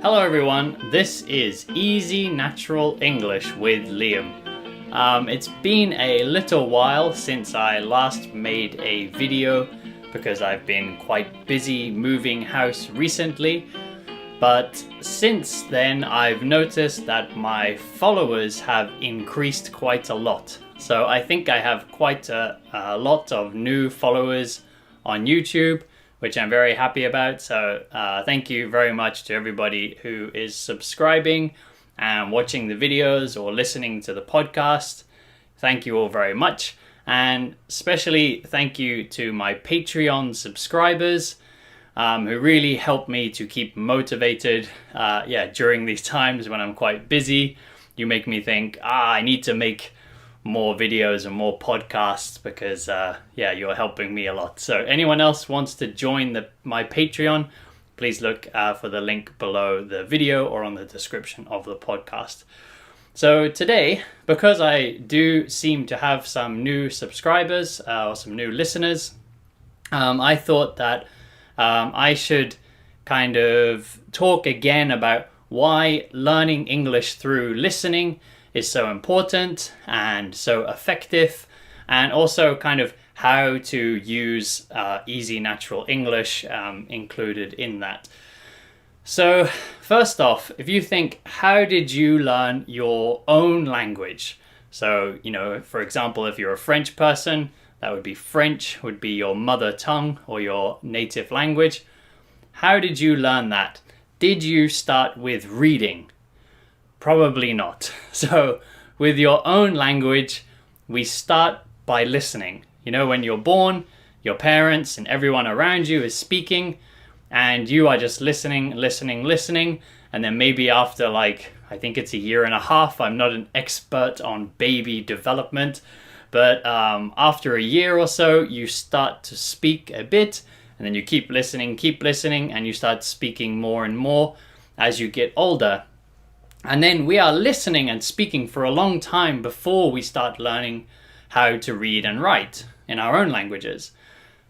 Hello everyone, this is Easy Natural English with Liam. It's been a little while since I last made a video because I've been quite busy moving house recently, but since then I've noticed that my followers have increased quite a lot. So I think I have quite a lot of new followers on YouTube, which I'm very happy about. So thank you very much to everybody who is subscribing and watching the videos or listening to the podcast. Thank you all very much. And especially thank you to my Patreon subscribers who really help me to keep motivated during these times when I'm quite busy. You make me think, I need to make more videos and more podcasts because you're helping me a lot. So anyone else wants to join my Patreon, please look for the link below the video or on the description of the podcast. So today, because I do seem to have some new subscribers or some new listeners, I thought that I should kind of talk again about why learning English through listening is so important and so effective, and also kind of how to use Easy Natural English included in that. So first off, if you think, how did you learn your own language? So, for example, if you're a French person, that would be French, would be your mother tongue or your native language. How did you learn that? Did you start with reading? Probably not. So with your own language, we start by listening. When you're born, your parents and everyone around you is speaking and you are just listening. And then maybe after I think it's a year and a half, I'm not an expert on baby development, but after a year or so, you start to speak a bit and then you keep listening, and you start speaking more and more as you get older. And then we are listening and speaking for a long time before we start learning how to read and write in our own languages.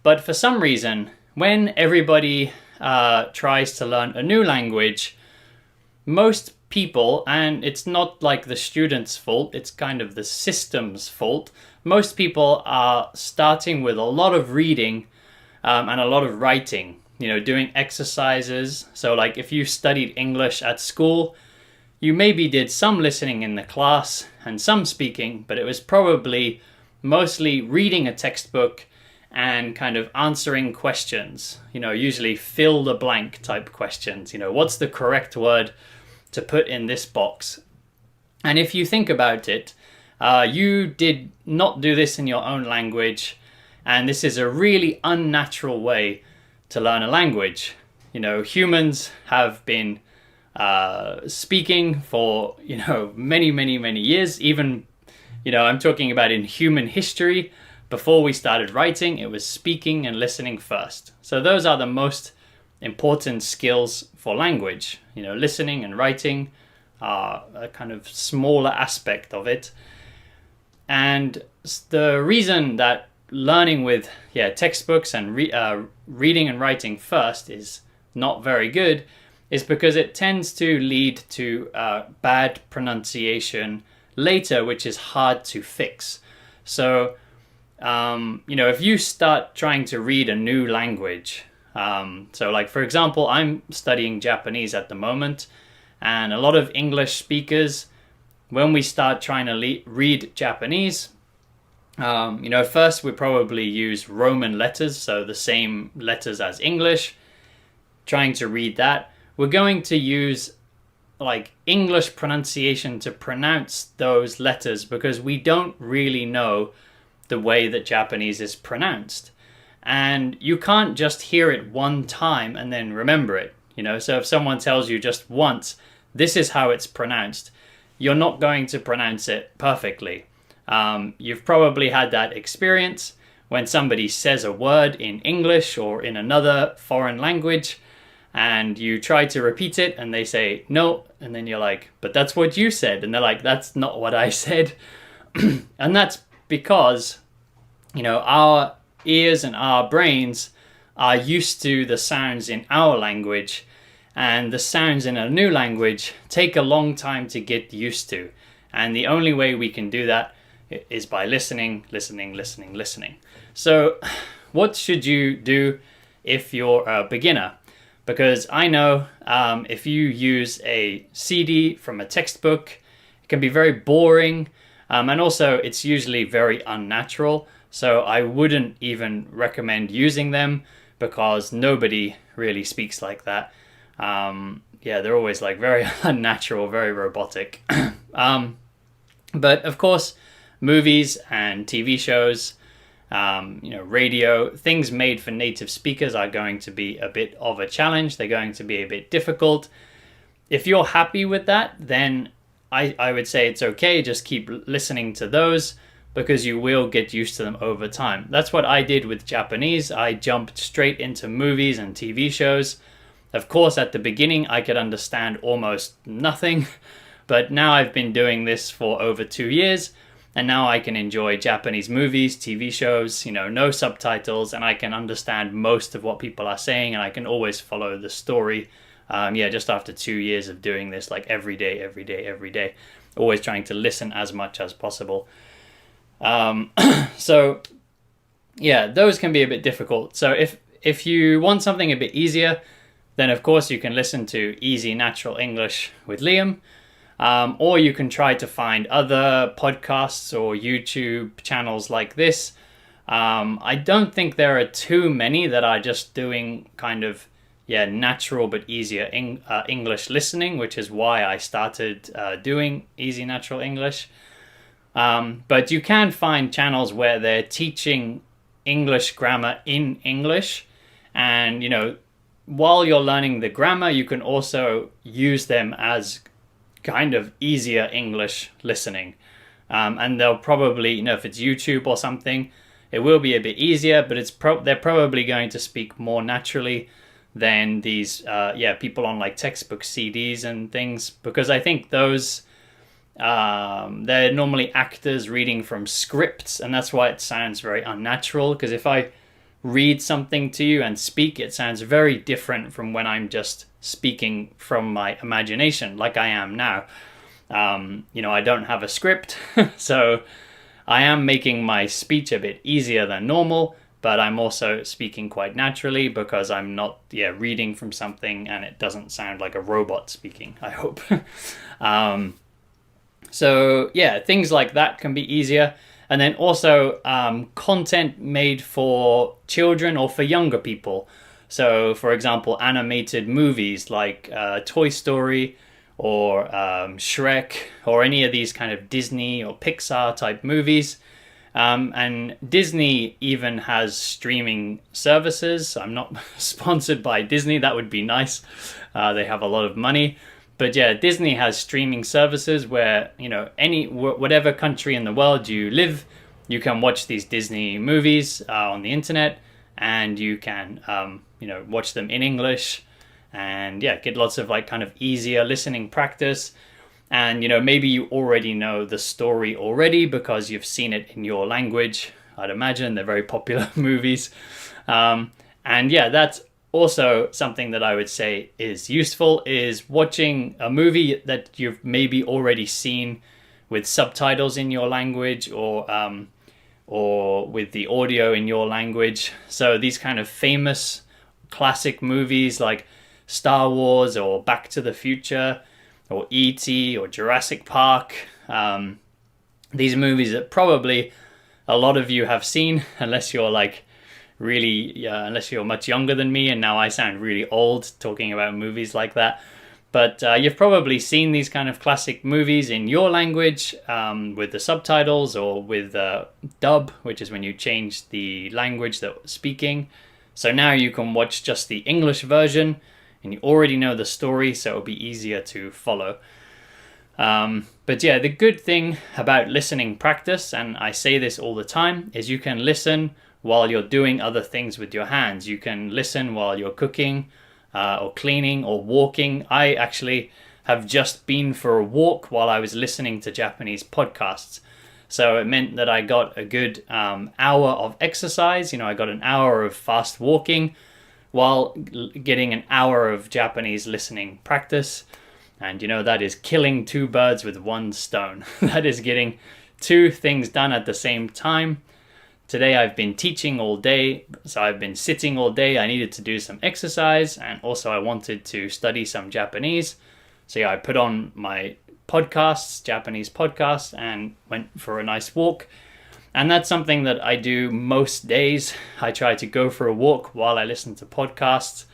But for some reason, when everybody tries to learn a new language, most people, and it's not like the student's fault, it's kind of the system's fault, most people are starting with a lot of reading and a lot of writing, doing exercises. So if you studied English at school, you maybe did some listening in the class and some speaking, but it was probably mostly reading a textbook and kind of answering questions, usually fill the blank type questions. What's the correct word to put in this box? And if you think about it, you did not do this in your own language, and this is a really unnatural way to learn a language. Humans have been speaking for many years. Even I'm talking about in human history, before we started writing, it was speaking and listening first. So those are the most important skills for language. Listening and writing are a kind of smaller aspect of it. And the reason that learning with textbooks and reading and writing first is not very good is because it tends to lead to bad pronunciation later, which is hard to fix. So, if you start trying to read a new language, for example, I'm studying Japanese at the moment, and a lot of English speakers, when we start trying to read Japanese, first we probably use Roman letters, so the same letters as English, trying to read that. We're going to use English pronunciation to pronounce those letters because we don't really know the way that Japanese is pronounced. And you can't just hear it one time and then remember it. So if someone tells you just once, this is how it's pronounced, you're not going to pronounce it perfectly. You've probably had that experience when somebody says a word in English or in another foreign language, and you try to repeat it and they say no, and then you're like, but that's what you said, and they're like, that's not what I said. And that's because our ears and our brains are used to the sounds in our language, and the sounds in a new language take a long time to get used to. And the only way we can do that is by listening. So what should you do if you're a beginner? Because I know if you use a CD from a textbook, it can be very boring, and also it's usually very unnatural. So I wouldn't even recommend using them because nobody really speaks like that. They're always like very unnatural, very robotic. But of course, movies and TV shows, radio, things made for native speakers are going to be a bit of a challenge. They're going to be a bit difficult. If you're happy with that, then I would say it's okay. Just keep listening to those because you will get used to them over time. That's what I did with Japanese. I jumped straight into movies and TV shows. Of course, at the beginning, I could understand almost nothing, but now I've been doing this for over 2 years. And now I can enjoy Japanese movies, TV shows, no subtitles, and I can understand most of what people are saying, and I can always follow the story. Just after 2 years of doing this, like every day, always trying to listen as much as possible. Those can be a bit difficult. So if you want something a bit easier, then of course you can listen to Easy Natural English with Liam. Or you can try to find other podcasts or YouTube channels like this. I don't think there are too many that are just doing kind of, natural but easier English listening, which is why I started doing Easy Natural English. But you can find channels where they're teaching English grammar in English. And, while you're learning the grammar, you can also use them as kind of easier English listening. And they'll probably, if it's YouTube or something, it will be a bit easier, but they're probably going to speak more naturally than these people on like textbook CDs and things, because I think those they're normally actors reading from scripts, and that's why it sounds very unnatural. Because if I read something to you and speak, it sounds very different from when I'm just speaking from my imagination like I am now. I don't have a script, so I am making my speech a bit easier than normal, but I'm also speaking quite naturally because I'm not reading from something, and it doesn't sound like a robot speaking, I hope. Things like that can be easier. And then also content made for children or for younger people. So, for example, animated movies like Toy Story or Shrek, or any of these kind of Disney or Pixar type movies. And Disney even has streaming services. I'm not sponsored by Disney. That would be nice. They have a lot of money. But Disney has streaming services where, whatever country in the world you live, you can watch these Disney movies on the internet, and you can, watch them in English, and get lots of like kind of easier listening practice. And, maybe you already know the story already because you've seen it in your language. I'd imagine they're very popular movies. That's also something that I would say is useful, is watching a movie that you've maybe already seen with subtitles in your language, or with the audio in your language. So these kind of famous classic movies like Star Wars or Back to the Future or E.T. or Jurassic Park. These movies that probably a lot of you have seen, unless you're like unless you're much younger than me, and now I sound really old talking about movies like that. But you've probably seen these kind of classic movies in your language with the subtitles, or with dub, which is when you change the language that we're speaking. So now you can watch just the English version, and you already know the story, so it'll be easier to follow. The good thing about listening practice, and I say this all the time, is you can listen while you're doing other things with your hands. You can listen while you're cooking, or cleaning, or walking. I actually have just been for a walk while I was listening to Japanese podcasts. So it meant that I got a good hour of exercise. I got an hour of fast walking while getting an hour of Japanese listening practice. And that is killing two birds with one stone. That is getting two things done at the same time. Today I've been teaching all day, so I've been sitting all day. I needed to do some exercise, and also I wanted to study some Japanese. So yeah, I put on my podcasts, Japanese podcasts, and went for a nice walk. And that's something that I do most days. I try to go for a walk while I listen to podcasts.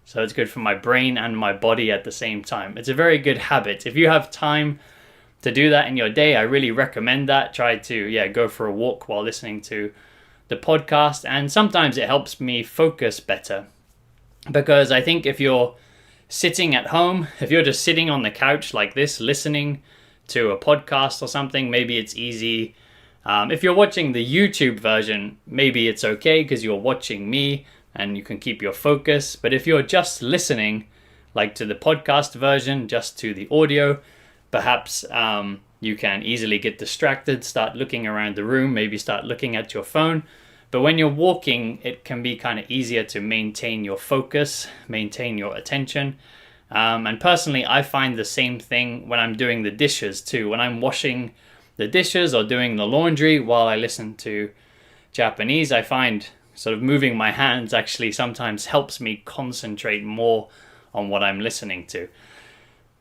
So it's good for my brain and my body at the same time. It's a very good habit. If you have time to do that in your day, I really recommend that. Try to go for a walk while listening to the podcast. And sometimes it helps me focus better. Because I think if you're sitting at home, if you're just sitting on the couch like this, listening to a podcast or something, maybe it's easy. If you're watching the YouTube version, maybe it's okay because you're watching me and you can keep your focus. But if you're just listening, like to the podcast version, just to the audio, perhaps you can easily get distracted, start looking around the room, maybe start looking at your phone. But when you're walking, it can be kind of easier to maintain your focus, maintain your attention. And personally, I find the same thing when I'm doing the dishes too. When I'm washing the dishes or doing the laundry while I listen to Japanese, I find sort of moving my hands actually sometimes helps me concentrate more on what I'm listening to.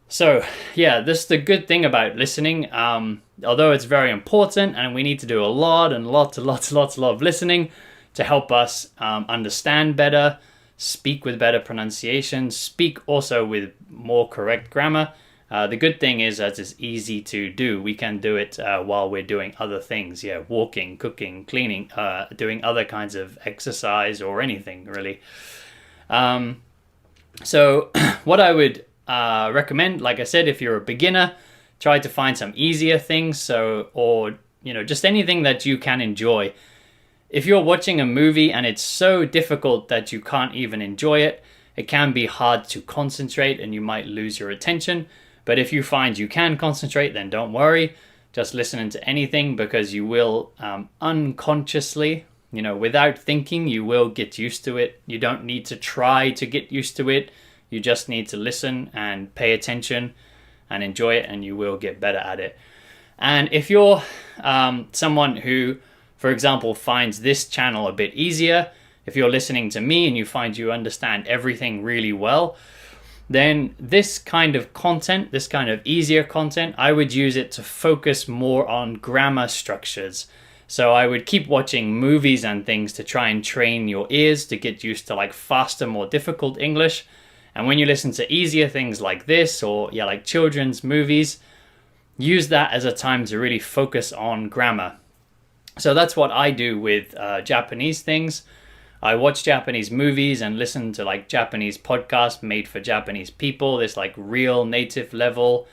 So yeah, this is the good thing about listening. Although it's very important and we need to do a lot of listening to help us understand better, speak with better pronunciation, speak also with more correct grammar. The good thing is that it's easy to do. We can do it while we're doing other things. Yeah, walking, cooking, cleaning, doing other kinds of exercise or anything really. So what I would recommend, like I said, if you're a beginner, try to find some easier things. Or just anything that you can enjoy. If you're watching a movie and it's so difficult that you can't even enjoy it, it can be hard to concentrate and you might lose your attention. But if you find you can concentrate, then don't worry. Just listen to anything because you will unconsciously, without thinking, you will get used to it. You don't need to try to get used to it. You just need to listen and pay attention and enjoy it, and you will get better at it. And if you're someone who, for example, finds this channel a bit easier, if you're listening to me and you find you understand everything really well, then this kind of content, this kind of easier content, I would use it to focus more on grammar structures. So I would keep watching movies and things to try and train your ears to get used to like faster, more difficult English. And when you listen to easier things like this or like children's movies, use that as a time to really focus on grammar. So that's what I do with Japanese things. I watch Japanese movies and listen to like Japanese podcasts made for Japanese people. This like real native level.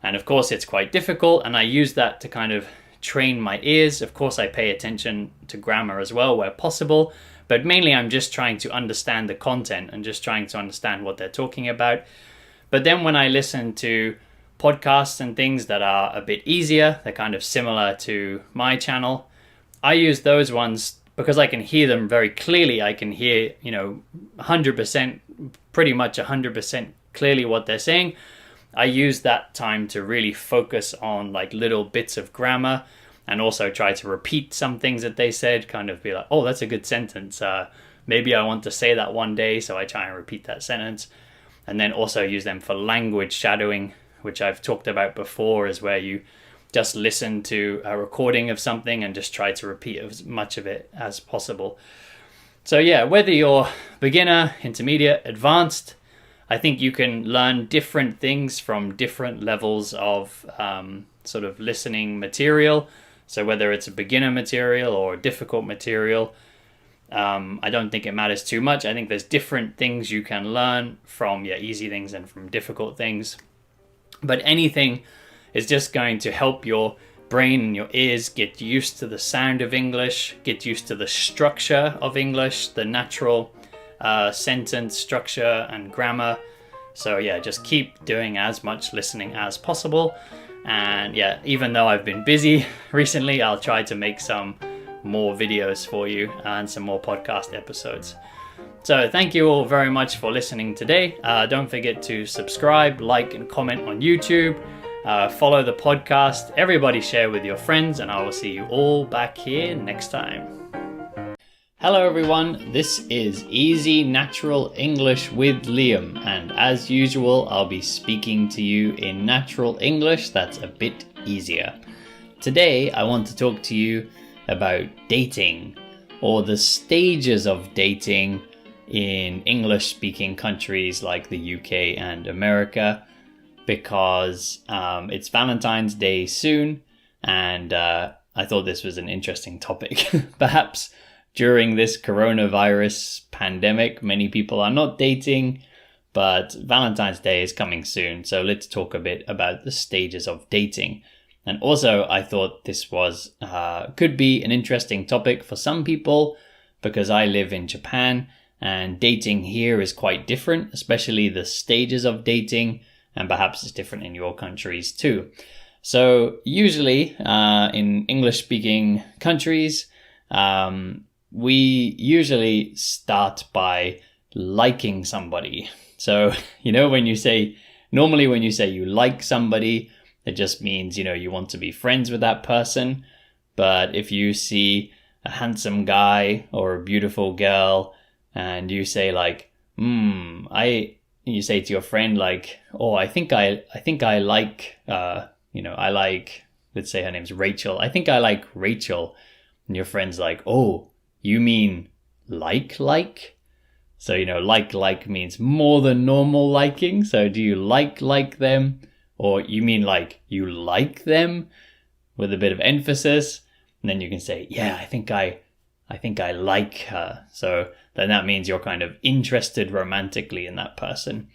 And of course it's quite difficult, and I use that to kind of train my ears. Of course I pay attention to grammar as well where possible, but mainly I'm just trying to understand the content and just trying to understand what they're talking about. But then when I listen to podcasts and things that are a bit easier, they're kind of similar to my channel, I use those ones because I can hear them very clearly. I can hear, 100%, pretty much 100% clearly what they're saying. I use that time to really focus on like little bits of grammar and also try to repeat some things that they said, kind of be like, oh, that's a good sentence. Maybe I want to say that one day, so I try and repeat that sentence. And then also use them for language shadowing, which I've talked about before, is where you just listen to a recording of something and just try to repeat as much of it as possible. So yeah, whether you're beginner, intermediate, advanced, I think you can learn different things from different levels of sort of listening material. So whether it's a beginner material or a difficult material, I don't think it matters too much. I think there's different things you can learn from easy things and from difficult things. But anything is just going to help your brain and your ears get used to the sound of English, get used to the structure of English, the natural sentence structure and grammar. So yeah, just keep doing as much listening as possible. And yeah, even though I've been busy recently, I'll try to make some more videos for you and some more podcast episodes. So thank you all very much for listening today. Don't forget to subscribe, like, and comment on YouTube. Follow the podcast. Everybody share with your friends, and I will see you all back here next time. Hello everyone, this is Easy Natural English with Liam, and as usual I'll be speaking to you in natural English that's a bit easier. Today I want to talk to you about dating, or the stages of dating in English speaking countries like the UK and America, because it's Valentine's Day soon, and I thought this was an interesting topic. Perhaps during this coronavirus pandemic, many people are not dating, but Valentine's Day is coming soon. So let's talk a bit about the stages of dating. And also, I thought this was could be an interesting topic for some people because I live in Japan and dating here is quite different, especially the stages of dating, and perhaps it's different in your countries too. So usually in English-speaking countries, we usually start by liking somebody. So, normally when you say you like somebody, it just means, you want to be friends with that person. But if you see a handsome guy or a beautiful girl and you say like, you say to your friend like, oh, I think I like, I like, let's say her name's Rachel. I think I like Rachel. And your friend's like, oh, you mean like? So, like means more than normal liking. So do you like them? Or you mean like you like them with a bit of emphasis? And then you can say, yeah, I think I like her. So then that means you're kind of interested romantically in that person.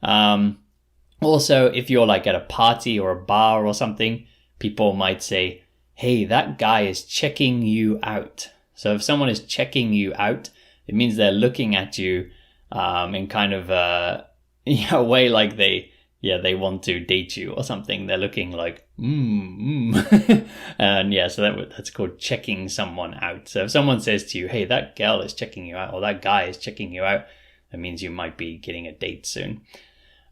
Also, if you're like at a party or a bar or something, people might say, hey, that guy is checking you out. So if someone is checking you out, it means they're looking at you in kind of a way like they want to date you or something. They're looking like, And so that's called checking someone out. So if someone says to you, hey, that girl is checking you out, or that guy is checking you out, that means you might be getting a date soon.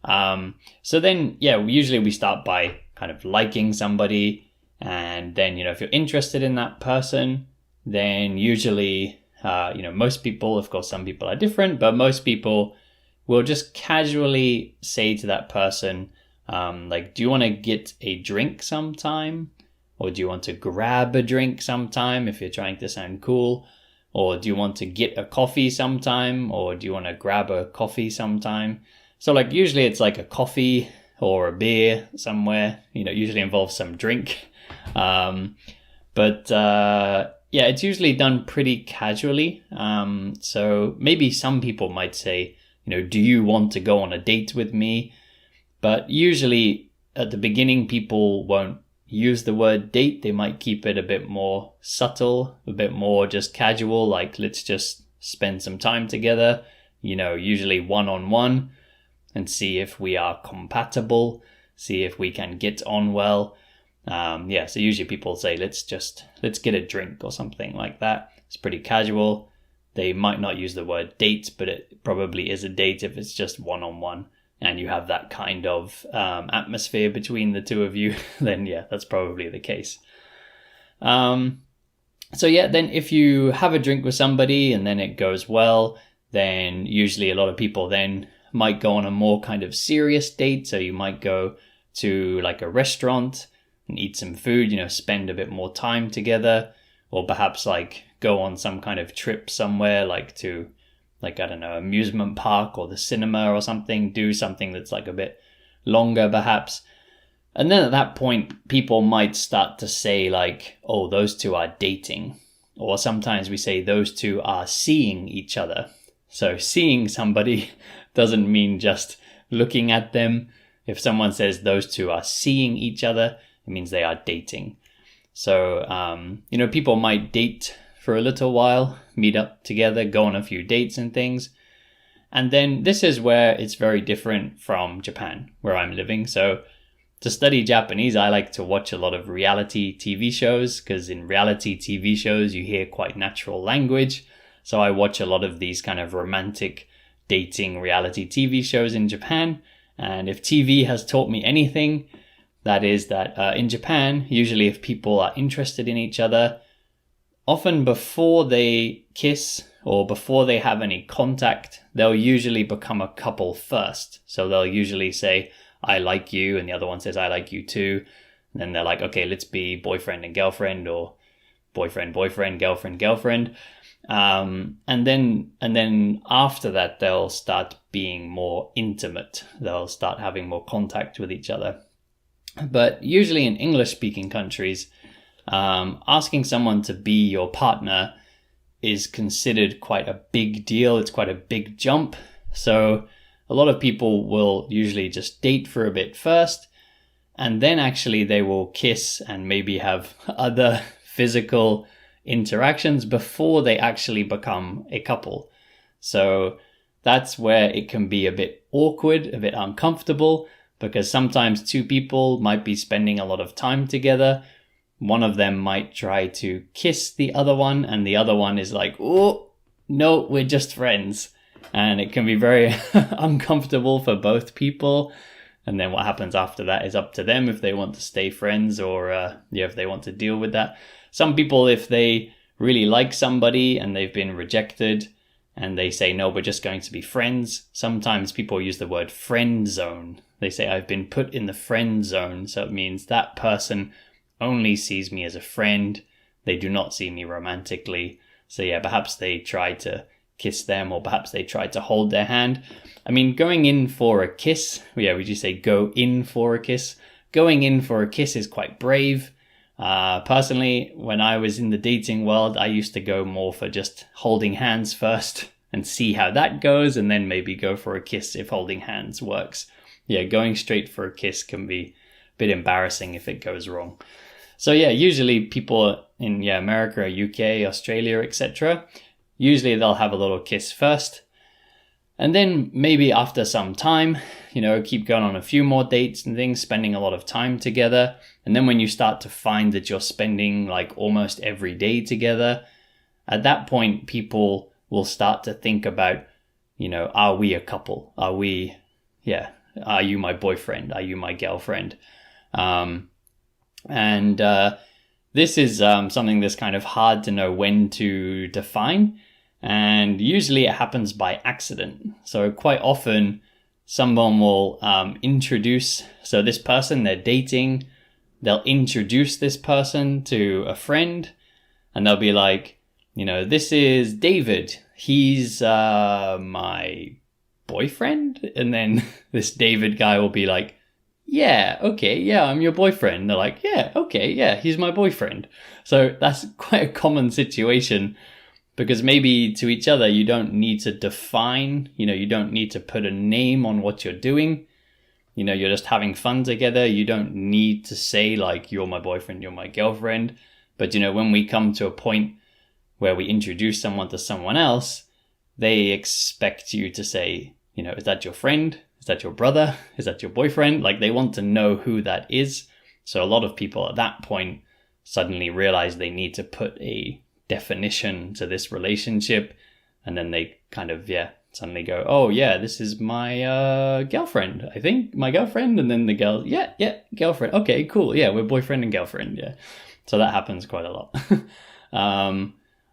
So then, usually we start by kind of liking somebody. And then, if you're interested in that person, then usually, most people, of course, some people are different, but most people will just casually say to that person, like, do you want to get a drink sometime? Or do you want to grab a drink sometime if you're trying to sound cool? Or do you want to get a coffee sometime? Or do you want to grab a coffee sometime? So like usually it's like a coffee or a beer somewhere, usually involves some drink. It's usually done pretty casually. So maybe some people might say, do you want to go on a date with me? But usually at the beginning, people won't use the word date. They might keep it a bit more subtle, a bit more just casual, like let's just spend some time together, usually one-on-one, and see if we are compatible, see if we can get on well. So usually people say, let's get a drink or something like that. It's pretty casual. They might not use the word date, but it probably is a date if it's just one-on-one and you have that kind of atmosphere between the two of you, then that's probably the case. Then if you have a drink with somebody and then it goes well, then usually a lot of people then might go on a more kind of serious date. So you might go to like a restaurant and eat some food, spend a bit more time together, or perhaps like go on some kind of trip somewhere, like to, like, I don't know, amusement park or the cinema or something, do something that's like a bit longer perhaps. And then at that point, people might start to say like, oh, those two are dating. Or sometimes we say those two are seeing each other. So seeing somebody doesn't mean just looking at them. If someone says those two are seeing each other, it means they are dating. So, people might date for a little while, meet up together, go on a few dates and things. And then this is where it's very different from Japan, where I'm living. So to study Japanese, I like to watch a lot of reality TV shows, because in reality TV shows, you hear quite natural language. So I watch a lot of these kind of romantic dating reality TV shows in Japan. And if TV has taught me anything, that is that in Japan, usually if people are interested in each other, often before they kiss or before they have any contact, they'll usually become a couple first. So they'll usually say, I like you, and the other one says, I like you too. And then they're like, okay, let's be boyfriend and girlfriend, or boyfriend, boyfriend, girlfriend, girlfriend. And then after that, they'll start being more intimate. They'll start having more contact with each other. But usually in English-speaking countries, asking someone to be your partner is considered quite a big deal. It's quite a big jump. So a lot of people will usually just date for a bit first, and then actually they will kiss and maybe have other physical interactions before they actually become a couple. So that's where it can be a bit awkward, a bit uncomfortable, because sometimes two people might be spending a lot of time together. One of them might try to kiss the other one, and the other one is like, oh, no, we're just friends. And it can be very uncomfortable for both people. And then what happens after that is up to them if they want to stay friends or if they want to deal with that. Some people, if they really like somebody and they've been rejected and they say, no, we're just going to be friends. Sometimes people use the word friend zone. They say, I've been put in the friend zone. So it means that person only sees me as a friend. They do not see me romantically. So yeah, perhaps they try to kiss them, or perhaps they try to hold their hand. I mean, going in for a kiss, would you say go in for a kiss? Going in for a kiss is quite brave. Personally, when I was in the dating world, I used to go more for just holding hands first and see how that goes, and then maybe go for a kiss if holding hands works. Yeah, going straight for a kiss can be a bit embarrassing if it goes wrong. So yeah, usually people in America, UK, Australia, etc., usually they'll have a little kiss first. And then maybe after some time, keep going on a few more dates and things, spending a lot of time together. And then when you start to find that you're spending like almost every day together, at that point, people will start to think about, are we a couple? Are you my boyfriend? Are you my girlfriend? This is something that's kind of hard to know when to define. And usually it happens by accident. So quite often someone will introduce, so this person they're dating, they'll introduce this person to a friend, and they'll be like, this is David. He's my boyfriend. And then this David guy will be like, yeah, okay, yeah, I'm your boyfriend. They're like, yeah, okay, yeah, he's my boyfriend. So that's quite a common situation, because maybe to each other, you don't need to define, you don't need to put a name on what you're doing. You're just having fun together. You don't need to say like, you're my boyfriend, you're my girlfriend. But, when we come to a point where we introduce someone to someone else, they expect you to say, is that your friend? Is that your brother? Is that your boyfriend? Like, they want to know who that is. So a lot of people at that point suddenly realize they need to put a definition to this relationship. And then they kind of, suddenly go, oh yeah, this is my girlfriend. I think my girlfriend. And then the girl, yeah, girlfriend. Okay, cool. Yeah, we're boyfriend and girlfriend. Yeah. So that happens quite a lot.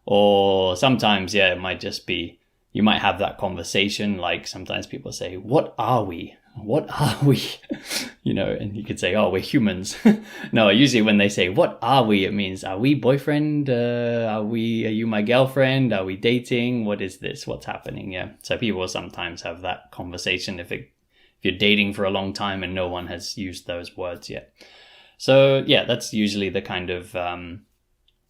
Or sometimes, it might just be, you might have that conversation. Like sometimes people say, what are we? What are we? And you could say, oh, we're humans. No, usually when they say, what are we? It means, are we boyfriend? Are you my girlfriend? Are we dating? What is this? What's happening? Yeah. So people sometimes have that conversation if you're dating for a long time and no one has used those words yet. So yeah, that's usually the kind of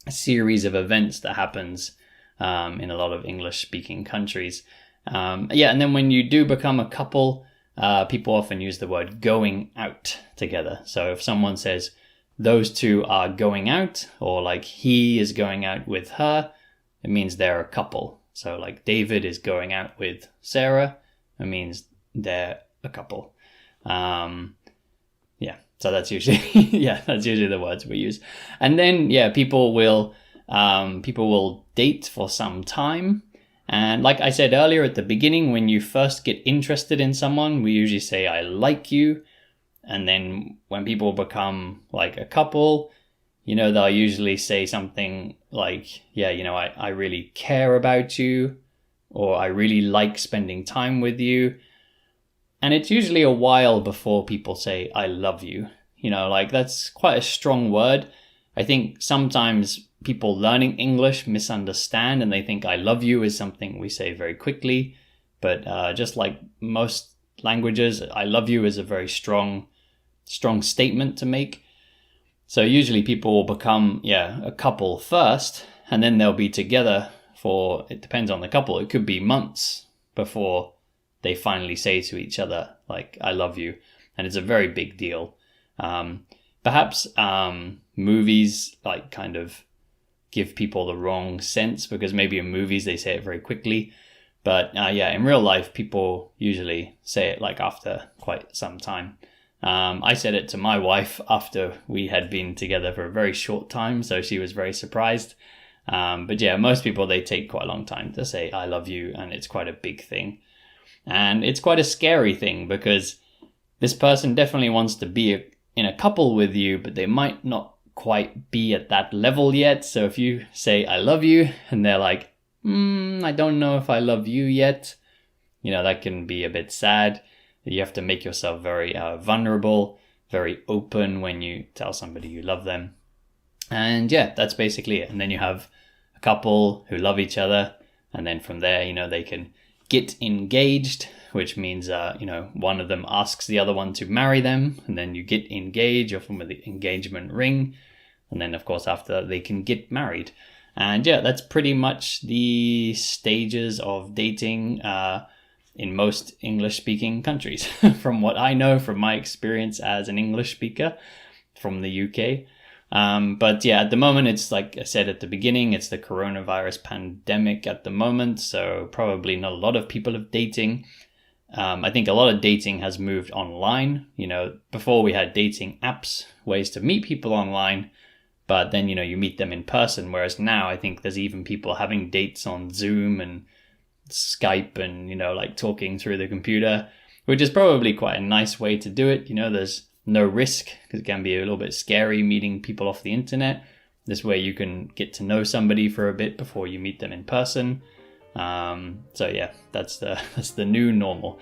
series of events that happens in a lot of English-speaking countries. And then when you do become a couple, people often use the word going out together. So if someone says those two are going out, or like he is going out with her, it means they're a couple. So like David is going out with Sarah, it means they're a couple. So that's usually that's usually the words we use. And then people will date for some time. And like I said earlier at the beginning, when you first get interested in someone, we usually say, I like you. And then when people become like a couple, they'll usually say something like, yeah, I really care about you, or I really like spending time with you. And it's usually a while before people say, I love you. That's quite a strong word. I think sometimes people learning English misunderstand and they think I love you is something we say very quickly. But just like most languages, I love you is a very strong statement to make. So usually people will become, a couple first, and then they'll be together for, it depends on the couple, it could be months before they finally say to each other, like, I love you. And it's a very big deal. Perhaps movies like kind of give people the wrong sense, because maybe in movies they say it very quickly. But in real life, people usually say it like after quite some time. I said it to my wife after we had been together for a very short time, so she was very surprised. But most people, they take quite a long time to say I love you, and it's quite a big thing. And it's quite a scary thing, because this person definitely wants to be in a couple with you, but they might not quite be at that level yet. So if you say I love you and they're like, I don't know if I love you yet, that can be a bit sad. You have to make yourself very vulnerable, very open when you tell somebody you love them. And that's basically it. And then you have a couple who love each other, and then from there, they can get engaged, which means, one of them asks the other one to marry them, and then you get engaged, you're from the engagement ring. And then, of course, after they can get married. And that's pretty much the stages of dating in most English-speaking countries, from what I know, from my experience as an English speaker from the UK. But at the moment, it's like I said at the beginning, it's the coronavirus pandemic at the moment. So probably not a lot of people are dating. I think a lot of dating has moved online. Before we had dating apps, ways to meet people online, but then, you meet them in person. Whereas now I think there's even people having dates on Zoom and Skype and, like talking through the computer, which is probably quite a nice way to do it. There's no risk, because it can be a little bit scary meeting people off the internet. This way you can get to know somebody for a bit before you meet them in person. That's the new normal.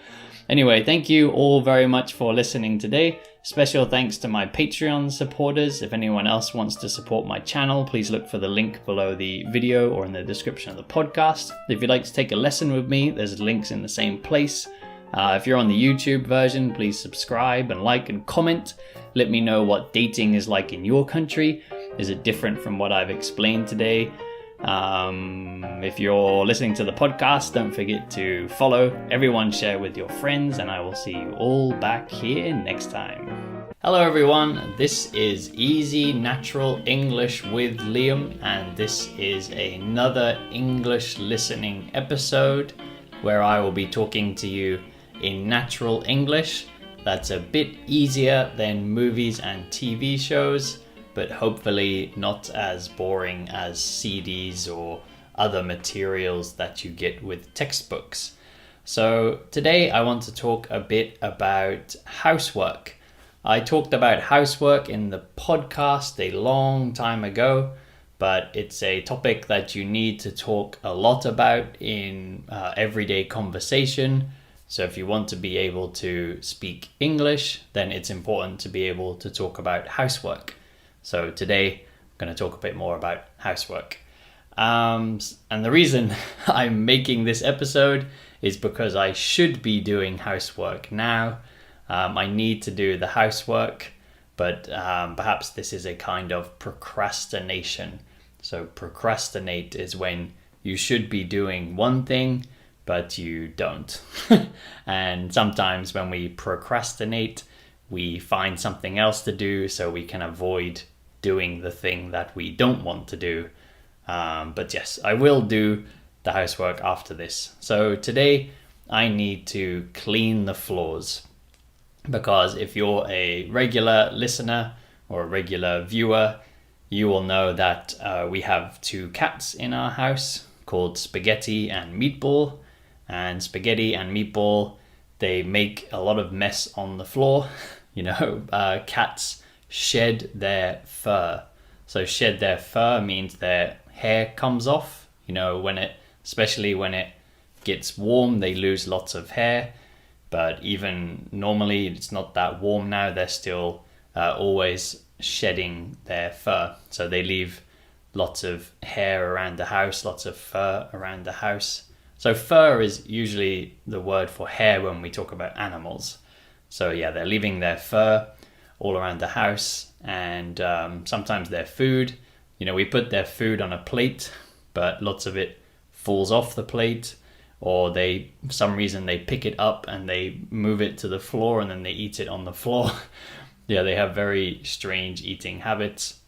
Anyway, thank you all very much for listening today. Special thanks to my Patreon supporters. If anyone else wants to support my channel, please look for the link below the video or in the description of the podcast. If you'd like to take a lesson with me, there's links in the same place. If you're on the YouTube version, please subscribe and like and comment. Let me know what dating is like in your country. Is it different from what I've explained today? If you're listening to the podcast, don't forget to follow, everyone share with your friends, and I will see you all back here next time. Hello everyone, this is Easy Natural English with Liam, and this is another English listening episode where I will be talking to you in natural English that's a bit easier than movies and TV shows, but hopefully not as boring as CDs or other materials that you get with textbooks. So today I want to talk a bit about housework. I talked about housework in the podcast a long time ago, but it's a topic that you need to talk a lot about in everyday conversation. So if you want to be able to speak English, then it's important to be able to talk about housework. So today I'm going to talk a bit more about housework. And the reason I'm making this episode is because I should be doing housework now. I need to do the housework, but perhaps this is a kind of procrastination. So procrastinate is when you should be doing one thing, but you don't. And sometimes when we procrastinate, we find something else to do so we can avoid doing the thing that we don't want to do. But yes, I will do the housework after this. So today I need to clean the floors, because if you're a regular listener or a regular viewer, you will know that we have 2 cats in our house called spaghetti and meatball. And spaghetti and meatball, they make a lot of mess on the floor. Cats shed their fur. So shed their fur means their hair comes off. Especially when it gets warm, they lose lots of hair. But even normally, it's not that warm now. They're still always shedding their fur. So they leave lots of hair around the house, lots of fur around the house. So fur is usually the word for hair when we talk about animals. So yeah, they're leaving their fur all around the house, and sometimes their food. We put their food on a plate, but lots of it falls off the plate, or for some reason they pick it up and they move it to the floor and then they eat it on the floor. Yeah, they have very strange eating habits.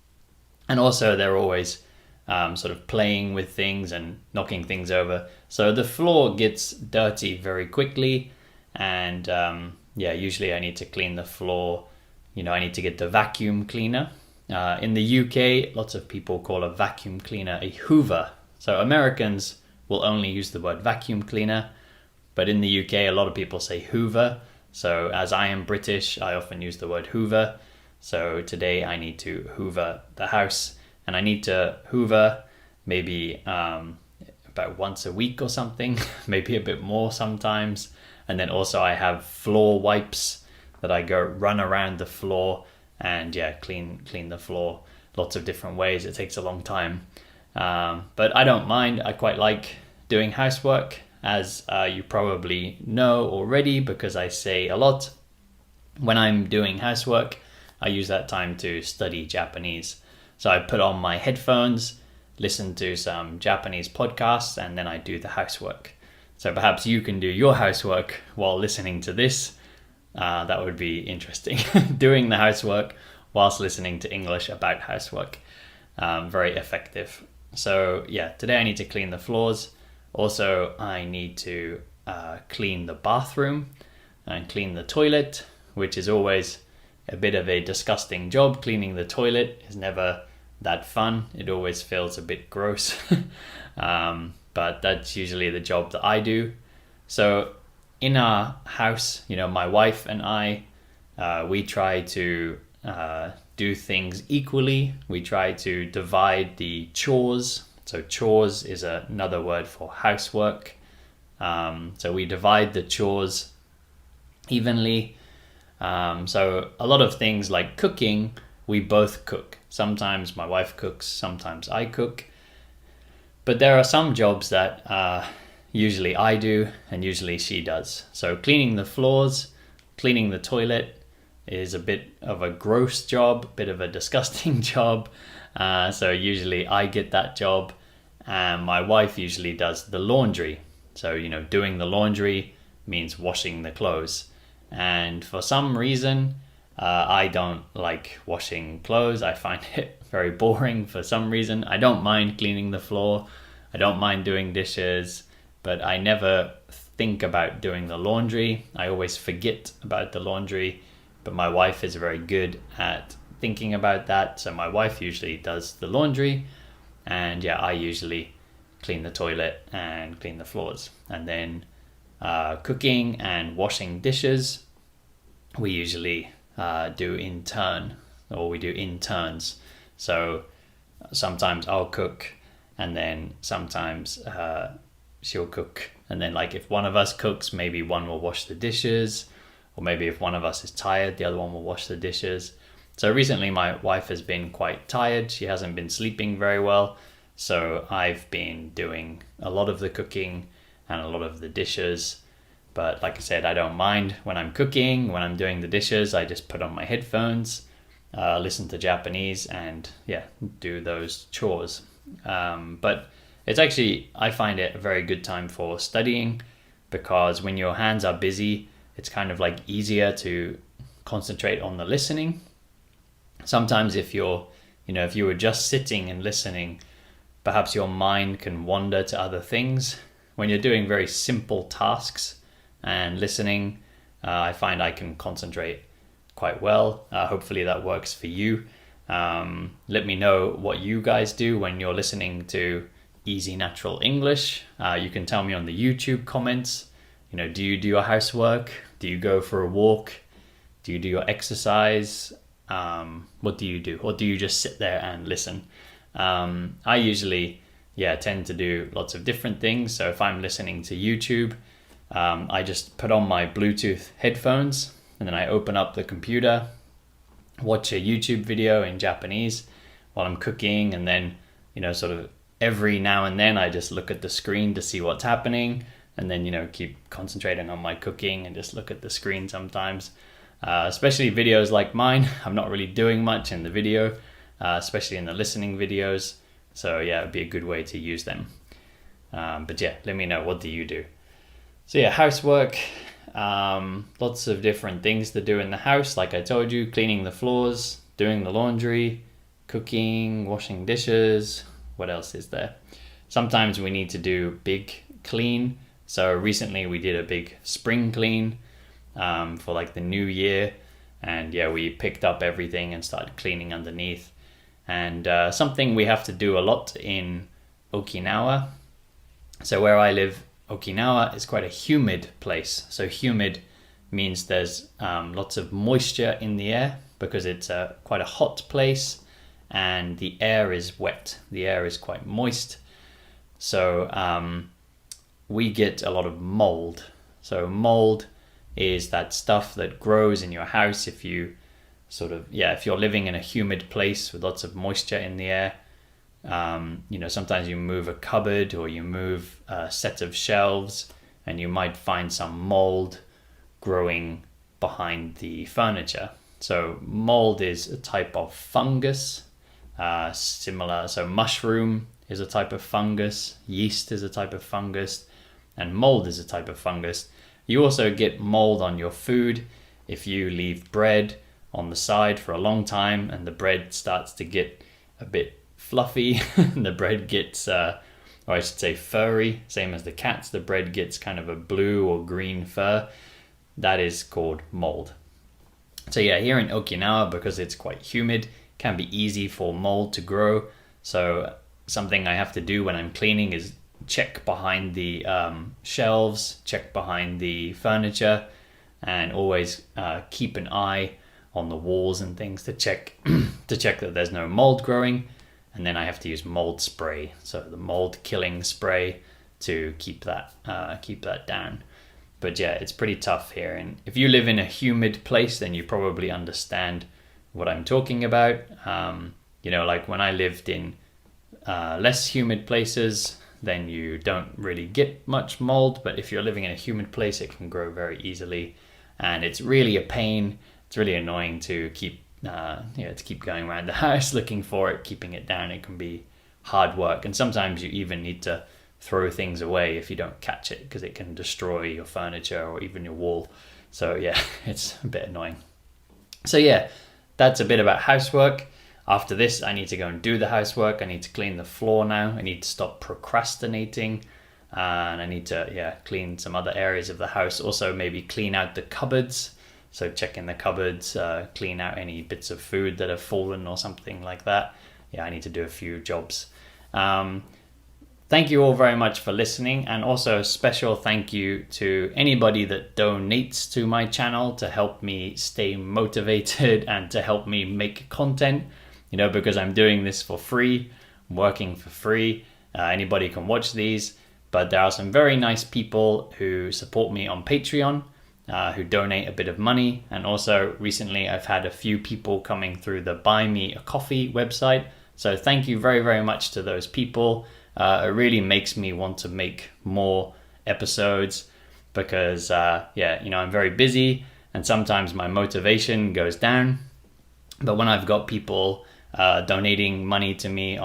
And also they're always sort of playing with things and knocking things over. So the floor gets dirty very quickly, and usually I need to clean the floor. I need to get the vacuum cleaner. In the UK, lots of people call a vacuum cleaner a hoover. So Americans will only use the word vacuum cleaner, but in the UK, a lot of people say hoover. So as I am British, I often use the word hoover. So today I need to hoover the house, and I need to hoover maybe about once a week or something, maybe a bit more sometimes. And then also I have floor wipes that I go run around the floor and clean the floor lots of different ways. It takes a long time. But I don't mind. I quite like doing housework, as you probably know already, because I say a lot. When I'm doing housework, I use that time to study Japanese. So I put on my headphones, listen to some Japanese podcasts, and then I do the housework. So perhaps you can do your housework while listening to this. That would be interesting. Doing the housework whilst listening to English about housework. Very effective. So today I need to clean the floors. Also, I need to clean the bathroom and clean the toilet, which is always a bit of a disgusting job. Cleaning the toilet is never that fun. It always feels a bit gross. But that's usually the job that I do. So in our house, my wife and I, we try to do things equally. We try to divide the chores. So chores is another word for housework. So we divide the chores evenly. So a lot of things like cooking, we both cook. Sometimes my wife cooks, sometimes I cook. But there are some jobs that usually I do and usually she does. So cleaning the floors, cleaning the toilet is a bit of a gross job, a bit of a disgusting job. So usually I get that job, and my wife usually does the laundry. So, doing the laundry means washing the clothes. And for some reason, I don't like washing clothes. I find it very boring for some reason. I don't mind cleaning the floor. I don't mind doing dishes, but I never think about doing the laundry. I always forget about the laundry, but my wife is very good at thinking about that. So my wife usually does the laundry, and I usually clean the toilet and clean the floors. And then cooking and washing dishes, we usually do in turn, or we do in turns. So sometimes I'll cook, and then sometimes she'll cook. And then if one of us cooks, maybe one will wash the dishes, or maybe if one of us is tired, the other one will wash the dishes. So recently my wife has been quite tired. She hasn't been sleeping very well. So I've been doing a lot of the cooking and a lot of the dishes. But like I said, I don't mind when I'm cooking. When I'm doing the dishes, I just put on my headphones, listen to Japanese, and do those chores. But it's actually, I find it a very good time for studying, because when your hands are busy, it's kind of easier to concentrate on the listening. Sometimes if you were just sitting and listening, perhaps your mind can wander to other things. When you're doing very simple tasks and listening, I find I can concentrate quite well. Hopefully that works for you. Let me know what you guys do when you're listening to Easy Natural English. You can tell me on the YouTube comments, do you do your housework? Do you go for a walk? Do you do your exercise? What do you do? Or do you just sit there and listen? I usually, tend to do lots of different things. So if I'm listening to YouTube, I just put on my Bluetooth headphones and then I open up the computer, watch a YouTube video in Japanese while I'm cooking, and then, sort of every now and then I just look at the screen to see what's happening, and then, keep concentrating on my cooking and just look at the screen sometimes. Especially videos like mine, I'm not really doing much in the video, especially in the listening videos. So it'd be a good way to use them. But let me know, what do you do? So housework, lots of different things to do in the house. Like I told you, cleaning the floors, doing the laundry, cooking, washing dishes. What else is there? Sometimes we need to do big clean. So recently we did a big spring clean for like the new year. And we picked up everything and started cleaning underneath. And something we have to do a lot in Okinawa. So where I live, Okinawa is quite a humid place. So humid means there's lots of moisture in the air because it's quite a hot place and the air is wet. The air is quite moist. So we get a lot of mold. So mold is that stuff that grows in your house if you if you're living in a humid place with lots of moisture in the air. Sometimes you move a cupboard or you move a set of shelves and you might find some mold growing behind the furniture. So mold is a type of fungus, similar. So mushroom is a type of fungus, yeast is a type of fungus, and mold is a type of fungus. You also get mold on your food if you leave bread on the side for a long time and the bread starts to get a bit fluffy. The bread gets, or I should say furry, same as the cats. The bread gets kind of a blue or green fur. That is called mold. So here in Okinawa, because it's quite humid, it can be easy for mold to grow. So something I have to do when I'm cleaning is check behind the shelves, check behind the furniture, and always keep an eye on the walls and things to check that there's no mold growing. And then I have to use mold spray, so the mold killing spray, to keep that down. But it's pretty tough here. And if you live in a humid place, then you probably understand what I'm talking about. Like when I lived in less humid places, then you don't really get much mold. But if you're living in a humid place, it can grow very easily, and it's really a pain. It's really annoying to keep going around the house looking for it, keeping it down. It can be hard work, and sometimes you even need to throw things away if you don't catch it, because it can destroy your furniture or even your wall. So it's a bit annoying. So that's a bit about housework. After this, I need to go and do the housework. I need to clean the floor now. I need to stop procrastinating, and I need to clean some other areas of the house. Also maybe clean out the cupboards. So check in the cupboards, clean out any bits of food that have fallen or something like that. I need to do a few jobs. Thank you all very much for listening, and also a special thank you to anybody that donates to my channel to help me stay motivated and to help me make content, because I'm doing this for free, I'm working for free. Anybody can watch these, but there are some very nice people who support me on Patreon, who donate a bit of money. And also recently I've had a few people coming through the Buy Me a Coffee website. So thank you very, very much to those people. It really makes me want to make more episodes because, I'm very busy and sometimes my motivation goes down. But when I've got people donating money to me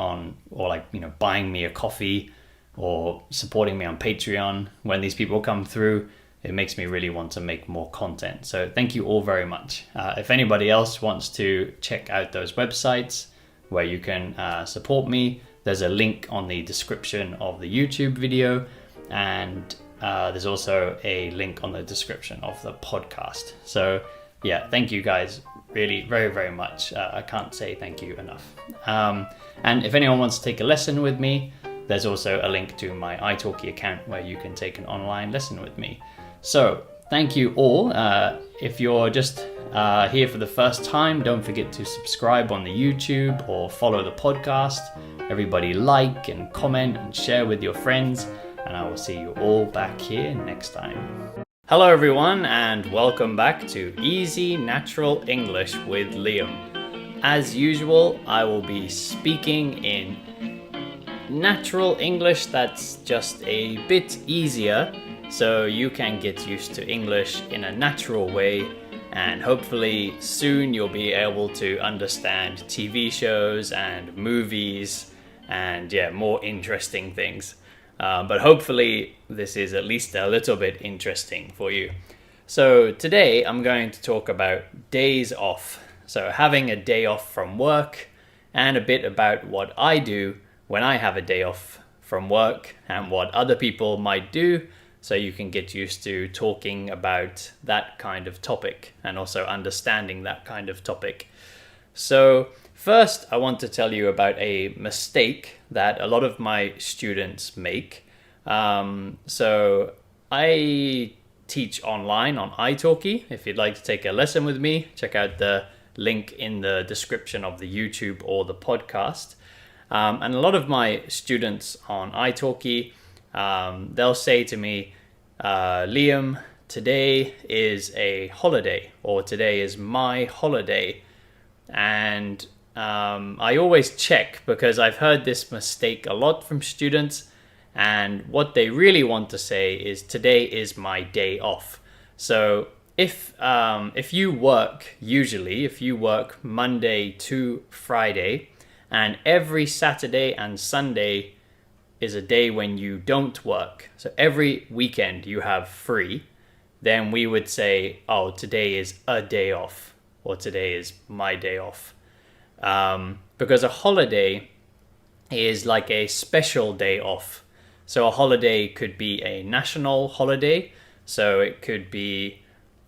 buying me a coffee or supporting me on Patreon, when these people come through, it makes me really want to make more content. So thank you all very much. If anybody else wants to check out those websites where you can support me, there's a link on the description of the YouTube video, and there's also a link on the description of the podcast. So thank you guys really very, very much. I can't say thank you enough. And if anyone wants to take a lesson with me, there's also a link to my italki account where you can take an online lesson with me. So thank you all. If you're just here for the first time, don't forget to subscribe on the YouTube or follow the podcast. Everybody like and comment and share with your friends, and I will see you all back here next time. Hello everyone, and welcome back to Easy Natural English with Liam. As usual, I will be speaking in natural English that's just a bit easier, so you can get used to English in a natural way, and hopefully soon you'll be able to understand TV shows and movies and more interesting things. But hopefully this is at least a little bit interesting for you. So today I'm going to talk about days off. So having a day off from work, and a bit about what I do when I have a day off from work and what other people might do, so you can get used to talking about that kind of topic and also understanding that kind of topic. So first, I want to tell you about a mistake that a lot of my students make. So I teach online on italki. If you'd like to take a lesson with me, check out the link in the description of the YouTube or the podcast. And a lot of my students on italki, they'll say to me, Liam, today is a holiday, or today is my holiday. And I always check, because I've heard this mistake a lot from students, and what they really want to say is today is my day off. So if you work Monday to Friday, and every Saturday and Sunday is a day when you don't work, so every weekend you have free, then we would say, oh, today is a day off, or today is my day off. Because a holiday is like a special day off. So a holiday could be a national holiday, so it could be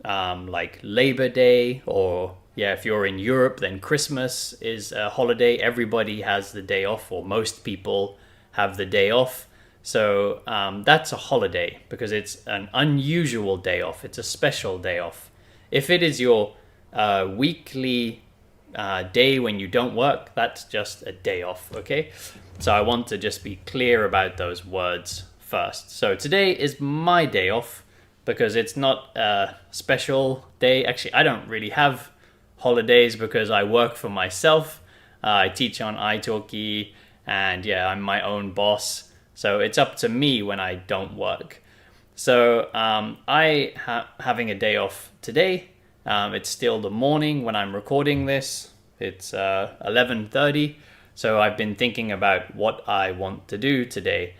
like Labor Day, or if you're in Europe, then Christmas is a holiday. Everybody has the day off, or most people have the day off. So that's a holiday because it's an unusual day off. It's a special day off. If it is your weekly day when you don't work, that's just a day off, okay? So I want to just be clear about those words first. So today is my day off because it's not a special day. Actually, I don't really have holidays because I work for myself. I teach on italki, and I'm my own boss. So it's up to me when I don't work. So having a day off today. It's still the morning when I'm recording this. It's 11:30. So I've been thinking about what I want to do today.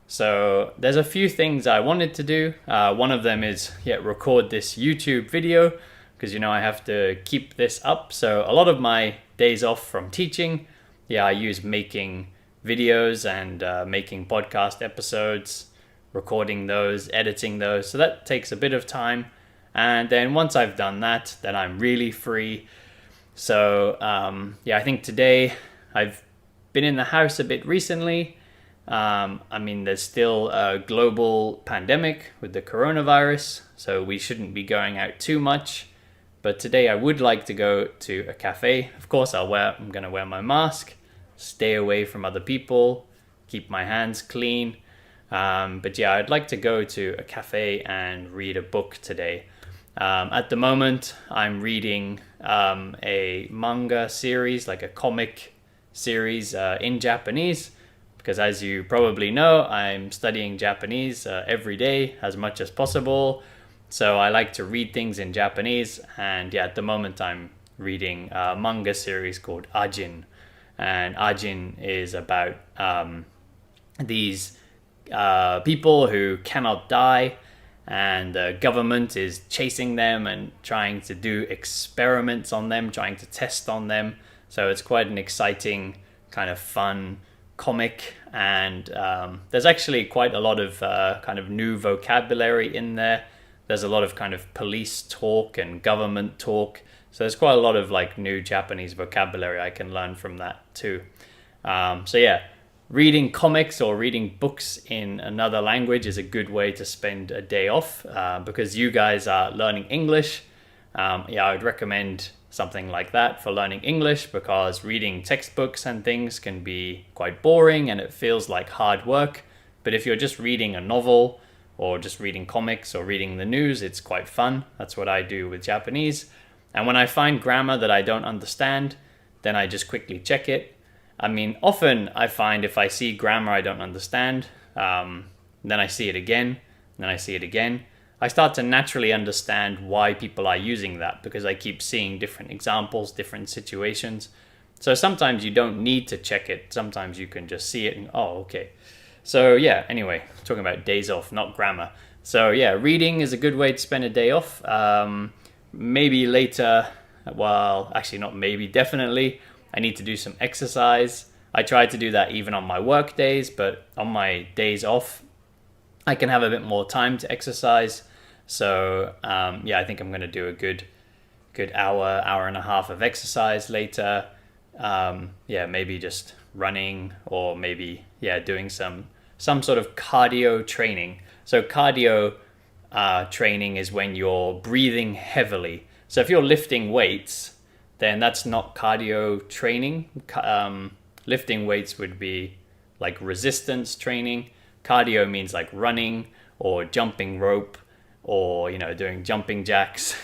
So there's a few things I wanted to do. One of them is record this YouTube video, because I have to keep this up. So a lot of my days off from teaching, I use making videos and making podcast episodes, recording those, editing those. So that takes a bit of time. And then once I've done that, then I'm really free. So I think today I've been in the house a bit recently. There's still a global pandemic with the coronavirus, so we shouldn't be going out too much. But today I would like to go to a cafe. Of course, I'm going to wear my mask, stay away from other people, keep my hands clean. I'd like to go to a cafe and read a book today. At the moment, I'm reading a manga series, like a comic series in Japanese, because as you probably know, I'm studying Japanese every day as much as possible. So I like to read things in Japanese, and at the moment I'm reading a manga series called Ajin. And Ajin is about these people who cannot die, and the government is chasing them and trying to do experiments on them, trying to test on them. So it's quite an exciting, kind of fun comic, and there's actually quite a lot of kind of new vocabulary in there. There's a lot of kind of police talk and government talk. So there's quite a lot of like new Japanese vocabulary I can learn from that too. reading comics or reading books in another language is a good way to spend a day off because you guys are learning English. I would recommend something like that for learning English because reading textbooks and things can be quite boring and it feels like hard work. But if you're just reading a novel or just reading comics or reading the news, it's quite fun. That's what I do with Japanese. And when I find grammar that I don't understand, then I just quickly check it. I mean, often I find if I see grammar I don't understand, then I see it again, then I see it again. I start to naturally understand why people are using that because I keep seeing different examples, different situations. So sometimes you don't need to check it. Sometimes you can just see it and, oh, okay. So yeah, anyway, talking about days off, not grammar. So yeah, reading is a good way to spend a day off. Maybe later, well, actually not maybe, definitely, I need to do some exercise. I try to do that even on my work days, but on my days off, I can have a bit more time to exercise. So I think I'm going to do a good hour and a half of exercise later. Maybe just running or maybe doing some sort of cardio training. So cardio training is when you're breathing heavily. So if you're lifting weights, then that's not cardio training. Lifting weights would be like resistance training. Cardio means like running or jumping rope or, doing jumping jacks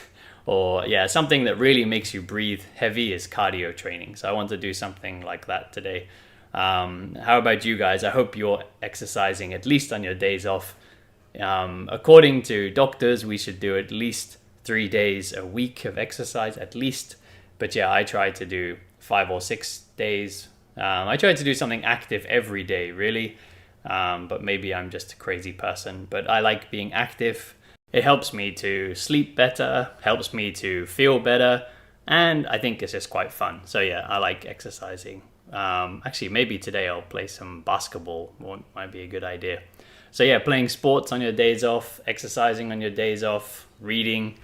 or something that really makes you breathe heavy is cardio training. So I want to do something like that today. How about you guys? I hope you're exercising at least on your days off. According to doctors, we should do at least 3 days a week of exercise at least. But I try to do 5 or 6 days. I try to do something active every day, really. But maybe I'm just a crazy person. But I like being active. It helps me to sleep better, helps me to feel better, and I think it's just quite fun. So I like exercising. Actually, maybe today I'll play some basketball. Might be a good idea. So playing sports on your days off, exercising on your days off, reading.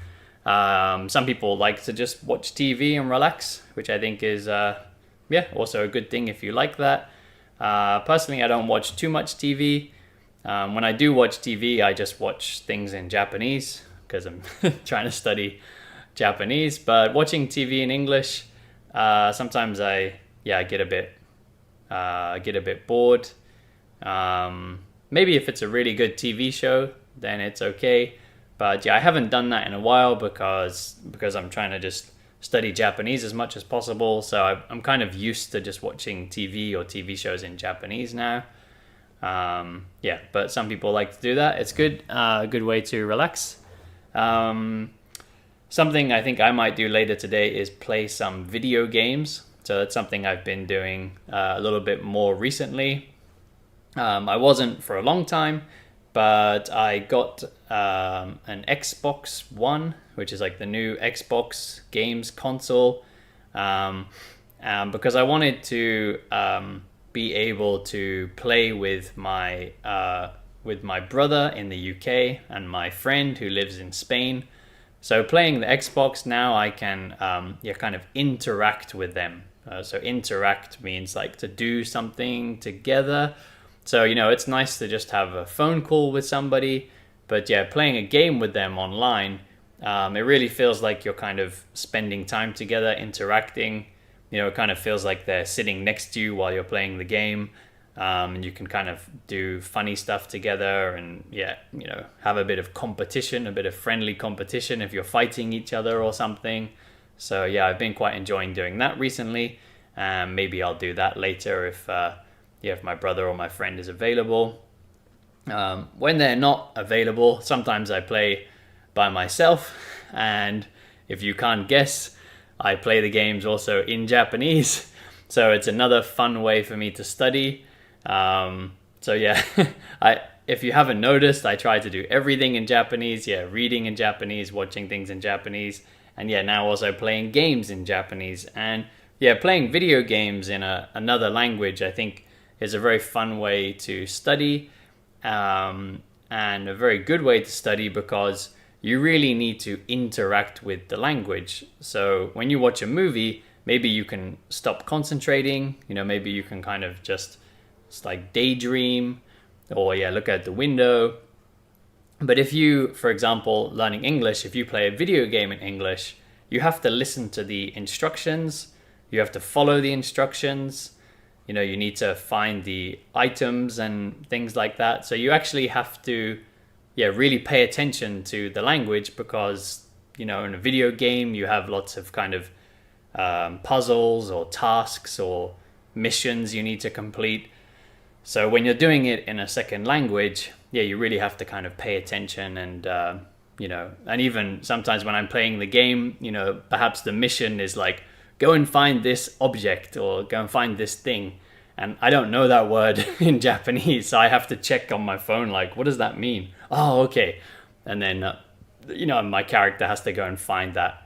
Some people like to just watch TV and relax, which I think is also a good thing if you like that. Personally, I don't watch too much TV. When I do watch TV, I just watch things in Japanese because I'm trying to study Japanese. But watching TV in English, sometimes I get a bit bored. Maybe if it's a really good TV show, then it's okay. But I haven't done that in a while because I'm trying to just study Japanese as much as possible. So I'm kind of used to just watching TV or TV shows in Japanese now. But some people like to do that. It's good, a good way to relax. Something I think I might do later today is play some video games. So that's something I've been doing a little bit more recently. I wasn't for a long time, but I got an Xbox One, which is like the new Xbox games console, because I wanted to be able to play with my brother in the UK and my friend who lives in Spain. So playing the Xbox now, I can kind of interact with them. So interact means like to do something together. So, it's nice to just have a phone call with somebody, but playing a game with them online, it really feels like you're kind of spending time together, interacting. It kind of feels like they're sitting next to you while you're playing the game, and you can kind of do funny stuff together and, have a bit of competition, a bit of friendly competition if you're fighting each other or something. So, I've been quite enjoying doing that recently, and maybe I'll do that later if my brother or my friend is available. When they're not available, sometimes I play by myself, and if you can't guess, I play the games also in Japanese, so it's another fun way for me to study. If you haven't noticed, I try to do everything in Japanese, reading in Japanese, watching things in Japanese, and now also playing games in Japanese. And playing video games in another language, I think, is a very fun way to study, and a very good way to study because you really need to interact with the language. So when you watch a movie, maybe you can stop concentrating, maybe you can kind of just it's like daydream, or yeah, look out the window. But if you, for example, learning English, if you play a video game in English, you have to listen to the instructions, you have to follow the instructions, you know, you need to find the items and things like that. So you actually have to, yeah, really pay attention to the language, because, you know, in a video game, you have lots of kind of puzzles or tasks or missions you need to complete. So when you're doing it in a second language, yeah, you really have to kind of pay attention. And, you know, and even sometimes when I'm playing the game, you know, perhaps the mission is like, go and find this object or go and find this thing. And I don't know that word in Japanese, so I have to check on my phone, like, what does that mean? Oh, okay. And then, you know, my character has to go and find that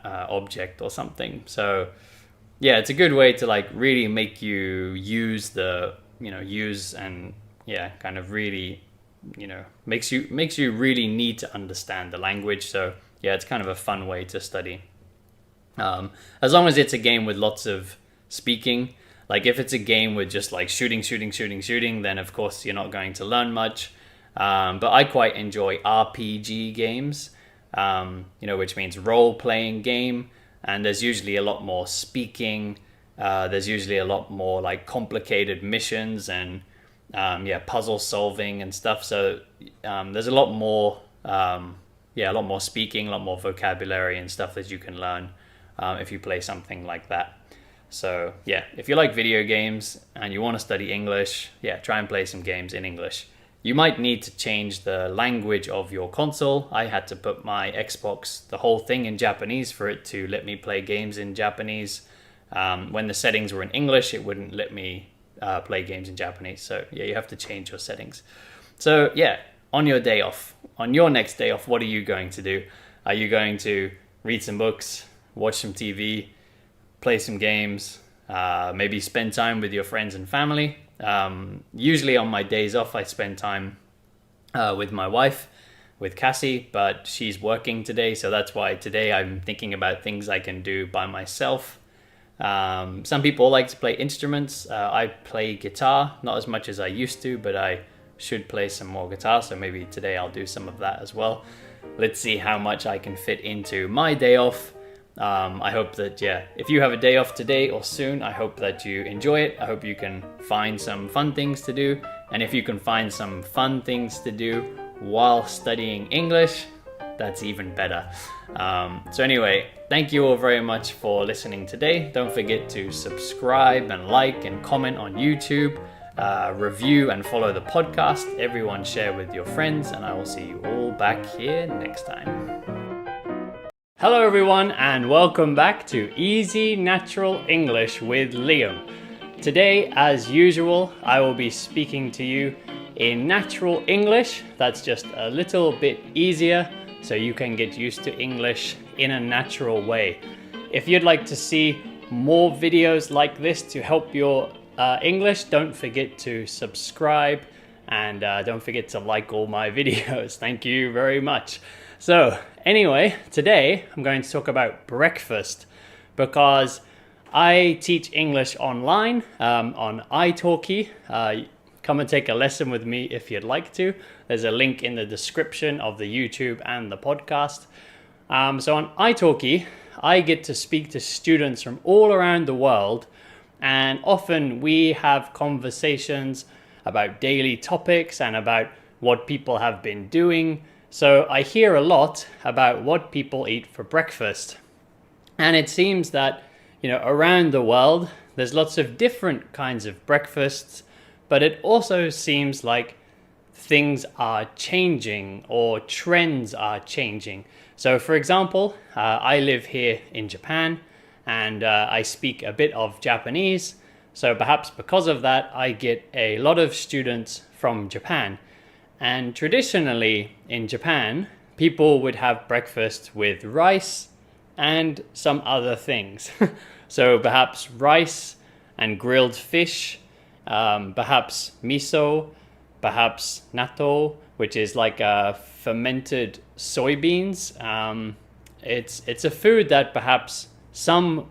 object or something. So yeah, it's a good way to like really make you use and yeah, kind of really, you know, makes you really need to understand the language. So yeah, it's kind of a fun way to study. As long as it's a game with lots of speaking. Like if it's a game with just like shooting, then of course you're not going to learn much. But I quite enjoy RPG games, you know, which means role-playing game. And there's usually a lot more speaking. There's usually a lot more like complicated missions and yeah, puzzle solving and stuff. So there's a lot more, yeah, a lot more speaking, a lot more vocabulary and stuff that you can learn if you play something like that. So yeah, if you like video games and you want to study English, yeah, try and play some games in English. You might need to change the language of your console. I had to put my Xbox, the whole thing, in Japanese for it to let me play games in Japanese. When the settings were in English, it wouldn't let me play games in Japanese. So yeah, you have to change your settings. So yeah, on your day off, on your next day off, what are you going to do? Are you going to read some books, watch some TV, play some games, maybe spend time with your friends and family? Usually on my days off, I spend time with my wife, with Cassie, but she's working today. So that's why today I'm thinking about things I can do by myself. Some people like to play instruments. I play guitar, not as much as I used to, but I should play some more guitar. So maybe today I'll do some of that as well. Let's see how much I can fit into my day off. I hope that, yeah, if you have a day off today or soon, I hope that you enjoy it. I hope you can find some fun things to do. And if you can find some fun things to do while studying English, that's even better. So anyway, thank you all very much for listening today. Don't forget to subscribe and like and comment on YouTube, review and follow the podcast. Everyone share with your friends, and I will see you all back here next time. Hello everyone, and welcome back to Easy Natural English with Liam. Today, as usual, I will be speaking to you in natural English. That's just a little bit easier, so you can get used to English in a natural way. If you'd like to see more videos like this to help your English, don't forget to subscribe, and don't forget to like all my videos. Thank you very much. So anyway, today I'm going to talk about breakfast, because I teach English online on italki. Come and take a lesson with me if you'd like to. There's a link in the description of the YouTube and the podcast. So on italki, I get to speak to students from all around the world, and often we have conversations about daily topics and about what people have been doing. So I hear a lot about what people eat for breakfast. And it seems that, you know, around the world, there's lots of different kinds of breakfasts, but it also seems like things are changing or trends are changing. So for example, I live here in Japan, and I speak a bit of Japanese. So perhaps because of that, I get a lot of students from Japan. And traditionally in Japan, people would have breakfast with rice and some other things. So perhaps rice and grilled fish, perhaps miso, perhaps natto, which is like fermented soybeans. It's a food that perhaps some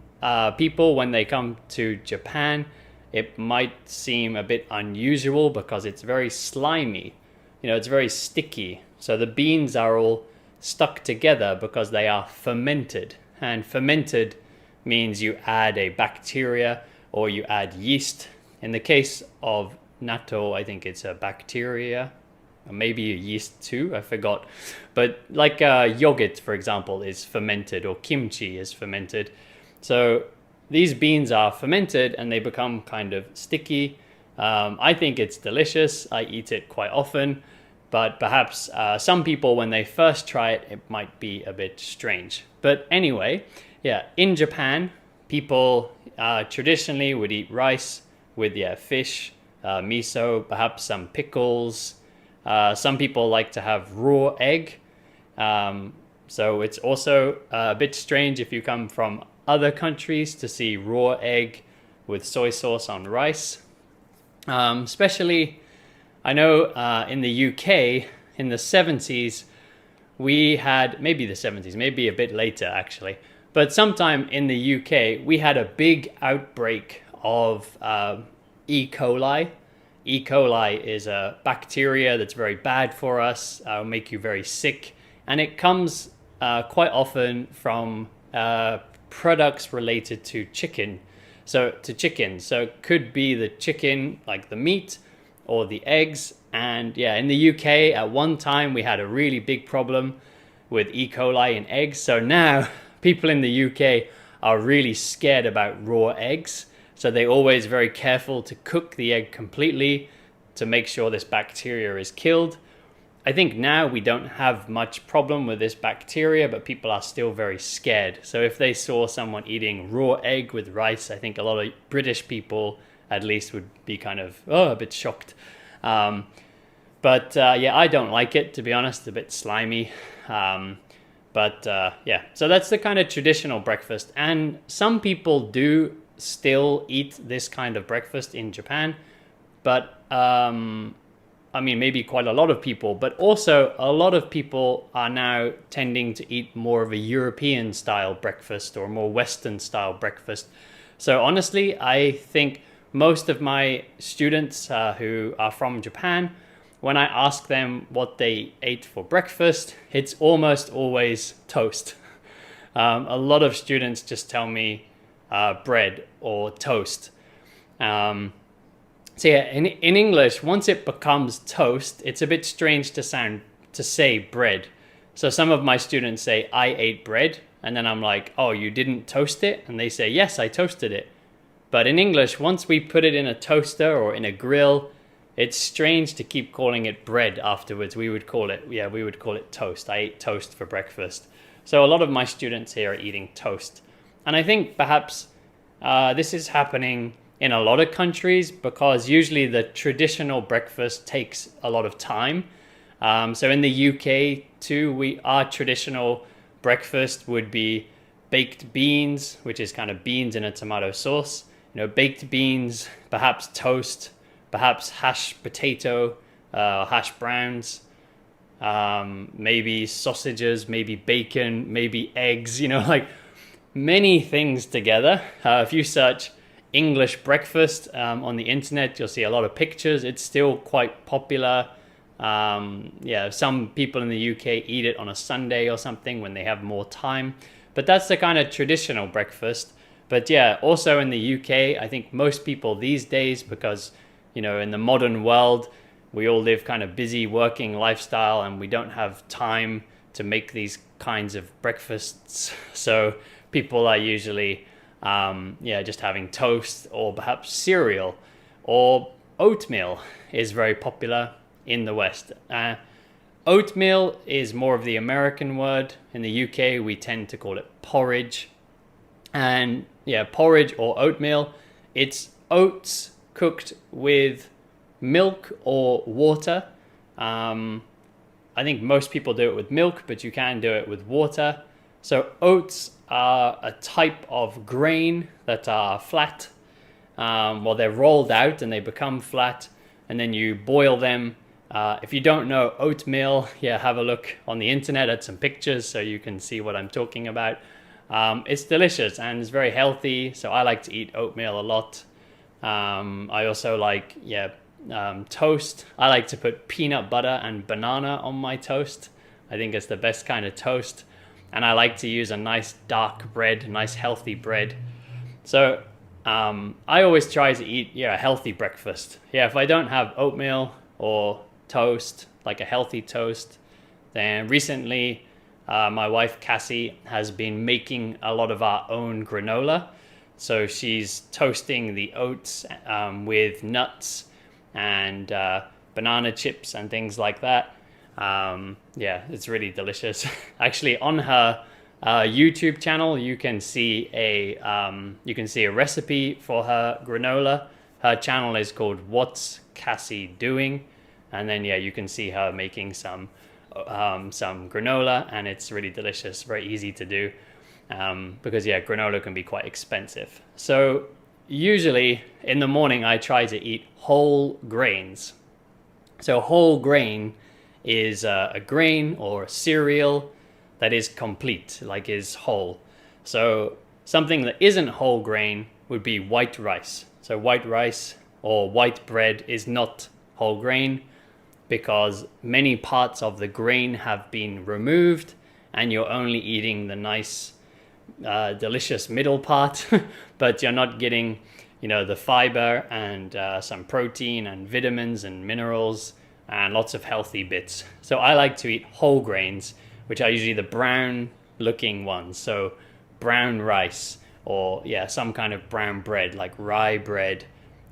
people, when they come to Japan, it might seem a bit unusual because it's very slimy. You know, it's very sticky. So the beans are all stuck together because they are fermented. And fermented means you add a bacteria or you add yeast. In the case of natto, I think it's a bacteria, or maybe a yeast too, I forgot. But like yogurt, for example, is fermented, or kimchi is fermented. So these beans are fermented and they become kind of sticky. I think it's delicious. I eat it quite often. But perhaps some people, when they first try it, it might be a bit strange. But anyway, yeah, in Japan, people traditionally would eat rice with fish, miso, perhaps some pickles. Some people like to have raw egg. So it's also a bit strange if you come from other countries to see raw egg with soy sauce on rice. Especially, I know in the UK, in the 70s, we had, maybe the 70s, maybe a bit later actually, but sometime in the UK, we had a big outbreak of E. coli. E. coli is a bacteria that's very bad for us, make you very sick, and it comes quite often from products related to chicken. So it could be the chicken, like the meat, or the eggs. And yeah, in the UK at one time we had a really big problem with E. coli in eggs. So now people in the UK are really scared about raw eggs. So they're always very careful to cook the egg completely to make sure this bacteria is killed. I think now we don't have much problem with this bacteria, but people are still very scared. So if they saw someone eating raw egg with rice, I think a lot of British people at least would be kind of a bit shocked. But yeah, I don't like it, to be honest, a bit slimy. But yeah, so that's the kind of traditional breakfast. And some people do still eat this kind of breakfast in Japan, but I mean, maybe quite a lot of people, but also a lot of people are now tending to eat more of a European style breakfast or more Western style breakfast. So honestly, I think most of my students who are from Japan, when I ask them what they ate for breakfast, it's almost always toast. A lot of students just tell me bread or toast. So yeah, in English, once it becomes toast, it's a bit strange to say bread. So some of my students say, I ate bread. And then I'm like, oh, you didn't toast it? And they say, yes, I toasted it. But in English, once we put it in a toaster or in a grill, it's strange to keep calling it bread afterwards. We would call it toast. I ate toast for breakfast. So a lot of my students here are eating toast. And I think perhaps this is happening in a lot of countries because usually the traditional breakfast takes a lot of time. So in the UK too, our traditional breakfast would be baked beans, which is kind of beans in a tomato sauce. You know, baked beans, perhaps toast, perhaps hashed potato, hash browns, maybe sausages, maybe bacon, maybe eggs, you know, like many things together. If you search English breakfast on the internet, you'll see a lot of pictures. It's still quite popular. Yeah, some people in the UK eat it on a Sunday or something when they have more time. But that's the kind of traditional breakfast. But yeah, also in the UK, I think most people these days, because, you know, in the modern world, we all live kind of busy working lifestyle and we don't have time to make these kinds of breakfasts. So people are usually just having toast or perhaps cereal, or oatmeal is very popular in the West. Oatmeal is more of the American word. In the UK, we tend to call it porridge. And yeah, porridge or oatmeal, it's oats cooked with milk or water. I think most people do it with milk, but you can do it with water. So oats are a type of grain that are flat. They're rolled out and they become flat, and then you boil them. If you don't know oatmeal, have a look on the internet at some pictures so you can see what I'm talking about. It's delicious and it's very healthy, so I like to eat oatmeal a lot. I also like, toast. I like to put peanut butter and banana on my toast. I think it's the best kind of toast. And I like to use a nice dark bread, nice healthy bread. So I always try to eat a healthy breakfast. If I don't have oatmeal or toast, like a healthy toast, then recently my wife Cassie has been making a lot of our own granola. So she's toasting the oats with nuts and banana chips and things like that. It's really delicious. Actually, on her YouTube channel, you can see a recipe for her granola. Her channel is called What's Cassie Doing, and then you can see her making some granola, and it's really delicious, very easy to do, because granola can be quite expensive. So usually in the morning I try to eat whole grains. So whole grain is a grain or a cereal that is complete, like is whole. So something that isn't whole grain would be white rice. So white rice or white bread is not whole grain because many parts of the grain have been removed and you're only eating the nice, delicious middle part, but you're not getting, the fiber and some protein and vitamins and minerals and lots of healthy bits. So I like to eat whole grains, which are usually the brown looking ones. So brown rice or some kind of brown bread like rye bread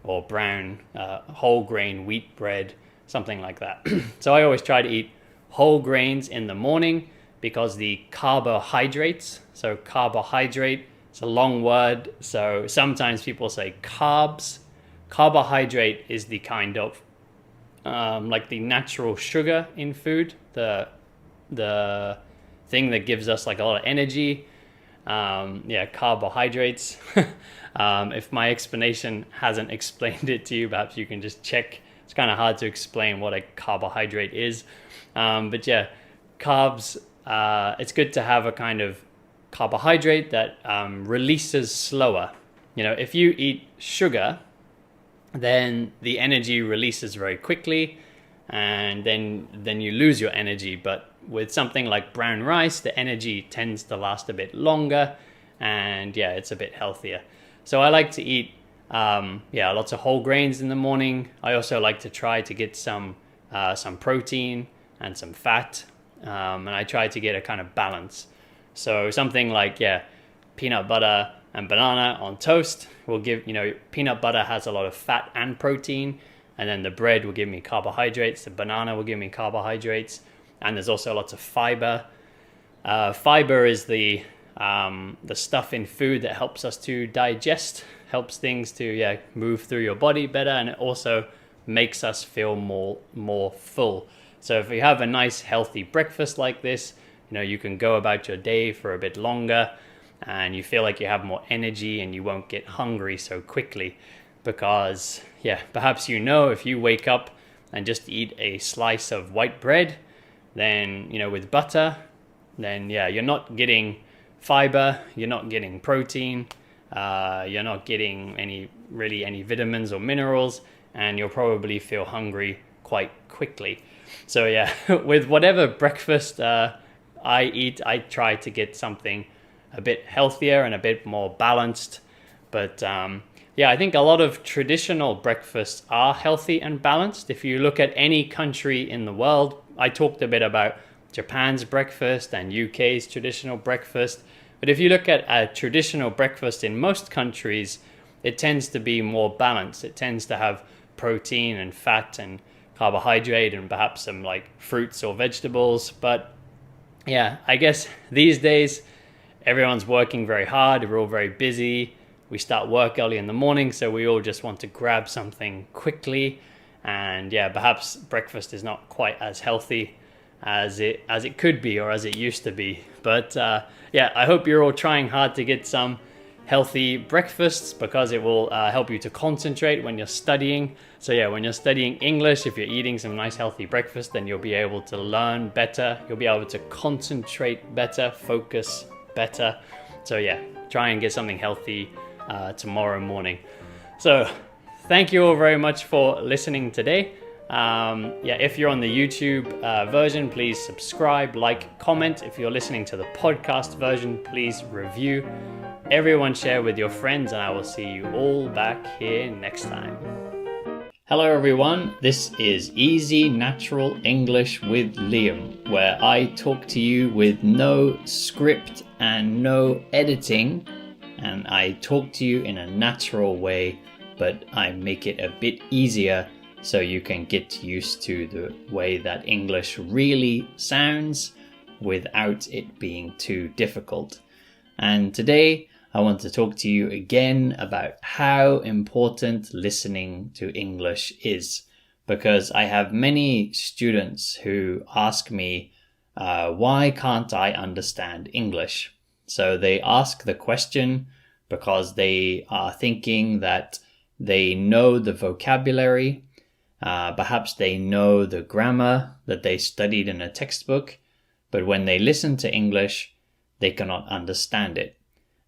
or brown whole grain wheat bread, something like that. So I always try to eat whole grains in the morning because the carbohydrates, so carbohydrate, it's a long word. So sometimes people say carbs. Carbohydrate is the kind of like the natural sugar in food, the thing that gives us like a lot of energy. Carbohydrates. If my explanation hasn't explained it to you, perhaps you can just check. It's kind of hard to explain what a carbohydrate is. Carbs, it's good to have a kind of carbohydrate that releases slower. If you eat sugar, then the energy releases very quickly and then you lose your energy. But with something like brown rice, the energy tends to last a bit longer and it's a bit healthier. So I like to eat lots of whole grains in the morning. I also like to try to get some protein and some fat, and I try to get a kind of balance. So something like peanut butter and banana on toast will give, peanut butter has a lot of fat and protein, and then the bread will give me carbohydrates, the banana will give me carbohydrates, and there's also lots of fiber. Fiber is the stuff in food that helps us to digest, helps things to move through your body better, and it also makes us feel more full. So if you have a nice healthy breakfast like this, you can go about your day for a bit longer and you feel like you have more energy and you won't get hungry so quickly because perhaps if you wake up and just eat a slice of white bread, then with butter, then you're not getting fiber, you're not getting protein, you're not getting any vitamins or minerals, and you'll probably feel hungry quite quickly. So with whatever breakfast I eat, I try to get something a bit healthier and a bit more balanced. But I think a lot of traditional breakfasts are healthy and balanced. If you look at any country in the world, I talked a bit about Japan's breakfast and UK's traditional breakfast. But if you look at a traditional breakfast in most countries, it tends to be more balanced. It tends to have protein and fat and carbohydrate and perhaps some like fruits or vegetables. But I guess these days everyone's working very hard. We're all very busy. We start work early in the morning, so we all just want to grab something quickly. And perhaps breakfast is not quite as healthy as it could be or as it used to be. But I hope you're all trying hard to get some healthy breakfasts because it will help you to concentrate when you're studying. So when you're studying English, if you're eating some nice healthy breakfast, then you'll be able to learn better. You'll be able to concentrate better, focus better. So try and get something healthy tomorrow morning. So thank you all very much for listening today. If you're on the YouTube version, please subscribe, like, comment. If you're listening to the podcast version, please review. Everyone share with your friends, and I will see you all back here next time. Hello everyone, this is Easy Natural English with Liam, where I talk to you with no script and no editing, and I talk to you in a natural way, but I make it a bit easier so you can get used to the way that English really sounds without it being too difficult. And today I want to talk to you again about how important listening to English is, because I have many students who ask me, why can't I understand English? So they ask the question because they are thinking that they know the vocabulary, perhaps they know the grammar that they studied in a textbook, but when they listen to English, they cannot understand it.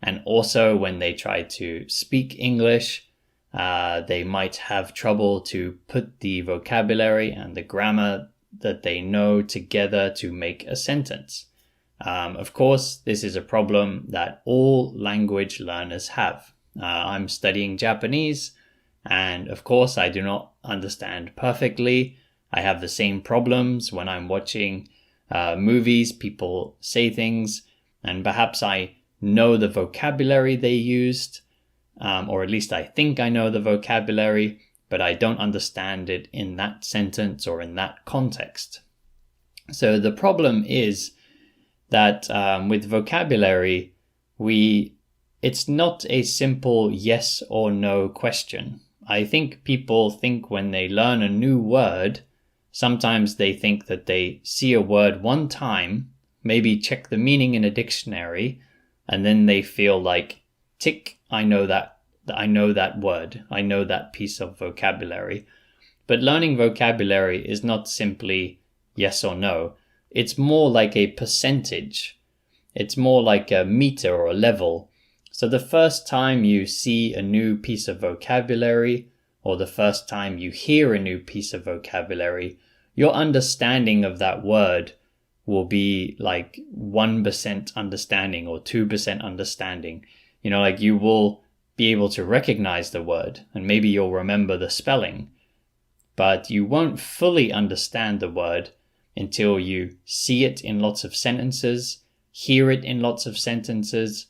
And also when they try to speak English, they might have trouble to put the vocabulary and the grammar that they know together to make a sentence. Of course, this is a problem that all language learners have. I'm studying Japanese, and of course I do not understand perfectly. I have the same problems when I'm watching movies. People say things, and perhaps I know the vocabulary they used, or at least I think I know the vocabulary, but I don't understand it in that sentence or in that context. So the problem is that with vocabulary, it's not a simple yes or no question. I think people think when they learn a new word, sometimes they think that they see a word one time, maybe check the meaning in a dictionary, and then they feel like, tick, I know that word, I know that piece of vocabulary. But learning vocabulary is not simply yes or no. It's more like a percentage. It's more like a meter or a level. So the first time you see a new piece of vocabulary, or the first time you hear a new piece of vocabulary, your understanding of that word will be like 1% understanding or 2% understanding. Like you will be able to recognize the word and maybe you'll remember the spelling, but you won't fully understand the word until you see it in lots of sentences, hear it in lots of sentences,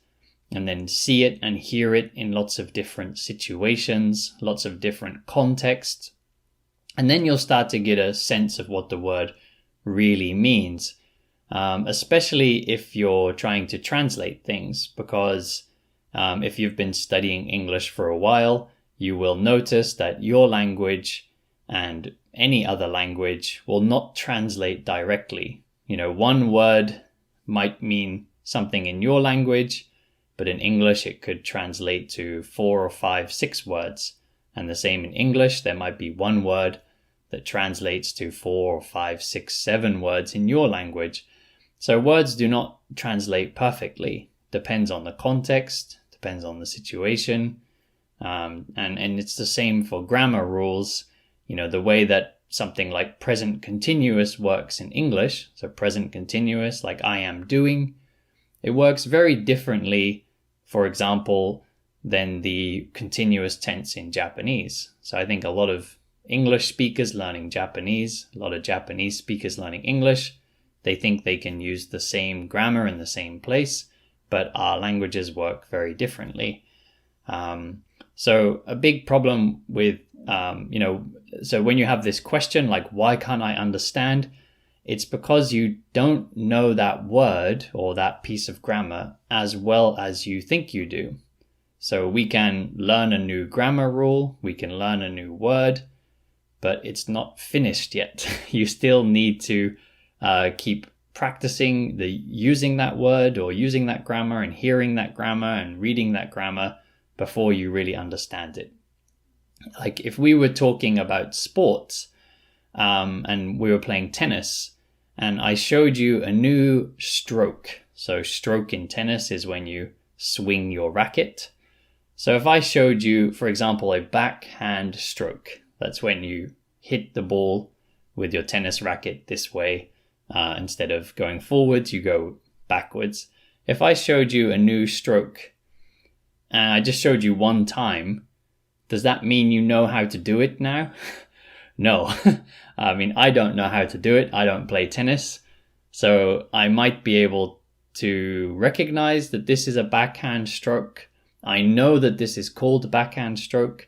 and then see it and hear it in lots of different situations, lots of different contexts. And then you'll start to get a sense of what the word really means. Especially if you're trying to translate things, because if you've been studying English for a while, you will notice that your language and any other language will not translate directly. One word might mean something in your language, but in English it could translate to 4 or 5, 6 words. And the same in English, there might be one word that translates to 4 or 5, 6, 7 words in your language. So words do not translate perfectly. Depends on the context, depends on the situation. And it's the same for grammar rules. The way that something like present continuous works in English, so present continuous, like I am doing, it works very differently, for example, than the continuous tense in Japanese. So I think a lot of English speakers learning Japanese, a lot of Japanese speakers learning English, they think they can use the same grammar in the same place, but our languages work very differently. So a big problem with, so when you have this question, like, why can't I understand? It's because you don't know that word or that piece of grammar as well as you think you do. So we can learn a new grammar rule, we can learn a new word, but it's not finished yet. You still need to keep practicing using that word or using that grammar and hearing that grammar and reading that grammar before you really understand it. Like if we were talking about sports and we were playing tennis and I showed you a new stroke. So stroke in tennis is when you swing your racket. So if I showed you, for example, a backhand stroke, that's when you hit the ball with your tennis racket this way. Instead of going forwards, you go backwards. If I showed you a new stroke, and I just showed you one time, does that mean you know how to do it now? No. I mean, I don't know how to do it. I don't play tennis. So I might be able to recognize that this is a backhand stroke. I know that this is called backhand stroke,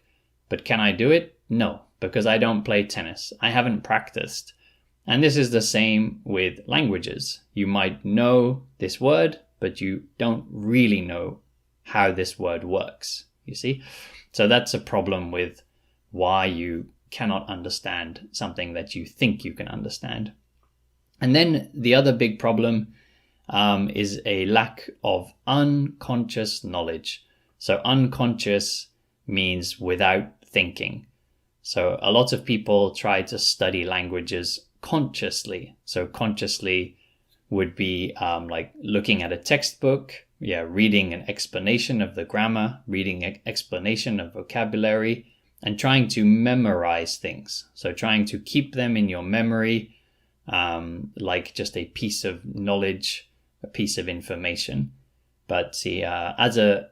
but can I do it? No, because I don't play tennis. I haven't practiced. And this is the same with languages. You might know this word, but you don't really know how this word works, you see? So that's a problem with why you cannot understand something that you think you can understand. And then the other big problem is a lack of unconscious knowledge. So unconscious means without thinking. So a lot of people try to study languages consciously. So consciously would be like looking at a textbook, reading an explanation of the grammar, reading an explanation of vocabulary, and trying to memorize things. So trying to keep them in your memory, like just a piece of knowledge, a piece of information. But see, as a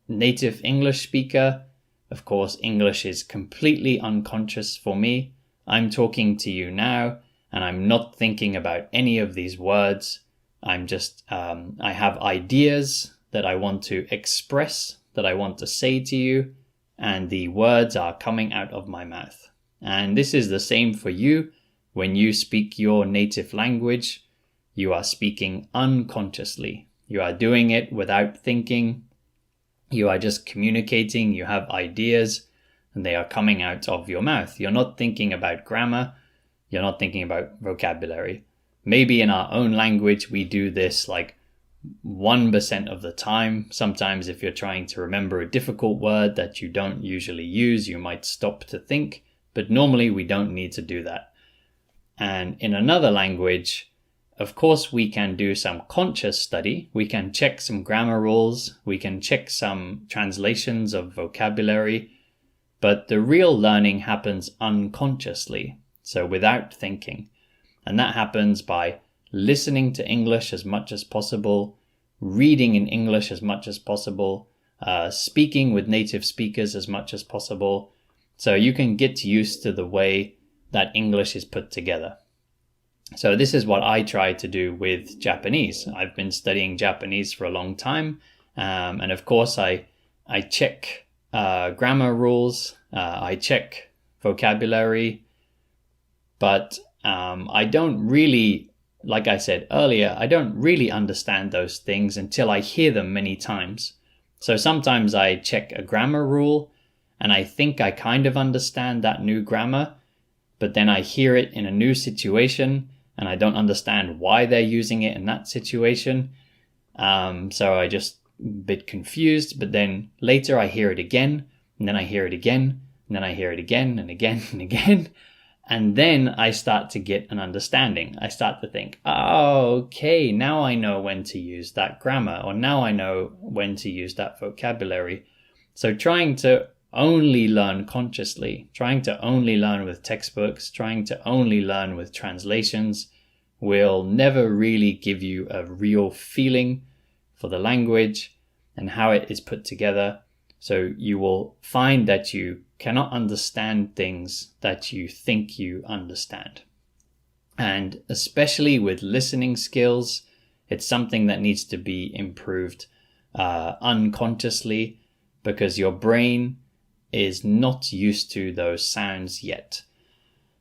native English speaker, of course, English is completely unconscious for me. I'm talking to you now, and I'm not thinking about any of these words. I'm just, I have ideas that I want to express, that I want to say to you, and the words are coming out of my mouth. And this is the same for you. When you speak your native language, you are speaking unconsciously. You are doing it without thinking. You are just communicating. You have ideas, and they are coming out of your mouth. You're not thinking about grammar. You're not thinking about vocabulary. Maybe in our own language, we do this like 1% of the time. Sometimes if you're trying to remember a difficult word that you don't usually use, you might stop to think. But normally we don't need to do that. And in another language, of course, we can do some conscious study. We can check some grammar rules. We can check some translations of vocabulary. But the real learning happens unconsciously, so without thinking. And that happens by listening to English as much as possible, reading in English as much as possible, speaking with native speakers as much as possible. So you can get used to the way that English is put together. So this is what I try to do with Japanese. I've been studying Japanese for a long time. And of course, I check grammar rules, I check vocabulary, but I don't really, like I said earlier, I don't really understand those things until I hear them many times. So sometimes I check a grammar rule and I think I kind of understand that new grammar, but then I hear it in a new situation and I don't understand why they're using it in that situation. So I just a bit confused, but then later I hear it again, and then I hear it again, and then I hear it again and again and again. And then I start to get an understanding. I start to think, oh, okay, now I know when to use that grammar, or now I know when to use that vocabulary. So trying to only learn consciously, trying to only learn with textbooks, trying to only learn with translations will never really give you a real feeling for the language and how it is put together. So you will find that you cannot understand things that you think you understand. And especially with listening skills, it's something that needs to be improved unconsciously, because your brain is not used to those sounds yet.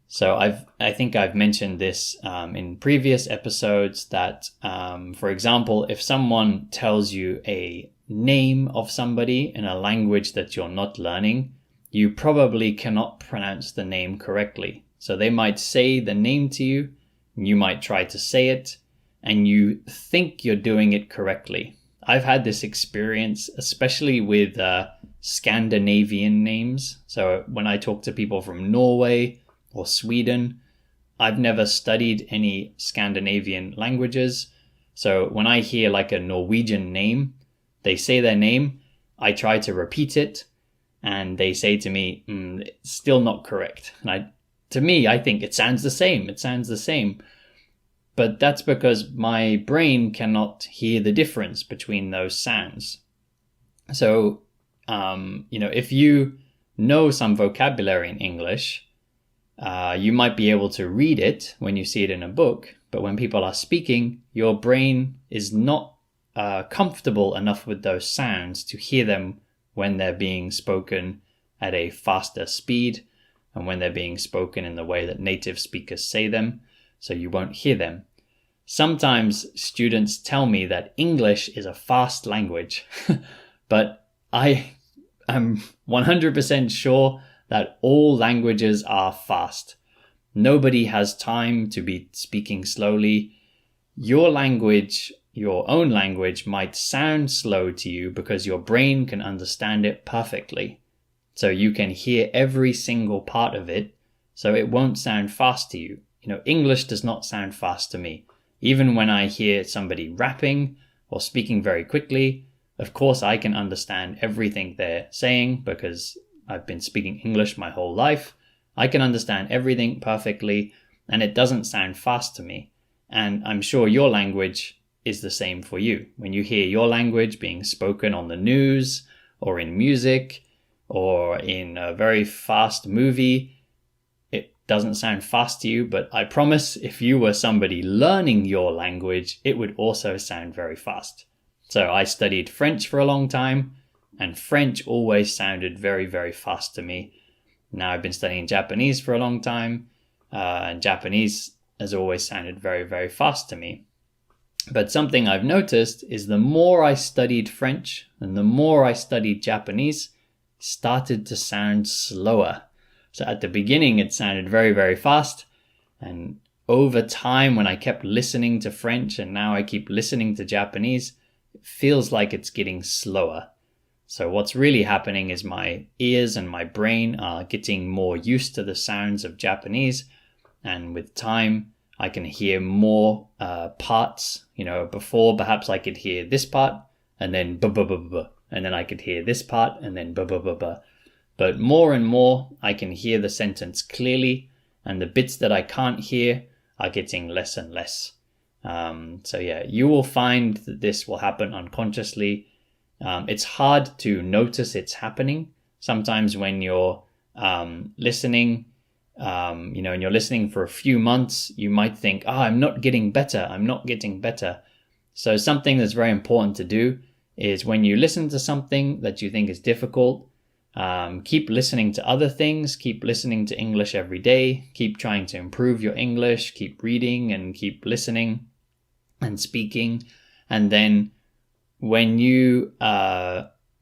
So I think I've mentioned this in previous episodes that, for example, if someone tells you a name of somebody in a language that you're not learning, you probably cannot pronounce the name correctly. So they might say the name to you, and you might try to say it, and you think you're doing it correctly. I've had this experience, especially with Scandinavian names. So when I talk to people from Norway or Sweden, I've never studied any Scandinavian languages. So when I hear like a Norwegian name, they say their name, I try to repeat it and they say to me, it's still not correct. And I think it sounds the same. It sounds the same. But that's because my brain cannot hear the difference between those sounds. So, if you know some vocabulary in English, you might be able to read it when you see it in a book. But when people are speaking, your brain is not comfortable enough with those sounds to hear them when they're being spoken at a faster speed and when they're being spoken in the way that native speakers say them, so you won't hear them. Sometimes students tell me that English is a fast language, but I am 100% sure that all languages are fast. Nobody has time to be speaking slowly. Your language, your own language, might sound slow to you because your brain can understand it perfectly. So you can hear every single part of it, so it won't sound fast to you. English does not sound fast to me. Even when I hear somebody rapping or speaking very quickly, of course I can understand everything they're saying because I've been speaking English my whole life. I can understand everything perfectly, and it doesn't sound fast to me. And I'm sure your language is the same for you. When you hear your language being spoken on the news or in music or in a very fast movie, it doesn't sound fast to you, but I promise if you were somebody learning your language, it would also sound very fast. So I studied French for a long time, and French always sounded very, very fast to me. Now I've been studying Japanese for a long time, and Japanese has always sounded very, very fast to me. But something I've noticed is the more I studied French and the more I studied Japanese, it started to sound slower. So at the beginning, it sounded very, very fast. And over time, when I kept listening to French and now I keep listening to Japanese, it feels like it's getting slower. So what's really happening is my ears and my brain are getting more used to the sounds of Japanese. And with time, I can hear more parts. Before perhaps I could hear this part and then ba-ba-ba-ba. And then I could hear this part and then ba-ba-ba-ba. But more and more, I can hear the sentence clearly. And the bits that I can't hear are getting less and less. You will find that this will happen unconsciously. It's hard to notice it's happening. Sometimes when you're listening, and you're listening for a few months, you might think, I'm not getting better. I'm not getting better. So something that's very important to do is when you listen to something that you think is difficult, keep listening to other things, keep listening to English every day, keep trying to improve your English, keep reading and keep listening and speaking. And then when you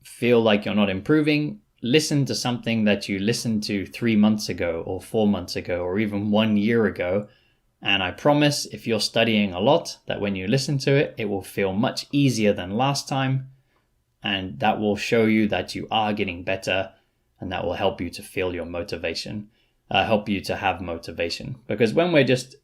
feel like you're not improving, listen to something that you listened to 3 months ago or 4 months ago or even 1 year ago. And I promise if you're studying a lot, that when you listen to it, it will feel much easier than last time. And that will show you that you are getting better, and that will help you to feel your motivation, help you to have motivation. Because when we're just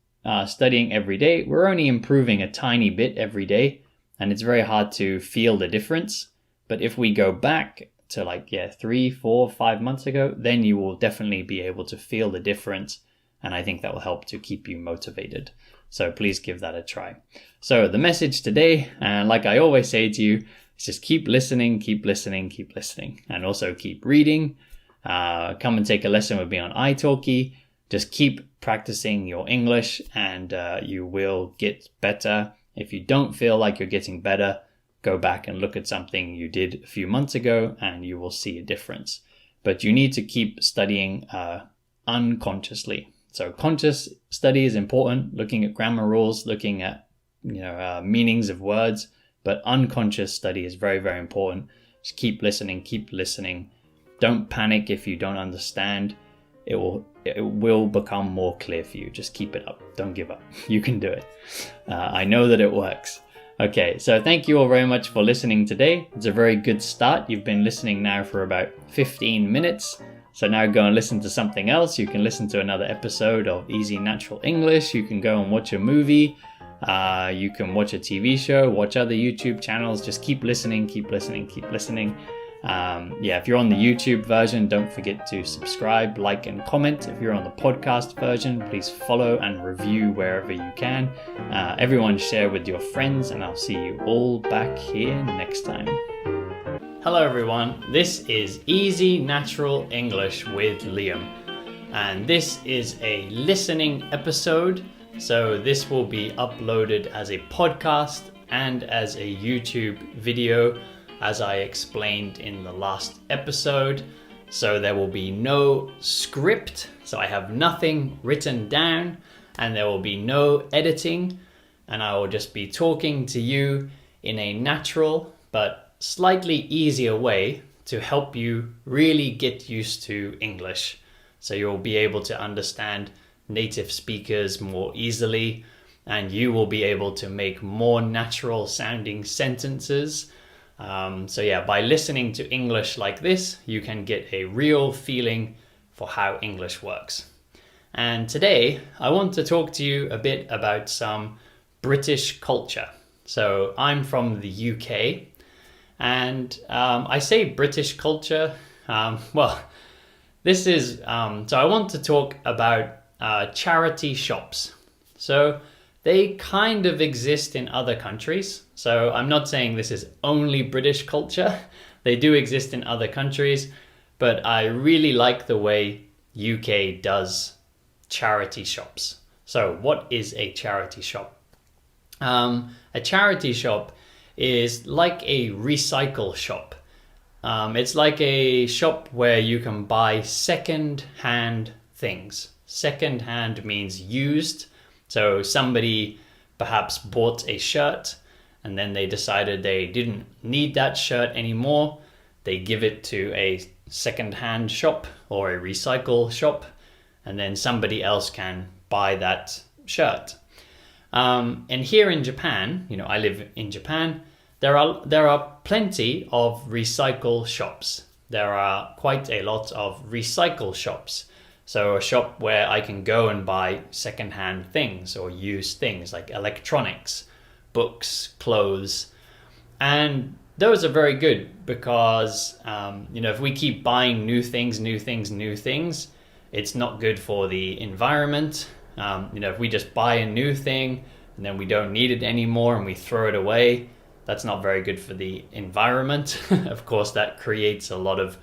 studying every day, we're only improving a tiny bit every day, and it's very hard to feel the difference. But if we go back to 3, 4, 5 months ago, then you will definitely be able to feel the difference. And I think that will help to keep you motivated. So please give that a try. So the message today, and like I always say to you, is just keep listening, keep listening, keep listening. And also keep reading. Come and take a lesson with me on italki. Just keep practicing your English and you will get better. If you don't feel like you're getting better, go back and look at something you did a few months ago and you will see a difference. But you need to keep studying unconsciously. So conscious study is important, looking at grammar rules, looking at meanings of words, but unconscious study is very, very important. Just keep listening, keep listening. Don't panic if you don't understand. It will become more clear for you. Just keep it up. Don't give up. You can do it. I know that it works. Okay, so thank you all very much for listening today. It's a very good start. You've been listening now for about 15 minutes. So now go and listen to something else. You can listen to another episode of Easy Natural English. You can go and watch a movie. You can watch a TV show, watch other YouTube channels. Just keep listening, keep listening, keep listening. If you're on the YouTube version, don't forget to subscribe, like, and comment. If you're on the podcast version, please follow and review wherever you can. Everyone share with your friends, and I'll see you all back here next time. Hello everyone, this is Easy Natural English with Liam, and this is a listening episode, so this will be uploaded as a podcast and as a YouTube video, as I explained in the last episode. So there will be no script, so I have nothing written down, and there will be no editing, and I will just be talking to you in a natural but slightly easier way to help you really get used to English. So you'll be able to understand native speakers more easily, and you will be able to make more natural sounding sentences. By listening to English like this, you can get a real feeling for how English works. And today, I want to talk to you a bit about some British culture. So I'm from the UK, and I say British culture, I want to talk about charity shops. So they kind of exist in other countries. So I'm not saying this is only British culture. They do exist in other countries, but I really like the way UK does charity shops. So what is a charity shop? A charity shop is like a recycle shop. It's like a shop where you can buy second-hand things. Second-hand means used. So somebody perhaps bought a shirt and then they decided they didn't need that shirt anymore. They give it to a second-hand shop or a recycle shop, and then somebody else can buy that shirt. And here in Japan, I live in Japan, there are plenty of recycle shops. There are quite a lot of recycle shops. So a shop where I can go and buy secondhand things or used things like electronics, books, clothes. And those are very good because, if we keep buying new things, it's not good for the environment. If we just buy a new thing and then we don't need it anymore and we throw it away, that's not very good for the environment. Of course, that creates a lot of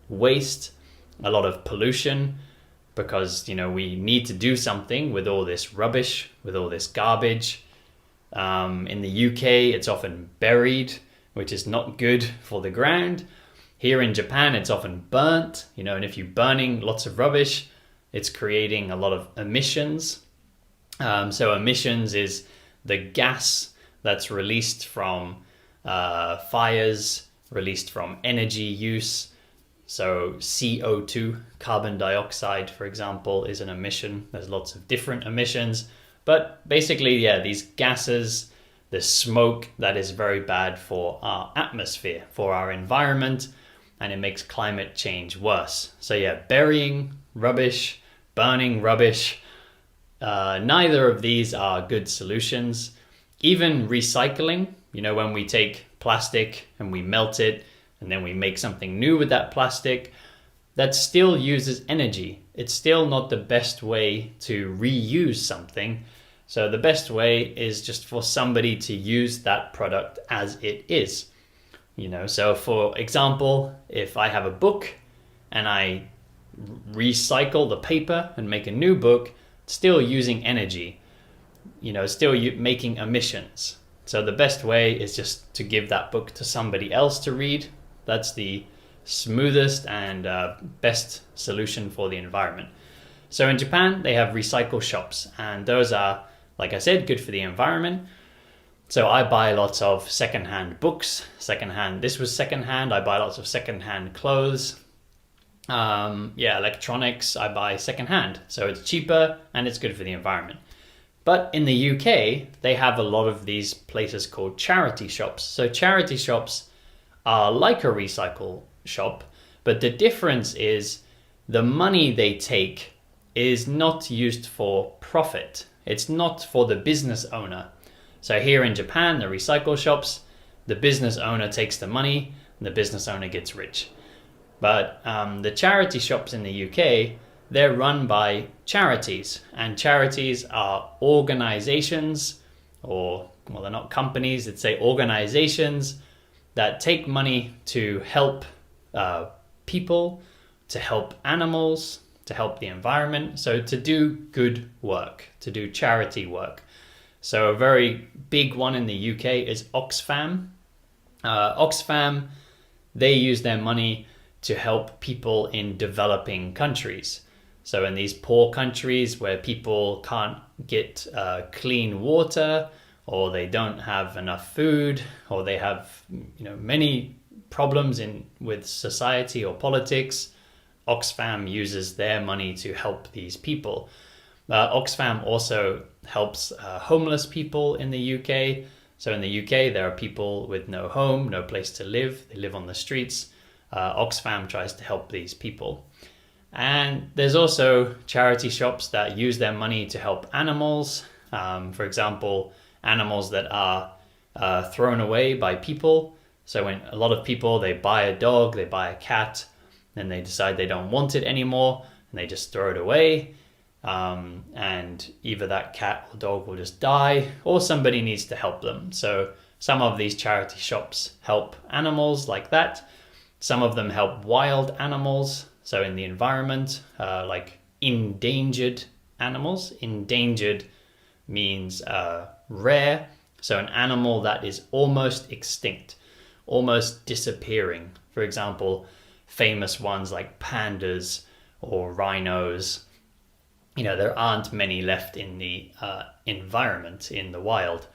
waste, a lot of pollution, because we need to do something with all this rubbish, with all this garbage. In the UK, it's often buried, which is not good for the ground. Here in Japan, it's often burnt, and if you're burning lots of rubbish, it's creating a lot of emissions. So emissions is the gas that's released from fires, released from energy use. So CO2, carbon dioxide, for example, is an emission. There's lots of different emissions. But basically, these gases, the smoke, that is very bad for our atmosphere, for our environment, and it makes climate change worse. So burying rubbish, burning rubbish, neither of these are good solutions. Even recycling, when we take plastic and we melt it, and then we make something new with that plastic, that still uses energy. It's still not the best way to reuse something. So the best way is just for somebody to use that product as it is. So for example, if I have a book and I recycle the paper and make a new book, it's still using energy, still making emissions. So the best way is just to give that book to somebody else to read. That's the smoothest and best solution for the environment. So in Japan, they have recycle shops, and those are, like I said, good for the environment. So I buy lots of secondhand books, this was secondhand. I buy lots of secondhand clothes. Electronics, I buy secondhand. So it's cheaper and it's good for the environment. But in the UK, they have a lot of these places called charity shops. So charity shops are like a recycle shop, but the difference is the money they take is not used for profit. It's not for the business owner. So here in Japan, the recycle shops, the business owner takes the money, and the business owner gets rich. But the charity shops in the UK, they're run by charities, and charities are organizations, or, well, they're not companies, it's say organizations that take money to help people, to help animals, to help the environment, so to do good work, to do charity work. So a very big one in the UK is Oxfam. Oxfam, they use their money to help people in developing countries. So in these poor countries where people can't get clean water, or they don't have enough food, or they have many problems with society or politics, Oxfam uses their money to help these people. Oxfam also helps homeless people in the UK. So in the UK, there are people with no home, no place to live. They live on the streets. Oxfam tries to help these people. And there's also charity shops that use their money to help animals. For example, animals that are thrown away by people. So when a lot of people, they buy a dog, they buy a cat, then they decide they don't want it anymore, and they just throw it away. And either that cat or dog will just die, or somebody needs to help them. So some of these charity shops help animals like that. Some of them help wild animals, so in the environment, like endangered animals. Endangered means rare, so an animal that is almost extinct, almost disappearing. For example, famous ones like pandas or rhinos. There aren't many left in the environment, in the wild.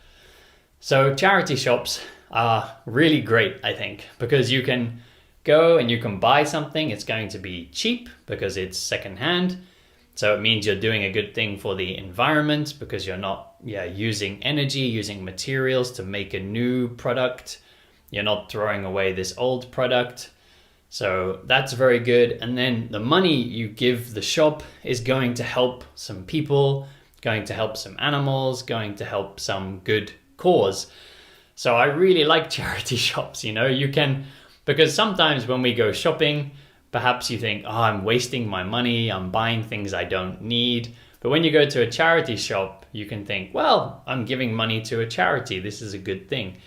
So charity shops are really great, I think, because you can go and you can buy something. It's going to be cheap because it's secondhand. So it means you're doing a good thing for the environment because you're not using energy, using materials to make a new product. You're not throwing away this old product. So that's very good. And then the money you give the shop is going to help some people, going to help some animals, going to help some good cause. So I really like charity shops. You can, because sometimes when we go shopping, perhaps you think, oh, I'm wasting my money, I'm buying things I don't need. But when you go to a charity shop, you can think, well, I'm giving money to a charity. This is a good thing.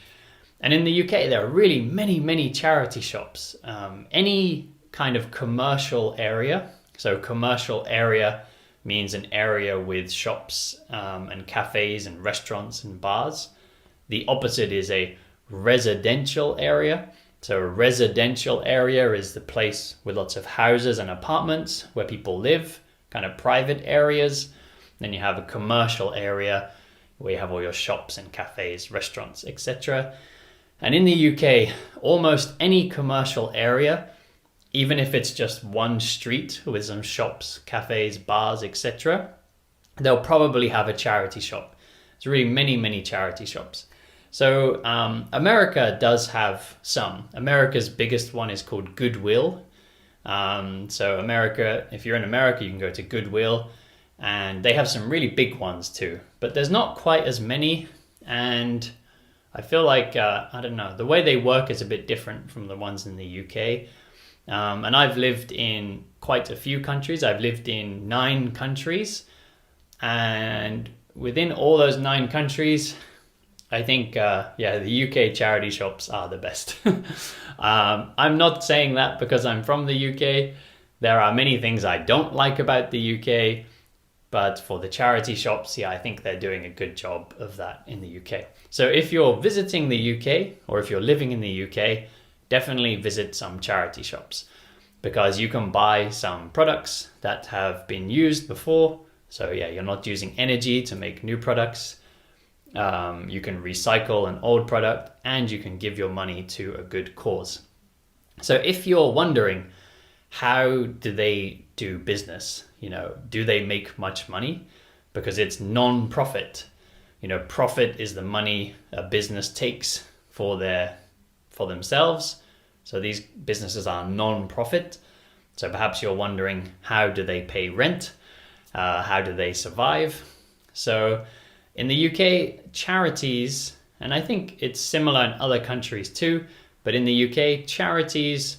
And in the UK, there are really many, many charity shops. Any kind of commercial area. So commercial area means an area with shops and cafes and restaurants and bars. The opposite is a residential area. So a residential area is the place with lots of houses and apartments where people live, kind of private areas. Then you have a commercial area where you have all your shops and cafes, restaurants, etc. And in the UK, almost any commercial area, even if it's just one street with some shops, cafes, bars, etc., they'll probably have a charity shop. There's really many, many charity shops. So America does have some. America's biggest one is called Goodwill. So America, if you're in America, you can go to Goodwill, and they have some really big ones too. But there's not quite as many, and I feel like, I don't know, the way they work is a bit different from the ones in the UK. And I've lived in quite a few countries. I've lived in 9 countries. And within all those 9 countries, I think, the UK charity shops are the best. I'm not saying that because I'm from the UK. There are many things I don't like about the UK. But for the charity shops, I think they're doing a good job of that in the UK. So if you're visiting the UK or if you're living in the UK, definitely visit some charity shops because you can buy some products that have been used before. So you're not using energy to make new products. You can recycle an old product and you can give your money to a good cause. So if you're wondering, how do they do business? Do they make much money? Because it's non-profit. Profit is the money a business takes for themselves. So these businesses are non-profit. So perhaps you're wondering, how do they pay rent? How do they survive? So in the UK, charities, and I think it's similar in other countries too, but But in the UK, charities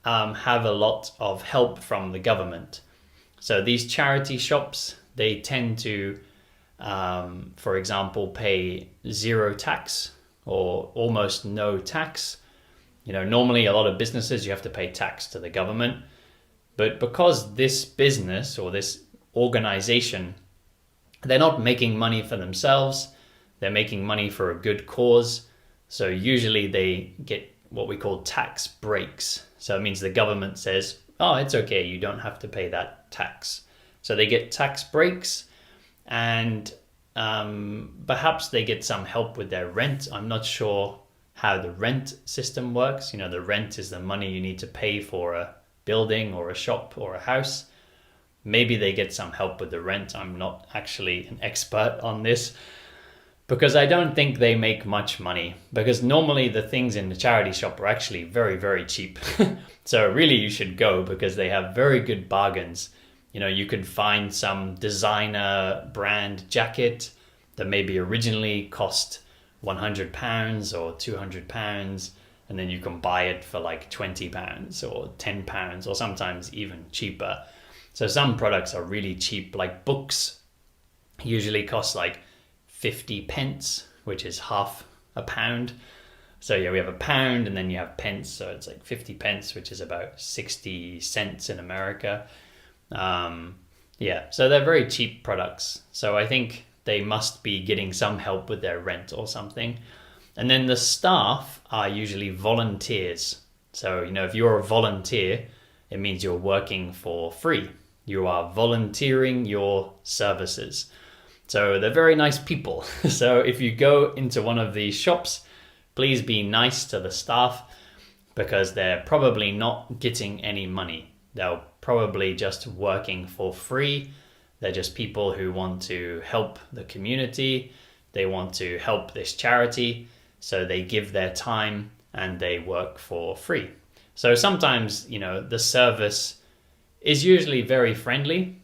have a lot of help from the government. So these charity shops, they tend to, for example, pay zero tax or almost no tax. You know, normally a lot of businesses, you have to pay tax to the government. But because this business or this organization, they're not making money for themselves, they're making money for a good cause. So usually they get what we call tax breaks. So it means the government says, oh, it's okay, you don't have to pay that tax. So they get tax breaks, and perhaps they get some help with their rent. I'm not sure how the rent system works. You know, the rent is the money you need to pay for a building or a shop or a house. Maybe they get some help with the rent. I'm not actually an expert on this, because I don't think they make much money, because normally the things in the charity shop are actually very, very cheap. So really you should go, because they have very good bargains. You know, you could find some designer brand jacket that maybe originally cost £100 or £200, and then you can buy it for like £20 or £10 or sometimes even cheaper. So some products are really cheap, like books usually cost like 50 pence, which is half a pound. So yeah, we have a pound and then you have pence, so it's like 50 pence, which is about 60 cents in America. So they're very cheap products. So I think they must be getting some help with their rent or something. And then the staff are usually volunteers. So, you know, if you're a volunteer, it means you're working for free. You are volunteering your services. So they're very nice people. So if you go into one of these shops, please be nice to the staff, because they're probably not getting any money. They're probably just working for free. They're just people who want to help the community. They want to help this charity. So they give their time and they work for free. So sometimes, you know, the service is usually very friendly.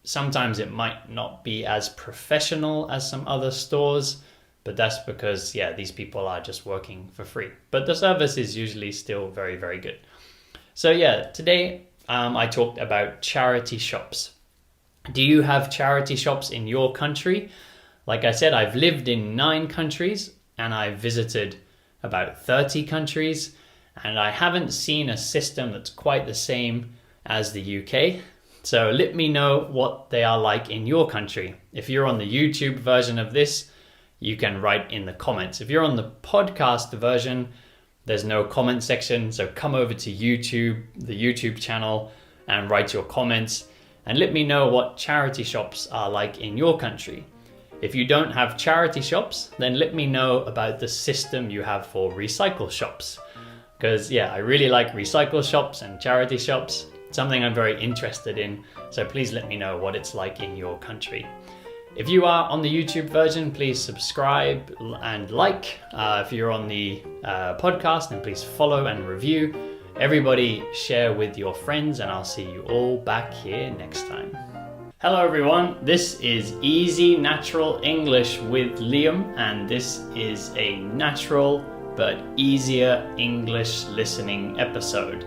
Sometimes it might not be as professional as some other stores, but that's because, yeah, these people are just working for free. But the service is usually still very, very good. So yeah, today I talked about charity shops. Do you have charity shops in your country? Like I said, I've lived in 9 countries and I've visited about 30 countries, and I haven't seen a system that's quite the same as the UK. So let me know what they are like in your country. If you're on the YouTube version of this, you can write in the comments. If you're on the podcast version, there's no comment section. So come over to YouTube, the YouTube channel, and write your comments and let me know what charity shops are like in your country. If you don't have charity shops, then let me know about the system you have for recycle shops. Because yeah, I really like recycle shops and charity shops. Something I'm very interested in, so please let me know what it's like in your country. If you are on the YouTube version, please subscribe and like. If you're on the podcast, then please follow and review. Everybody share with your friends, and I'll see you all back here next time. Hello everyone, this is Easy Natural English with Liam, and this is a natural but easier English listening episode.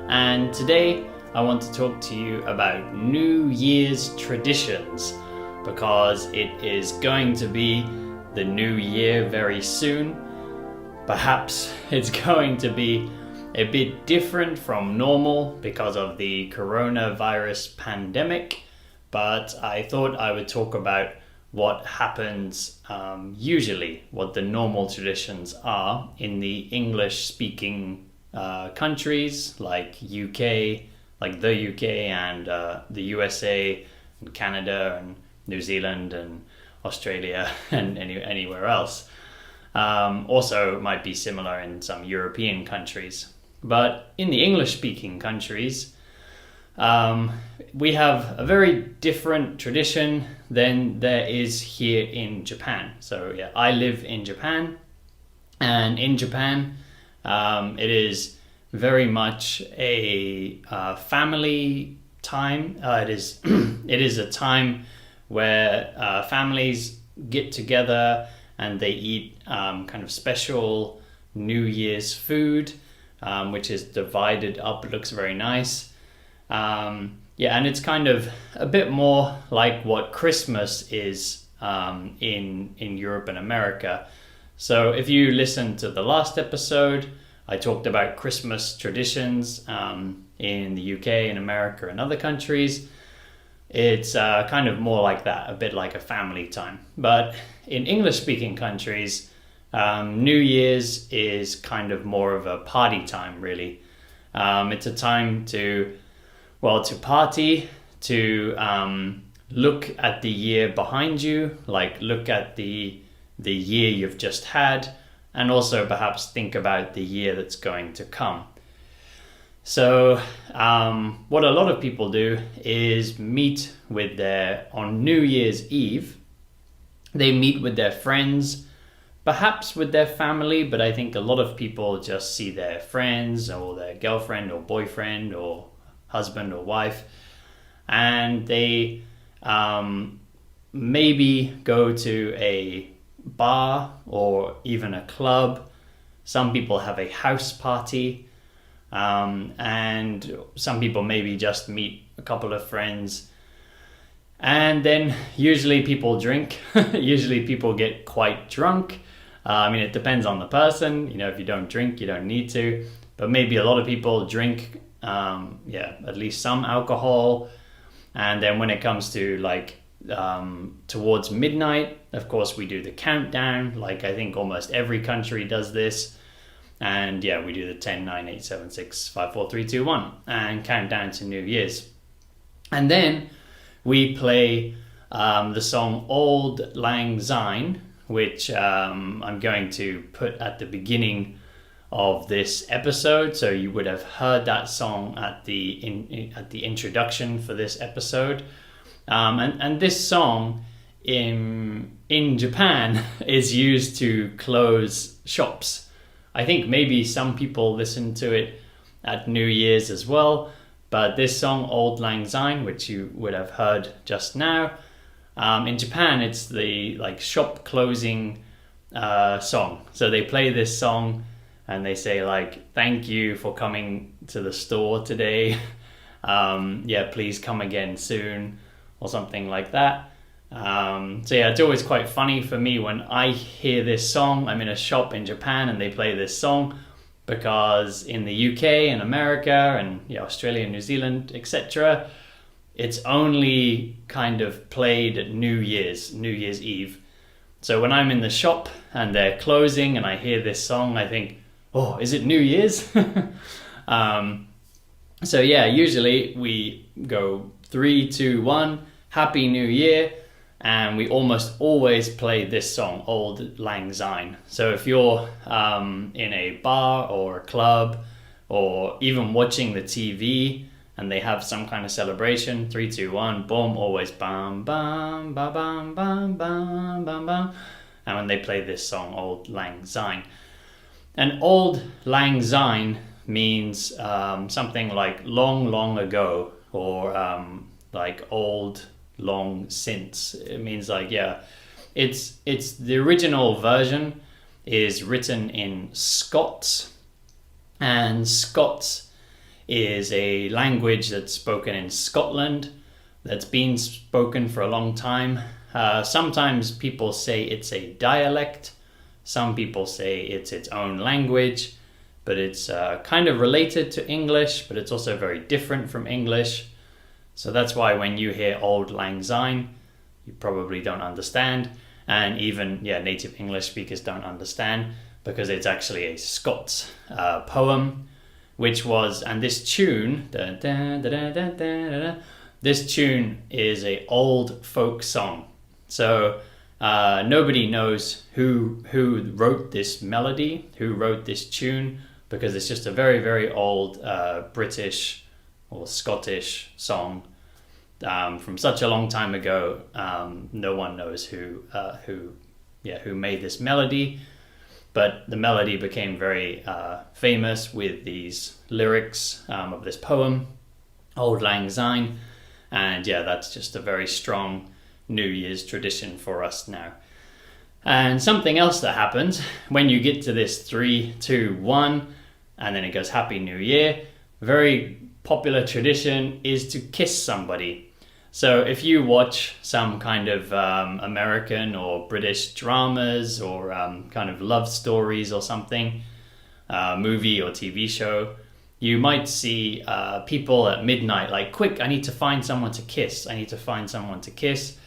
And today I want to talk to you about New Year's traditions, because it is going to be the new year very soon. Perhaps it's going to be a bit different from normal because of the coronavirus pandemic, but I thought I would talk about what happens usually, what the normal traditions are in the English-speaking countries like UK, like the UK and the USA and Canada and New Zealand and Australia and anywhere else. Also might be similar in some European countries. But in the English-speaking countries, we have a very different tradition than there is here in Japan. So yeah, I live in Japan, and in Japan, it is very much a family time. It is a time where families get together and they eat kind of special New Year's food. which is divided up. It looks very nice. Yeah, and it's kind of a bit more like what Christmas is in Europe and America. So if you listen to the last episode, I talked about Christmas traditions in the UK and America and other countries. It's kind of more like that, a bit like a family time. But in English-speaking countries, New Year's is kind of more of a party time, really. It's a time to party, to look at the year behind you, like look at the year you've just had, and also perhaps think about the year that's going to come. So what a lot of people do is meet on New Year's Eve, they meet with their friends, perhaps with their family, but I think a lot of people just see their friends or their girlfriend or boyfriend or husband or wife, and they maybe go to a bar or even a club. Some people have a house party, and some people maybe just meet a couple of friends, and then usually people drink. Usually people get quite drunk. I mean, it depends on the person. You know, if you don't drink, you don't need to, but maybe a lot of people drink at least some alcohol. And then when it comes to like towards midnight, of course we do the countdown, like I think almost every country does this. And yeah, we do the 10, 9, 8, 7, 6, 5, 4, 3, 2, 1 and count down to New Year's. And then we play the song Auld Lang Syne, which I'm going to put at the beginning of this episode, so you would have heard that song at the introduction for this episode. And this song in Japan is used to close shops. I think maybe some people listen to it at New Year's as well, but this song Auld Lang Syne, which you would have heard just now, in Japan it's the like shop closing song. So they play this song and they say like, thank you for coming to the store today. Please come again soon, or something like that. So yeah, it's always quite funny for me when I hear this song. I'm in a shop in Japan and they play this song, because in the UK and America and Australia, New Zealand, etc., it's only kind of played at New Year's Eve. So when I'm in the shop and they're closing and I hear this song, I think, oh, is it New Year's? So yeah, usually we go 3, 2, 1, Happy New Year, and we almost always play this song, Auld Lang Syne. So if you're in a bar or a club, or even watching the TV and they have some kind of celebration, 3, 2, 1, boom, always bam, bam, ba, bam, bam, bam, bam, bam. And when they play this song, Auld Lang Syne. And Auld Lang Syne means something like long, long ago, or like old, long since. It means like, it's the original version is written in Scots, and Scots is a language that's spoken in Scotland, that's been spoken for a long time. Sometimes people say it's a dialect, some people say it's its own language, but it's kind of related to English, but it's also very different from English. So that's why when you hear Auld Lang Syne, you probably don't understand, and even native English speakers don't understand, because it's actually a Scots poem, which was, and this tune, this tune is a old folk song. So nobody knows who wrote this melody, who wrote this tune, because it's just a very, very old British or Scottish song from such a long time ago. No one knows who made this melody, but the melody became very famous with these lyrics of this poem, Auld Lang Syne, and that's just a very strong New Year's tradition for us now. And something else that happens when you get to this 3, 2, 1, and then it goes Happy New Year. Very popular tradition is to kiss somebody. So if you watch some kind of American or British dramas or kind of love stories or something, movie or TV show, you might see people at midnight like, quick, I need to find someone to kiss. I need to find someone to kiss.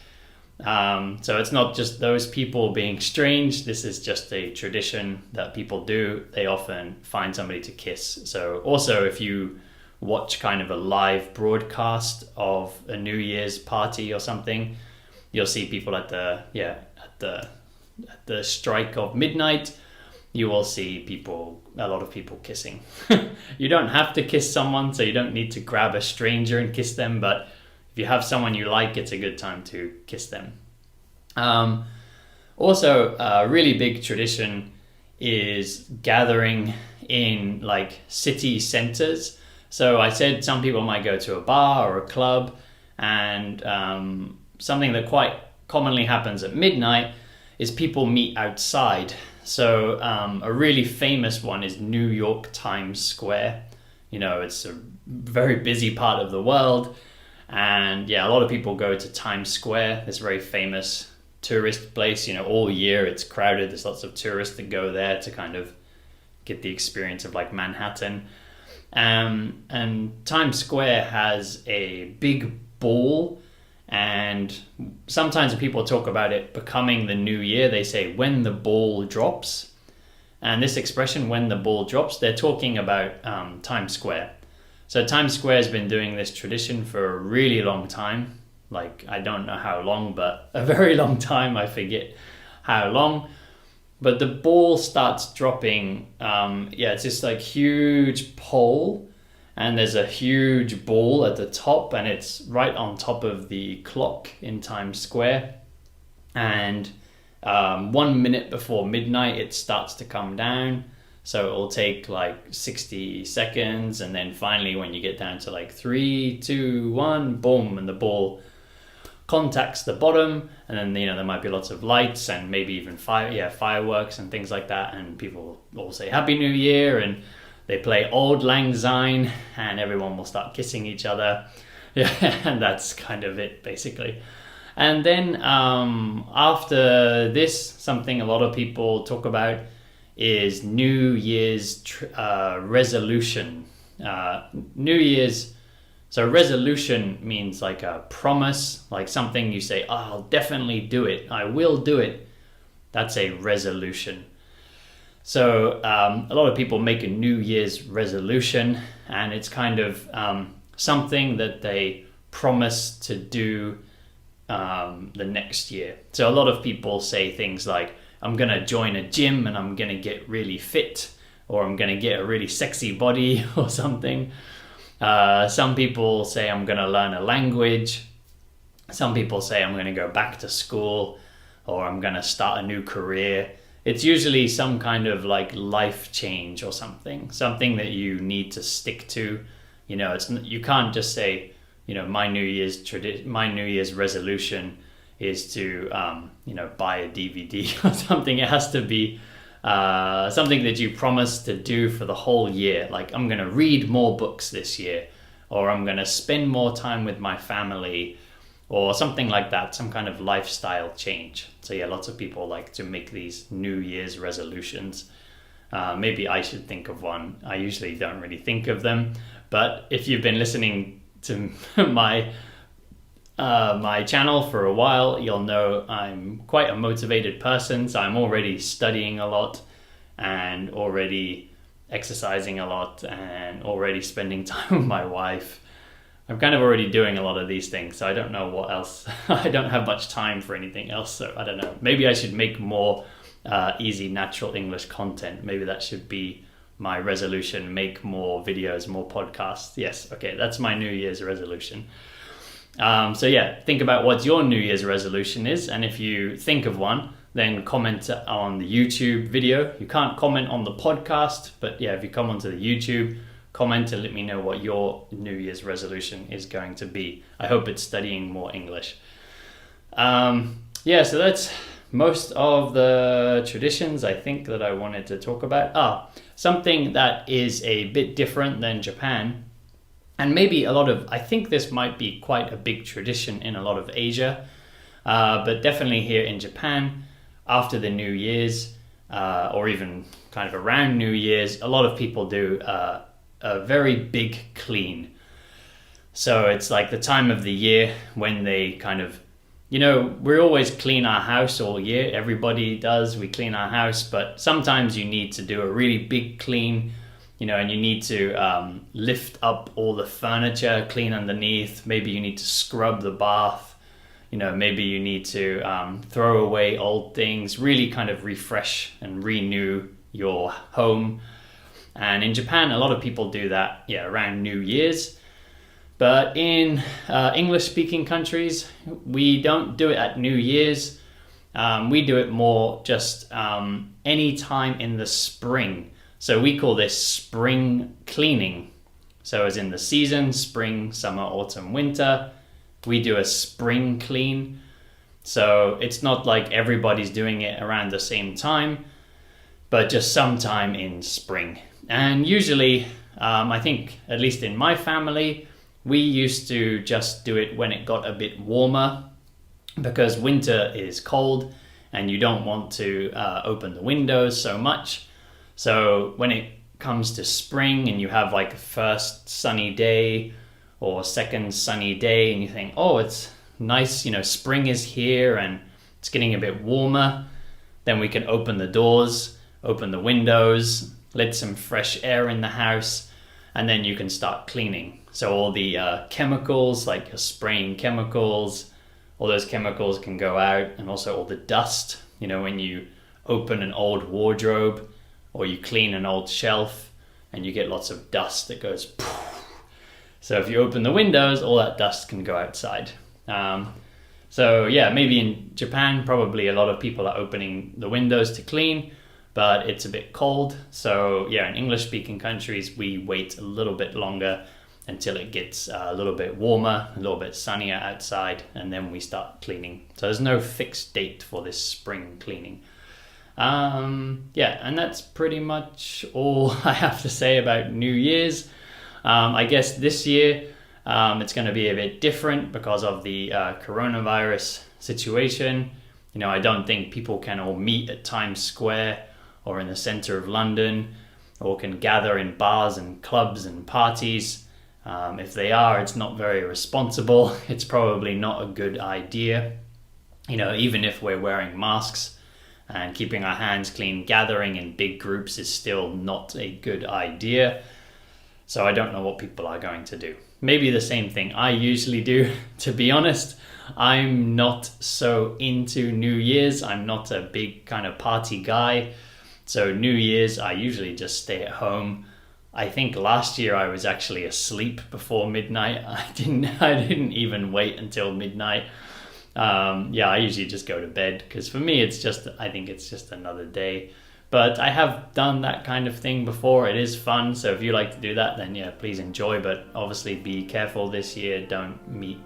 So it's not just those people being strange. This is just a tradition that people do. They often find somebody to kiss. So also if you watch kind of a live broadcast of a New Year's party or something, you'll see people at the strike of midnight. You will see a lot of people kissing. You don't have to kiss someone, so you don't need to grab a stranger and kiss them, but if you have someone you like, it's a good time to kiss them. Also, a really big tradition is gathering in like city centers. So I said some people might go to a bar or a club, and something that quite commonly happens at midnight is people meet outside. So a really famous one is New York Times Square. You know, it's a very busy part of the world, and yeah, a lot of people go to Times Square, this very famous tourist place. You know, all year it's crowded. There's lots of tourists that go there to kind of get the experience of like Manhattan. And Times Square has a big ball, and sometimes when people talk about it becoming the new year, they say when the ball drops. And this expression, when the ball drops, they're talking about Times Square. So Times Square has been doing this tradition for a really long time. Like, I don't know how long, but a very long time. I forget how long. But the ball starts dropping. It's this like huge pole, and there's a huge ball at the top, and it's right on top of the clock in Times Square. And 1 minute before midnight, it starts to come down. So it'll take like 60 seconds, and then finally when you get down to like 3, 2, 1, boom, and the ball contacts the bottom, and then there might be lots of lights and maybe even fireworks and things like that, and people all say Happy New Year, and they play Auld Lang Syne, and everyone will start kissing each other. Yeah, and that's kind of it basically. And then after this, something a lot of people talk about is New Year's resolution. New Year's. So resolution means like a promise, like something you say, I'll definitely do it. I will do it. That's a resolution. So a lot of people make a New Year's resolution, and it's kind of something that they promise to do the next year. So a lot of people say things like, I'm going to join a gym and I'm going to get really fit, or I'm going to get a really sexy body or something. Some people say I'm going to learn a language. Some people say I'm going to go back to school, or I'm going to start a new career. It's usually some kind of like life change or something that you need to stick to. You can't just say, my New Year's resolution is to, buy a DVD or something. It has to be something that you promise to do for the whole year. Like, I'm going to read more books this year, or I'm going to spend more time with my family, or something like that, some kind of lifestyle change. So yeah, lots of people like to make these New Year's resolutions. Maybe I should think of one. I usually don't really think of them, but if you've been listening to my channel for a while, you'll know I'm quite a motivated person. So I'm already studying a lot, and already exercising a lot, and already spending time with my wife. I'm kind of already doing a lot of these things, so I don't know what else. I don't have much time for anything else, so I don't know. Maybe I should make more easy natural English content. Maybe that should be my resolution, make more videos, more podcasts. Yes, okay, that's my New Year's resolution. So yeah, think about what your New Year's resolution is, and if you think of one, then comment on the YouTube video. You can't comment on the podcast, but yeah, if you come onto the YouTube, comment and let me know what your New Year's resolution is going to be. I hope it's studying more English. So that's most of the traditions I think that I wanted to talk about. something that is a bit different than Japan. And maybe I think this might be quite a big tradition in a lot of Asia, but definitely here in Japan, after the New Year's, or even kind of around New Year's, a lot of people do a very big clean. So it's like the time of the year when they kind of, we always clean our house all year. Everybody does. We clean our house, but sometimes you need to do a really big clean, and you need to lift up all the furniture, clean underneath. Maybe you need to scrub the bath. Maybe you need to throw away old things, really kind of refresh and renew your home. And in Japan, a lot of people do that, around New Year's. But in English-speaking countries, we don't do it at New Year's. We do it more just any time in the spring. So we call this spring cleaning. So as in the season, spring, summer, autumn, winter, we do a spring clean. So it's not like everybody's doing it around the same time, but just sometime in spring. And usually, I think, at least in my family, we used to just do it when it got a bit warmer, because winter is cold and you don't want to open the windows so much. So when it comes to spring and you have like a first sunny day or second sunny day and you think, oh, it's nice, spring is here and it's getting a bit warmer, then we can open the doors, open the windows, let some fresh air in the house, and then you can start cleaning. So all the chemicals, like your spraying chemicals, all those chemicals can go out, and also all the dust. When you open an old wardrobe or you clean an old shelf and you get lots of dust that goes poof. So if you open the windows, all that dust can go outside. So yeah, maybe in Japan, probably a lot of people are opening the windows to clean, but it's a bit cold. So yeah, in English-speaking countries, we wait a little bit longer until it gets a little bit warmer, a little bit sunnier outside, and then we start cleaning. So there's no fixed date for this spring cleaning. And that's pretty much all I have to say about New Year's. I guess this year it's going to be a bit different because of the coronavirus situation. I don't think people can all meet at Times Square or in the center of London, or can gather in bars and clubs and parties. If they are, it's not very responsible. It's probably not a good idea. Even if we're wearing masks and keeping our hands clean, gathering in big groups is still not a good idea. So I don't know what people are going to do. Maybe the same thing I usually do. To be honest, I'm not so into New Year's. I'm not a big kind of party guy. So New Year's, I usually just stay at home. I think last year I was actually asleep before midnight. I didn't even wait until midnight. I usually just go to bed, because for me I think it's just another day. But I have done that kind of thing before. It is fun. So if you like to do that, then yeah, please enjoy. But obviously be careful this year. Don't meet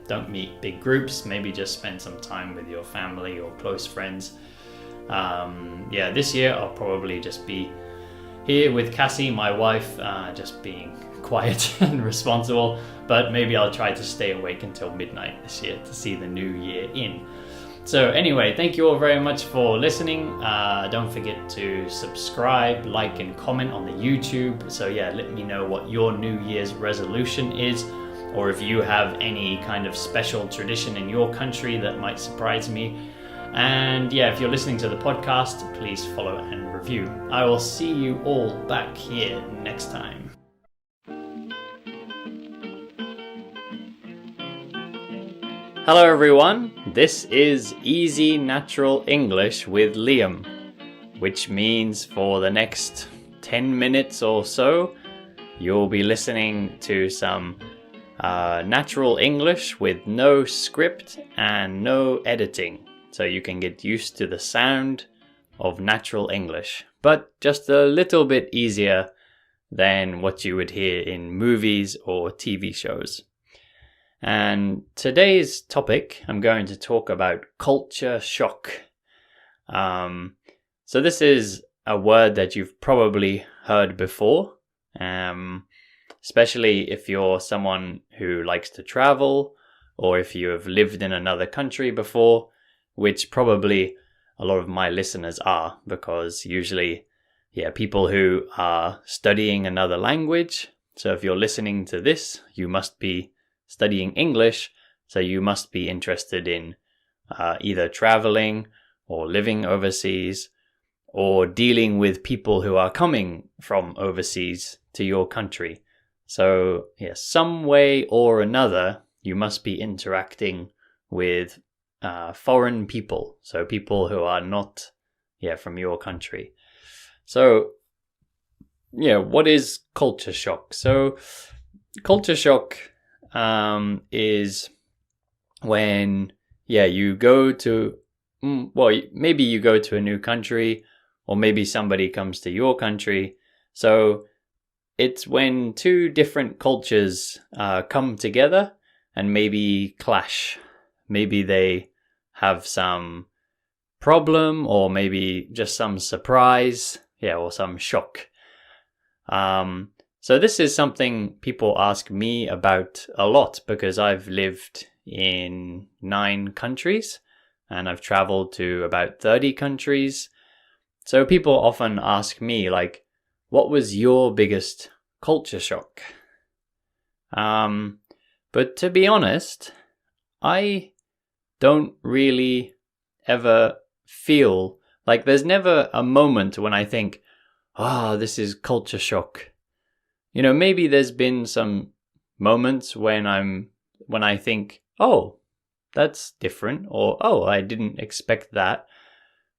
don't meet big groups. Maybe just spend some time with your family or close friends. This year I'll probably just be here with Cassie, my wife, just being quiet and responsible, but maybe I'll try to stay awake until midnight this year to see the new year in. So anyway, thank you all very much for listening. Don't forget to subscribe, like, and comment on the YouTube. So yeah, let me know what your New Year's resolution is, or if you have any kind of special tradition in your country that might surprise me. And yeah, if you're listening to the podcast, please follow and review. I will see you all back here next time. Hello everyone, this is Easy Natural English with Liam, which means for the next 10 minutes or so, you'll be listening to some natural English with no script and no editing. So you can get used to the sound of natural English, but just a little bit easier than what you would hear in movies or TV shows. And today's topic, I'm going to talk about culture shock. So this is a word that you've probably heard before, especially if you're someone who likes to travel, or if you have lived in another country before, which probably a lot of my listeners are, because usually, people who are studying another language. So if you're listening to this, you must be studying English, so you must be interested in either traveling or living overseas, or dealing with people who are coming from overseas to your country. So, some way or another, you must be interacting with foreign people. So people who are not, from your country. So, what is culture shock? So, culture shock is when, you go to, maybe you go to a new country, or maybe somebody comes to your country. So it's when two different cultures come together and maybe clash. Maybe they have some problem, or maybe just some surprise, or some shock. So this is something people ask me about a lot, because I've lived in 9 countries and I've traveled to about 30 countries. So people often ask me, like, what was your biggest culture shock? But to be honest, I don't really ever feel like, there's never a moment when I think, this is culture shock. Maybe there's been some moments when I think, that's different, or I didn't expect that.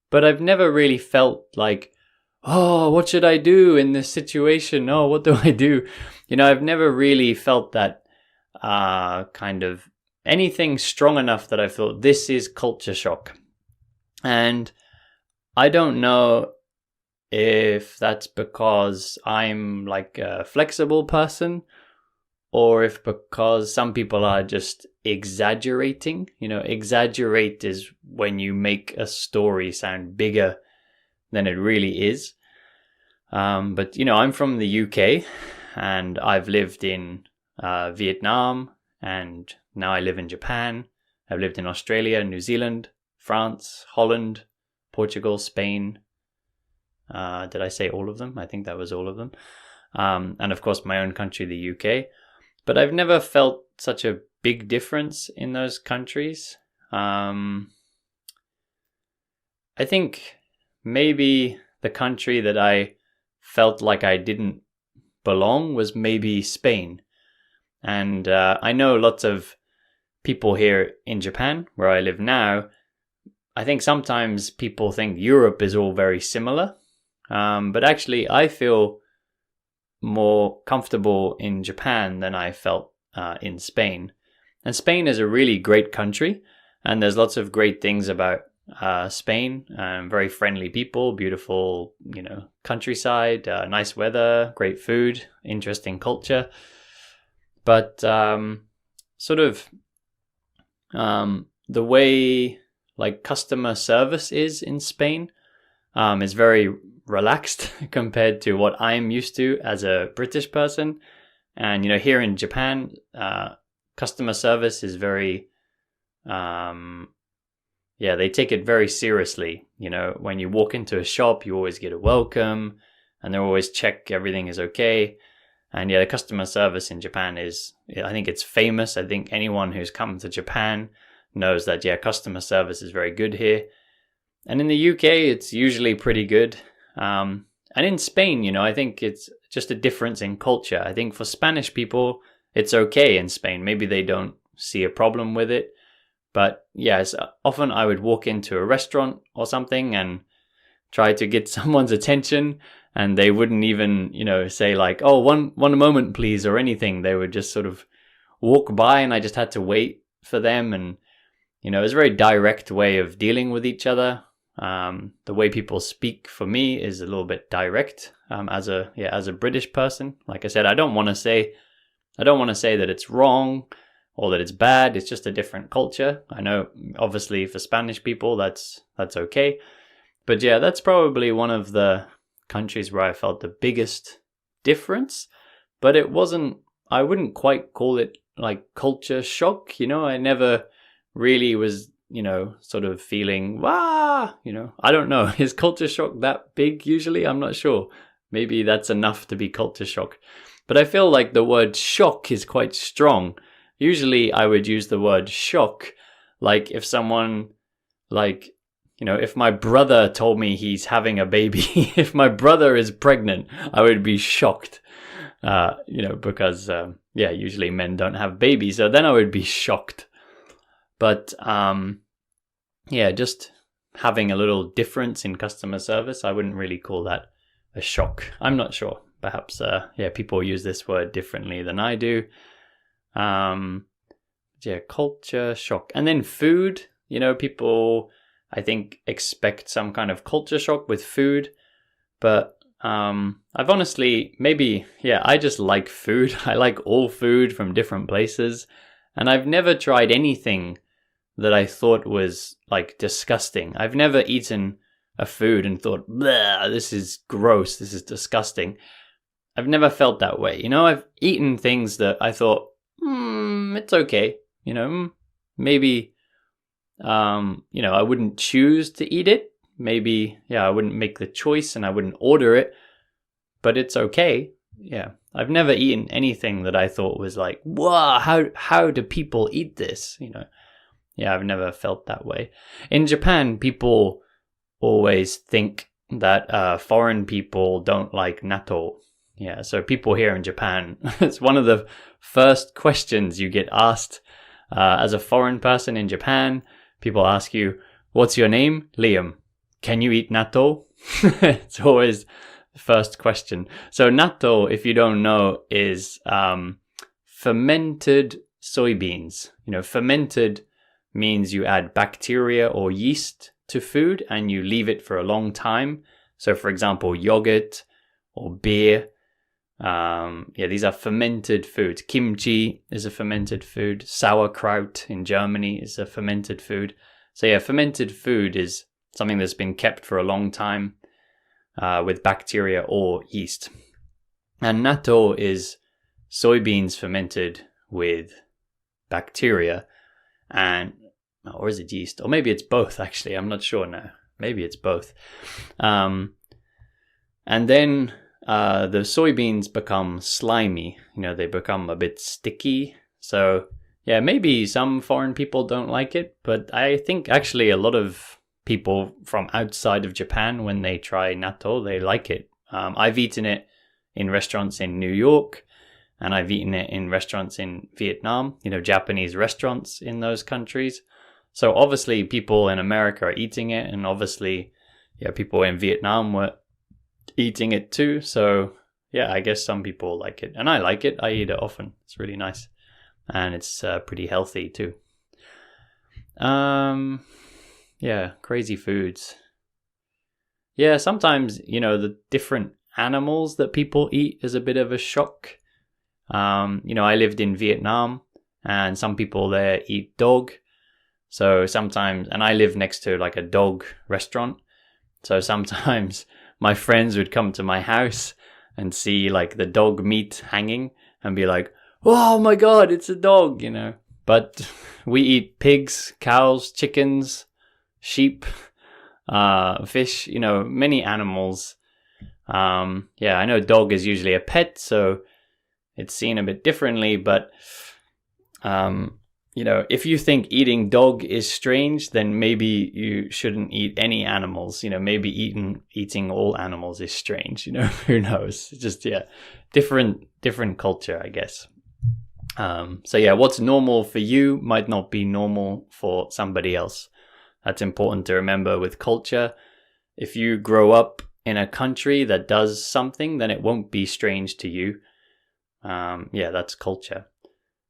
But I've never really felt like, what should I do in this situation? What do I do? I've never really felt that kind of anything strong enough that I thought this is culture shock. And I don't know if that's because I'm like a flexible person, or if because some people are just exaggerating. Exaggerate is when you make a story sound bigger than it really is. But I'm from the UK, and I've lived in Vietnam, and now I live in Japan. I've lived in Australia, New Zealand, France, Holland, Portugal, Spain. Did I say all of them? I think that was all of them. And of course my own country, the UK. But I've never felt such a big difference in those countries. I think maybe the country that I felt like I didn't belong was maybe Spain. And I know lots of people here in Japan, where I live now. I think sometimes people think Europe is all very similar. But actually, I feel more comfortable in Japan than I felt in Spain. And Spain is a really great country, and there's lots of great things about Spain. Very friendly people, beautiful, countryside, nice weather, great food, interesting culture. But the way like customer service is in Spain is very relaxed compared to what I'm used to as a British person. And here in Japan, customer service is very they take it very seriously. When you walk into a shop, you always get a welcome, and they always check everything is okay. And the customer service in Japan is, I think it's famous. I think anyone who's come to Japan knows that customer service is very good here. And in the UK, it's usually pretty good. And in Spain, I think it's just a difference in culture. I think for Spanish people, it's okay in Spain. Maybe they don't see a problem with it. But yes, often I would walk into a restaurant or something and try to get someone's attention, and they wouldn't even, say like, one moment, please, or anything. They would just sort of walk by, and I just had to wait for them. And, it was a very direct way of dealing with each other. The way people speak for me is a little bit direct. As a British person, like I said, I don't want to say that it's wrong or that it's bad. It's just a different culture. I know, obviously, for Spanish people, that's okay. But yeah, that's probably one of the countries where I felt the biggest difference. But it wasn't, I wouldn't quite call it like culture shock, you know. I never really was, you know, sort of feeling, wah, you know. I don't know. Is culture shock that big usually? I'm not sure. Maybe that's enough to be culture shock. But I feel like the word shock is quite strong. Usually I would use the word shock, like if someone, like, you know, if my brother told me he's having a baby, if my brother is pregnant, I would be shocked, you know, because, yeah, usually men don't have babies, so then I would be shocked. But, yeah, just having a little difference in customer service, I wouldn't really call that a shock. I'm not sure. Perhaps, yeah, people use this word differently than I do. Yeah, culture shock. And then food, you know, people, I think, expect some kind of culture shock with food. But I've honestly, maybe, yeah, I just like food. I like all food from different places. And I've never tried anything that I thought was like disgusting. I've never eaten a food and thought, "Bleh, this is gross, this is disgusting." I've never felt that way. You know, I've eaten things that I thought, it's okay. You know, maybe, you know, I wouldn't choose to eat it. Maybe, yeah, I wouldn't make the choice and I wouldn't order it, but it's okay. Yeah. I've never eaten anything that I thought was like, wow, how do people eat this? You know, yeah, I've never felt that way. In Japan, people always think that foreign people don't like natto. Yeah, so people here in Japan, it's one of the first questions you get asked as a foreign person in Japan. People ask you, what's your name? Liam. Can you eat natto? It's always the first question. So natto, if you don't know, is fermented soybeans. You know, fermented means you add bacteria or yeast to food and you leave it for a long time. So for example, yogurt or beer. Yeah, these are fermented foods. Kimchi is a fermented food. Sauerkraut in Germany is a fermented food. So yeah, fermented food is something that's been kept for a long time with bacteria or yeast. And natto is soybeans fermented with bacteria, and or is it yeast? Or maybe it's both, actually. I'm not sure now. Maybe it's both. And then the soybeans become slimy. You know, they become a bit sticky. So yeah, maybe some foreign people don't like it, but I think actually a lot of people from outside of Japan, when they try natto, they like it. I've eaten it in restaurants in New York, and I've eaten it in restaurants in Vietnam, you know, Japanese restaurants in those countries. So obviously people in America are eating it, and obviously, yeah, people in Vietnam were eating it too. So yeah, I guess some people like it, and I like it. I eat it often. It's really nice, and it's pretty healthy too. Yeah, crazy foods. Yeah, sometimes, you know, the different animals that people eat is a bit of a shock. You know, I lived in Vietnam, and some people there eat dog. So sometimes, and I live next to like a dog restaurant. So sometimes my friends would come to my house and see like the dog meat hanging and be like, oh my God, it's a dog, you know. But we eat pigs, cows, chickens, sheep, fish, you know, many animals. Yeah, I know dog is usually a pet, so it's seen a bit differently, but you know, if you think eating dog is strange, then maybe you shouldn't eat any animals. You know, maybe eating all animals is strange. You know, who knows? It's just, yeah, different culture, I guess. So yeah, what's normal for you might not be normal for somebody else. That's important to remember with culture. If you grow up in a country that does something, then it won't be strange to you. Yeah, that's culture.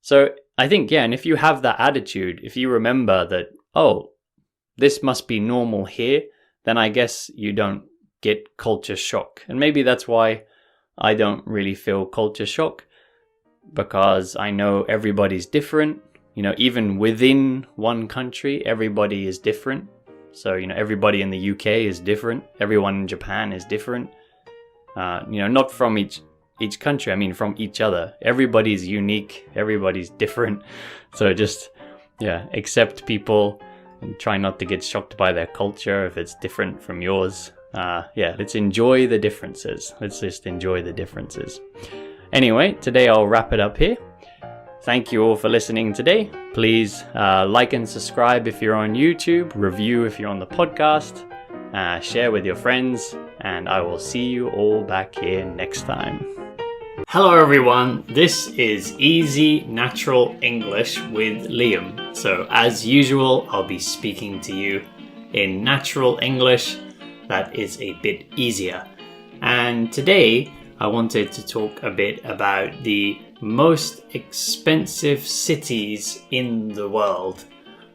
So I think, yeah, and if you have that attitude, if you remember that, oh, this must be normal here, then I guess you don't get culture shock. And maybe that's why I don't really feel culture shock, because I know everybody's different. You know, even within one country, everybody is different. So, everybody in the UK is different. Everyone in Japan is different. Not from each country, I mean from each other. Everybody's unique, everybody's different. So just, accept people and try not to get shocked by their culture if it's different from yours. Let's enjoy the differences. Let's just enjoy the differences. Anyway, today I'll wrap it up here. Thank you all for listening today. Please like and subscribe if you're on YouTube, review if you're on the podcast, share with your friends, and I will see you all back here next time. Hello everyone, this is Easy Natural English with Liam. So as usual, I'll be speaking to you in natural English that is a bit easier. And today I wanted to talk a bit about the most expensive cities in the world.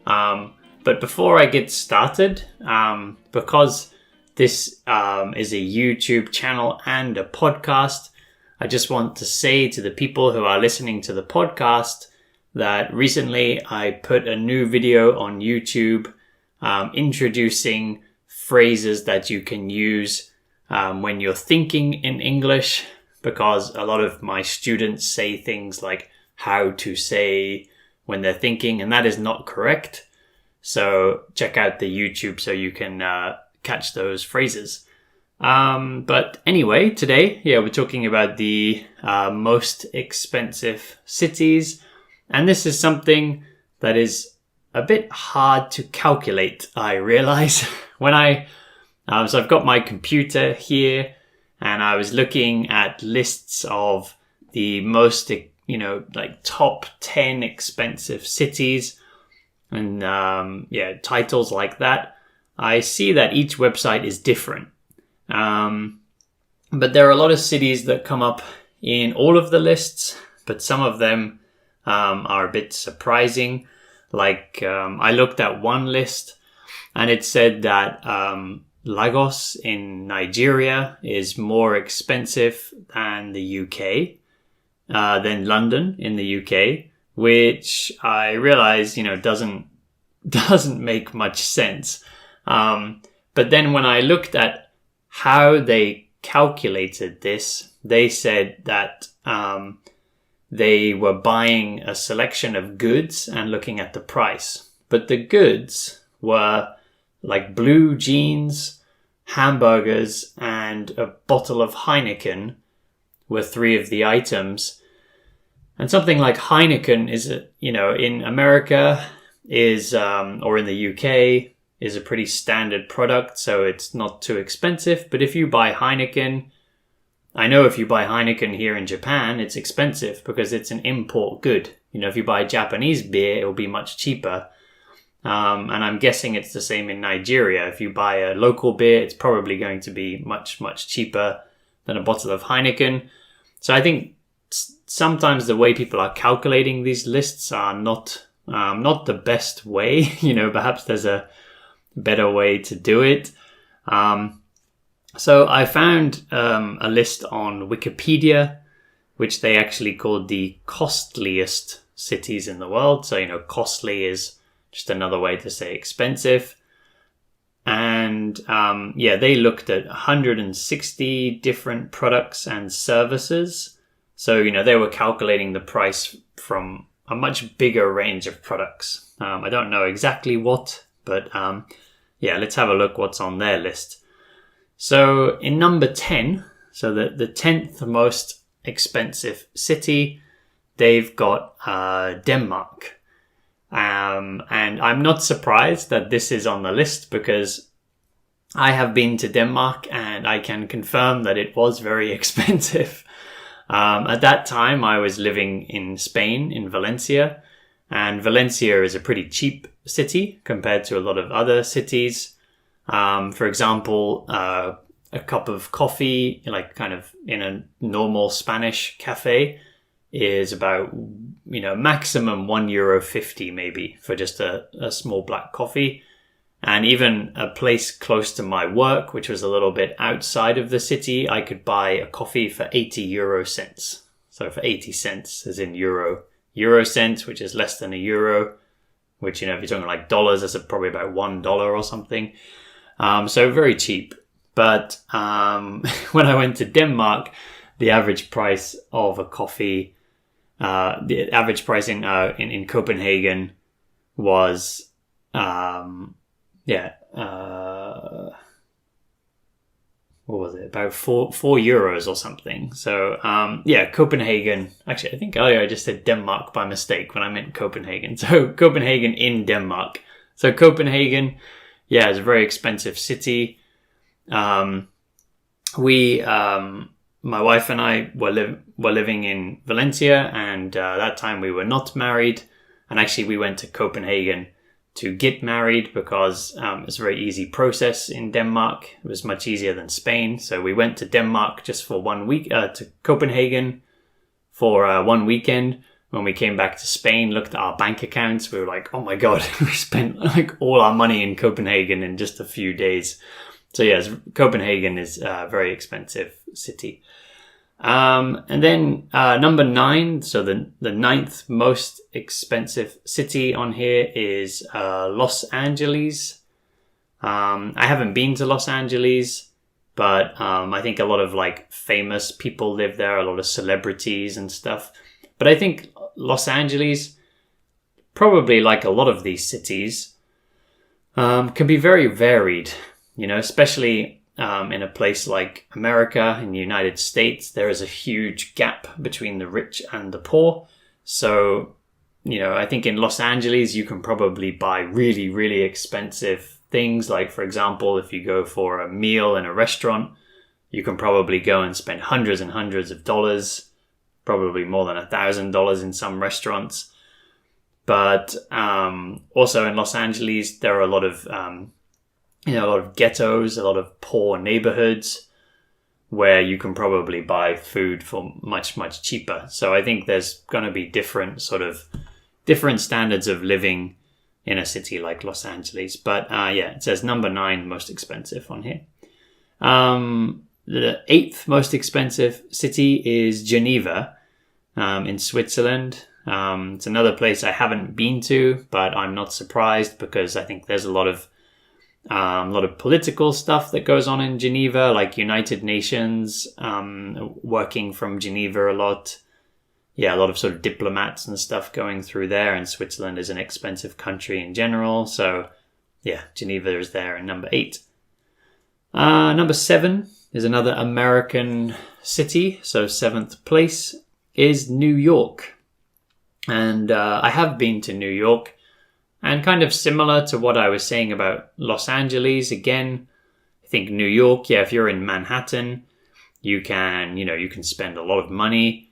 But before I get started, because this is a YouTube channel and a podcast, I just want to say to the people who are listening to the podcast that recently I put a new video on YouTube introducing phrases that you can use when you're thinking in English, because a lot of my students say things like how to say when they're thinking, and that is not correct. So check out the YouTube so you can catch those phrases. But anyway, today, we're talking about the most expensive cities. And this is something that is a bit hard to calculate, I realize. So I've got my computer here and I was looking at lists of the most, top 10 expensive cities and, titles like that. I see that each website is different. But there are a lot of cities that come up in all of the lists, but some of them are a bit surprising. Like I looked at one list and it said that Lagos in Nigeria is more expensive than the UK, than London in the UK, which I realize, doesn't make much sense. But then when I looked at how they calculated this, they said that they were buying a selection of goods and looking at the price. But the goods were like blue jeans, hamburgers, and a bottle of Heineken were three of the items. And something like Heineken is, in America is, or in the UK, is a pretty standard product, so it's not too expensive. But if you buy Heineken, I know if you buy Heineken here in Japan, it's expensive because it's an import good. If you buy Japanese beer, it will be much cheaper. And I'm guessing it's the same in Nigeria. If you buy a local beer, it's probably going to be much, much cheaper than a bottle of Heineken. So I think sometimes the way people are calculating these lists are not the best way. Perhaps there's a better way to do it. So I found a list on Wikipedia, which they actually called the costliest cities in the world. So, costly is just another way to say expensive. And they looked at 160 different products and services. So, they were calculating the price from a much bigger range of products. I don't know exactly what, but let's have a look what's on their list. So in number 10, so the 10th most expensive city, they've got Denmark. And I'm not surprised that this is on the list because I have been to Denmark and I can confirm that it was very expensive. At that time, I was living in Spain, in Valencia, and Valencia is a pretty cheap city compared to a lot of other cities. For example, a cup of coffee, like kind of in a normal Spanish cafe, is about, maximum €1.50 maybe for just a small black coffee. And even a place close to my work, which was a little bit outside of the city, I could buy a coffee for 80 euro cents. So for 80 cents as in euro cents, which is less than a euro. which, if you're talking like dollars, that's probably about $1 or something. So very cheap. But when I went to Denmark, the average price of a coffee, the average price in Copenhagen was, what was it? About four euros or something. So, Copenhagen. Actually, I think earlier I just said Denmark by mistake when I meant Copenhagen. So Copenhagen in Denmark. So Copenhagen, is a very expensive city. My wife and I were living in Valencia, and that time we were not married. And actually, we went to Copenhagen to get married because it's a very easy process in Denmark. It was much easier than Spain. So we went to Denmark just for 1 week, to Copenhagen for 1 weekend. When we came back to Spain, looked at our bank accounts, we were like, oh my God, we spent like all our money in Copenhagen in just a few days. So yes, Copenhagen is a very expensive city. And then number 9, so the 9th most expensive city on here is Los Angeles. I haven't been to Los Angeles, but I think a lot of like famous people live there, a lot of celebrities and stuff. But I think Los Angeles, probably like a lot of these cities, can be very varied, especially in a place like America, in the United States. There is a huge gap between the rich and the poor. So, I think in Los Angeles, you can probably buy really, really expensive things. Like, for example, if you go for a meal in a restaurant, you can probably go and spend hundreds and hundreds of dollars, probably more than $1,000 in some restaurants. But also in Los Angeles, there are a lot of ghettos, a lot of poor neighborhoods where you can probably buy food for much, much cheaper. So I think there's going to be different standards of living in a city like Los Angeles. But it says number 9 most expensive on here. The 8th most expensive city is Geneva in Switzerland. It's another place I haven't been to, but I'm not surprised because I think there's a lot of political stuff that goes on in Geneva, like United Nations, working from Geneva a lot. A lot of sort of diplomats and stuff going through there, and Switzerland is an expensive country in general. So, Geneva is there in number 8. Number 7 is another American city. So 7th place is New York. And I have been to New York. And kind of similar to what I was saying about Los Angeles, again, I think New York, if you're in Manhattan, you can spend a lot of money,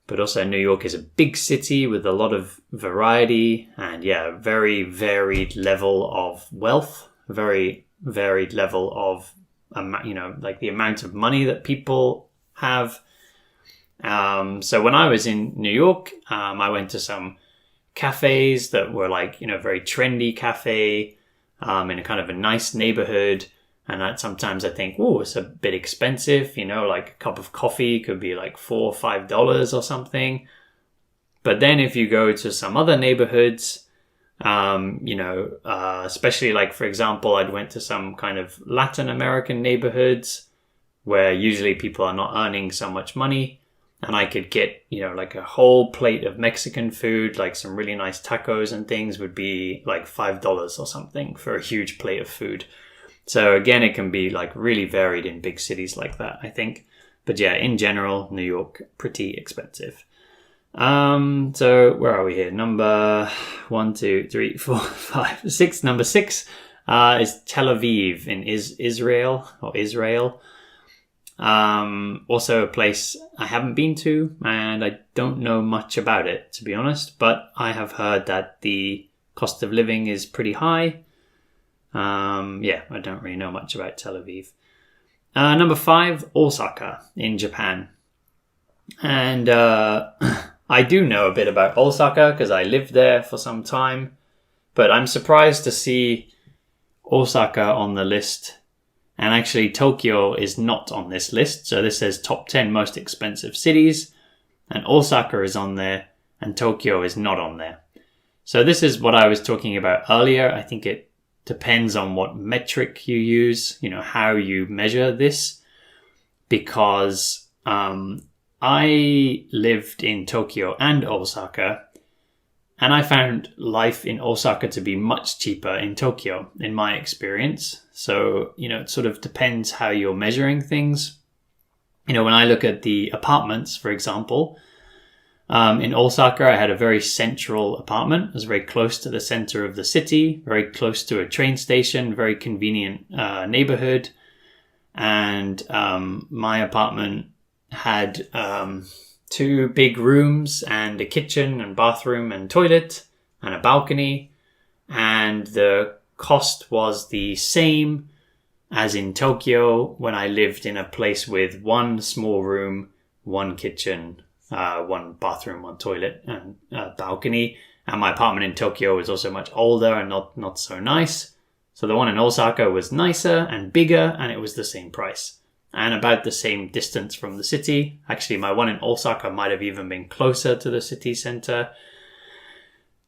but also New York is a big city with a lot of variety and a very varied level of wealth, very varied level of, like the amount of money that people have. So when I was in New York, I went to some cafes that were like, very trendy cafe, in a kind of a nice neighborhood. And that sometimes I think, it's a bit expensive, like a cup of coffee could be like $4 or $5 or something. But then if you go to some other neighborhoods, especially like, for example, I'd went to some kind of Latin American neighborhoods where usually people are not earning so much money. And I could get, like a whole plate of Mexican food, like some really nice tacos and things would be like $5 or something for a huge plate of food. So again, it can be like really varied in big cities like that, I think. But in general, New York, pretty expensive. So where are we here? Number 1, 2, 3, 4, 5, 6. Number 6 is Tel Aviv in Israel. Also a place I haven't been to, and I don't know much about it, to be honest, but I have heard that the cost of living is pretty high. I don't really know much about Tel Aviv. Number 5, Osaka in Japan. And I do know a bit about Osaka because I lived there for some time, but I'm surprised to see Osaka on the list. And actually, Tokyo is not on this list. So this says top 10 most expensive cities. And Osaka is on there. And Tokyo is not on there. So this is what I was talking about earlier. I think it depends on what metric you use, how you measure this, because I lived in Tokyo and Osaka, and I found life in Osaka to be much cheaper in Tokyo, in my experience. So, it sort of depends how you're measuring things. When I look at the apartments, for example, in Osaka, I had a very central apartment. It was very close to the center of the city, very close to a train station, very convenient neighborhood. And my apartment had 2 big rooms and a kitchen and bathroom and toilet and a balcony. And the cost was the same as in Tokyo when I lived in a place with 1 small room, 1 kitchen, 1 bathroom, 1 toilet, and a balcony. And my apartment in Tokyo was also much older and not so nice. So the one in Osaka was nicer and bigger, and it was the same price. And about the same distance from the city. Actually, my one in Osaka might have even been closer to the city center.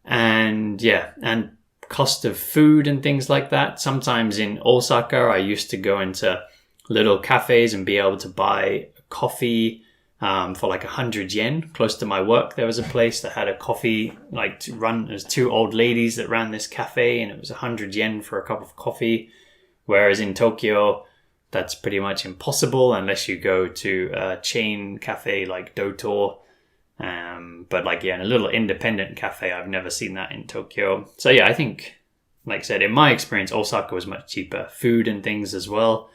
And and cost of food and things like that. Sometimes in Osaka, I used to go into little cafes and be able to buy coffee for like 100 yen. Close to my work, there was a place that had a coffee, there's 2 old ladies that ran this cafe, and it was 100 yen for a cup of coffee. Whereas in Tokyo, that's pretty much impossible unless you go to a chain cafe like Dotor. But in a little independent cafe, I've never seen that in Tokyo. So I think, like I said, in my experience, Osaka was much cheaper. Food and things as well.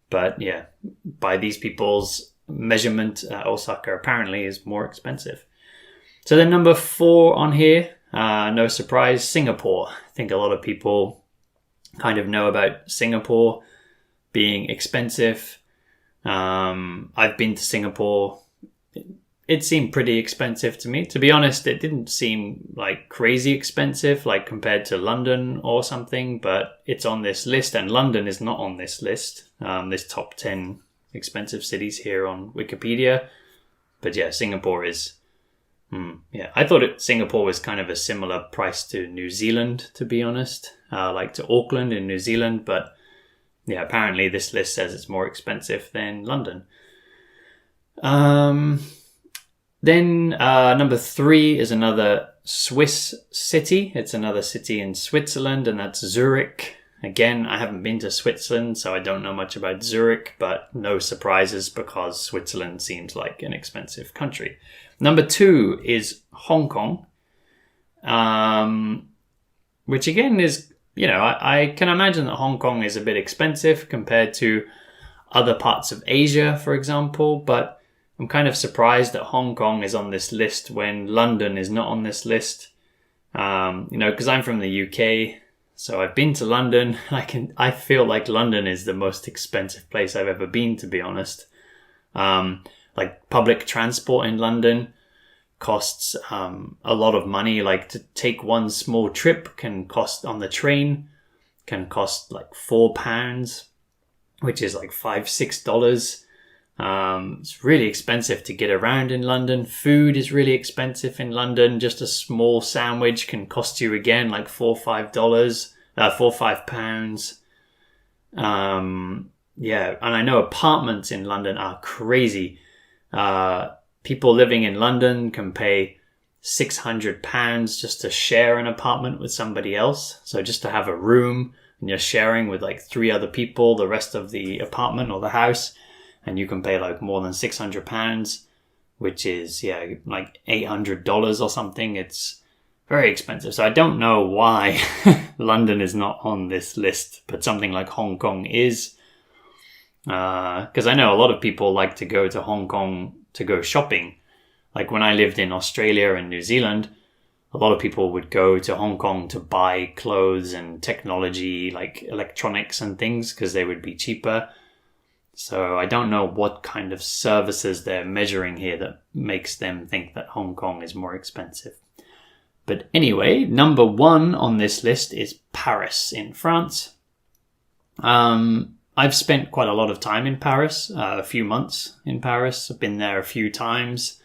But by these people's measurement, Osaka apparently is more expensive. So then number 4 on here, no surprise, Singapore. I think a lot of people kind of know about Singapore being expensive. I've been to Singapore. It seemed pretty expensive to me. To be honest, it didn't seem like crazy expensive, like compared to London or something, but it's on this list, and London is not on this list, this top 10 expensive cities here on Wikipedia. But Singapore is, I thought Singapore was kind of a similar price to New Zealand, to be honest, like to Auckland in New Zealand, but apparently this list says it's more expensive than London. Then number 3 is another Swiss city. It's another city in Switzerland, and that's Zurich. Again, I haven't been to Switzerland, so I don't know much about Zurich, but no surprises because Switzerland seems like an expensive country. Number 2 is Hong Kong, which again is, I can imagine that Hong Kong is a bit expensive compared to other parts of Asia, for example, but I'm kind of surprised that Hong Kong is on this list when London is not on this list. Because I'm from the UK, so I've been to London. I feel like London is the most expensive place I've ever been, to be honest. Like public transport in London costs a lot of money. Like to take one small trip can cost on the train can cost like £4, which is like $5-6. It's really expensive to get around in London. Food is really expensive in London. Just a small sandwich can cost you again like £4-5. £4-5. And I know apartments in London are crazy. People living in London can pay £600 just to share an apartment with somebody else. So just to have a room, and you're sharing with like 3 other people the rest of the apartment or the house, and you can pay like more than £600, which is like $800 or something. It's very expensive. So I don't know why London is not on this list, but something like Hong Kong is. Because I know a lot of people like to go to Hong Kong to go shopping. Like when I lived in Australia and New Zealand, a lot of people would go to Hong Kong to buy clothes and technology, like electronics and things, because they would be cheaper. So I don't know what kind of services they're measuring here that makes them think that Hong Kong is more expensive. But anyway, number 1 on this list is Paris in France. I've spent quite a lot of time in Paris, a few months in Paris. I've been there a few times.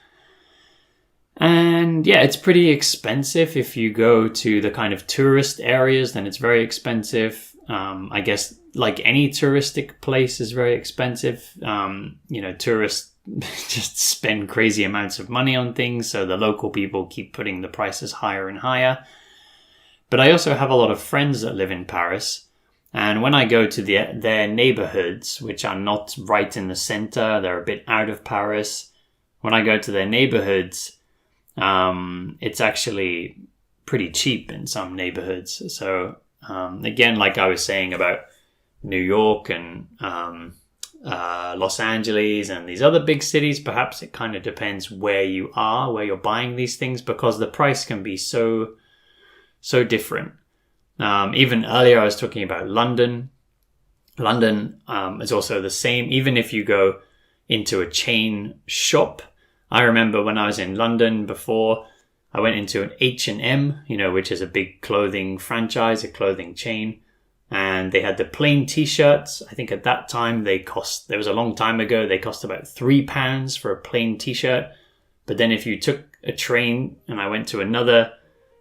And yeah, it's pretty expensive. If you go to the kind of tourist areas, then it's very expensive. I guess like any touristic place is very expensive. Tourists just spend crazy amounts of money on things, so the local people keep putting the prices higher and higher. But I also have a lot of friends that live in Paris, and when I go to their neighborhoods, which are not right in the center, they're a bit out of Paris. When I go to their neighborhoods, it's actually pretty cheap in some neighborhoods. So again, like I was saying about New York and Los Angeles and these other big cities, perhaps it kind of depends where you are, where you're buying these things, because the price can be so different. Even earlier I was talking about London. London is also the same. Even if you go into a chain shop, I remember when I was in London before, I went into an H&M, which is a big clothing franchise, a clothing chain. And they had the plain t-shirts. I think at that time there was a long time ago, they cost about £3 for a plain t-shirt. But then if you took a train and I went to another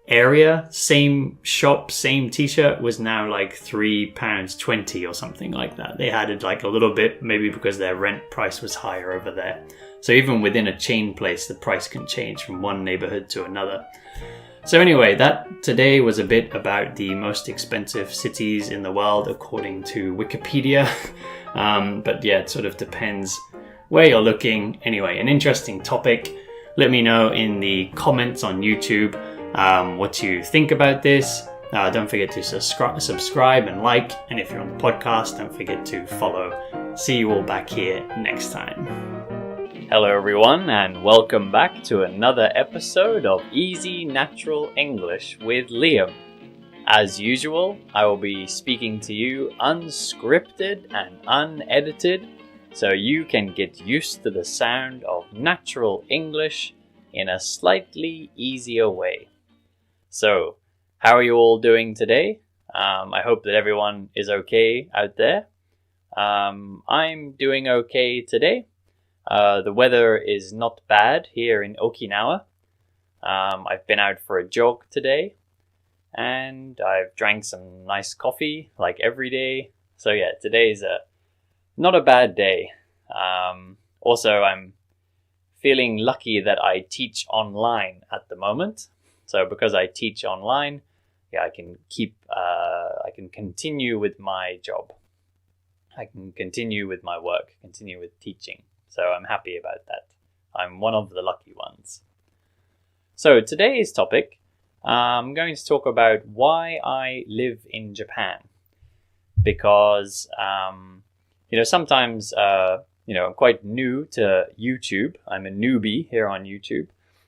area, same shop, same t-shirt was now like £3.20 or something like that. They added like a little bit, maybe because their rent price was higher over there. So even within a chain place, the price can change from one neighborhood to another. So anyway, that today was a bit about the most expensive cities in the world according to Wikipedia. But yeah, it sort of depends where you're looking. Anyway, an interesting topic. Let me know in the comments on YouTube what you think about this. Don't forget to subscribe and like. And if you're on the podcast, don't forget to follow. See you all back here next time. Hello everyone, and welcome back to another episode of Easy Natural English with Liam. As usual, I will be speaking to you unscripted and unedited, so you can get used to the sound of natural English in a slightly easier way. So, how are you all doing today? I hope that everyone is okay out there. I'm doing okay today. The weather is not bad here in Okinawa. I've been out for a jog today, and I've drank some nice coffee like every day. So yeah, today's not a bad day. Also, I'm feeling lucky that I teach online at the moment. So because I teach online, yeah, I can continue with my job. I can continue with my work, continue with teaching. So I'm happy about that. I'm one of the lucky ones. So today's topic, I'm going to talk about why I live in Japan. Because, sometimes, I'm quite new to YouTube. I'm a newbie here on YouTube.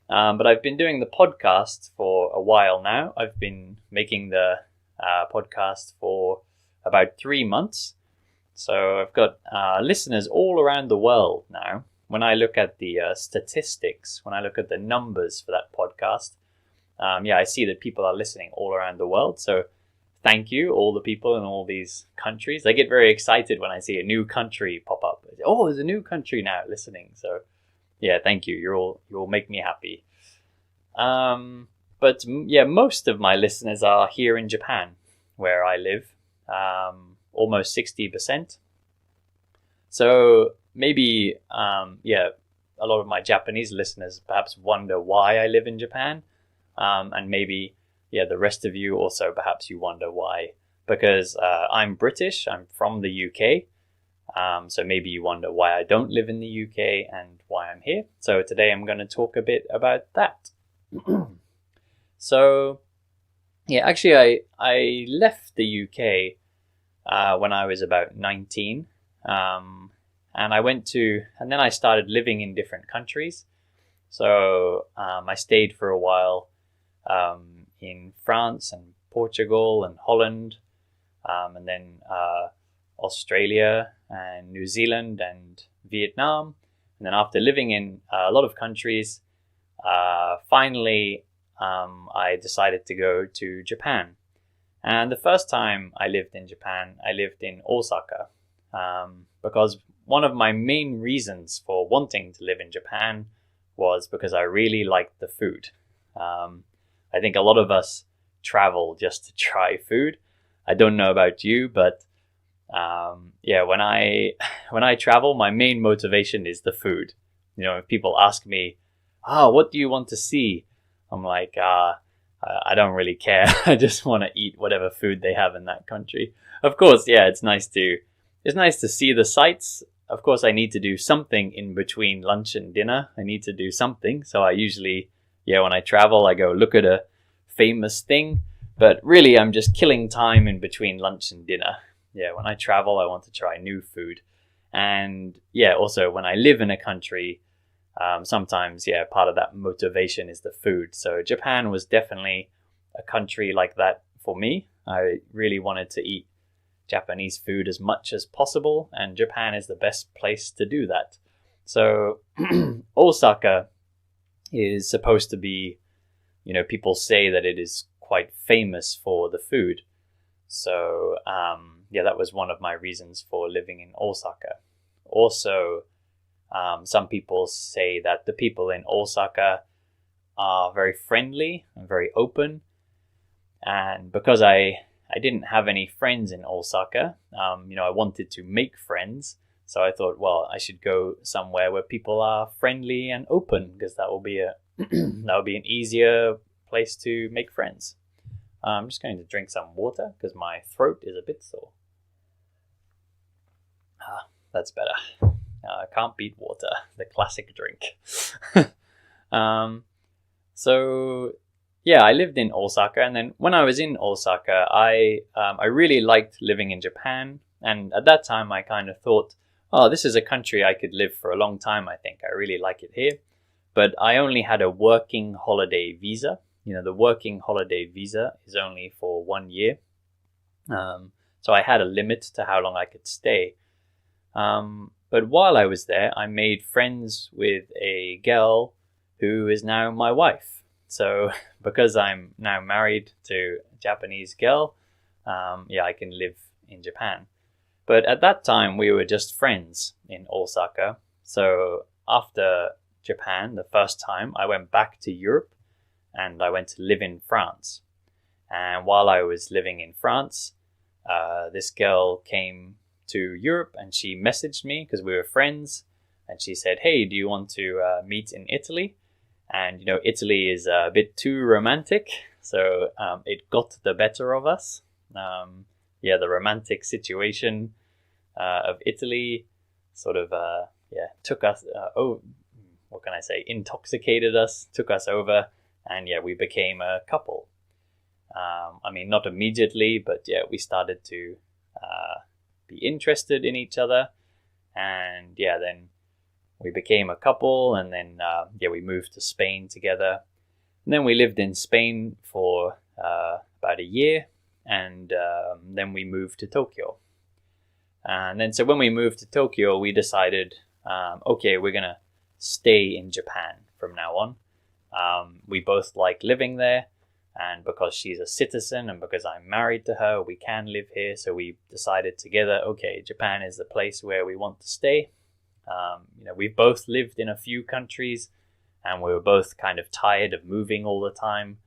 But I've been doing the podcast for a while now. I've been making the podcast for about 3 months. So I've got listeners all around the world now. When I look at the statistics, when I look at the numbers for that podcast, I see that people are listening all around the world. So thank you, all the people in all these countries. I get very excited when I see a new country pop up. Oh, there's a new country now listening. So yeah, thank you. You all make me happy. But most of my listeners are here in Japan, where I live. Almost 60%. So maybe, a lot of my Japanese listeners perhaps wonder why I live in Japan. And maybe, the rest of you also perhaps you wonder why. Because I'm British, I'm from the UK. So maybe you wonder why I don't live in the UK and why I'm here. So today I'm going to talk a bit about that. So, actually I left the UK when I was about 19, and then I started living in different countries. So I stayed for a while in France and Portugal and Holland, and then Australia and New Zealand and Vietnam. And then after living in a lot of countries, finally I decided to go to Japan. And the first time I lived in Japan, I lived in Osaka, because one of my main reasons for wanting to live in Japan was because I really liked the food. I think a lot of us travel just to try food. I don't know about you, but yeah, when I travel, my main motivation is the food. You know, if people ask me, what do you want to see? I'm like, I don't really care. I just want to eat whatever food they have in that country. Of course, yeah, it's nice to see the sights. Of course, I need to do something in between lunch and dinner. I need to do something. So I usually, when I travel, I go look at a famous thing. But really, I'm just killing time in between lunch and dinner. Yeah, when I travel, I want to try new food. And yeah, also when I live in a country, sometimes, part of that motivation is the food. So Japan was definitely a country like that for me. I really wanted to eat Japanese food as much as possible, and Japan is the best place to do that. So Osaka is supposed to be, people say that it is quite famous for the food. So that was one of my reasons for living in Osaka. Also, some people say that the people in Osaka are very friendly and very open. And because I didn't have any friends in Osaka, I wanted to make friends. So I thought, well, I should go somewhere where people are friendly and open, because that will be an easier place to make friends. I'm just going to drink some water because my throat is a bit sore. That's better. Can't beat water, the classic drink. So I lived in Osaka, and then when I was in Osaka, I really liked living in Japan. And at that time, I kind of thought, this is a country I could live for a long time. I think I really like it here. But I only had a working holiday visa. The working holiday visa is only for 1 year. So I had a limit to how long I could stay. But while I was there, I made friends with a girl who is now my wife. So because I'm now married to a Japanese girl, I can live in Japan. But at that time, we were just friends in Osaka. So after Japan, the first time, I went back to Europe and I went to live in France. And while I was living in France, this girl came to Europe and she messaged me because we were friends. And she said, hey, do you want to meet in Italy? And, Italy is a bit too romantic. So it got the better of us. The romantic situation of Italy sort of, took us, intoxicated us, took us over. And we became a couple. Not immediately, but we started to be interested in each other. And then we became a couple, and then we moved to Spain together. And then we lived in Spain for about a year, and then we moved to Tokyo. And then so when we moved to Tokyo, we decided, we're going to stay in Japan from now on. We both like living there, and because she's a citizen and because I'm married to her, we can live here. So we decided together, Japan is the place where we want to stay. We've both lived in a few countries, and we were both kind of tired of moving all the time.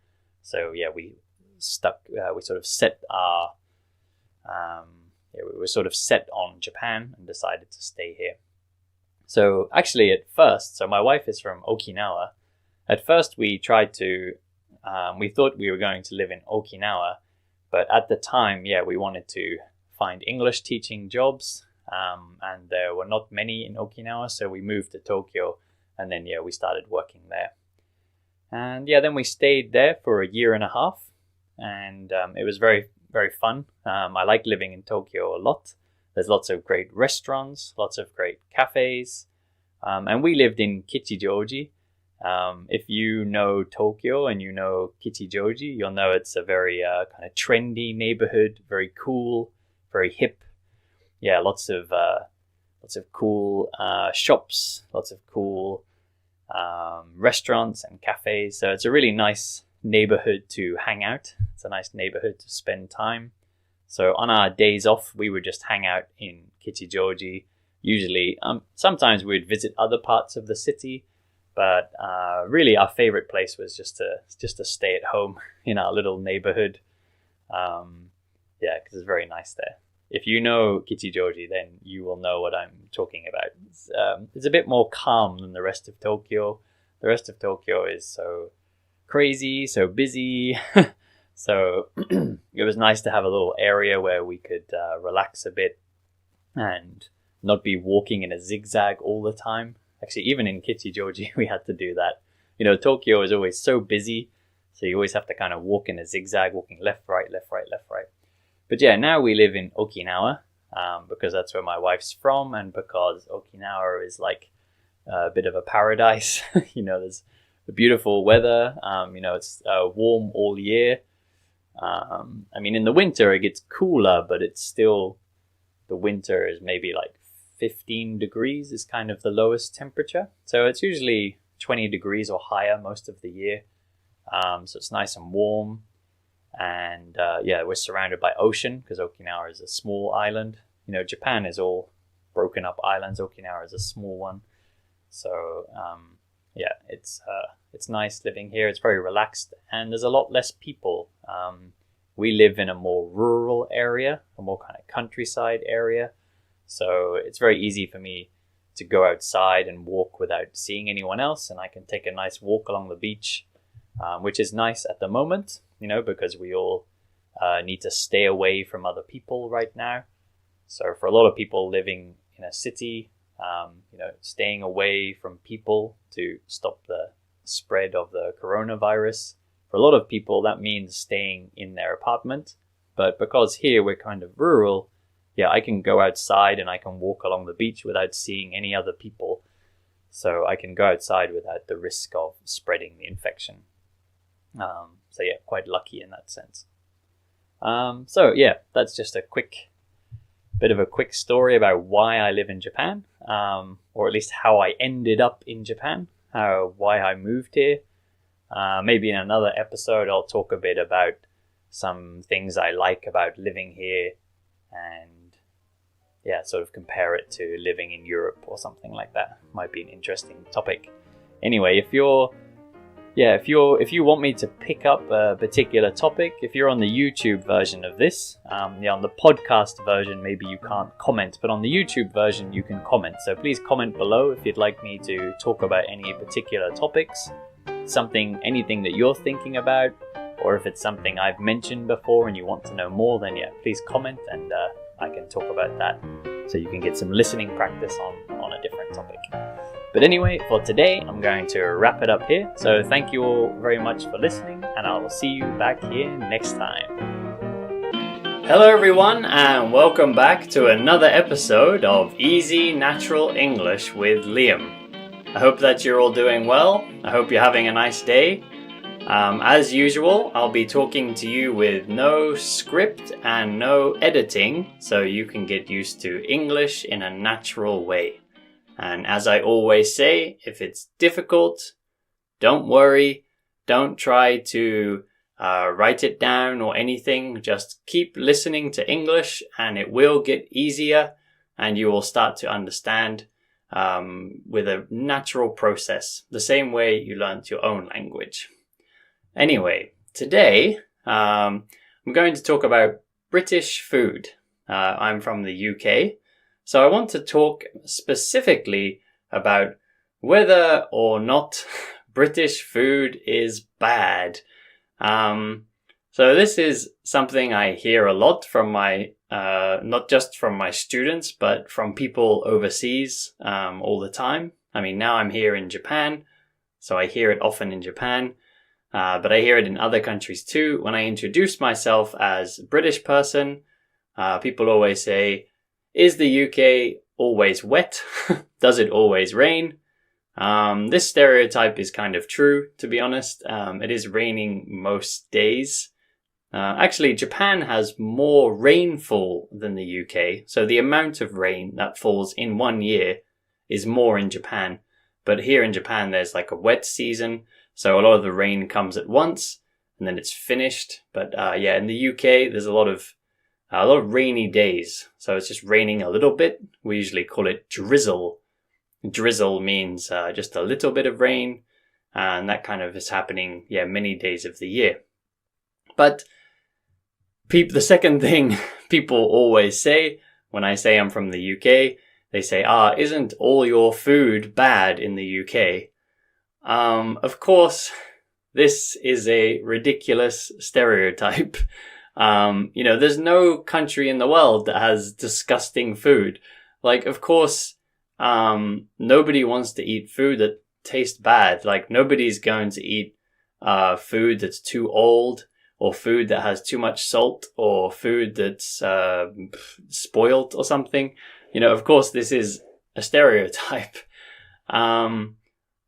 So we sort of set our, we were sort of set on Japan and decided to stay here. So actually at first, so my wife is from Okinawa. At first we tried to, we thought we were going to live in Okinawa, but at the time, we wanted to find English teaching jobs, and there were not many in Okinawa, so we moved to Tokyo, and then, we started working there. And then we stayed there for a year and a half, and it was very, very fun. I like living in Tokyo a lot. There's lots of great restaurants, lots of great cafes, and we lived in Kichijoji. If you know Tokyo and you know Kichijoji, you'll know it's a very kind of trendy neighborhood, very cool, very hip. Lots of cool shops, lots of cool restaurants and cafes. So it's a really nice neighborhood to hang out. It's a nice neighborhood to spend time. So on our days off, we would just hang out in Kichijoji. Usually, sometimes we'd visit other parts of the city. But really, our favorite place was just to stay at home in our little neighborhood. Yeah, because it's very nice there. If you know Kichijoji, then you will know what I'm talking about. It's a bit more calm than the rest of Tokyo. The rest of Tokyo is so crazy, so busy. So it was nice to have a little area where we could relax a bit and not be walking in a zigzag all the time. Actually, even in Kichijoji, we had to do that. You know, Tokyo is always so busy, so you always have to kind of walk in a zigzag, walking left, right, left, right, left, right. But yeah, now we live in Okinawa because that's where my wife's from, and because Okinawa is like a bit of a paradise. You know, there's beautiful weather. You know, it's warm all year. I mean, in the winter it gets cooler, but it's still, the winter is maybe like 15 degrees is kind of the lowest temperature. So it's usually 20 degrees or higher most of the year. So it's nice and warm. And yeah, we're surrounded by ocean because Okinawa is a small island. You know, Japan is all broken up islands. Okinawa is a small one. So yeah, it's nice living here. It's very relaxed, and there's a lot less people. We live in a more rural area, a more kind of countryside area. So it's very easy for me to go outside and walk without seeing anyone else, and I can take a nice walk along the beach, which is nice at the moment, you know, because we all need to stay away from other people right now. So for a lot of people living in a city, you know, staying away from people to stop the spread of the coronavirus. For a lot of people, that means staying in their apartment. But because here we're kind of rural, yeah, I can go outside and I can walk along the beach without seeing any other people. So I can go outside without the risk of spreading the infection. So yeah, quite lucky in that sense. So yeah, that's just a bit of a quick story about why I live in Japan, or at least how I ended up in Japan, why I moved here. Maybe in another episode I'll talk a bit about some things I like about living here, and yeah, sort of compare it to living in Europe or something like that. Might be an interesting topic. Anyway, if you want me to pick up a particular topic, if you're on the YouTube version of this, on the podcast version, maybe you can't comment, but on the YouTube version, you can comment. So please comment below if you'd like me to talk about any particular topics, anything that you're thinking about, or if it's something I've mentioned before and you want to know more, then yeah, please comment and I can talk about that so you can get some listening practice on a different topic. But anyway, for today, I'm going to wrap it up here. So thank you all very much for listening, and I will see you back here next time. Hello everyone, and welcome back to another episode of Easy Natural English with Liam. I hope that you're all doing well. I hope you're having a nice day. As usual, I'll be talking to you with no script and no editing, so you can get used to English in a natural way. And as I always say, if it's difficult, don't worry. Don't try to write it down or anything. Just keep listening to English and it will get easier and you will start to understand with a natural process, the same way you learnt your own language. Anyway, today I'm going to talk about British food. I'm from the UK. So I want to talk specifically about whether or not British food is bad. So this is something I hear a lot from not just from my students, but from people overseas all the time. I mean, now I'm here in Japan, so I hear it often in Japan, but I hear it in other countries too. When I introduce myself as a British person, people always say, is the UK always wet? Does it always rain? This stereotype is kind of true, to be honest. It is raining most days. Actually, Japan has more rainfall than the UK. So the amount of rain that falls in 1 year is more in Japan. But here in Japan, there's like a wet season. So a lot of the rain comes at once and then it's finished. But yeah, in the UK, there's a lot of rainy days. So it's just raining a little bit. We usually call it drizzle. drizzle means just a little bit of rain, and that kind of is happening, many days of the year. But the second thing people always say when I say I'm from the UK, they say, isn't all your food bad in the UK? Of course, this is a ridiculous stereotype. There's no country in the world that has disgusting food. Like, of course, nobody wants to eat food that tastes bad. Like, nobody's going to eat food that's too old, or food that has too much salt, or food that's spoiled or something. Of course, this is a stereotype.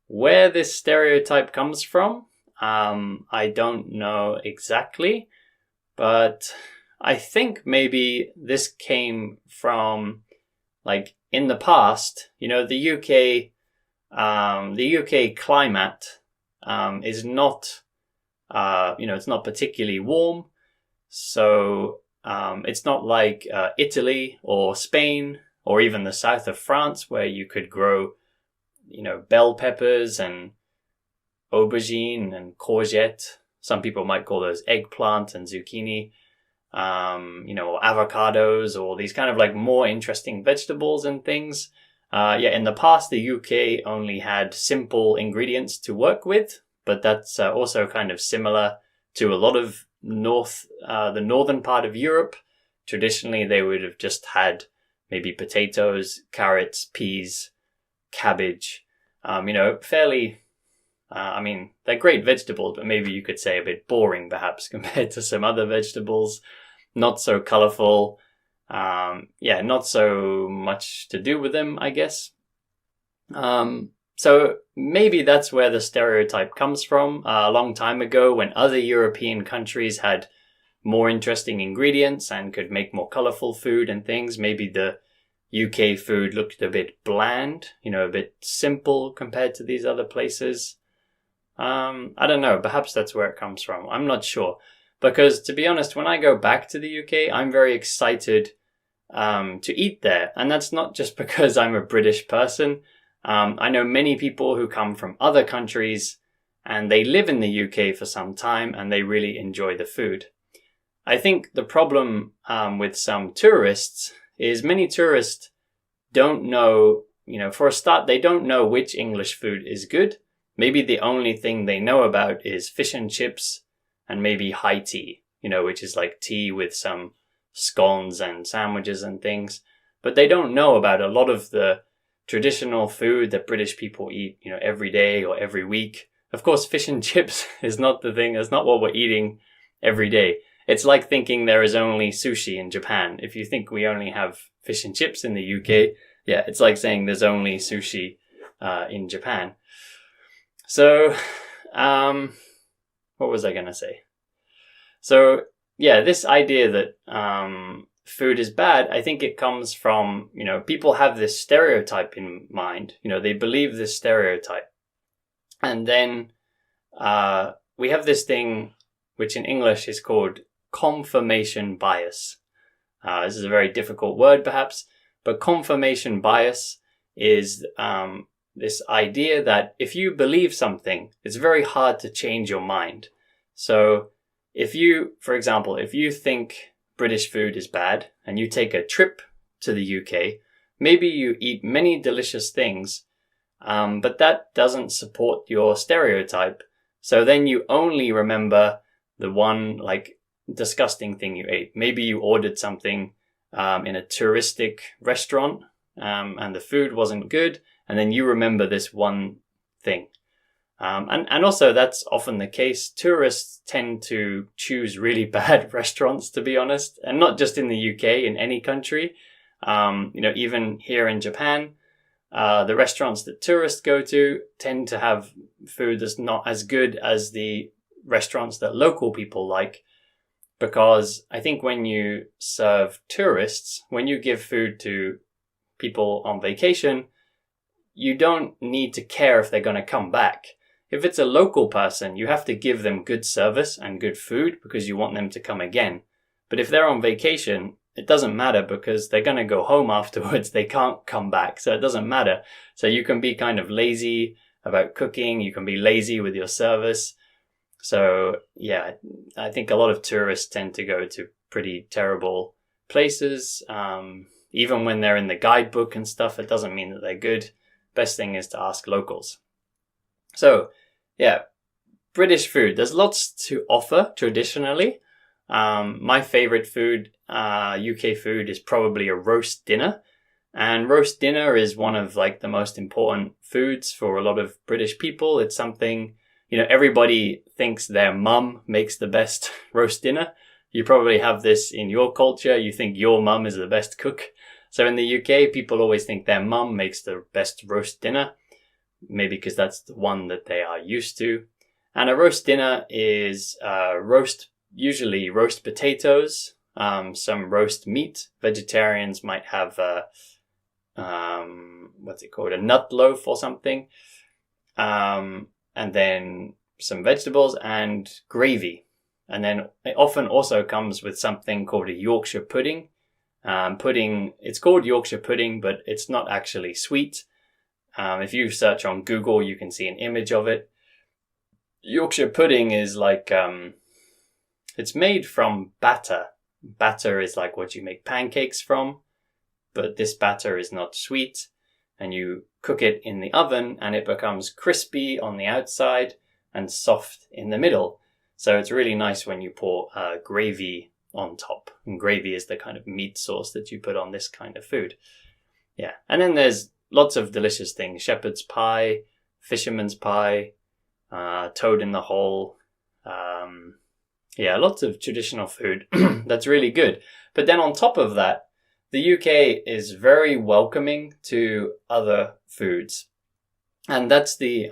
Where this stereotype comes from, I don't know exactly, but I think maybe this came from, like, in the past, the UK climate is not, it's not particularly warm. So it's not like Italy or Spain or even the south of France, where you could grow, bell peppers and aubergine and courgette. Some people might call those eggplant and zucchini, or avocados, or these kind of like more interesting vegetables and things. In the past, the UK only had simple ingredients to work with, but that's also kind of similar to a lot of the northern part of Europe. Traditionally, they would have just had maybe potatoes, carrots, peas, cabbage, fairly, they're great vegetables, but maybe you could say a bit boring perhaps compared to some other vegetables. Not so colorful. Not so much to do with them, I guess. So maybe that's where the stereotype comes from. A long time ago, when other European countries had more interesting ingredients and could make more colorful food and things, maybe the UK food looked a bit bland, a bit simple compared to these other places. I don't know, perhaps that's where it comes from. I'm not sure. Because to be honest, when I go back to the UK, I'm very excited to eat there. And that's not just because I'm a British person. I know many people who come from other countries and they live in the UK for some time and they really enjoy the food. I think the problem with some tourists is many tourists don't know, for a start, they don't know which English food is good. Maybe the only thing they know about is fish and chips and maybe high tea, which is like tea with some scones and sandwiches and things. But they don't know about a lot of the traditional food that British people eat, every day or every week. Of course, fish and chips is not the thing. It's not what we're eating every day. It's like thinking there is only sushi in Japan. If you think we only have fish and chips in the UK, it's like saying there's only sushi in Japan. So, what was I going to say? So, this idea that food is bad, I think it comes from, people have this stereotype in mind. They believe this stereotype. And then we have this thing which in English is called confirmation bias. This is a very difficult word perhaps, but confirmation bias is this idea that if you believe something, it's very hard to change your mind. So for example, if you think British food is bad and you take a trip to the UK, maybe you eat many delicious things, but that doesn't support your stereotype. So then you only remember the one disgusting thing you ate. Maybe you ordered something in a touristic restaurant and the food wasn't good, and then you remember this one thing. And also that's often the case. Tourists tend to choose really bad restaurants, to be honest, and not just in the UK, in any country. Even here in Japan, the restaurants that tourists go to tend to have food that's not as good as the restaurants that local people like. Because I think when you serve tourists, when you give food to people on vacation, you don't need to care if they're going to come back. If it's a local person, you have to give them good service and good food because you want them to come again. But if they're on vacation, it doesn't matter because they're going to go home afterwards. They can't come back. So it doesn't matter. So you can be kind of lazy about cooking. You can be lazy with your service. So yeah, I think a lot of tourists tend to go to pretty terrible places. Even when they're in the guidebook and stuff, it doesn't mean that they're good. Best thing is to ask locals. So yeah, British food. There's lots to offer traditionally. My favorite food, UK food, is probably a roast dinner. And roast dinner is one of like the most important foods for a lot of British people. It's something, everybody thinks their mum makes the best roast dinner. You probably have this in your culture. You think your mum is the best cook. So in the UK, people always think their mum makes the best roast dinner. Maybe because that's the one that they are used to. And a roast dinner is usually roast potatoes, some roast meat. Vegetarians might have a nut loaf or something, and then some vegetables and gravy. And then it often also comes with something called a Yorkshire pudding. It's called Yorkshire pudding, but it's not actually sweet. If you search on Google, you can see an image of it. Yorkshire pudding is like, it's made from batter. Batter is like what you make pancakes from, but this batter is not sweet. And you cook it in the oven and it becomes crispy on the outside and soft in the middle. So it's really nice when you pour gravy on top. And gravy is the kind of meat sauce that you put on this kind of food. Yeah. And then there's lots of delicious things. Shepherd's pie, fisherman's pie, toad in the hole. Lots of traditional food that's really good. But then on top of that, the UK is very welcoming to other foods. And that's the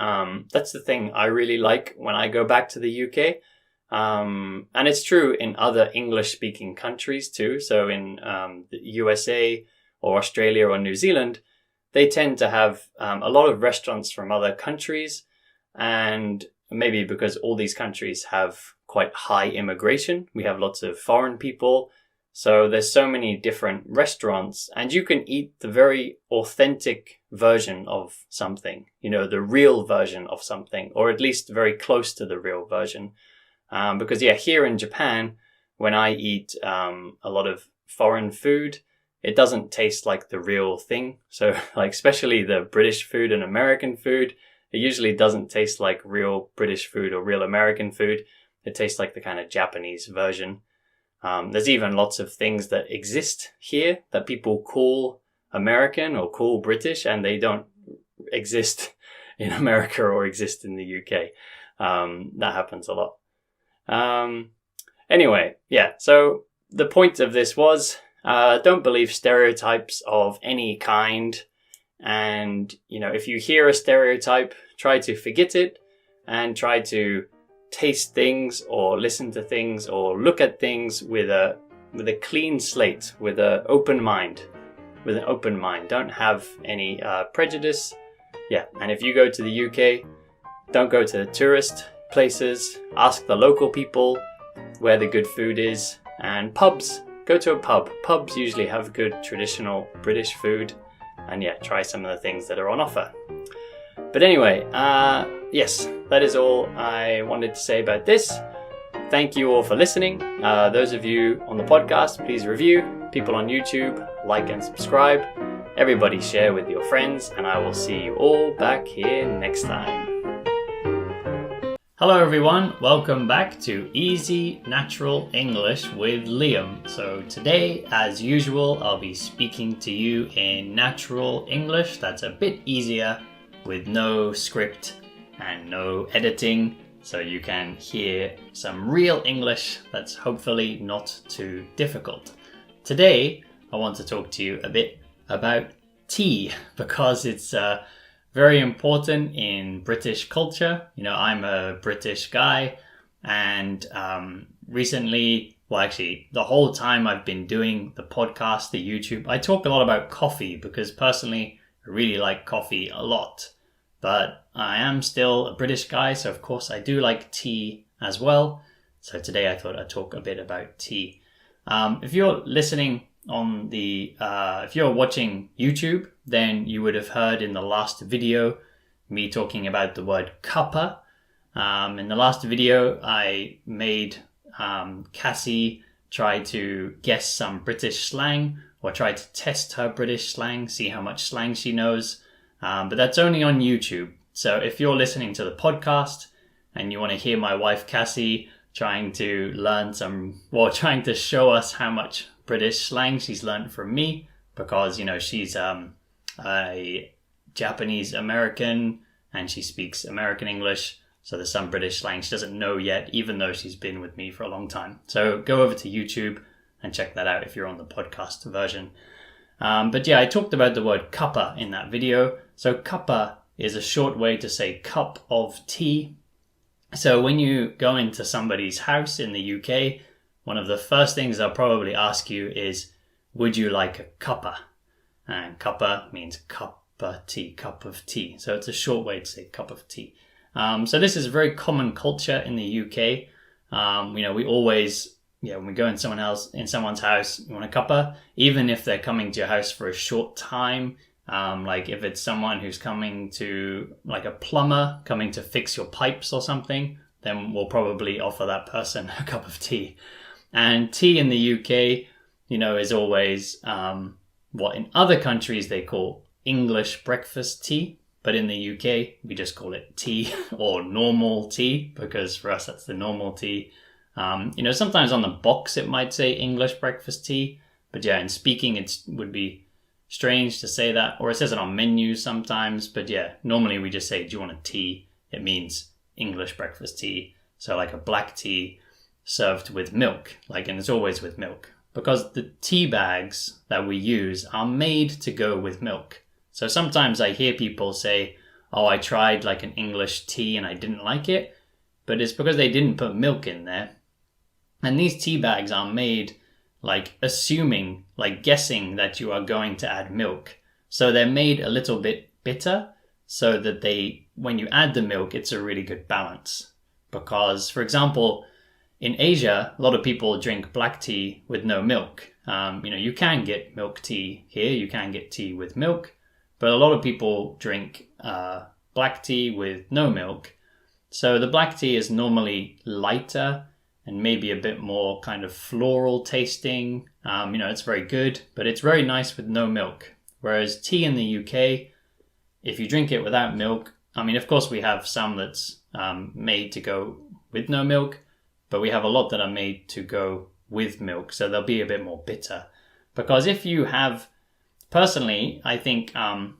thing I really like when I go back to the UK. And it's true in other English-speaking countries too. So in the USA or Australia or New Zealand, they tend to have a lot of restaurants from other countries, and maybe because all these countries have quite high immigration, we have lots of foreign people. So there's so many different restaurants, and you can eat the very authentic version of something, the real version of something, or at least very close to the real version. Because here in Japan, when I eat a lot of foreign food, it doesn't taste like the real thing. So especially the British food and American food, it usually doesn't taste like real British food or real American food. It tastes like the kind of Japanese version. There's even lots of things that exist here that people call American or call British, and they don't exist in America or exist in the UK. That happens a lot. So the point of this was, don't believe stereotypes of any kind. And, if you hear a stereotype, try to forget it and try to taste things or listen to things or look at things with a clean slate, with an open mind. Don't have any prejudice. Yeah. And if you go to the UK, don't go to the tourist places. Ask the local people where the good food is. And pubs. Go to a pub. Pubs usually have good traditional British food. And try some of the things that are on offer. But anyway, yes, that is all I wanted to say about this. Thank you all for listening. Those of you on the podcast, please review. People on YouTube, like and subscribe. Everybody share with your friends, and I will see you all back here next time. Hello everyone, welcome back to Easy Natural English with Liam. So today, as usual, I'll be speaking to you in natural English that's a bit easier with no script and no editing, so you can hear some real English that's hopefully not too difficult. Today, I want to talk to you a bit about tea, because it's very important in British culture. I'm a British guy, and recently, the whole time I've been doing the podcast, the YouTube, I talk a lot about coffee because personally, I really like coffee a lot. But I am still a British guy, so of course I do like tea as well. So today I thought I'd talk a bit about tea. If you're listening on the, if you're watching YouTube, then you would have heard in the last video me talking about the word cuppa. In the last video, I made Cassie try to guess some British slang, or try to test her British slang, see how much slang she knows. But that's only on YouTube. So if you're listening to the podcast and you want to hear my wife Cassie trying to trying to show us how much British slang she's learned from me, because, you know, she's a Japanese American and she speaks American English. So there's some British slang she doesn't know yet, even though she's been with me for a long time. So go over to YouTube and check that out if you're on the podcast version. But yeah, I talked about the word cuppa in that video. So cuppa is a short way to say cup of tea. So when you go into somebody's house in the UK, one of the first things they'll probably ask you is, would you like a cuppa? And cuppa means cup of tea. So it's a short way to say cup of tea. So this is a very common culture in the UK. You know, we always, when we go in someone's house, you want a cuppa, even if they're coming to your house for a short time. Like if it's someone who's coming to, like a plumber coming to fix your pipes or something, then we'll probably offer that person a cup of tea. And tea in the UK, you know, is always what in other countries they call English breakfast tea. But in the UK, we just call it tea or normal tea, because for us, that's the normal tea. You know, sometimes on the box, it might say English breakfast tea. But yeah, in speaking, it would be strange to say that. Or it says it on menus sometimes. But yeah, normally we just say, do you want a tea? It means English breakfast tea. So like a black tea served with milk. And it's always with milk. Because the tea bags that we use are made to go with milk. So sometimes I hear people say, oh, I tried like an English tea and I didn't like it, but it's because they didn't put milk in there. And these tea bags are made like assuming, like guessing that you are going to add milk. So they're made a little bit bitter so that when you add the milk, it's a really good balance. Because, for example, in Asia, a lot of people drink black tea with no milk. You know, you can get milk tea here, you can get tea with milk. But a lot of people drink black tea with no milk. So the black tea is normally lighter and maybe a bit more kind of floral tasting. You know, it's very good, but it's very nice with no milk. Whereas tea in the UK, if you drink it without milk, I mean, of course we have some that's made to go with no milk, but we have a lot that are made to go with milk. So they'll be a bit more bitter. Because if you have... Personally, I think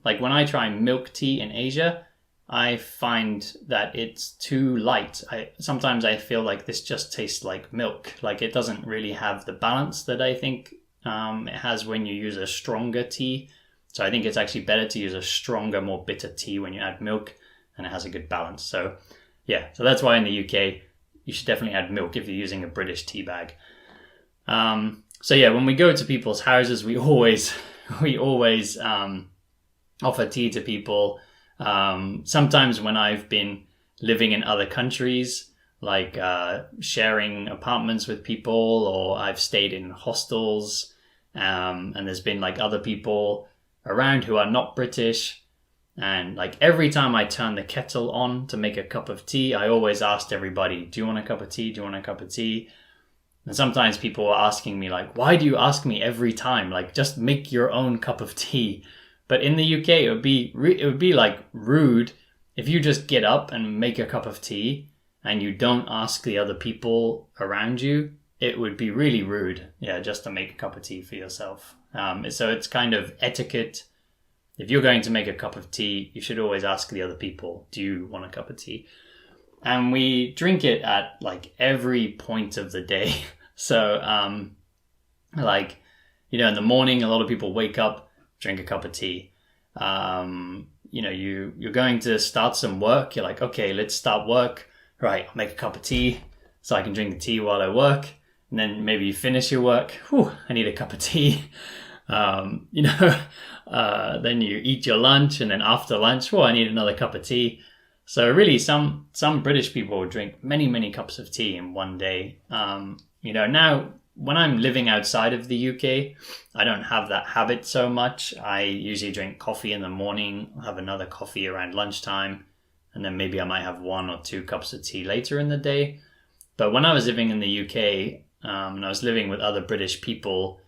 like when I try milk tea in Asia, I find that it's too light. Sometimes I feel like this just tastes like milk. Like it doesn't really have the balance that I think it has when you use a stronger tea. So I think it's actually better to use a stronger, more bitter tea when you add milk, and it has a good balance. So yeah, so that's why in the UK, you should definitely add milk if you're using a British tea bag. So yeah, when we go to people's houses, we always offer tea to people. Sometimes when I've been living in other countries, like sharing apartments with people, or I've stayed in hostels, and there's been like other people around who are not British. And like every time I turn the kettle on to make a cup of tea, I always asked everybody, do you want a cup of tea? Do you want a cup of tea? And sometimes people are asking me like, why do you ask me every time? Like, just make your own cup of tea. But in the UK, it would be like rude if you just get up and make a cup of tea and you don't ask the other people around you. It would be really rude, just to make a cup of tea for yourself. So it's kind of etiquette. If you're going to make a cup of tea, you should always ask the other people, do you want a cup of tea? And we drink it at like every point of the day. So, like, you know, in the morning, a lot of people wake up, drink a cup of tea. You know, you're going to start some work. You're like, okay, let's start work. Right, I'll make a cup of tea so I can drink the tea while I work. And then maybe you finish your work. Whew, I need a cup of tea. You know, then you eat your lunch, and then after lunch, I need another cup of tea. So really, some British people drink many, many cups of tea in one day. You know, now when I'm living outside of the UK, I don't have that habit so much. I usually drink coffee in the morning, have another coffee around lunchtime, and then maybe I might have 1 or 2 cups of tea later in the day. But when I was living in the UK, and I was living with other British people,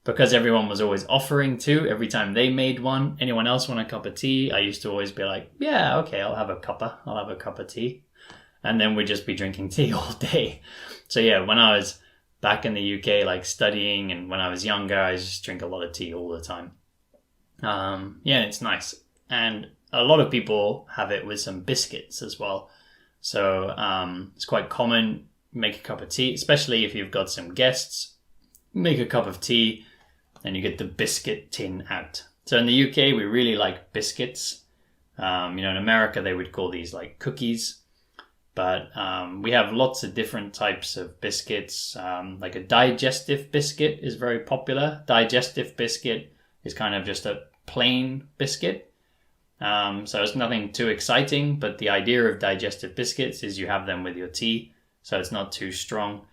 because everyone was always offering to every time they made one, anyone else want a cup of tea, I used to always be like, yeah, okay, I'll have a cup of tea. And then we'd just be drinking tea all day. So yeah, when I was back in the UK, like studying, and when I was younger, I just drink a lot of tea all the time. Yeah, it's nice. And a lot of people have it with some biscuits as well. So it's quite common, make a cup of tea, especially if you've got some guests, make a cup of tea, and you get the biscuit tin out. So in the UK, we really like biscuits. In America, they would call these like cookies. But we have lots of different types of biscuits. Like a digestive biscuit is very popular. Digestive biscuit is kind of just a plain biscuit. So it's nothing too exciting, but the idea of digestive biscuits is you have them with your tea, so it's not too strong.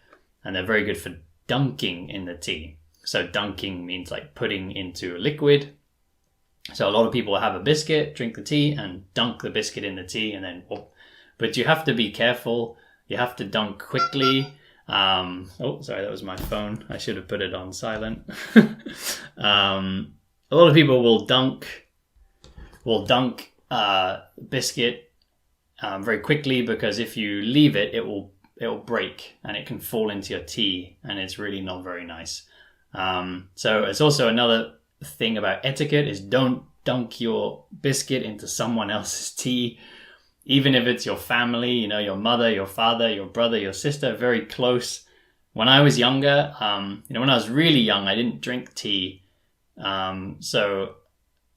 And they're very good for dunking in the tea. So dunking means like putting into a liquid. So a lot of people have a biscuit, drink the tea, and dunk the biscuit in the tea, and then... But you have to be careful. You have to dunk quickly. Oh, sorry, that was my phone. I should have put it on silent. A lot of people will dunk biscuit very quickly, because if you leave it, it will break and it can fall into your tea, and it's really not very nice. So it's also another thing about etiquette is don't dunk your biscuit into someone else's tea. Even if it's your family, your mother, your father, your brother, your sister, very close. When I was younger, when I was really young, I didn't drink tea. But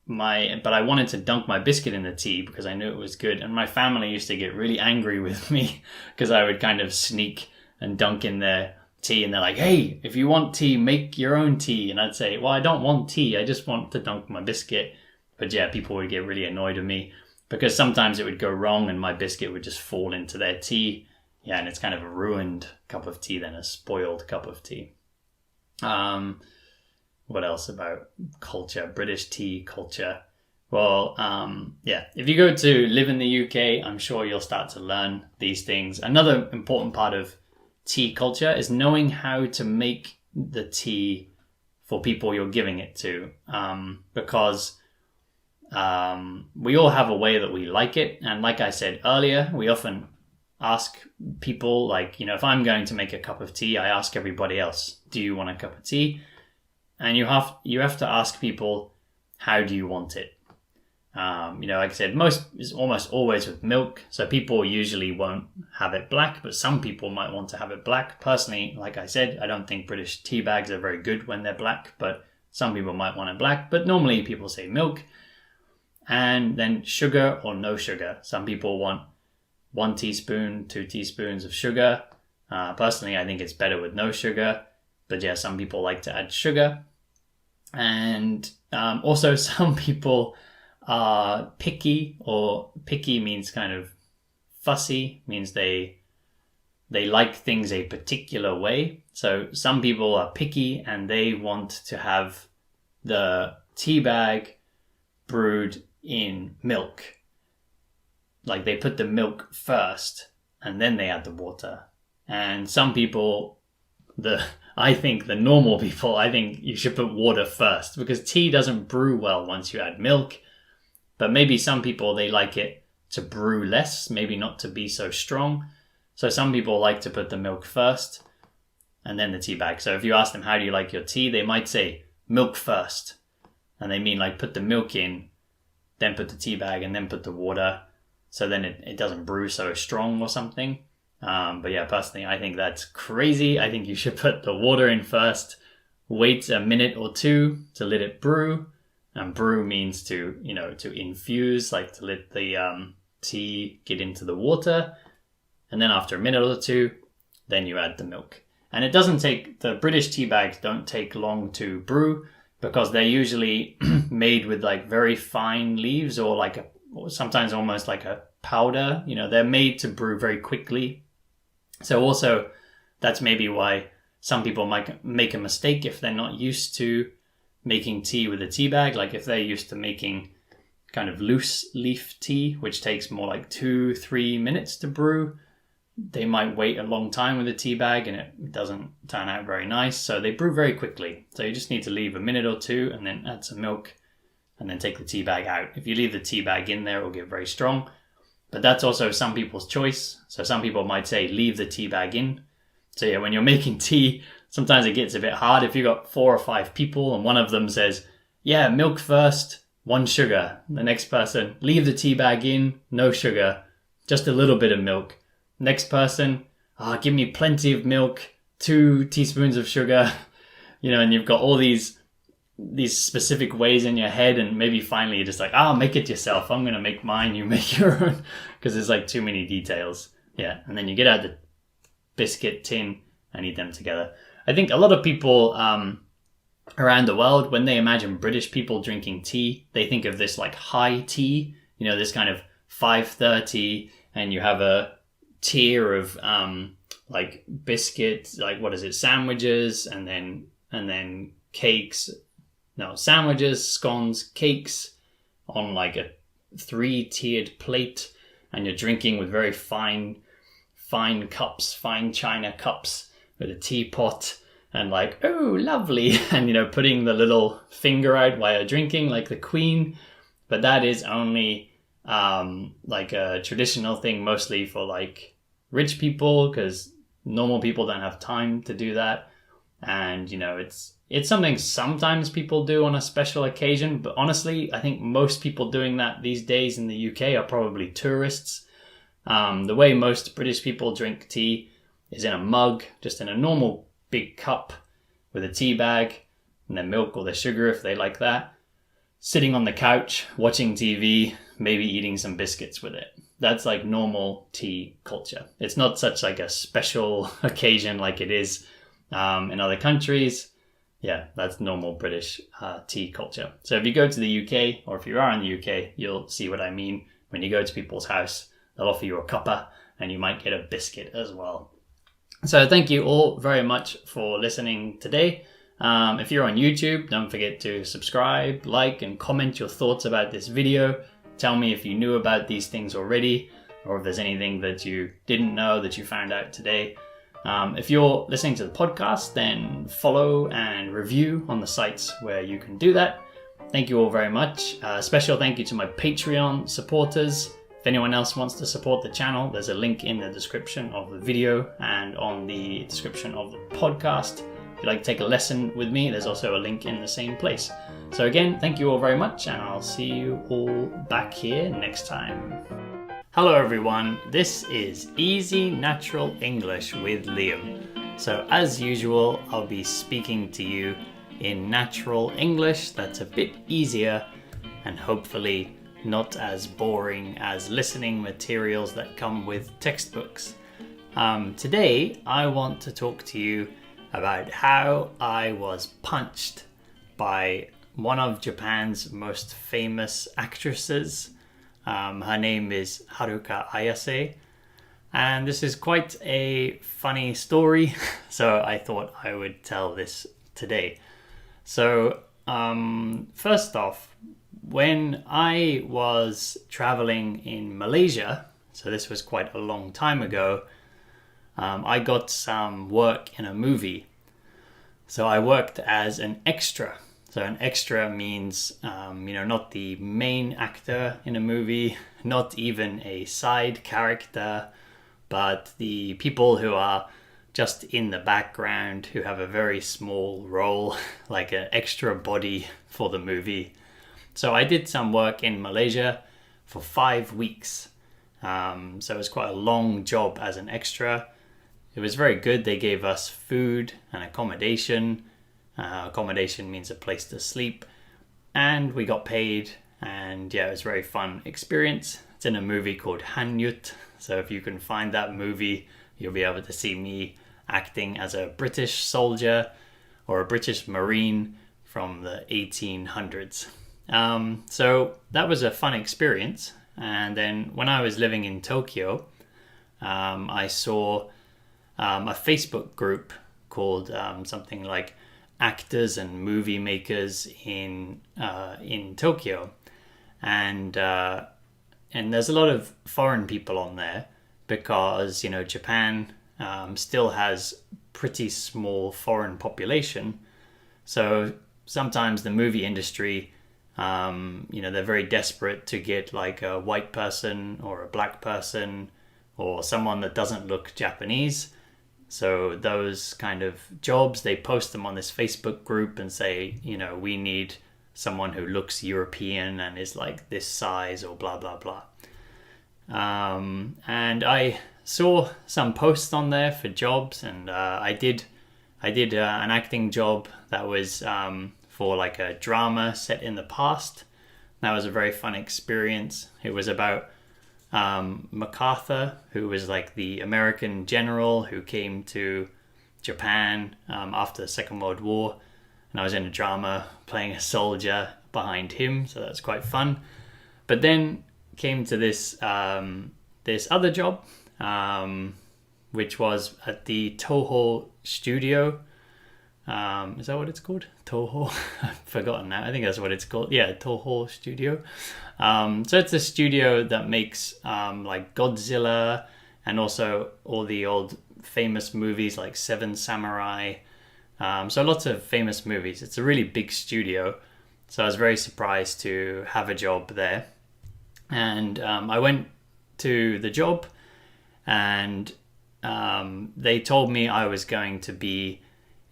I wanted to dunk my biscuit in the tea because I knew it was good. And my family used to get really angry with me because I would kind of sneak and dunk in their tea. And they're like, hey, if you want tea, make your own tea. And I'd say, well, I don't want tea. I just want to dunk my biscuit. But yeah, people would get really annoyed with me, because sometimes it would go wrong and my biscuit would just fall into their tea. Yeah, and it's kind of a ruined cup of tea then, a spoiled cup of tea. What else about culture, British tea culture? Well, if you go to live in the UK, I'm sure you'll start to learn these things. Another important part of tea culture is knowing how to make the tea for people you're giving it to. Because... we all have a way that we like it. And like I said earlier, we often ask people, like, if I'm going to make a cup of tea, I ask everybody else, do you want a cup of tea? And you have to ask people, how do you want it? Like I said, most is almost always with milk. So people usually won't have it black, but some people might want to have it black. Personally, like I said, I don't think British tea bags are very good when they're black, but some people might want it black. But normally people say milk. And then sugar or no sugar. Some people want 1 teaspoon, 2 teaspoons of sugar. Personally, I think it's better with no sugar. But yeah, some people like to add sugar. And also some people are picky, or picky means kind of fussy, means they like things a particular way. So some people are picky and they want to have the tea bag brewed in milk. Like they put the milk first and then they add the water. And some people, I think the normal people, I think you should put water first, because tea doesn't brew well once you add milk. But maybe some people, they like it to brew less, maybe not to be so strong. So some people like to put the milk first and then the tea bag. So if you ask them, how do you like your tea? They might say milk first. And they mean like put the milk in, then put the tea bag, and then put the water, so then it doesn't brew so strong or something. But yeah, personally, I think that's crazy. I think you should put the water in first, wait a minute or 2 to let it brew. And brew means to infuse, like to let the tea get into the water. And then after a minute or 2, then you add the milk. And it doesn't take, the British tea bags don't take long to brew, because they're usually made with like very fine leaves, or like sometimes almost like a powder. They're made to brew very quickly. So also that's maybe why some people might make a mistake if they're not used to making tea with a tea bag. Like if they're used to making kind of loose leaf tea, which takes more like 2-3 minutes to brew, they might wait a long time with a tea bag and it doesn't turn out very nice. So they brew very quickly. So you just need to leave a minute or two and then add some milk and then take the tea bag out. If you leave the tea bag in there, it will get very strong. But that's also some people's choice. So some people might say leave the tea bag in. So yeah, when you're making tea, sometimes it gets a bit hard. If you've got 4 or 5 people and one of them says, yeah, milk first, 1 sugar. The next person, leave the tea bag in, no sugar, just a little bit of milk. Next person, give me plenty of milk, 2 teaspoons of sugar. And you've got all these specific ways in your head, and maybe finally you're just like, make it yourself. I'm going to make mine, you make your own, because there's like too many details. Yeah, and then you get out the biscuit tin and eat them together. I think a lot of people around the world, when they imagine British people drinking tea, they think of this like high tea, this kind of 5:30, and you have a tier of like biscuits, like sandwiches, and then cakes. No, sandwiches, scones, cakes on like a 3-tiered plate, and you're drinking with very fine cups, fine china cups with a teapot, and like, oh, lovely, and putting the little finger out while you're drinking like the Queen. But that is only like a traditional thing, mostly for like rich people, because normal people don't have time to do that. And it's something sometimes people do on a special occasion, but honestly, I think most people doing that these days in the UK are probably tourists. The way most British people drink tea is in a mug, just in a normal big cup with a tea bag and then milk or the sugar if they like that, sitting on the couch, watching TV, maybe eating some biscuits with it. That's like normal tea culture. It's not such like a special occasion like it is in other countries. Yeah, that's normal British tea culture. So if you go to the UK, or if you are in the UK, you'll see what I mean. When you go to people's house, they'll offer you a cuppa and you might get a biscuit as well. So thank you all very much for listening today. If you're on YouTube, don't forget to subscribe, like, and comment your thoughts about this video. Tell me if you knew about these things already, or if there's anything that you didn't know that you found out today. If you're listening to the podcast, then follow and review on the sites where you can do that. Thank you all very much. Special thank you to my Patreon supporters. If anyone else wants to support the channel, there's a link in the description of the video and on the description of the podcast. If you'd like to take a lesson with me, there's also a link in the same place. So again, thank you all very much, and I'll see you all back here next time. Hello everyone, this is Easy Natural English with Liam. So as usual, I'll be speaking to you in natural English that's a bit easier and hopefully not as boring as listening materials that come with textbooks. Today, I want to talk to you about how I was punched by one of Japan's most famous actresses. Her name is Haruka Ayase, and this is quite a funny story, so I thought I would tell this today. So, first off, when I was traveling in Malaysia, so this was quite a long time ago, I got some work in a movie. So I worked as an extra. So an extra means, not the main actor in a movie, not even a side character, but the people who are just in the background, who have a very small role, like an extra body for the movie. So I did some work in Malaysia for 5 weeks. So it was quite a long job as an extra. It was very good. They gave us food and accommodation. Accommodation means a place to sleep, and we got paid, and yeah, it was a very fun experience. It's in a movie called Hanyut, so if you can find that movie, you'll be able to see me acting as a British soldier or a British Marine from the 1800s. So that was a fun experience. And then when I was living in Tokyo, I saw a Facebook group called something like Actors and Movie Makers in Tokyo, and there's a lot of foreign people on there because Japan still has pretty small foreign population. So sometimes the movie industry, they're very desperate to get like a white person or a black person or someone that doesn't look Japanese. So those kind of jobs, they post them on this Facebook group and say, we need someone who looks European and is like this size or blah, blah, blah. And I saw some posts on there for jobs, and I did an acting job that was for like a drama set in the past. That was a very fun experience. It was about MacArthur, who was like the American general who came to Japan after the Second World War, and I was in a drama playing a soldier behind him, so that's quite fun. But then came to this other job, which was at the Toho studio. Is that what it's called? Toho? I've forgotten now. I think that's what it's called. Yeah, Toho studio. So it's a studio that makes like Godzilla and also all the old famous movies like Seven Samurai. So lots of famous movies. It's a really big studio. So I was very surprised to have a job there. And I went to the job, and they told me I was going to be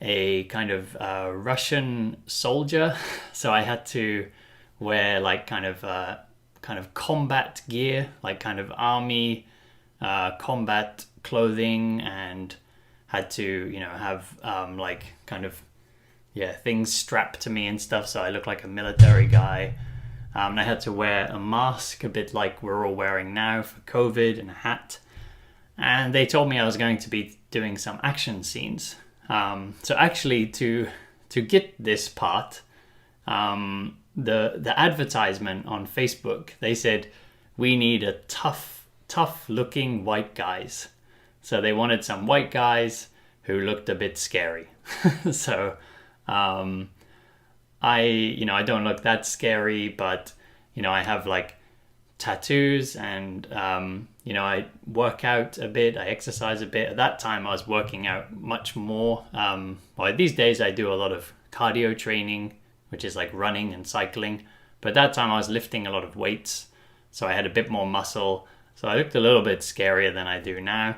a kind of Russian soldier. So I had to wear like kind of combat gear, like kind of army combat clothing, and had to have like kind of things strapped to me and stuff, so I look like a military guy. And I had to wear a mask, a bit like we're all wearing now for COVID, and a hat. And they told me I was going to be doing some action scenes. So actually, to get this part, the advertisement on Facebook, they said we need a tough looking white guys. So they wanted some white guys who looked a bit scary. So I don't look that scary, but I have like tattoos, and I work out a bit, I exercise a bit. At that time I was working out much more. These days I do a lot of cardio training, which is like running and cycling, but at that time I was lifting a lot of weights, so I had a bit more muscle, so I looked a little bit scarier than I do now.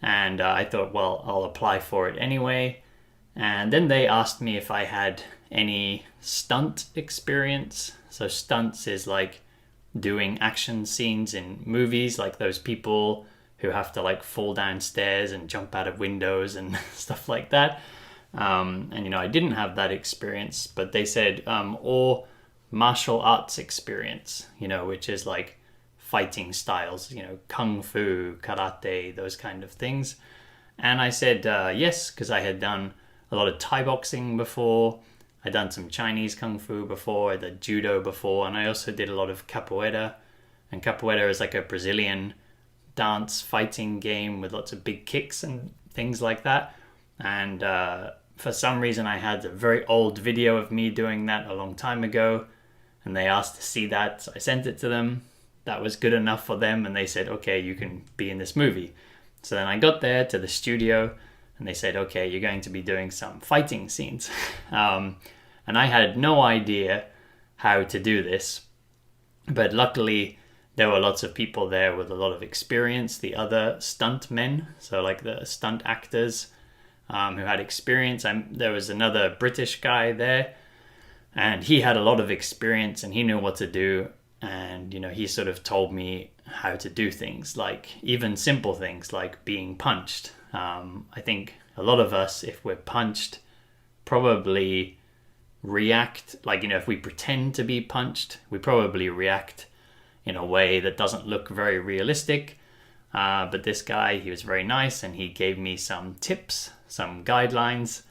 And I thought, well, I'll apply for it anyway. And then they asked me if I had any stunt experience. So stunts is like doing action scenes in movies, like those people who have to like fall down stairs and jump out of windows and stuff like that. And I didn't have that experience, but they said, or martial arts experience, which is like fighting styles, kung fu, karate, those kind of things. And I said yes, because I had done a lot of Thai boxing before. I'd done some Chinese kung fu before. I did judo before, and I also did a lot of capoeira. And capoeira is like a Brazilian dance fighting game with lots of big kicks and things like that. And for some reason, I had a very old video of me doing that a long time ago, and they asked to see that. So I sent it to them. That was good enough for them, and they said, okay, you can be in this movie. So then I got there to the studio, and they said, okay, you're going to be doing some fighting scenes. And I had no idea how to do this, but luckily there were lots of people there with a lot of experience, the other stunt men, so like the stunt actors who had experience. There was another British guy there, and he had a lot of experience, and he knew what to do. And, he sort of told me how to do things, like even simple things like being punched. I think a lot of us, if we're punched, probably react, like, if we pretend to be punched, we probably react in a way that doesn't look very realistic. But this guy, he was very nice, and he gave me some tips, some guidelines.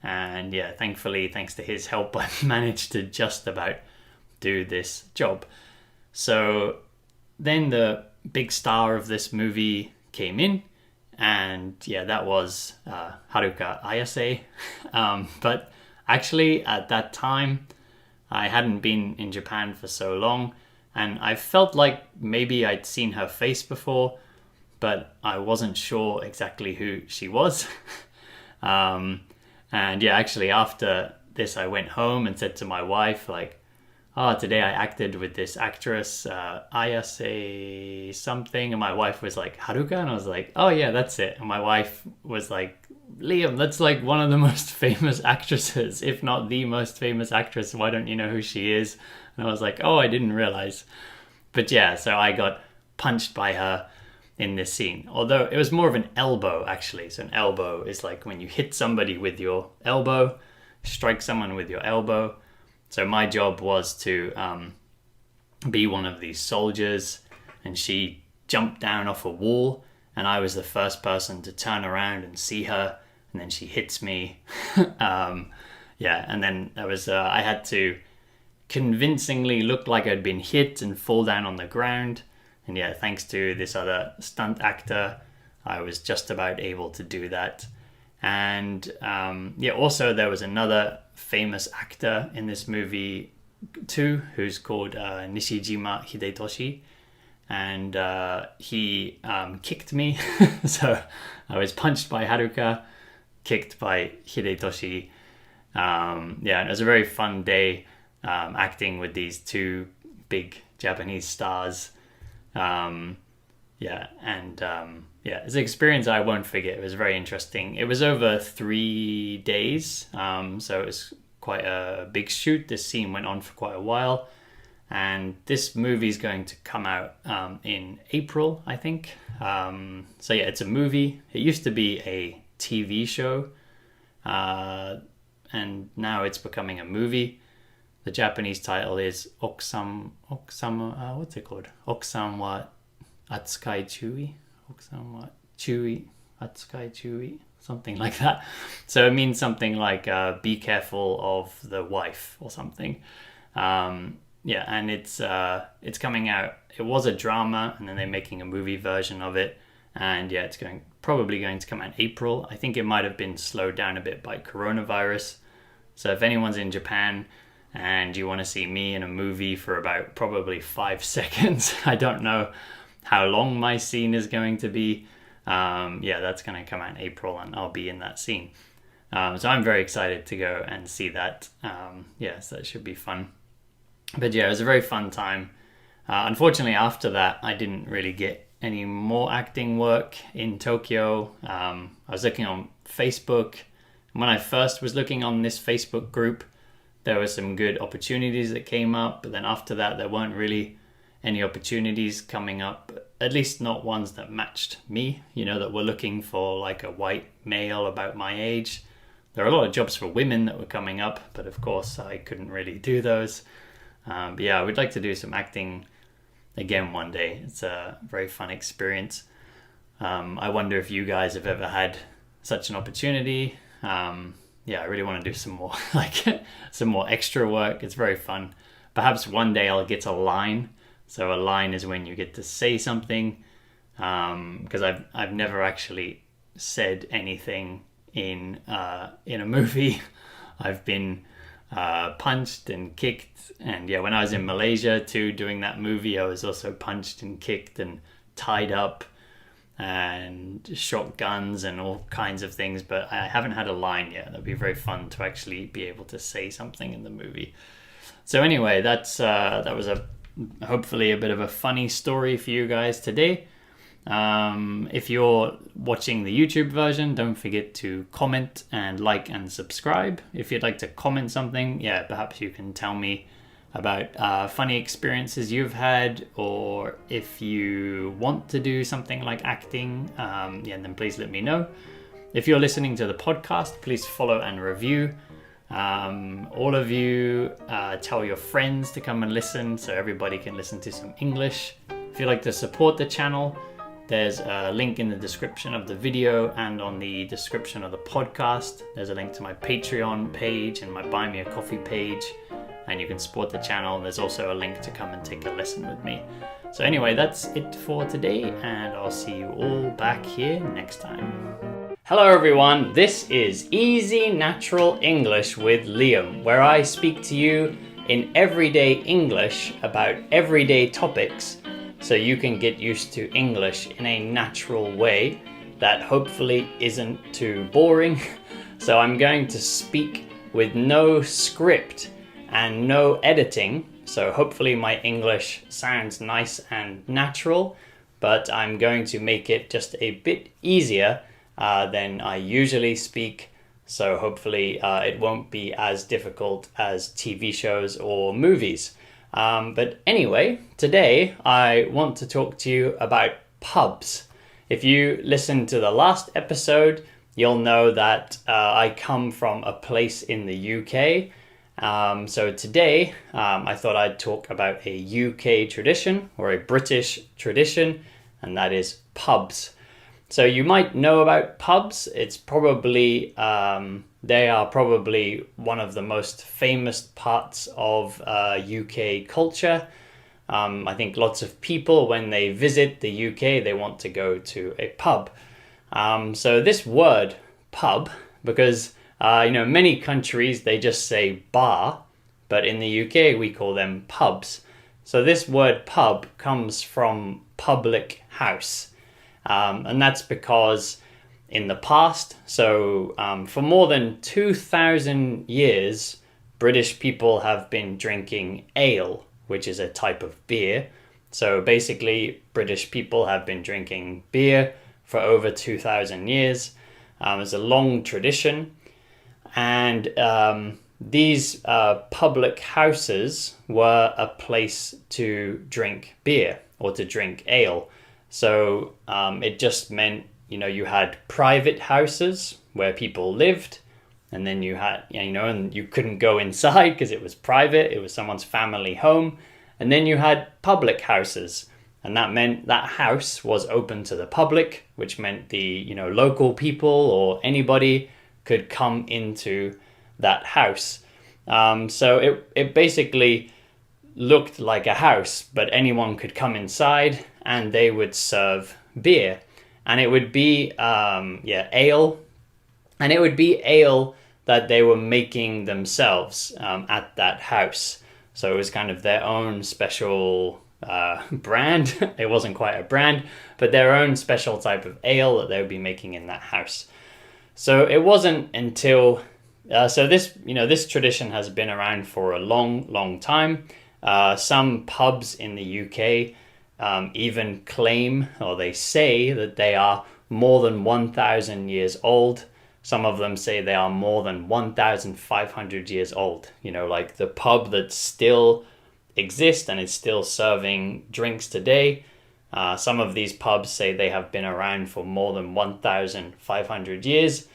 And thankfully, thanks to his help, I managed to just about do this job. So then the big star of this movie came in, And yeah, that was Haruka Ayase. But actually at that time, I hadn't been in Japan for so long, and I felt like maybe I'd seen her face before, but I wasn't sure exactly who she was. And yeah, actually after this, I went home and said to my wife, like, oh, today I acted with this actress, Ayase something. And my wife was like, Haruka? And I was like, oh yeah, that's it. And my wife was like, Liam, that's like one of the most famous actresses, if not the most famous actress. Why don't you know who she is? And I was like, oh, I didn't realize. But yeah, so I got punched by her in this scene. Although it was more of an elbow, actually. So an elbow is like when you hit somebody with your elbow, strike someone with your elbow. So my job was to be one of these soldiers, and she jumped down off a wall, and I was the first person to turn around and see her, and then she hits me. Yeah, and then there was I had to convincingly look like I'd been hit and fall down on the ground. And yeah, thanks to this other stunt actor, I was just about able to do that. And yeah, also there was another famous actor in this movie too, who's called Nishijima Hidetoshi, and he kicked me. So I was punched by Haruka, kicked by Hidetoshi. Yeah, and it was a very fun day acting with these two big Japanese stars. Yeah, and yeah, it's an experience I won't forget. It was very interesting. It was over 3 days, so it was quite a big shoot. This scene went on for quite a while, and this movie is going to come out in April, I think. So yeah, it's a movie. It used to be a TV show, and now it's becoming a movie. The Japanese title is what's it called? Okusan wa atsukai chūi? Okusan wa chūi, atsukai chūi? Something like that. So it means something like be careful of the wife or something. Yeah, and it's coming out. It was a drama, and then they're making a movie version of it. And yeah, it's probably going to come out in April. I think it might have been slowed down a bit by coronavirus. So if anyone's in Japan and you want to see me in a movie for about probably 5 seconds, I don't know how long my scene is going to be. Yeah, that's going to come out in April, and I'll be in that scene. So I'm very excited to go and see that. Yeah, so that should be fun. But yeah, it was a very fun time. Unfortunately, after that, I didn't really get any more acting work in Tokyo. I was looking on Facebook. When I first was looking on this Facebook group, there were some good opportunities that came up. But then after that, there weren't really any opportunities coming up, at least not ones that matched me, that were looking for like a white male about my age. There are a lot of jobs for women that were coming up, but of course I couldn't really do those. But yeah, I would like to do some acting again one day. It's a very fun experience. I wonder if you guys have ever had such an opportunity. Yeah, I really want to do some more, some more extra work. It's very fun. Perhaps one day I'll get a line. So a line is when you get to say something. Because I've never actually said anything in a movie. I've been punched and kicked, and yeah, when I was in Malaysia too doing that movie, I was also punched and kicked and tied up and shot guns and all kinds of things, but I haven't had a line yet. That'd be very fun to actually be able to say something in the movie. So anyway, that was hopefully a bit of a funny story for you guys today. If you're watching the YouTube version, don't forget to comment and like and subscribe. If you'd like to comment something, yeah, perhaps you can tell me about funny experiences you've had, or if you want to do something like acting, yeah, then please let me know. If you're listening to the podcast, please follow and review. All of you tell your friends to come and listen so everybody can listen to some English. If you'd like to support the channel, there's a link in the description of the video and on the description of the podcast. There's a link to my Patreon page and my Buy Me a Coffee page. and you can support the channel. There's also a link to come and take a lesson with me. So anyway, that's it for today, and I'll see you all back here next time. Hello everyone, this is Easy Natural English with Liam, where I speak to you in everyday English about everyday topics so you can get used to English in a natural way that hopefully isn't too boring. So I'm going to speak with no script and no editing, so hopefully my English sounds nice and natural, but I'm going to make it just a bit easier than I usually speak, so hopefully it won't be as difficult as TV shows or movies. But anyway, today I want to talk to you about pubs. If you listened to the last episode, you'll know that I come from a place in the UK. So today I thought I'd talk about a UK tradition or a British tradition, and that is pubs. So you might know about pubs. It's probably, they are probably one of the most famous parts of UK culture. I think lots of people, when they visit the UK, they want to go to a pub. So this word pub, because many countries, they just say bar, but in the UK we call them pubs. So this word pub comes from public house. And that's because in the past, so for more than 2,000 years, British people have been drinking ale, which is a type of beer. So basically, British people have been drinking beer for over 2,000 years. It's a long tradition. And these public houses were a place to drink beer or to drink ale. So it just meant, you had private houses where people lived, and then you had, and you couldn't go inside because it was private, it was someone's family home. And then you had public houses, and that meant that house was open to the public, which meant the, local people or anybody could come into that house. So it basically looked like a house, but anyone could come inside and they would serve beer. And it would be, ale. And it would be ale that they were making themselves at that house. So it was kind of their own special brand. It wasn't quite a brand, but their own special type of ale that they would be making in that house. So it wasn't until, this tradition has been around for a long, long time. Some pubs in the UK even claim, or they say, that they are more than 1,000 years old. Some of them say they are more than 1,500 years old. Like the pub that still exists and is still serving drinks today. Some of these pubs say they have been around for more than 1,500 years.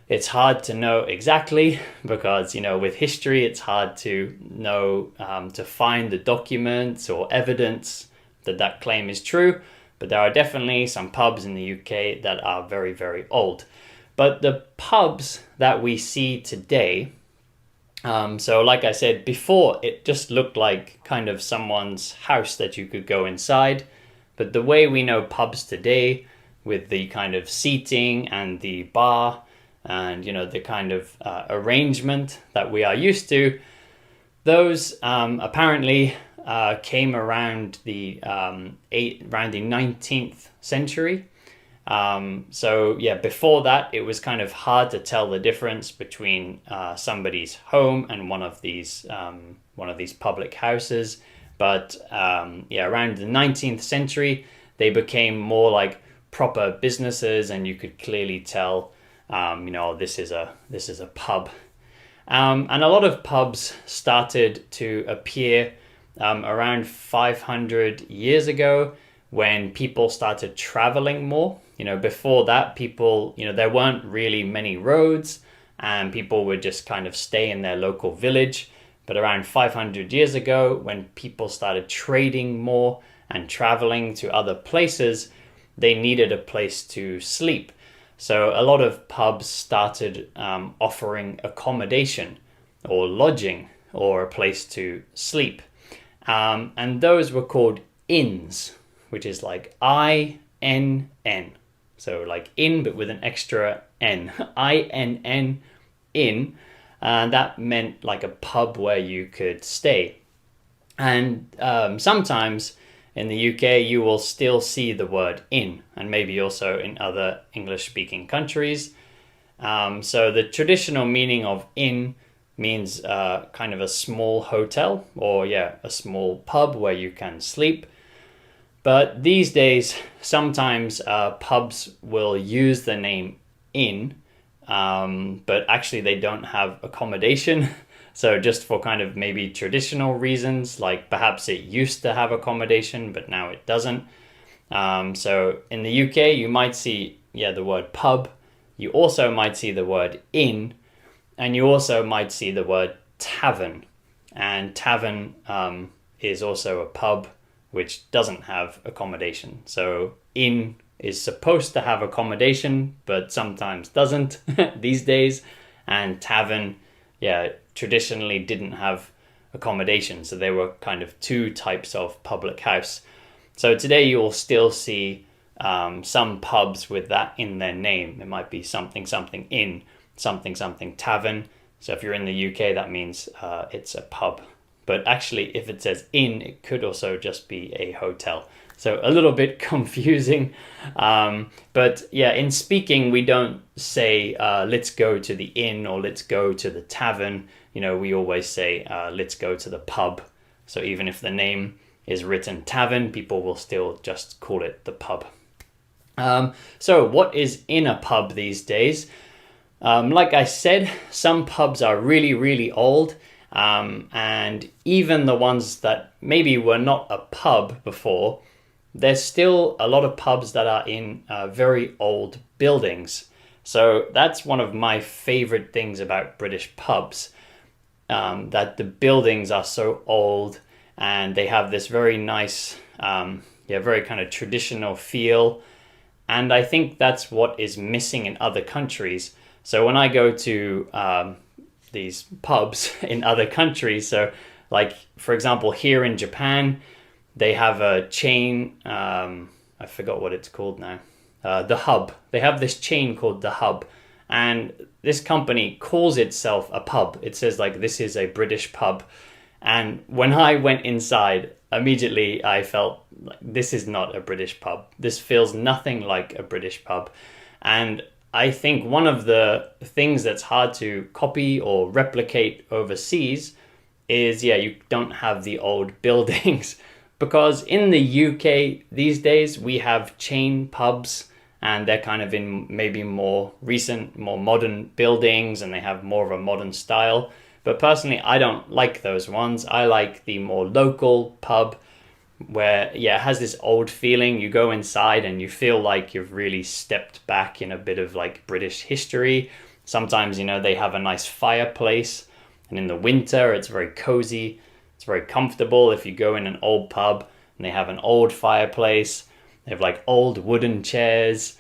It's hard to know exactly because, with history, it's hard to know, to find the documents or evidence that claim is true. But there are definitely some pubs in the UK that are very, very old. But the pubs that we see today, so like I said before, it just looked like kind of someone's house that you could go inside. But the way we know pubs today, with the kind of seating and the bar and, the kind of arrangement that we are used to, those apparently came around the 19th century. Before that, it was kind of hard to tell the difference between somebody's home and one of these public houses. But around the 19th century, they became more like proper businesses, and you could clearly tell, this is a pub. And a lot of pubs started to appear around 500 years ago when people started traveling more. Before that, people, there weren't really many roads and people would just kind of stay in their local village. But around 500 years ago, when people started trading more and traveling to other places, they needed a place to sleep. So a lot of pubs started offering accommodation or lodging or a place to sleep. And those were called inns, which is like I-N-N. So like inn, but with an extra N. I-N-N, inn. And that meant like a pub where you could stay. And sometimes in the UK, you will still see the word inn, and maybe also in other English-speaking countries. So the traditional meaning of inn means kind of a small hotel, or a small pub where you can sleep. But these days, sometimes pubs will use the name inn, but actually they don't have accommodation. So just for kind of maybe traditional reasons, like perhaps it used to have accommodation, but now it doesn't. So in the UK, you might see, the word pub. You also might see the word inn, and you also might see the word tavern. And tavern is also a pub which doesn't have accommodation. So inn is supposed to have accommodation, but sometimes doesn't these days. And tavern, traditionally didn't have accommodation. So there were kind of two types of public house. So today you will still see some pubs with that in their name. It might be something something inn, something something tavern. So if you're in the UK, that means it's a pub. But actually, if it says inn, it could also just be a hotel. So a little bit confusing. But in speaking, we don't say, let's go to the inn or let's go to the tavern. We always say, let's go to the pub. So even if the name is written tavern, people will still just call it the pub. So what is in a pub these days? Like I said, some pubs are really, really old. And even the ones that maybe were not a pub before, there's still a lot of pubs that are in very old buildings. So that's one of my favorite things about British pubs, that the buildings are so old and they have this very nice, very kind of traditional feel. And I think that's what is missing in other countries. So when I go to these pubs in other countries, so like, for example, here in Japan, they have a chain, I forgot what it's called now, The Hub. They have this chain called The Hub, and this company calls itself a pub. It says like, this is a British pub. And when I went inside, immediately I felt like, this is not a British pub. This feels nothing like a British pub. And I think one of the things that's hard to copy or replicate overseas is, you don't have the old buildings. Because in the UK these days, we have chain pubs, and they're kind of in maybe more recent, more modern buildings, and they have more of a modern style. But personally, I don't like those ones. I like the more local pub where, it has this old feeling. You go inside and you feel like you've really stepped back in a bit of like British history. Sometimes, they have a nice fireplace, and in the winter, it's very cozy. It's very comfortable. If you go in an old pub and they have an old fireplace, they have like old wooden chairs,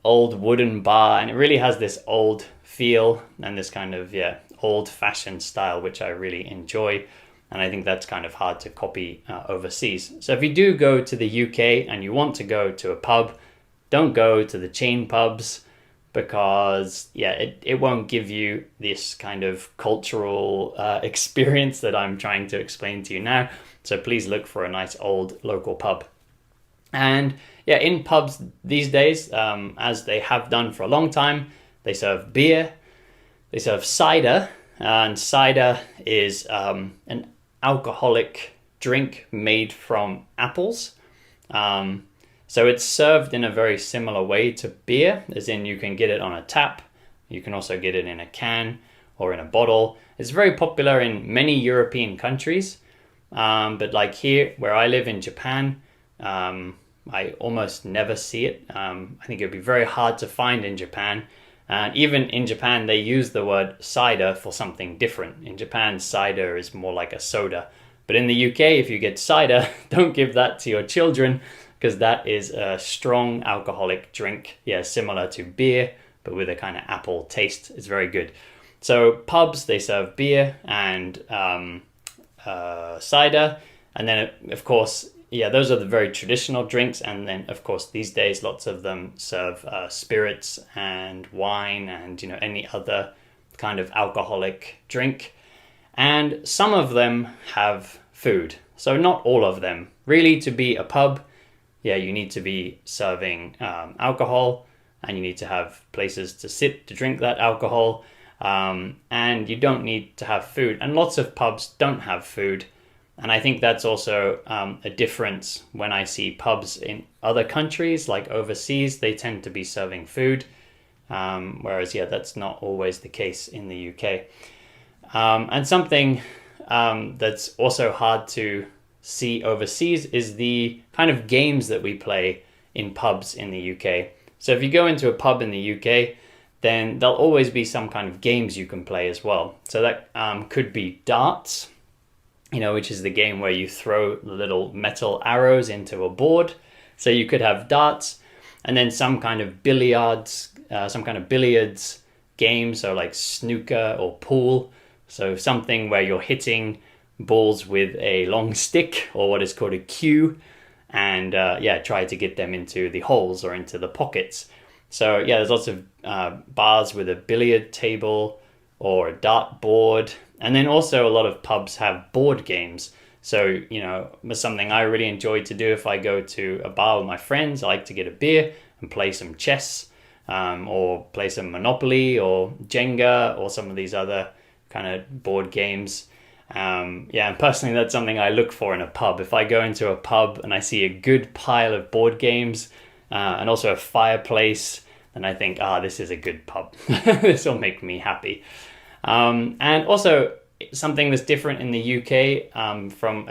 old wooden bar, and it really has this old feel and this kind of, old-fashioned style, which I really enjoy. And I think that's kind of hard to copy overseas. So if you do go to the UK and you want to go to a pub, don't go to the chain pubs, because it won't give you this kind of cultural experience that I'm trying to explain to you now. So please look for a nice old local pub. And in pubs these days, as they have done for a long time, they serve beer, they serve cider, and cider is an alcoholic drink made from apples. So it's served in a very similar way to beer, as in you can get it on a tap. You can also get it in a can or in a bottle. It's very popular in many European countries. But like here, where I live in Japan, I almost never see it. I think it would be very hard to find in Japan. And even in Japan, they use the word cider for something different. In Japan, cider is more like a soda. But in the UK, if you get cider, don't give that to your children, because that is a strong alcoholic drink. Similar to beer, but with a kind of apple taste. It's very good. So pubs, they serve beer and cider, and then of course, yeah, those are the very traditional drinks. And then of course these days lots of them serve spirits and wine and any other kind of alcoholic drink. And some of them have food, so not all of them. Really, to be a pub, yeah, you need to be serving alcohol, and you need to have places to sit to drink that alcohol, and you don't need to have food. And lots of pubs don't have food, and I think that's also a difference when I see pubs in other countries, like overseas. They tend to be serving food, whereas yeah, that's not always the case in the UK. And something that's also hard to see overseas is the kind of games that we play in pubs in the UK. So if you go into a pub in the UK, then there'll always be some kind of games you can play as well. So that could be darts, which is the game where you throw little metal arrows into a board. So you could have darts, and then some kind of billiards game, so like snooker or pool. So something where you're hitting balls with a long stick, or what is called a cue, and try to get them into the holes or into the pockets. So yeah, there's lots of bars with a billiard table or a dart board. And then also a lot of pubs have board games. So, something I really enjoy to do if I go to a bar with my friends, I like to get a beer and play some chess, or play some Monopoly or Jenga or some of these other kind of board games. And personally, that's something I look for in a pub. If I go into a pub and I see a good pile of board games and also a fireplace, then I think, this is a good pub. This will make me happy. And also something that's different in the UK from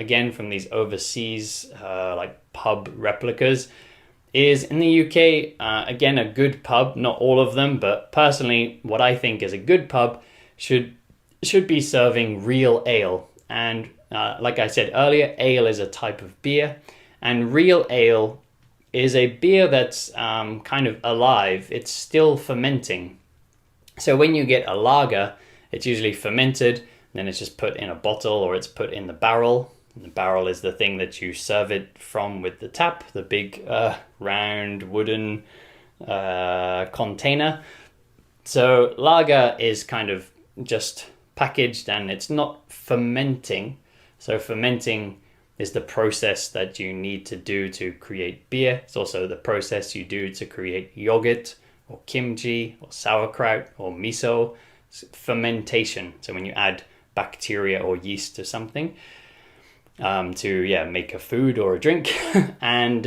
these overseas like pub replicas is in the UK, again, a good pub, not all of them, but personally what I think is a good pub should be serving real ale. And like I said earlier, ale is a type of beer, and real ale is a beer that's kind of alive. It's still fermenting. So when you get a lager, it's usually fermented, then it's just put in a bottle or it's put in the barrel. And the barrel is the thing that you serve it from with the tap, the big round wooden container. So lager is kind of just packaged and it's not fermenting. So fermenting is the process that you need to do to create beer. It's also the process you do to create yogurt or kimchi or sauerkraut or miso. It's fermentation. So when you add bacteria or yeast to something to make a food or a drink. And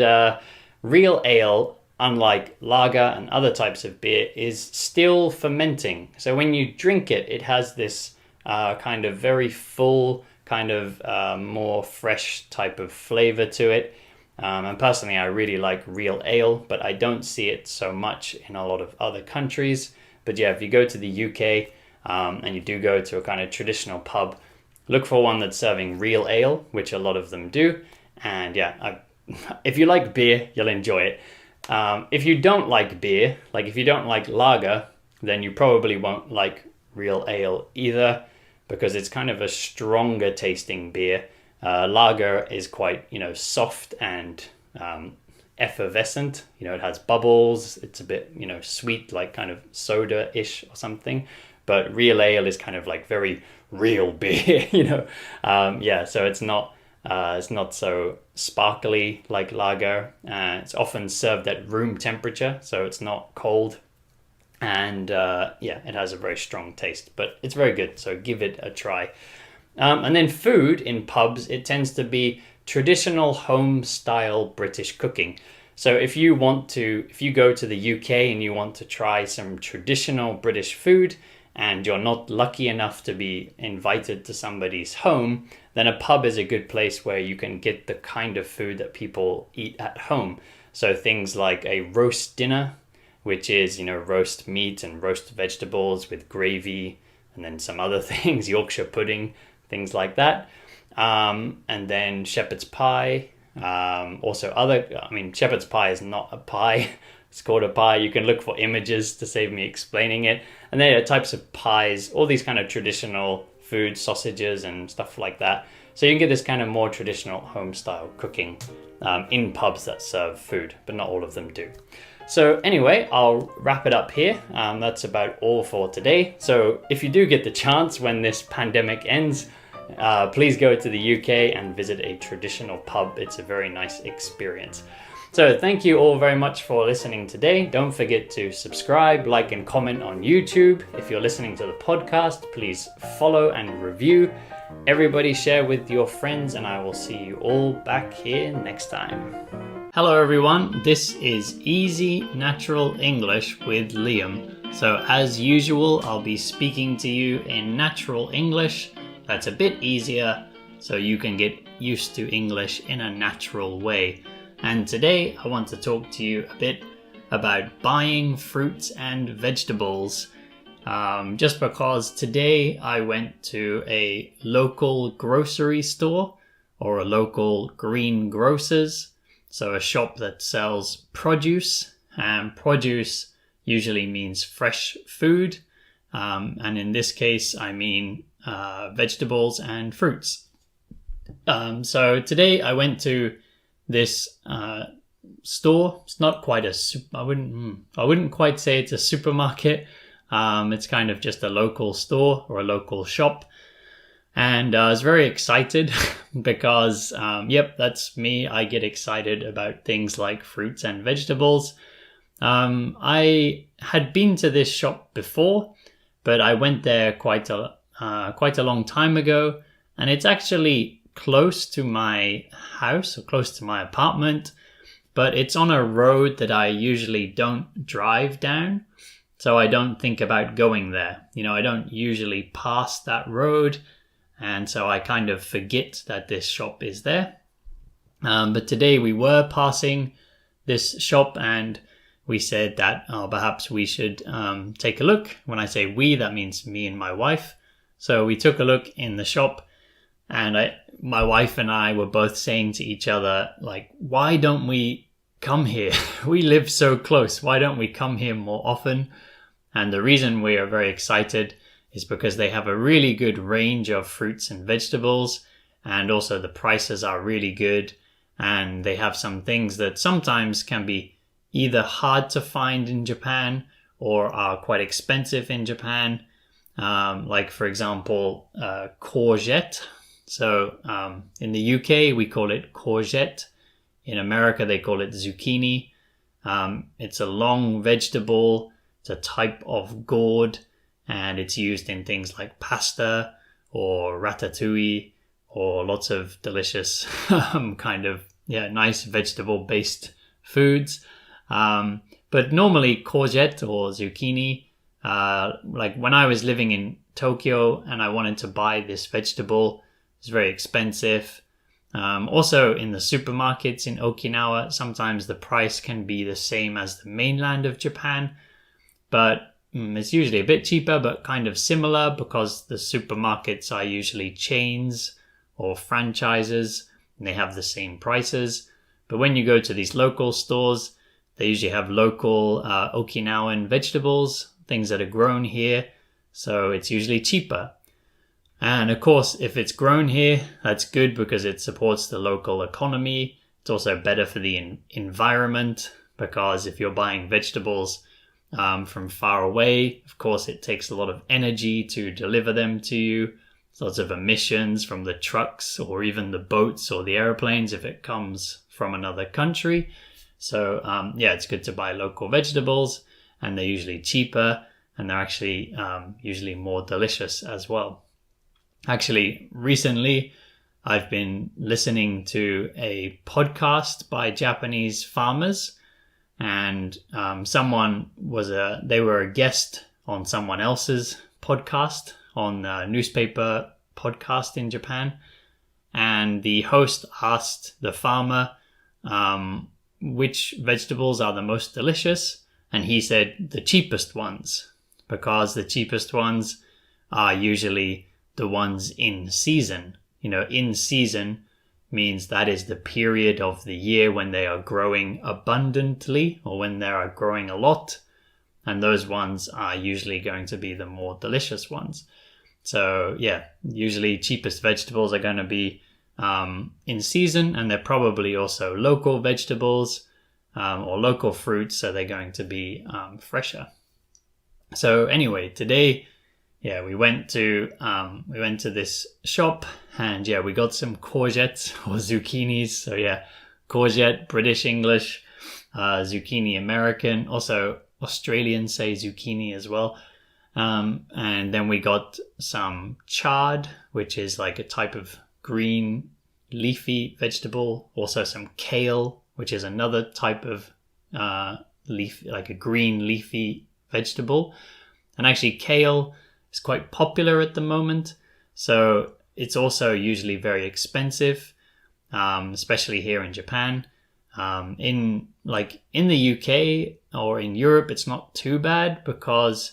real ale, unlike lager and other types of beer, is still fermenting. So when you drink it, it has this kind of very full, kind of more fresh type of flavor to it. And personally, I really like real ale, but I don't see it so much in a lot of other countries. But yeah, if you go to the UK and you do go to a kind of traditional pub, look for one that's serving real ale, which a lot of them do. And yeah, if you like beer, you'll enjoy it. If you don't like beer, like if you don't like lager, then you probably won't like real ale either, because it's kind of a stronger tasting beer. Lager is quite, soft and effervescent. It has bubbles. It's a bit, sweet, like kind of soda-ish or something. But real ale is kind of like very real beer, so it's not so sparkly like lager. It's often served at room temperature, so it's not cold. And it has a very strong taste, but it's very good, so give it a try. And then food in pubs, it tends to be traditional home style British cooking. So if you go to the UK and you want to try some traditional British food, and you're not lucky enough to be invited to somebody's home, then a pub is a good place where you can get the kind of food that people eat at home. So things like a roast dinner, which is, roast meat and roast vegetables with gravy, and then some other things, Yorkshire pudding, things like that. And then shepherd's pie. Shepherd's pie is not a pie, It's called a pie. You can look for images to save me explaining it. And there are types of pies, all these kind of traditional food, sausages and stuff like that. So you can get this kind of more traditional home style cooking in pubs that serve food, but not all of them do. So anyway, I'll wrap it up here. That's about all for today. So if you do get the chance when this pandemic ends, please go to the UK and visit a traditional pub. It's a very nice experience. So thank you all very much for listening today. Don't forget to subscribe, like and comment on YouTube. If you're listening to the podcast, please follow and review. Everybody share with your friends, and I will see you all back here next time. Hello everyone, this is Easy Natural English with Liam. So as usual, I'll be speaking to you in natural English. That's a bit easier so you can get used to English in a natural way. And today I want to talk to you a bit about buying fruits and vegetables. Just because today I went to a local grocery store or a local greengrocers. So a shop that sells produce, and produce usually means fresh food. And in this case, I mean vegetables and fruits. So today I went to this store. It's not quite I wouldn't quite say it's a supermarket. It's kind of just a local store or a local shop. And I was very excited because, that's me. I get excited about things like fruits and vegetables. I had been to this shop before, but I went there quite a long time ago. And it's actually close to my house or close to my apartment, but it's on a road that I usually don't drive down. So I don't think about going there. I don't usually pass that road. And so I kind of forget that this shop is there. But today we were passing this shop and we said that perhaps we should take a look. When I say we, that means me and my wife. So we took a look in the shop, and my wife and I were both saying to each other, like, why don't we come here? We live so close. Why don't we come here more often? And the reason we are very excited is because they have a really good range of fruits and vegetables, and also the prices are really good, and they have some things that sometimes can be either hard to find in Japan or are quite expensive in Japan, like for example courgette. So in the UK we call it courgette. In America they call it zucchini. It's a long vegetable. It's a type of gourd, and it's used in things like pasta or ratatouille or lots of delicious nice vegetable-based foods. But normally courgette or zucchini, like when I was living in Tokyo and I wanted to buy this vegetable, it's very expensive. Also in the supermarkets in Okinawa, sometimes the price can be the same as the mainland of Japan, but it's usually a bit cheaper, but kind of similar because the supermarkets are usually chains or franchises and they have the same prices. But when you go to these local stores, they usually have local Okinawan vegetables, things that are grown here. So it's usually cheaper. And of course, if it's grown here, that's good because it supports the local economy. It's also better for the environment because if you're buying vegetables from far away, of course, it takes a lot of energy to deliver them to you. There's lots of emissions from the trucks or even the boats or the airplanes if it comes from another country. So it's good to buy local vegetables, and they're usually cheaper, and they're actually usually more delicious as well. Actually, recently I've been listening to a podcast by Japanese farmers, and they were a guest on someone else's podcast, on a newspaper podcast in Japan, and the host asked the farmer which vegetables are the most delicious, and he said the cheapest ones, because the cheapest ones are usually the ones in season. In season, means that is the period of the year when they are growing abundantly or when they are growing a lot. And those ones are usually going to be the more delicious ones. So yeah, usually cheapest vegetables are going to be in season, and they're probably also local vegetables or local fruits, so they're going to be fresher. So anyway, today, yeah, we went to this shop, and yeah, we got some courgettes or zucchinis. So yeah, courgette, British English, zucchini American, also Australians say zucchini as well. And then we got some chard, which is like a type of green leafy vegetable. Also some kale, which is another type of like a green leafy vegetable. And actually kale is quite popular at the moment. So it's also usually very expensive, especially here in Japan. In the UK or in Europe, it's not too bad because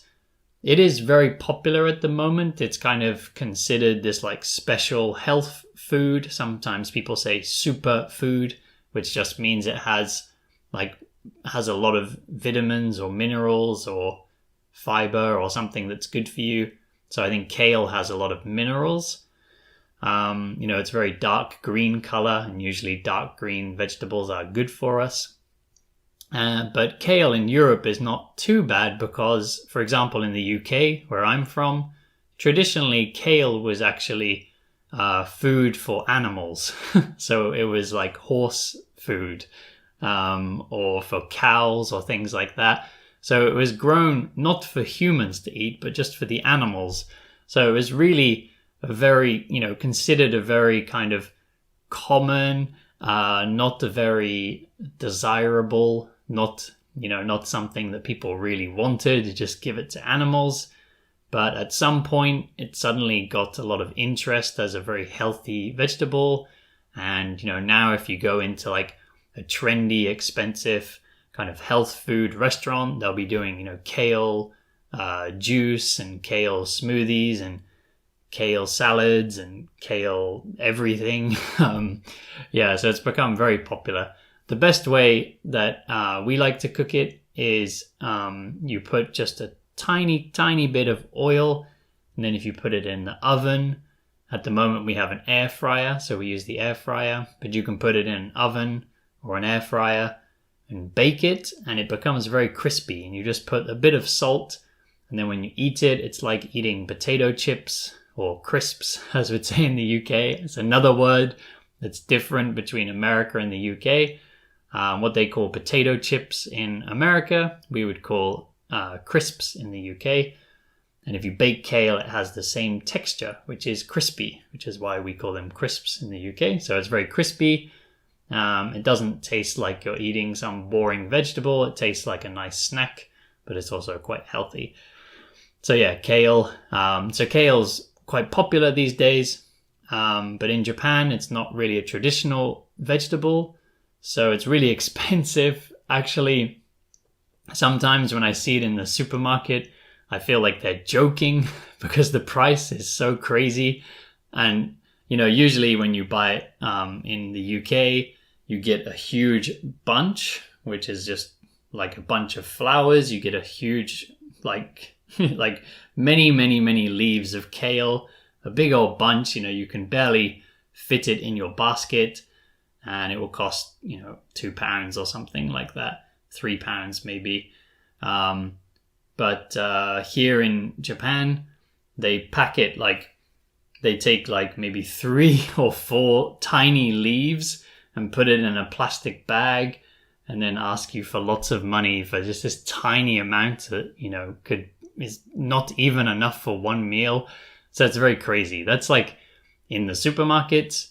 it is very popular at the moment. It's kind of considered this like special health food. Sometimes people say super food, which just means it has a lot of vitamins or minerals or fiber or something that's good for you. So I think kale has a lot of minerals. It's very dark green color, and usually dark green vegetables are good for us. But kale in Europe is not too bad because, for example, in the UK, where I'm from, traditionally kale was actually food for animals. So it was like horse food or for cows or things like that. So it was grown not for humans to eat, but just for the animals. So it was really considered a very kind of common, not a very desirable, not something that people really wanted to just give it to animals. But at some point, it suddenly got a lot of interest as a very healthy vegetable. And, now if you go into like a trendy, expensive kind of health food restaurant, they'll be doing, kale juice and kale smoothies and kale salads and kale everything. So it's become very popular. The best way that we like to cook it is you put just a tiny bit of oil, and then if you put it in the oven, at the moment we have an air fryer, so we use the air fryer, but you can put it in an oven or an air fryer and bake it, and it becomes very crispy, and you just put a bit of salt, and then when you eat it, it's like eating potato chips or crisps, as we'd say in the UK. It's another word that's different between America and the UK. What they call potato chips in America, we would call crisps in the UK. And if you bake kale, it has the same texture, which is crispy, which is why we call them crisps in the UK. So it's very crispy. It doesn't taste like you're eating some boring vegetable. It tastes like a nice snack, but it's also quite healthy. So yeah, kale. So kale's quite popular these days. But in Japan, it's not really a traditional vegetable. So it's really expensive. Actually, sometimes when I see it in the supermarket, I feel like they're joking because the price is so crazy. And, usually when you buy it in the UK, you get a huge bunch, which is just like a bunch of flowers. You get a huge, like many leaves of kale, a big old bunch. You can barely fit it in your basket. And it will cost, £2 or something like that, £3 maybe. But here in Japan, they pack it they take maybe 3 or 4 tiny leaves and put it in a plastic bag and then ask you for lots of money for just this tiny amount that, is not even enough for one meal. So it's very crazy. That's like in the supermarkets.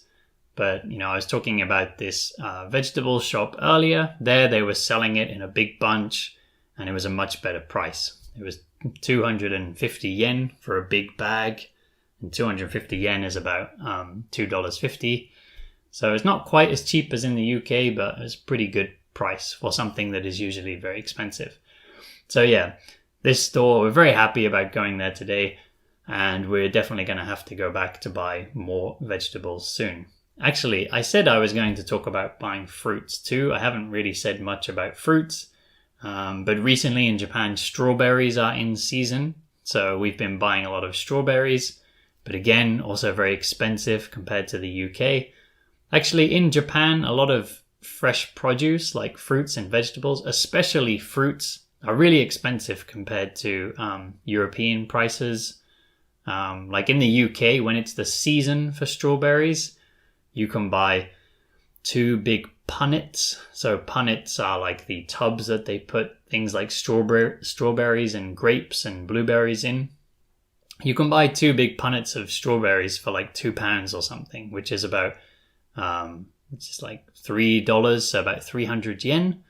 But, I was talking about this vegetable shop earlier. There they were selling it in a big bunch, and it was a much better price. It was 250 yen for a big bag, and 250 yen is about $2.50. So it's not quite as cheap as in the UK, but it's a pretty good price for something that is usually very expensive. So yeah, this store, we're very happy about going there today, and we're definitely going to have to go back to buy more vegetables soon. Actually, I said I was going to talk about buying fruits too. I haven't really said much about fruits, but recently in Japan, strawberries are in season. So we've been buying a lot of strawberries, but again, also very expensive compared to the UK. Actually, in Japan, a lot of fresh produce like fruits and vegetables, especially fruits, are really expensive compared to European prices. Like in the UK, when it's the season for strawberries, you can buy 2 big punnets. So punnets are like the tubs that they put things like strawberries and grapes and blueberries in. You can buy 2 big punnets of strawberries for like £2 or something, which is about it's just like $3, so about 300 yen.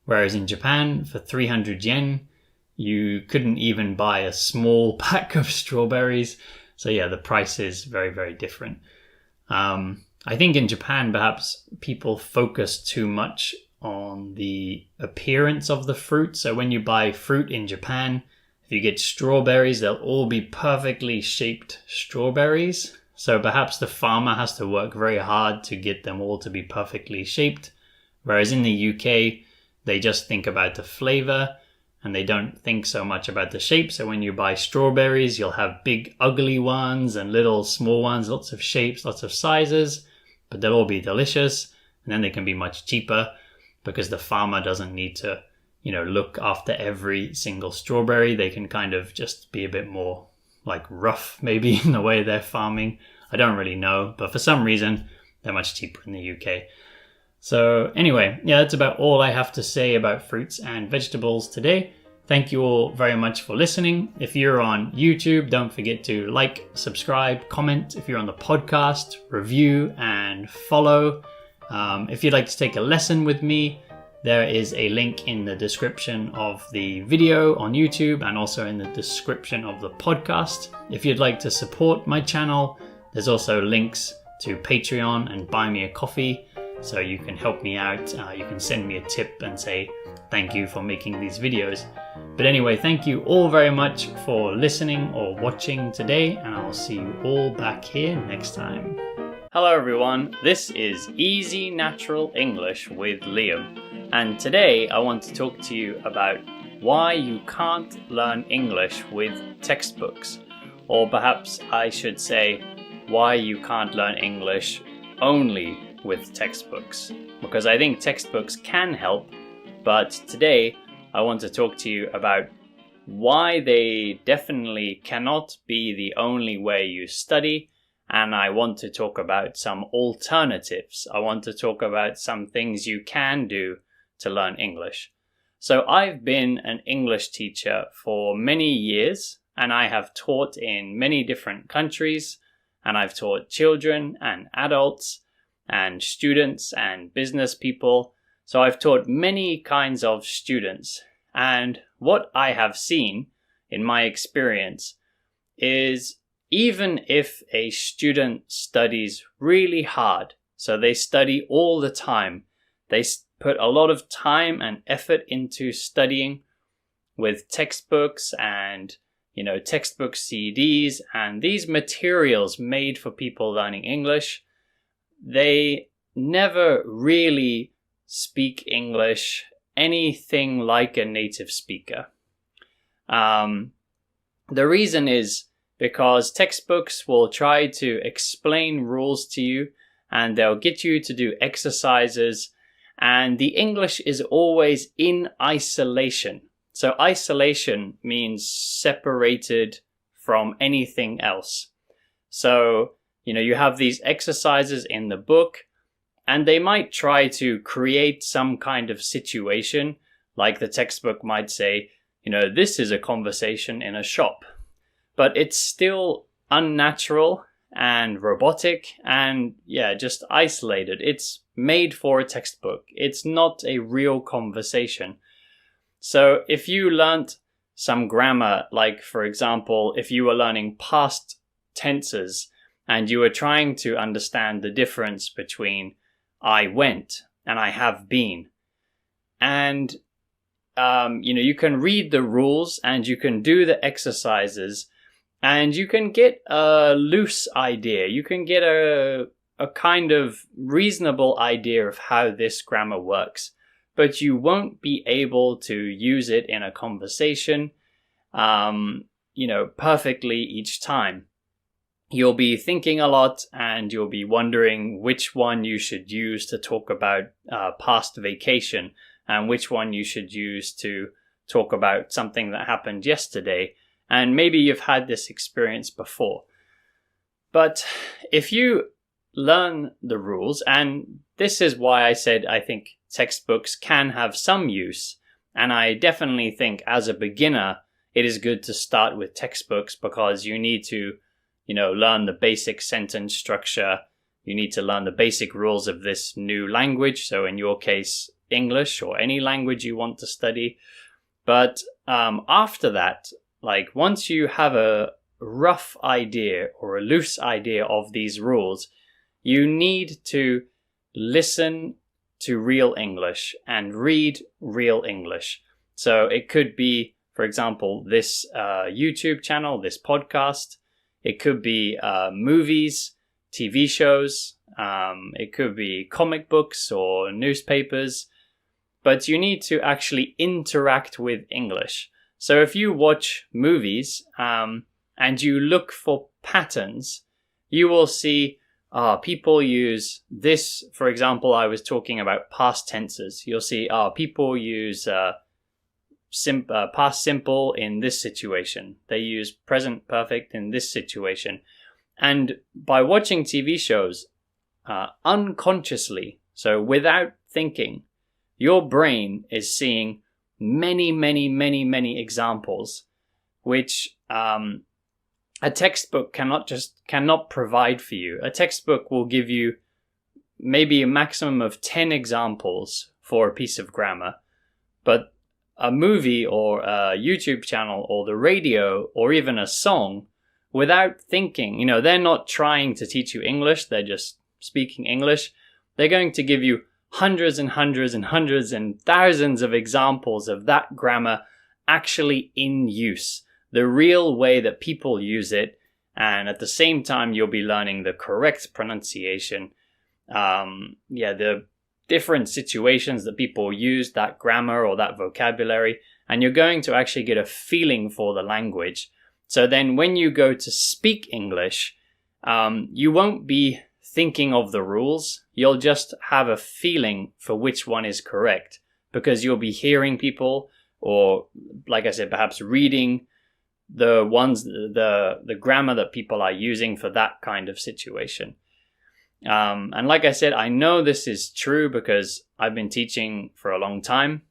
Whereas in Japan, for 300 yen, you couldn't even buy a small pack of strawberries. So yeah, the price is very, very different. I think in Japan, perhaps people focus too much on the appearance of the fruit. So when you buy fruit in Japan, if you get strawberries, they'll all be perfectly shaped strawberries. So perhaps the farmer has to work very hard to get them all to be perfectly shaped. Whereas in the UK, they just think about the flavor and they don't think so much about the shape. So when you buy strawberries, you'll have big ugly ones and little small ones, lots of shapes, lots of sizes, but they'll all be delicious. And then they can be much cheaper because the farmer doesn't need to, look after every single strawberry. They can kind of just be a bit more like rough maybe in the way they're farming. I don't really know, but for some reason they're much cheaper in the UK. So anyway, yeah, that's about all I have to say about fruits and vegetables today. Thank you all very much for listening. If you're on YouTube, don't forget to like, subscribe, comment. If you're on the podcast, review and follow. If you'd like to take a lesson with me, there is a link in the description of the video on YouTube and also in the description of the podcast. If you'd like to support my channel, there's also links to Patreon and Buy Me a Coffee, so you can help me out. You can send me a tip and say thank you for making these videos. But anyway, thank you all very much for listening or watching today, and I'll see you all back here next time. Hello everyone, this is Easy Natural English with Liam, and today I want to talk to you about why you can't learn English with textbooks, or perhaps I should say why you can't learn English only with textbooks, because I think textbooks can help, but today I want to talk to you about why they definitely cannot be the only way you study. And I want to talk about some alternatives. I want to talk about some things you can do to learn English. So I've been an English teacher for many years, and I have taught in many different countries, and I've taught children and adults and students and business people. So I've taught many kinds of students. And what I have seen in my experience is even if a student studies really hard, so they study all the time, they put a lot of time and effort into studying with textbooks and, textbook CDs and these materials made for people learning English, they never really speak English anything like a native speaker. The reason is because textbooks will try to explain rules to you and they'll get you to do exercises, and the English is always in isolation. So isolation means separated from anything else. So, you have these exercises in the book and they might try to create some kind of situation, like the textbook might say, this is a conversation in a shop. But it's still unnatural and robotic and, just isolated. It's made for a textbook. It's not a real conversation. So if you learnt some grammar, like, for example, if you were learning past tenses and you were trying to understand the difference between I went and I have been, and, you can read the rules and you can do the exercises, and you can get a loose idea. You can get a a kind of reasonable idea of how this grammar works, but you won't be able to use it in a conversation, perfectly each time. You'll be thinking a lot and you'll be wondering which one you should use to talk about past vacation and which one you should use to talk about something that happened yesterday. And maybe you've had this experience before. But if you learn the rules, and this is why I said I think textbooks can have some use, and I definitely think as a beginner it is good to start with textbooks because you need to learn the basic sentence structure. You need to learn the basic rules of this new language. So in your case, English or any language you want to study. But after that, like once you have a rough idea or a loose idea of these rules, you need to listen to real English and read real English. So it could be, for example, this YouTube channel, this podcast. It could be movies, TV shows, it could be comic books or newspapers, but you need to actually interact with English. So if you watch movies and you look for patterns, you will see people use this. For example, I was talking about past tenses. You'll see people use past simple in this situation. They use present perfect in this situation. And by watching TV shows unconsciously, so without thinking, your brain is seeing many examples which a textbook cannot provide for you. A textbook will give you maybe a maximum of 10 examples for a piece of grammar, but a movie or a YouTube channel or the radio or even a song, without thinking, they're not trying to teach you English, they're just speaking English. They're going to give you hundreds and thousands of examples of that grammar actually in use, the real way that people use it, and at the same time you'll be learning the correct pronunciation, the different situations that people use that grammar or that vocabulary, and you're going to actually get a feeling for the language. So then when you go to speak English, you won't be thinking of the rules, you'll just have a feeling for which one is correct, because you'll be hearing people, or like I said, perhaps reading the grammar that people are using for that kind of situation. And like I said, I know this is true because I've been teaching for a long time.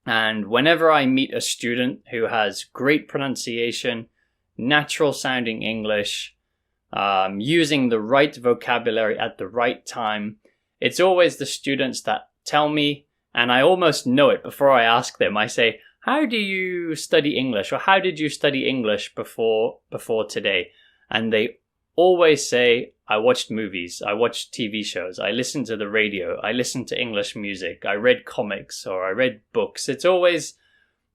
And whenever I meet a student who has great pronunciation, natural sounding English, using the right vocabulary at the right time, it's always the students that tell me, and I almost know it before I ask them. I say, how do you study English? Or how did you study English before today? And they always say, I watched movies, I watched TV shows, I listened to the radio, I listened to English music, I read comics, or I read books. It's always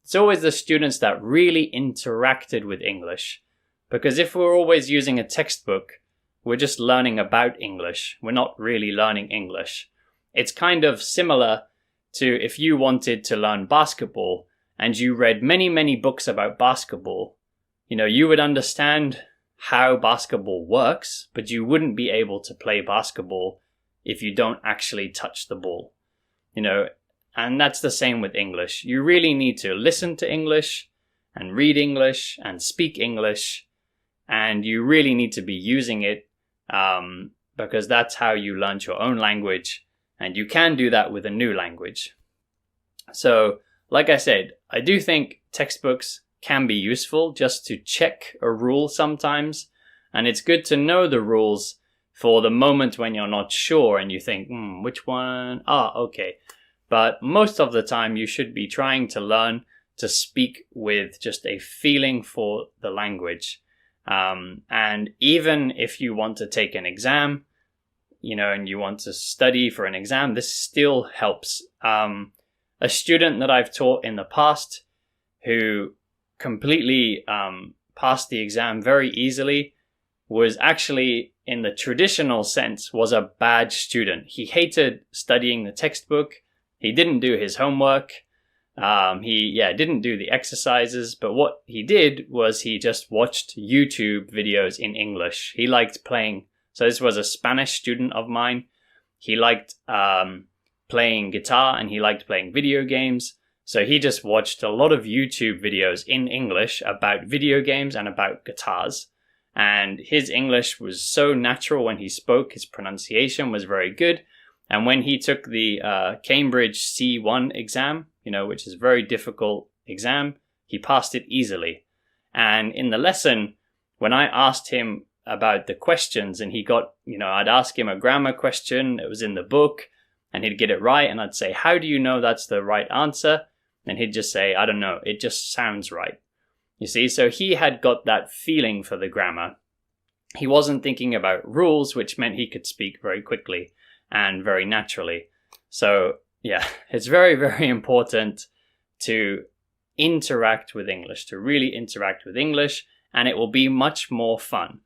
the students that really interacted with English. Because if we're always using a textbook, we're just learning about English. We're not really learning English. It's kind of similar to if you wanted to learn basketball and you read many books about basketball. You would understand how basketball works, but you wouldn't be able to play basketball if you don't actually touch the ball. And that's the same with English. You really need to listen to English and read English and speak English, and you really need to be using it because that's how you learn your own language, and you can do that with a new language. So, like I said, I do think textbooks can be useful just to check a rule sometimes, and it's good to know the rules for the moment when you're not sure and you think, which one? Okay. But most of the time you should be trying to learn to speak with just a feeling for the language. And even if you want to take an exam, and you want to study for an exam, this still helps. A student that I've taught in the past who completely passed the exam very easily was actually, in the traditional sense, was a bad student. He hated studying the textbook. He didn't do his homework. He didn't do the exercises, but what he did was he just watched YouTube videos in English. He liked playing. So this was a Spanish student of mine. He liked playing guitar and he liked playing video games. So he just watched a lot of YouTube videos in English about video games and about guitars. And his English was so natural when he spoke. His pronunciation was very good. And when he took the Cambridge C1 exam, which is a very difficult exam, he passed it easily. And in the lesson, when I asked him about the questions and he got, I'd ask him a grammar question, it was in the book, and he'd get it right. And I'd say, how do you know that's the right answer? And he'd just say, I don't know, it just sounds right. You see, so he had got that feeling for the grammar. He wasn't thinking about rules, which meant he could speak very quickly and very naturally. So yeah, it's very, very important to interact with English, to really interact with English, and it will be much more fun.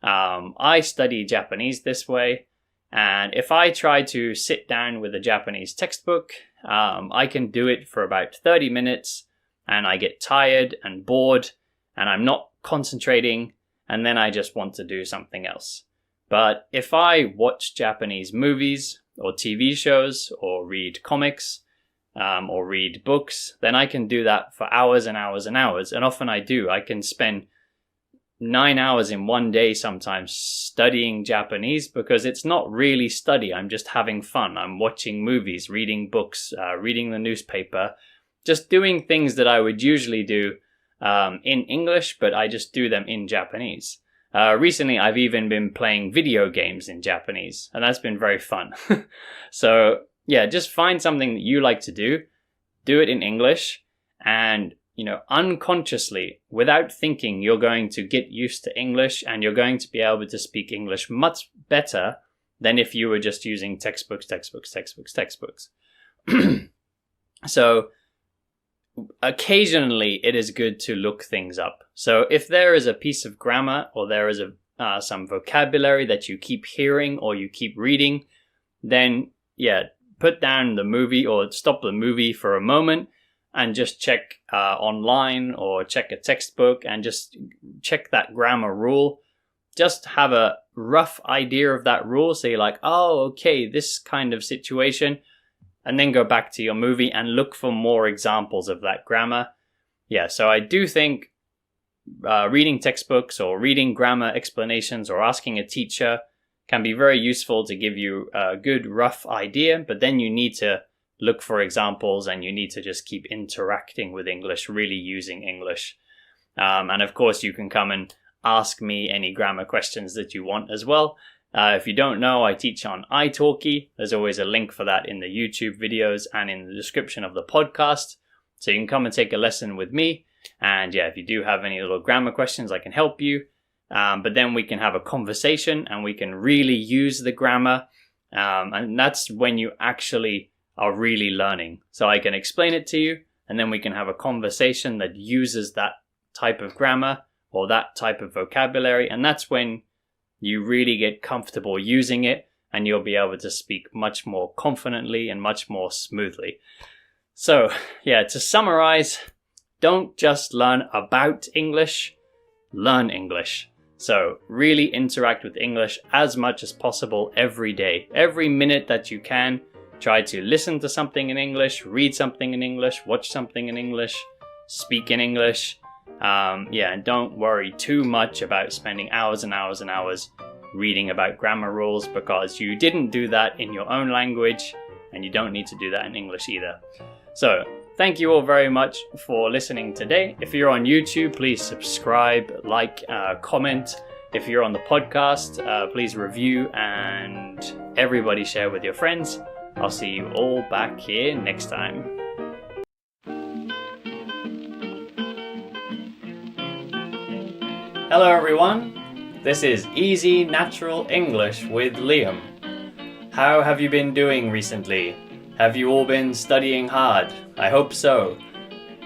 I study Japanese this way, and if I try to sit down with a Japanese textbook, I can do it for about 30 minutes, and I get tired and bored, and I'm not concentrating, and then I just want to do something else. But if I watch Japanese movies or TV shows or read comics or read books, then I can do that for hours and hours and hours. And often I do. I can spend 9 hours in one day sometimes studying Japanese because it's not really study. I'm just having fun. I'm watching movies, reading books, reading the newspaper, just doing things that I would usually do in English, but I just do them in Japanese. Recently, I've even been playing video games in Japanese, and that's been very fun. So yeah, just find something that you like to do it in English, and unconsciously, without thinking, you're going to get used to English, and you're going to be able to speak English much better than if you were just using textbooks. So occasionally it is good to look things up. So if there is a piece of grammar or there is some vocabulary that you keep hearing or you keep reading, then put down the movie or stop the movie for a moment and just check online or check a textbook and just check that grammar rule. Just have a rough idea of that rule. So you're like, oh, okay, this kind of situation. And then go back to your movie and look for more examples of that grammar. Yeah, so I do think reading textbooks or reading grammar explanations or asking a teacher can be very useful to give you a good rough idea, but then you need to look for examples and you need to just keep interacting with English, really using English. And of course, you can come and ask me any grammar questions that you want as well. If you don't know, I teach on italki. There's always a link for that in the YouTube videos and in the description of the podcast. So you can come and take a lesson with me. And yeah, if you do have any little grammar questions, I can help you. But then we can have a conversation and we can really use the grammar. And that's when you actually are really learning. So I can explain it to you and then we can have a conversation that uses that type of grammar or that type of vocabulary. And that's when you really get comfortable using it and you'll be able to speak much more confidently and much more smoothly. So yeah, to summarize, don't just learn about English, learn English. So really interact with English as much as possible every day. Every minute that you can, try to listen to something in English, read something in English, watch something in English, speak in English. And don't worry too much about spending hours and hours and hours reading about grammar rules because you didn't do that in your own language and you don't need to do that in English either. So thank you all very much for listening today. If you're on YouTube, please subscribe, like, comment. If you're on the podcast, please review and everybody share with your friends. I'll see you all back here next time. Hello everyone, this is Easy Natural English with Liam. How have you been doing recently? Have you all been studying hard? I hope so.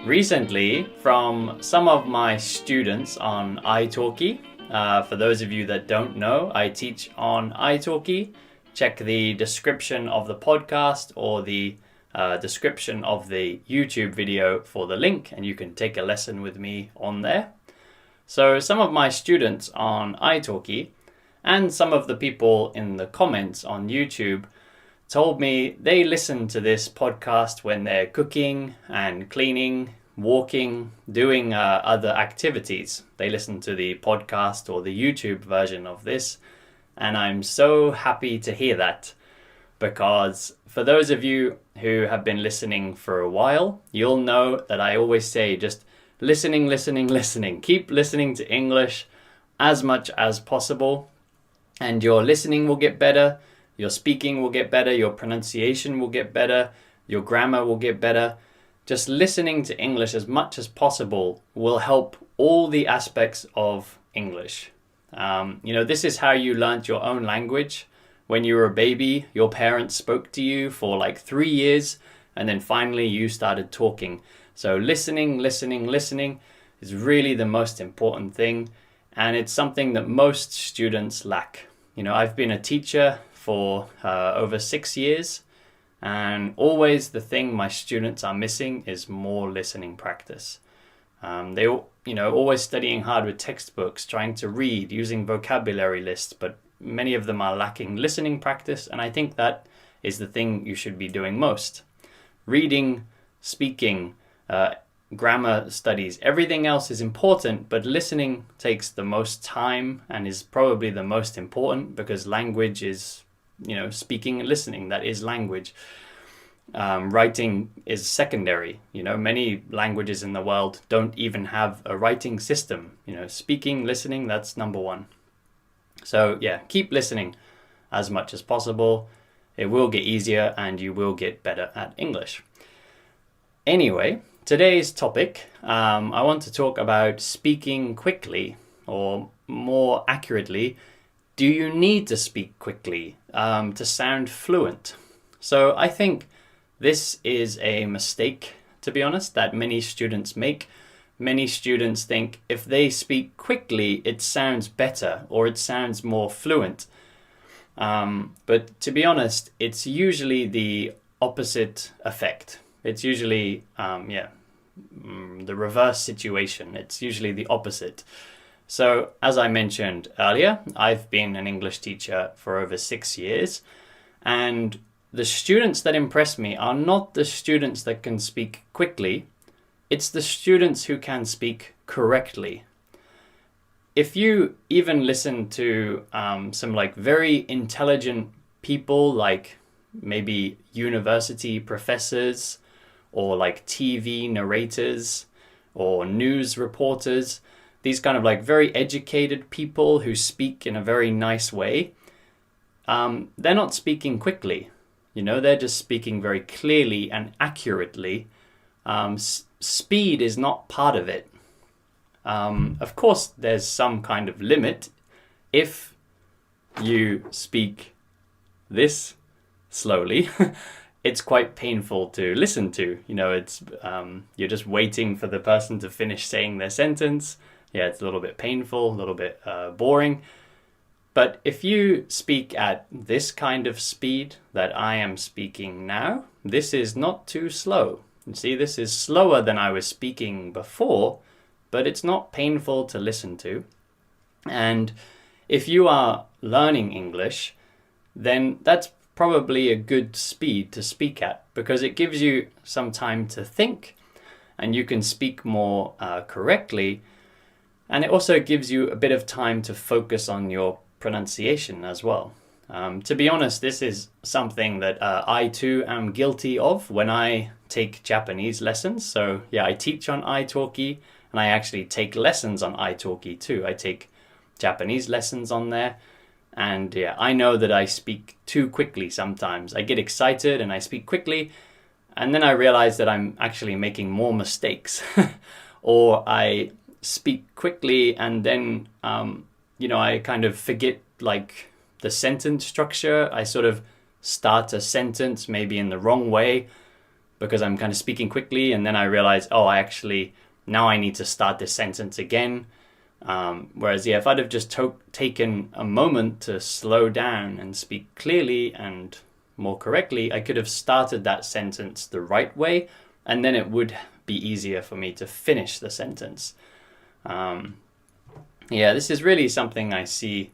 Recently, from some of my students on italki, For those of you that don't know, I teach on italki. Check the description of the podcast or the description of the YouTube video for the link, and you can take a lesson with me on there. So some of my students on italki and some of the people in the comments on YouTube told me they listen to this podcast when they're cooking and cleaning, walking, doing other activities. They listen to the podcast or the YouTube version of this, and I'm so happy to hear that, because for those of you who have been listening for a while, you'll know that I always say just listening. Keep listening to English as much as possible, and your listening will get better, your speaking will get better, your pronunciation will get better, your grammar will get better. Just listening to English as much as possible will help all the aspects of English. This is how you learnt your own language. When you were a baby, your parents spoke to you for like 3 years, and then finally you started talking. So listening is really the most important thing, and it's something that most students lack. I've been a teacher for over 6 years, and always the thing my students are missing is more listening practice. They always studying hard with textbooks, trying to read, using vocabulary lists, but many of them are lacking listening practice, and I think that is the thing you should be doing most. Reading, speaking, grammar studies, everything else is important, but listening takes the most time and is probably the most important, because language is, speaking and listening, that is language. Writing is secondary. Many languages in the world don't even have a writing system. Speaking, listening, that's number one. So yeah, keep listening as much as possible. It will get easier and you will get better at English. Anyway, today's topic, I want to talk about speaking quickly, or more accurately, do you need to speak quickly to sound fluent? So I think this is a mistake, to be honest, that many students make. Many students think if they speak quickly, it sounds better or it sounds more fluent. But to be honest, it's usually the opposite effect. It's usually, the reverse situation. It's usually the opposite. So as I mentioned earlier, I've been an English teacher for over 6 years, and the students that impress me are not the students that can speak quickly. It's the students who can speak correctly. If you even listen to some very intelligent people, like maybe university professors or TV narrators or news reporters, these kind of very educated people who speak in a very nice way, they're not speaking quickly. They're just speaking very clearly and accurately. Speed is not part of it. Of course, there's some kind of limit. If you speak this slowly, it's quite painful to listen to. It's you're just waiting for the person to finish saying their sentence. Yeah, it's a little bit painful, a little bit boring. But if you speak at this kind of speed that I am speaking now, this is not too slow. You see, this is slower than I was speaking before, but it's not painful to listen to. And if you are learning English, then that's probably a good speed to speak at, because it gives you some time to think and you can speak more correctly. And it also gives you a bit of time to focus on your pronunciation as well. To be honest, this is something that I too am guilty of when I take Japanese lessons. So yeah, I teach on italki, and I actually take lessons on italki too. I take Japanese lessons on there, and yeah, I know that I speak too quickly sometimes. I get excited and I speak quickly, and then I realize that I'm actually making more mistakes. Or I speak quickly and then I kind of forget the sentence structure. I sort of start a sentence maybe in the wrong way because I'm kind of speaking quickly, and then I realize, now I need to start this sentence again. Whereas, yeah, if I'd have just taken a moment to slow down and speak clearly and more correctly, I could have started that sentence the right way, and then it would be easier for me to finish the sentence. Yeah, this is really something I see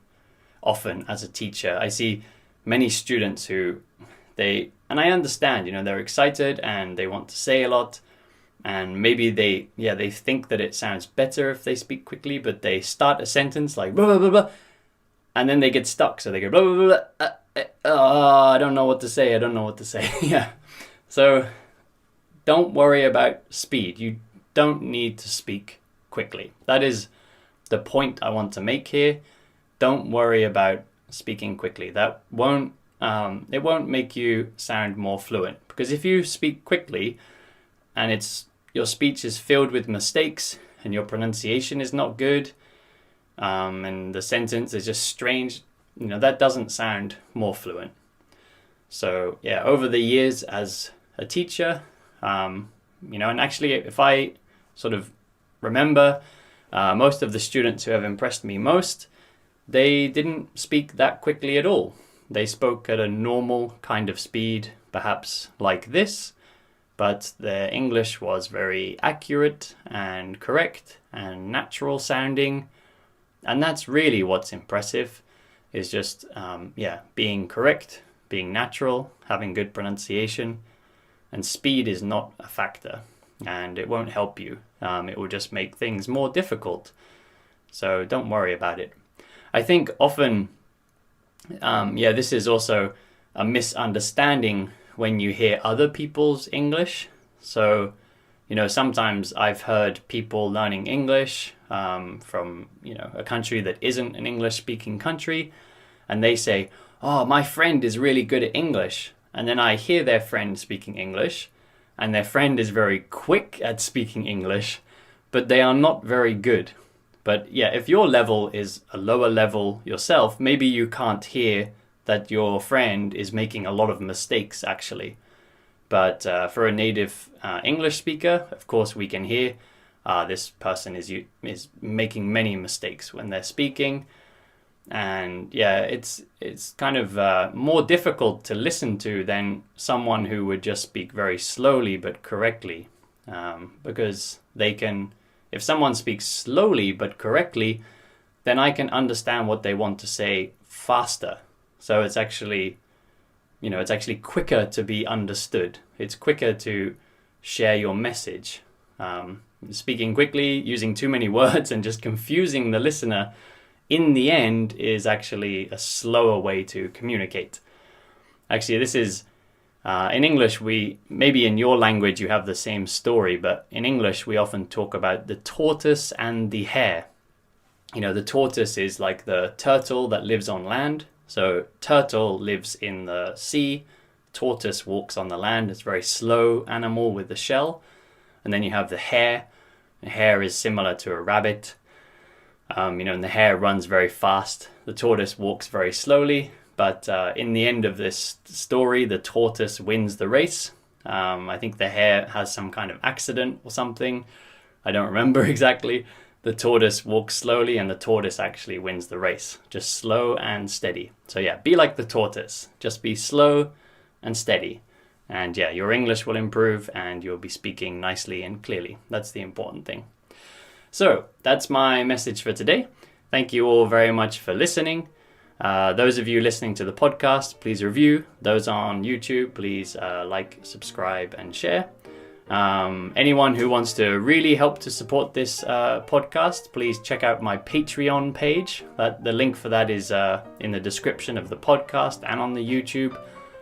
often as a teacher. I see many students who and I understand, they're excited and they want to say a lot, and maybe they think that it sounds better if they speak quickly, but they start a sentence like blah, blah, blah, blah, and then they get stuck. So they go blah, blah, blah, I don't know what to say. Yeah. So don't worry about speed. You don't need to speak quickly. That is the point I want to make here. Don't worry about speaking quickly. That won't it won't make you sound more fluent, because if you speak quickly and your speech is filled with mistakes and your pronunciation is not good, and the sentence is just strange, that doesn't sound more fluent. So yeah, over the years as a teacher, and actually if I sort of remember, most of the students who have impressed me most, they didn't speak that quickly at all. They spoke at a normal kind of speed, perhaps like this, but their English was very accurate and correct and natural sounding. And that's really what's impressive, is just, being correct, being natural, having good pronunciation. And speed is not a factor, and it won't help you. It will just make things more difficult. So don't worry about it. I think often, this is also a misunderstanding when you hear other people's English. So, sometimes I've heard people learning English from, a country that isn't an English-speaking country, and they say, "Oh, my friend is really good at English." And then I hear their friend speaking English, and their friend is very quick at speaking English, but they are not very good. But yeah, if your level is a lower level yourself, maybe you can't hear that your friend is making a lot of mistakes, actually. But for a native English speaker, of course, we can hear this person is making many mistakes when they're speaking. And yeah, it's kind of more difficult to listen to than someone who would just speak very slowly but correctly, because if someone speaks slowly but correctly, then I can understand what they want to say faster. So it's actually quicker to be understood. It's quicker to share your message. Speaking quickly, using too many words and just confusing the listener, in the end, is actually a slower way to communicate. Actually, this is, in English, maybe in your language you have the same story, but in English we often talk about the tortoise and the hare. The tortoise is like the turtle that lives on land. So turtle lives in the sea, tortoise walks on the land. It's a very slow animal with the shell. And then you have the hare. The hare is similar to a rabbit. And the hare runs very fast. The tortoise walks very slowly. But in the end of this story, the tortoise wins the race. I think the hare has some kind of accident or something. I don't remember exactly. The tortoise walks slowly and the tortoise actually wins the race. Just slow and steady. So yeah, be like the tortoise. Just be slow and steady. And yeah, your English will improve and you'll be speaking nicely and clearly. That's the important thing. So that's my message for today. Thank you all very much for listening. Those of you listening to the podcast, please review. Those on YouTube, please like, subscribe, and share. Anyone who wants to really help to support this podcast, please check out my Patreon page. The link for that is in the description of the podcast and on the YouTube.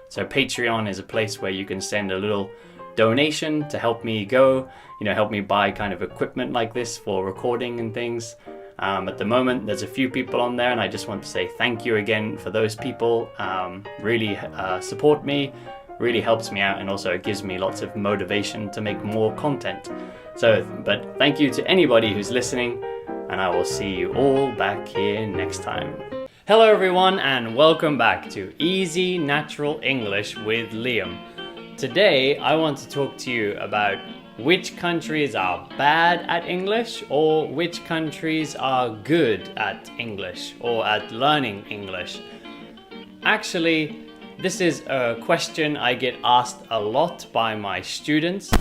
So Patreon is a place where you can send a little donation to help me help me buy kind of equipment like this for recording and things. At the moment, there's a few people on there, and I just want to say thank you again for those people. Really support me, really helps me out, and also gives me lots of motivation to make more content. But thank you to anybody who's listening, and I will see you all back here next time. Hello everyone, and welcome back to Easy Natural English with Liam. Today, I want to talk to you about which countries are bad at English or which countries are good at English or at learning English. Actually, this is a question I get asked a lot by my students,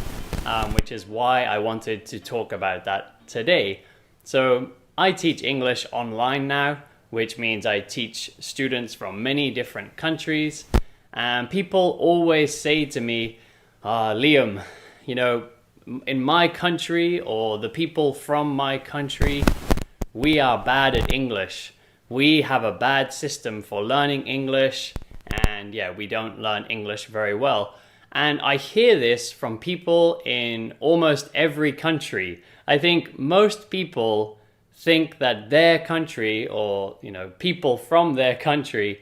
which is why I wanted to talk about that today. So I teach English online now, which means I teach students from many different countries. And people always say to me, Liam, in my country or the people from my country, we are bad at English. We have a bad system for learning English, and we don't learn English very well. And I hear this from people in almost every country. I think most people think that their country or people from their country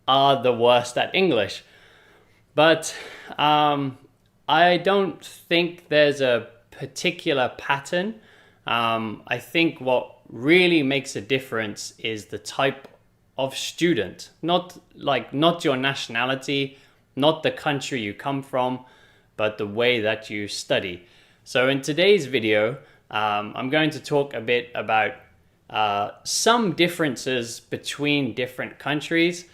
are the worst at English. But I don't think there's a particular pattern. I think what really makes a difference is the type of student, not your nationality, not the country you come from, but the way that you study. So in today's video, I'm going to talk a bit about some differences between different countries,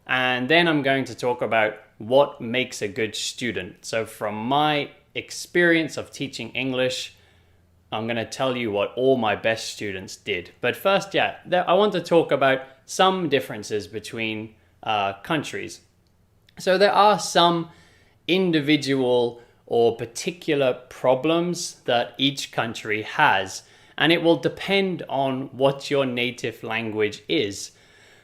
and then I'm going to talk about what makes a good student. So from my experience of teaching English, I'm going to tell you what all my best students did. But first, I want to talk about some differences between countries. So there are some individual or particular problems that each country has, and it will depend on what your native language is.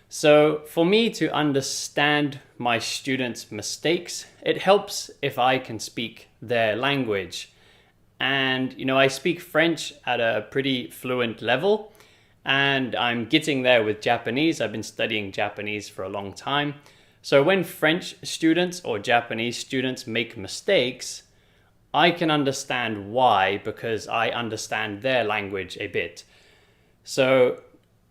So for me to understand my students' mistakes, it helps if I can speak their language. And I speak French at a pretty fluent level, and I'm getting there with Japanese. I've been studying Japanese for a long time. So when French students or Japanese students make mistakes, I can understand why, because I understand their language a bit. So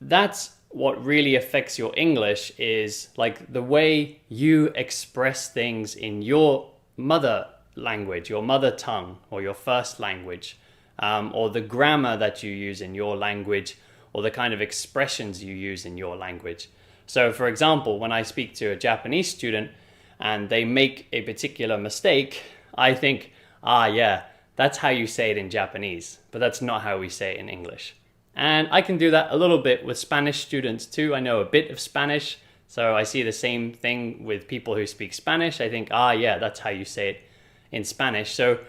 that's what really affects your English, is like the way you express things in your mother language, your mother tongue, or your first language, or the grammar that you use in your language, or the kind of expressions you use in your language. So for example, when I speak to a Japanese student and they make a particular mistake, I think, that's how you say it in Japanese, but that's not how we say it in English. And I can do that a little bit with Spanish students too. I know a bit of Spanish, so I see the same thing with people who speak Spanish. I think, that's how you say it in Spanish. So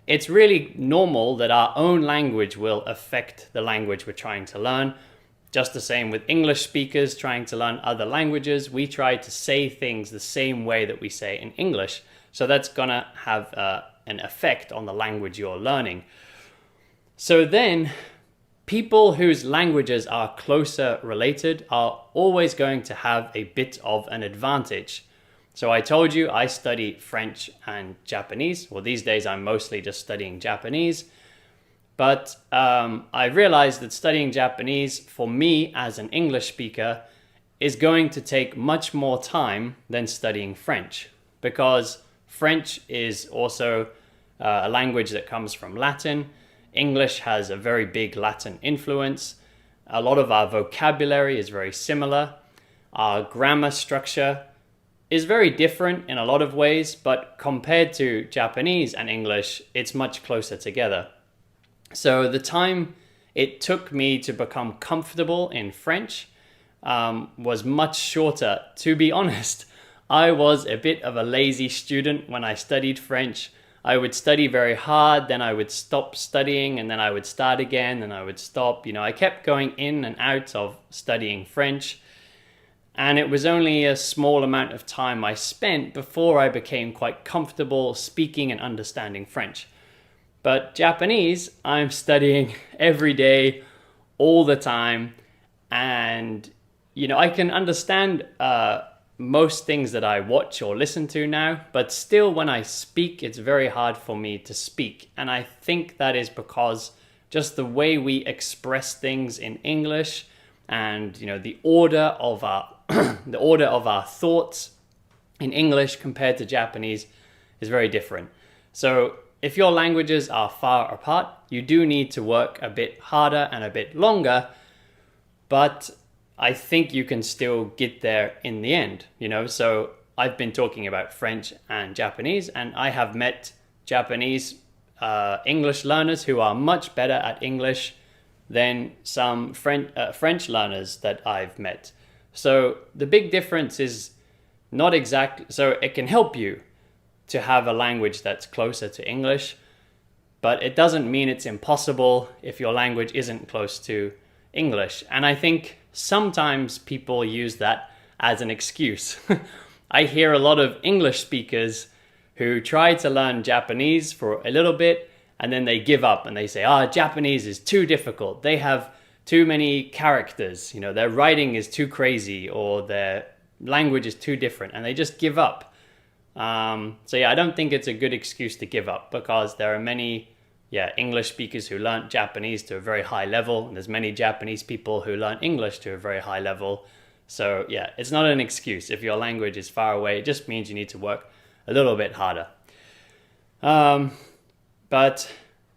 it's really normal that our own language will affect the language we're trying to learn. Just the same with English speakers trying to learn other languages. We try to say things the same way that we say in English. So that's gonna have an effect on the language you're learning. So then, people whose languages are closer related are always going to have a bit of an advantage. So I told you I study French and Japanese. Well, these days I'm mostly just studying Japanese. But I realized that studying Japanese for me as an English speaker is going to take much more time than studying French, because French is also a language that comes from Latin. English has a very big Latin influence. A lot of our vocabulary is very similar. Our grammar structure is very different in a lot of ways, but compared to Japanese and English, it's much closer together. So the time it took me to become comfortable in French was much shorter. To be honest, I was a bit of a lazy student when I studied French. I would study very hard, then I would stop studying, and then I would start again, and I would stop. I kept going in and out of studying French, and it was only a small amount of time I spent before I became quite comfortable speaking and understanding French. But Japanese, I'm studying every day, all the time, and I can understand most things that I watch or listen to now, but still when I speak, it's very hard for me to speak. And I think that is because just the way we express things in English and the order of our the order of our thoughts in English compared to Japanese is very different. So if your languages are far apart, you do need to work a bit harder and a bit longer, but I think you can still get there in the end, So I've been talking about French and Japanese, and I have met Japanese English learners who are much better at English than some French learners that I've met. So the big difference is not exactly, so it can help you to have a language that's closer to English, but it doesn't mean it's impossible if your language isn't close to English. And I think sometimes people use that as an excuse. I hear a lot of English speakers who try to learn Japanese for a little bit and then they give up and they say, Japanese is too difficult. They have too many characters, their writing is too crazy or their language is too different, and they just give up. I don't think it's a good excuse to give up, because there are many English speakers who learn Japanese to a very high level, and there's many Japanese people who learn English to a very high level. So it's not an excuse. If your language is far away, it just means you need to work a little bit harder. But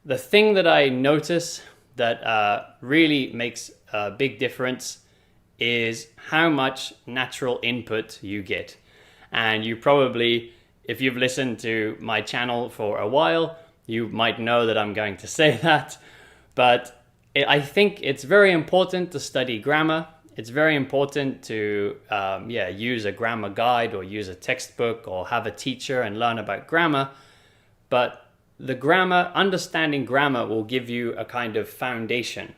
the thing that I notice that really makes a big difference is how much natural input you get. And you probably, if you've listened to my channel for a while, you might know that I'm going to say that. But I think it's very important to study grammar. It's very important to use a grammar guide or use a textbook or have a teacher and learn about grammar. But understanding grammar will give you a kind of foundation.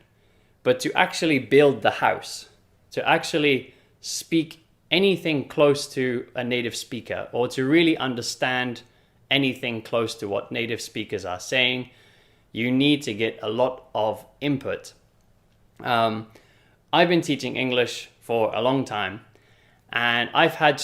But to actually build the house, to actually speak anything close to a native speaker, or to really understand anything close to what native speakers are saying, you need to get a lot of input. I've been teaching English for a long time, and I've had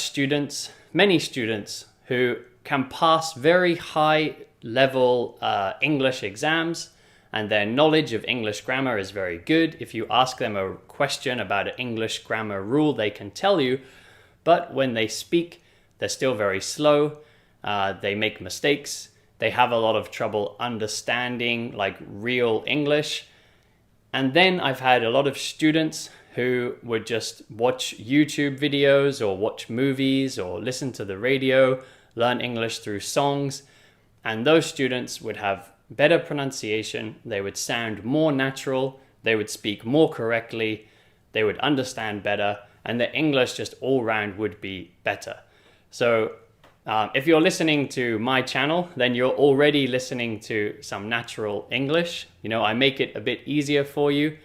many students who can pass very high level English exams, and their knowledge of English grammar is very good. If you ask them a question about an English grammar rule, they can tell you, but when they speak, they're still very slow. They make mistakes. They have a lot of trouble understanding real English. And then I've had a lot of students who would just watch YouTube videos or watch movies or listen to the radio, learn English through songs. And those students would have better pronunciation. They would sound more natural. They would speak more correctly. They would understand better. And their English just all round would be better. So if you're listening to my channel, then you're already listening to some natural English. I make it a bit easier for you,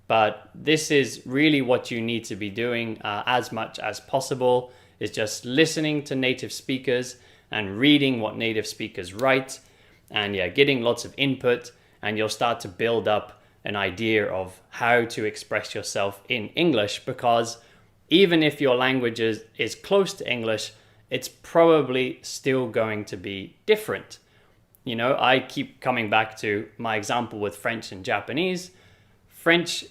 but this is really what you need to be doing as much as possible, is just listening to native speakers and reading what native speakers write, and getting lots of input, and you'll start to build up an idea of how to express yourself in English, because even if your language is close to English, it's probably still going to be different. I keep coming back to my example with French and Japanese. French,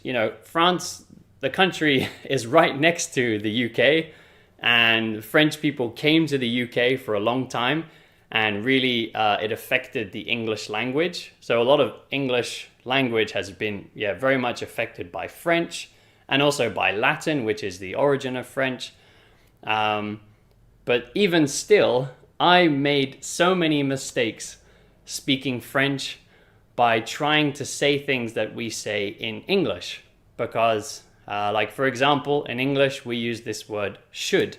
France, the country is right next to the UK, and French people came to the UK for a long time, and really it affected the English language. So a lot of English language has been very much affected by French, and also by Latin, which is the origin of French. But even still, I made so many mistakes speaking French by trying to say things that we say in English. Because, for example, in English, we use this word should.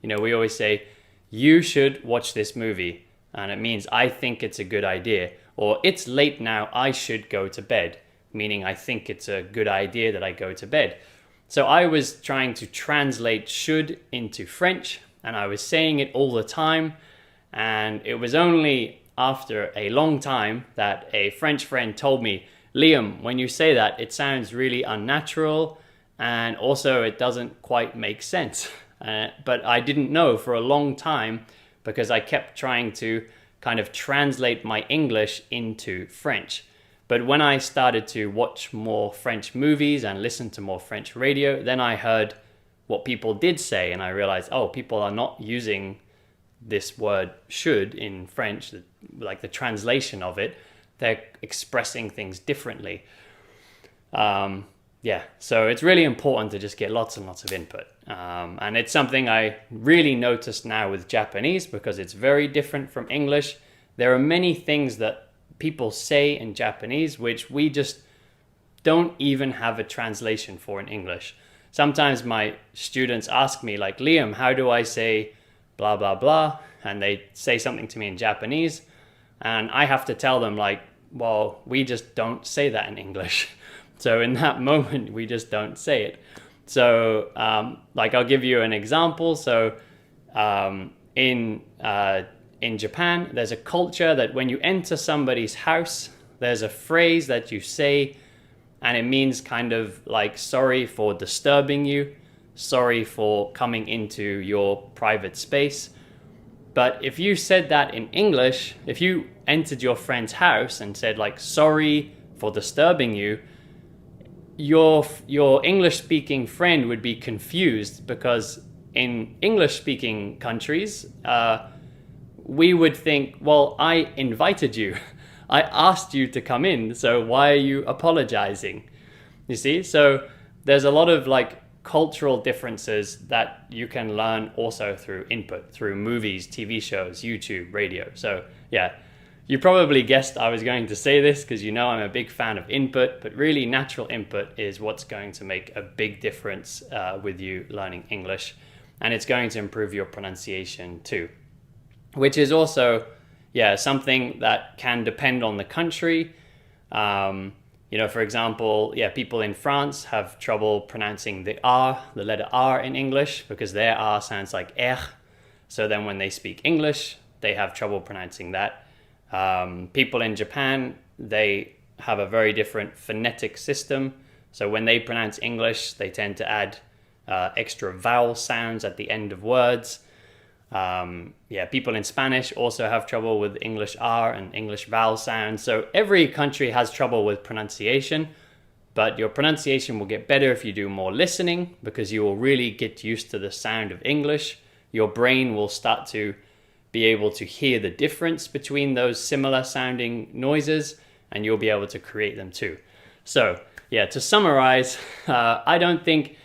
We always say, you should watch this movie. And it means I think it's a good idea. Or it's late now, I should go to bed. Meaning I think it's a good idea that I go to bed. So I was trying to translate should into French, and I was saying it all the time. And it was only after a long time that a French friend told me, Liam, when you say that, it sounds really unnatural, and also it doesn't quite make sense. But I didn't know for a long time, because I kept trying to kind of translate my English into French. But when I started to watch more French movies and listen to more French radio, then I heard what people did say, and I realized, people are not using this word should in French, like the translation of it, they're expressing things differently. So it's really important to just get lots and lots of input. And it's something I really noticed now with Japanese because it's very different from English. There are many things that people say in Japanese which we just don't even have a translation for in English. Sometimes my students ask me like, Liam, how do I say blah, blah, blah? And they say something to me in Japanese. And I have to tell them like, well, we just don't say that in English. So in that moment, we just don't say it. So I'll give you an example. So in Japan, there's a culture that when you enter somebody's house, there's a phrase that you say, and it means kind of like, sorry for disturbing you, sorry for coming into your private space. But if you said that in English, if you entered your friend's house and said like, sorry for disturbing you, your English-speaking friend would be confused, because in English-speaking countries, we would think, well, I invited you. I asked you to come in, so why are you apologizing? You see? So there's a lot of like cultural differences that you can learn also through input, through movies, TV shows, YouTube, radio. So yeah. You probably guessed I was going to say this because you know I'm a big fan of input, but really natural input is what's going to make a big difference with you learning English, and it's going to improve your pronunciation too, which is also, something that can depend on the country. For example, people in France have trouble pronouncing the R, the letter R in English, because their R sounds like R. So then when they speak English, they have trouble pronouncing that. People in Japan, they have a very different phonetic system. So when they pronounce English, they tend to add extra vowel sounds at the end of words. People in Spanish also have trouble with English R and English vowel sounds. So every country has trouble with pronunciation, but your pronunciation will get better if you do more listening, because you will really get used to the sound of English. Your brain will start to be able to hear the difference between those similar sounding noises, and you'll be able to create them too. So to summarize, I don't think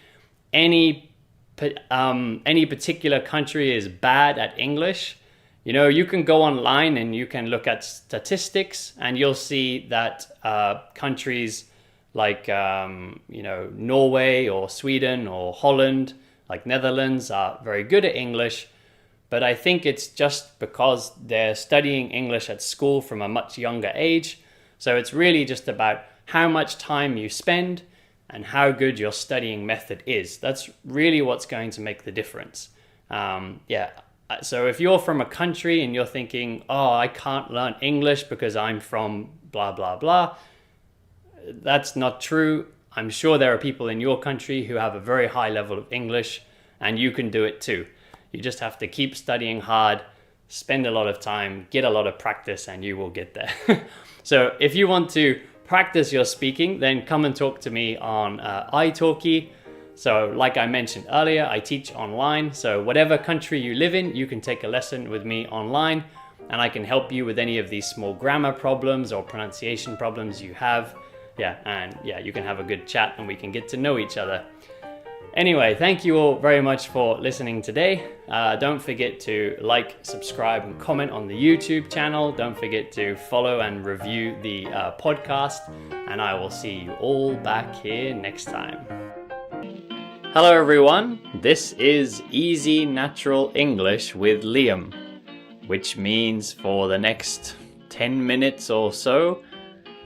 any particular country is bad at English. You can go online and you can look at statistics, and you'll see that countries like Norway or Sweden or Holland, like Netherlands, are very good at English. But I think it's just because they're studying English at school from a much younger age. So it's really just about how much time you spend and how good your studying method is. That's really what's going to make the difference. So if you're from a country and you're thinking, oh, I can't learn English because I'm from blah, blah, blah, that's not true. I'm sure there are people in your country who have a very high level of English, and you can do it too. You just have to keep studying hard, spend a lot of time, get a lot of practice, and you will get there. So if you want to practice your speaking, then come and talk to me on italki. So like I mentioned earlier, I teach online. So whatever country you live in, you can take a lesson with me online, and I can help you with any of these small grammar problems or pronunciation problems you have. You can have a good chat and we can get to know each other. Anyway, thank you all very much for listening today. Don't forget to like, subscribe, and comment on the YouTube channel. Don't forget to follow and review the podcast, and I will see you all back here next time. Hello everyone, this is Easy Natural English with Liam, which means for the next 10 minutes or so,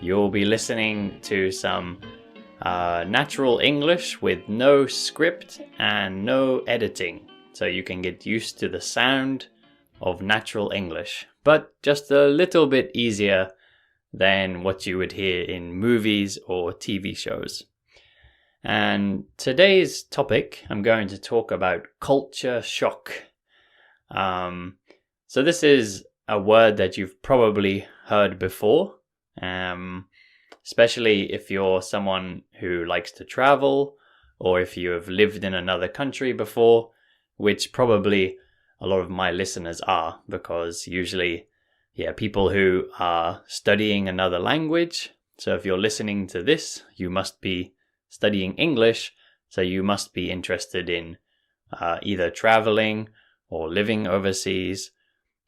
you'll be listening to some natural English with no script and no editing, so you can get used to the sound of natural English, but just a little bit easier than what you would hear in movies or TV shows. And today's topic, I'm going to talk about culture shock. So this is a word that you've probably heard before, especially if you're someone who likes to travel, or if you have lived in another country before, which probably a lot of my listeners are, because usually, people who are studying another language. So if you're listening to this, you must be studying English. So you must be interested in either traveling or living overseas,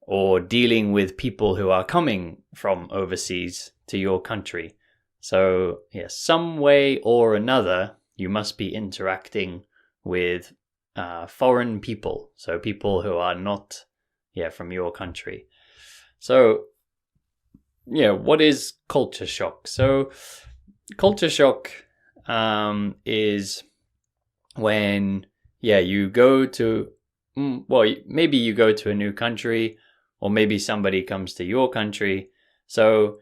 or dealing with people who are coming from overseas to your country. So, some way or another, you must be interacting with foreign people. So people who are not, from your country. So, what is culture shock? So, culture shock is when, you go to, maybe you go to a new country, or maybe somebody comes to your country. So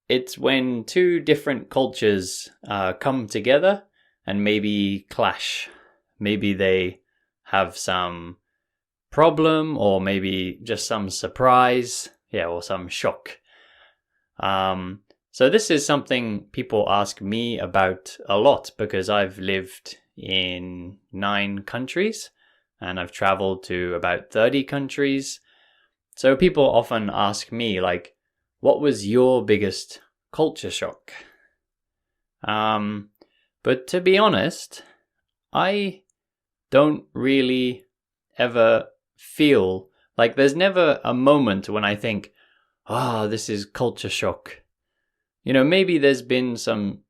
it's when two different cultures come together and maybe clash. Maybe they have some problem, or maybe just some surprise, or some shock. So this is something people ask me about a lot, because I've lived in 9 countries and I've traveled to about 30 countries. So people often ask me, like, what was your biggest culture shock? But to be honest, I don't really ever feel like, there's never a moment when I think, this is culture shock. Maybe there's been some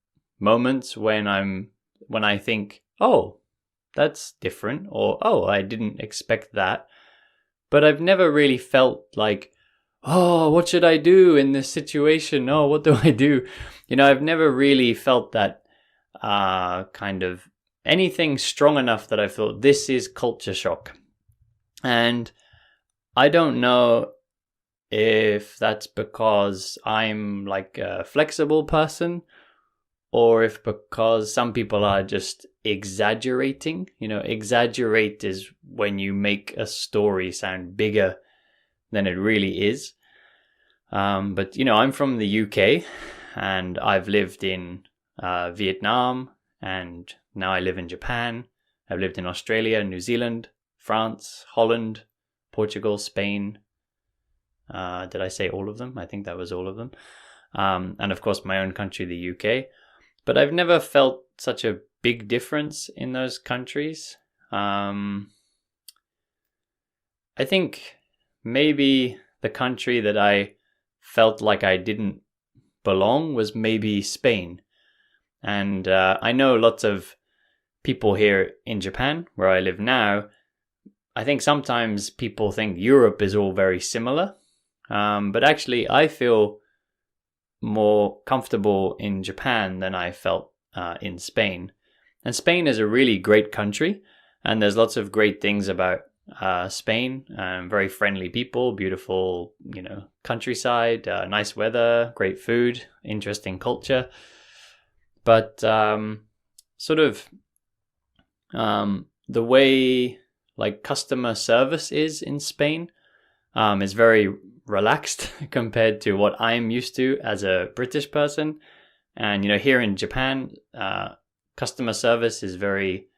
moments when I think, that's different, or I didn't expect that. But I've never really felt like, what should I do in this situation? What do I do? I've never really felt that kind of anything strong enough that I thought this is culture shock. And I don't know if that's because I'm like a flexible person, or if because some people are just exaggerating. Exaggerate is when you make a story sound bigger than it really is. But I'm from the UK, and I've lived in Vietnam, and now I live in Japan. I've lived in Australia, New Zealand, France, Holland, Portugal, Spain. Did I say all of them? I think that was all of them. And of course my own country, the UK. But I've never felt such a big difference in those countries. I think maybe the country that I felt like I didn't belong was maybe Spain. And I know lots of people here in Japan, where I live now. I think sometimes people think Europe is all very similar. But actually, I feel more comfortable in Japan than I felt in Spain. And Spain is a really great country, and there's lots of great things about Spain. Very friendly people, beautiful, countryside, nice weather, great food, interesting culture. But sort of the way like customer service is in Spain is very relaxed compared to what I'm used to as a British person. And here in Japan, customer service is very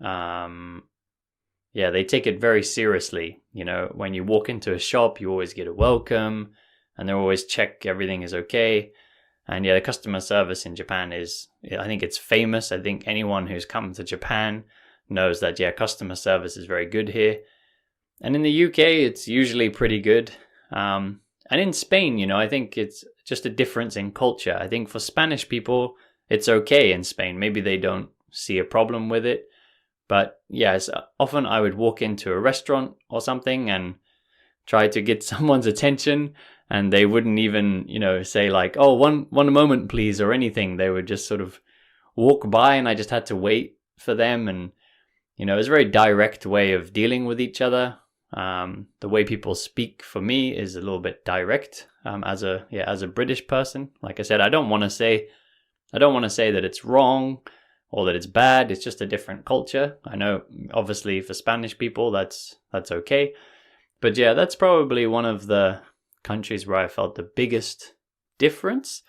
they take it very seriously. When you walk into a shop, you always get a welcome, and they always check everything is okay. And the customer service in Japan is, I think it's famous. I think anyone who's come to Japan knows that customer service is very good here. And in the UK, it's usually pretty good. And in Spain, I think it's just a difference in culture. I think for Spanish people, it's okay in Spain. Maybe they don't see a problem with it. But yes, often I would walk into a restaurant or something and try to get someone's attention, and they wouldn't even, say like, one moment please, or anything. They would just sort of walk by, and I just had to wait for them. And, it was a very direct way of dealing with each other. The way people speak for me is a little bit direct. As a British person, like I said, I don't want to say that it's wrong or that it's bad. It's just a different culture. I know, obviously, for Spanish people, that's okay. But that's probably one of the countries where I felt the biggest difference.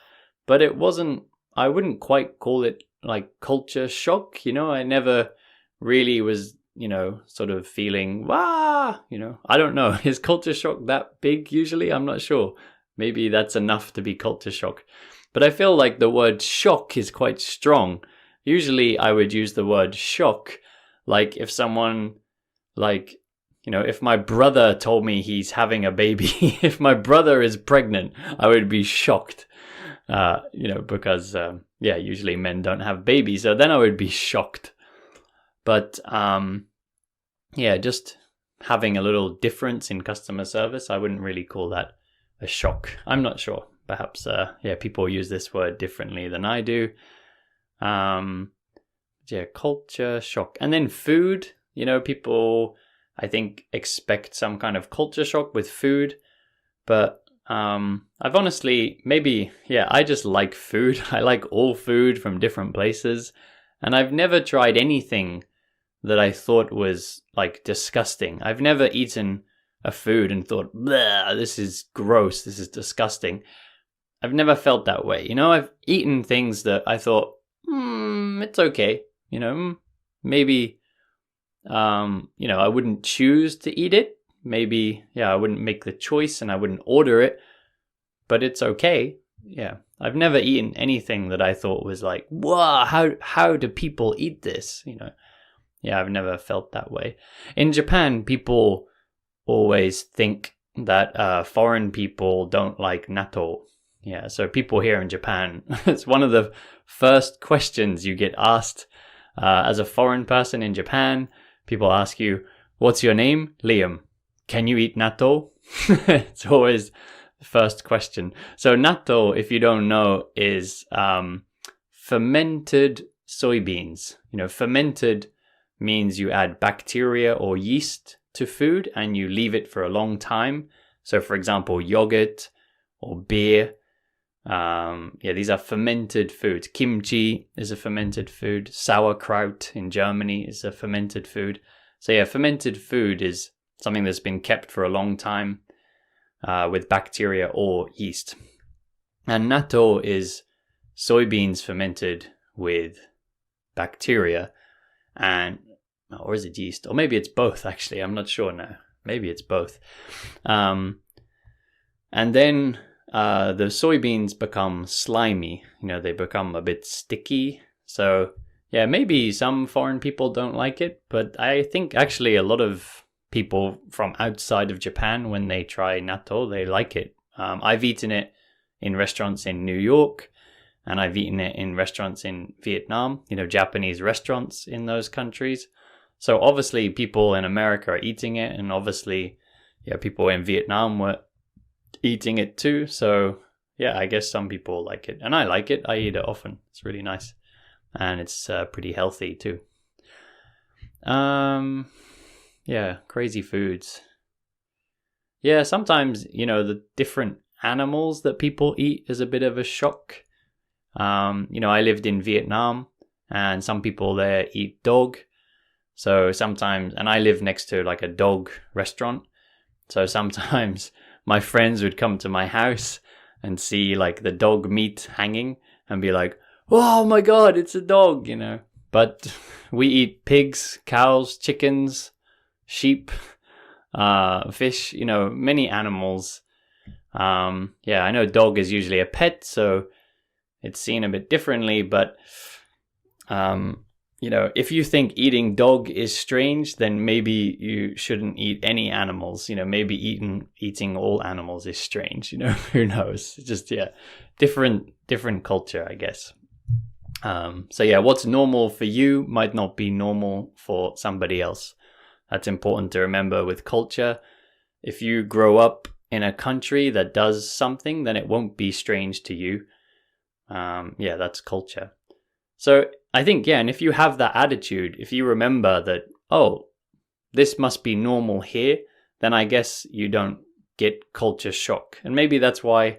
But I wouldn't quite call it like culture shock. I never really was, sort of feeling, I don't know. Is culture shock that big usually? I'm not sure. Maybe that's enough to be culture shock. But I feel like the word shock is quite strong. Usually I would use the word shock, like if someone, if my brother told me he's having a baby, if my brother is pregnant, I would be shocked, because, usually men don't have babies. So then I would be shocked. But, just having a little difference in customer service, I wouldn't really call that a shock. I'm not sure. Perhaps, people use this word differently than I do. Culture shock. And then food, people, I think, expect some kind of culture shock with food. But I've honestly, I just like food. I like all food from different places. And I've never tried anything that I thought was like disgusting. I've never eaten a food and thought, "Bleh, this is gross, this is disgusting." I've never felt that way. I've eaten things that I thought, it's okay. Maybe, I wouldn't choose to eat it. Maybe, I wouldn't make the choice and I wouldn't order it, but it's okay. Yeah. I've never eaten anything that I thought was like, wow, how do people eat this? I've never felt that way. In Japan, people always think that foreign people don't like natto. Yeah, so people here in Japan, it's one of the first questions you get asked as a foreign person in Japan. People ask you, "What's your name?" "Liam." "Can you eat natto?" It's always the first question. So natto, if you don't know, is fermented soybeans. Fermented means you add bacteria or yeast to food and you leave it for a long time. So for example, yogurt or beer. These are fermented foods. Kimchi is a fermented food. Sauerkraut in Germany is a fermented food. So fermented food is something that's been kept for a long time with bacteria or yeast. And natto is soybeans fermented with bacteria or is it yeast? Or maybe it's both, actually. I'm not sure now. Maybe it's both. And then the soybeans become slimy. They become a bit sticky. So, maybe some foreign people don't like it. But I think actually a lot of people from outside of Japan, when they try natto, they like it. I've eaten it in restaurants in New York. And I've eaten it in restaurants in Vietnam, Japanese restaurants in those countries. So obviously people in America are eating it. And obviously, people in Vietnam were eating it too. So I guess some people like it. And I like it. I eat it often. It's really nice. And it's pretty healthy too. Crazy foods. Yeah, sometimes, the different animals that people eat is a bit of a shock. I lived in Vietnam and some people there eat dog. So sometimes, and I live next to like a dog restaurant. So sometimes my friends would come to my house and see like the dog meat hanging and be like, "Oh my God, it's a dog," But we eat pigs, cows, chickens, sheep, fish, many animals. I know dog is usually a pet, so it's seen a bit differently, but, if you think eating dog is strange, then maybe you shouldn't eat any animals. Maybe eating all animals is strange. Who knows? It's just, different culture, I guess. What's normal for you might not be normal for somebody else. That's important to remember with culture. If you grow up in a country that does something, then it won't be strange to you. That's culture. So I think, and if you have that attitude, if you remember that, oh, this must be normal here, then I guess you don't get culture shock. And maybe that's why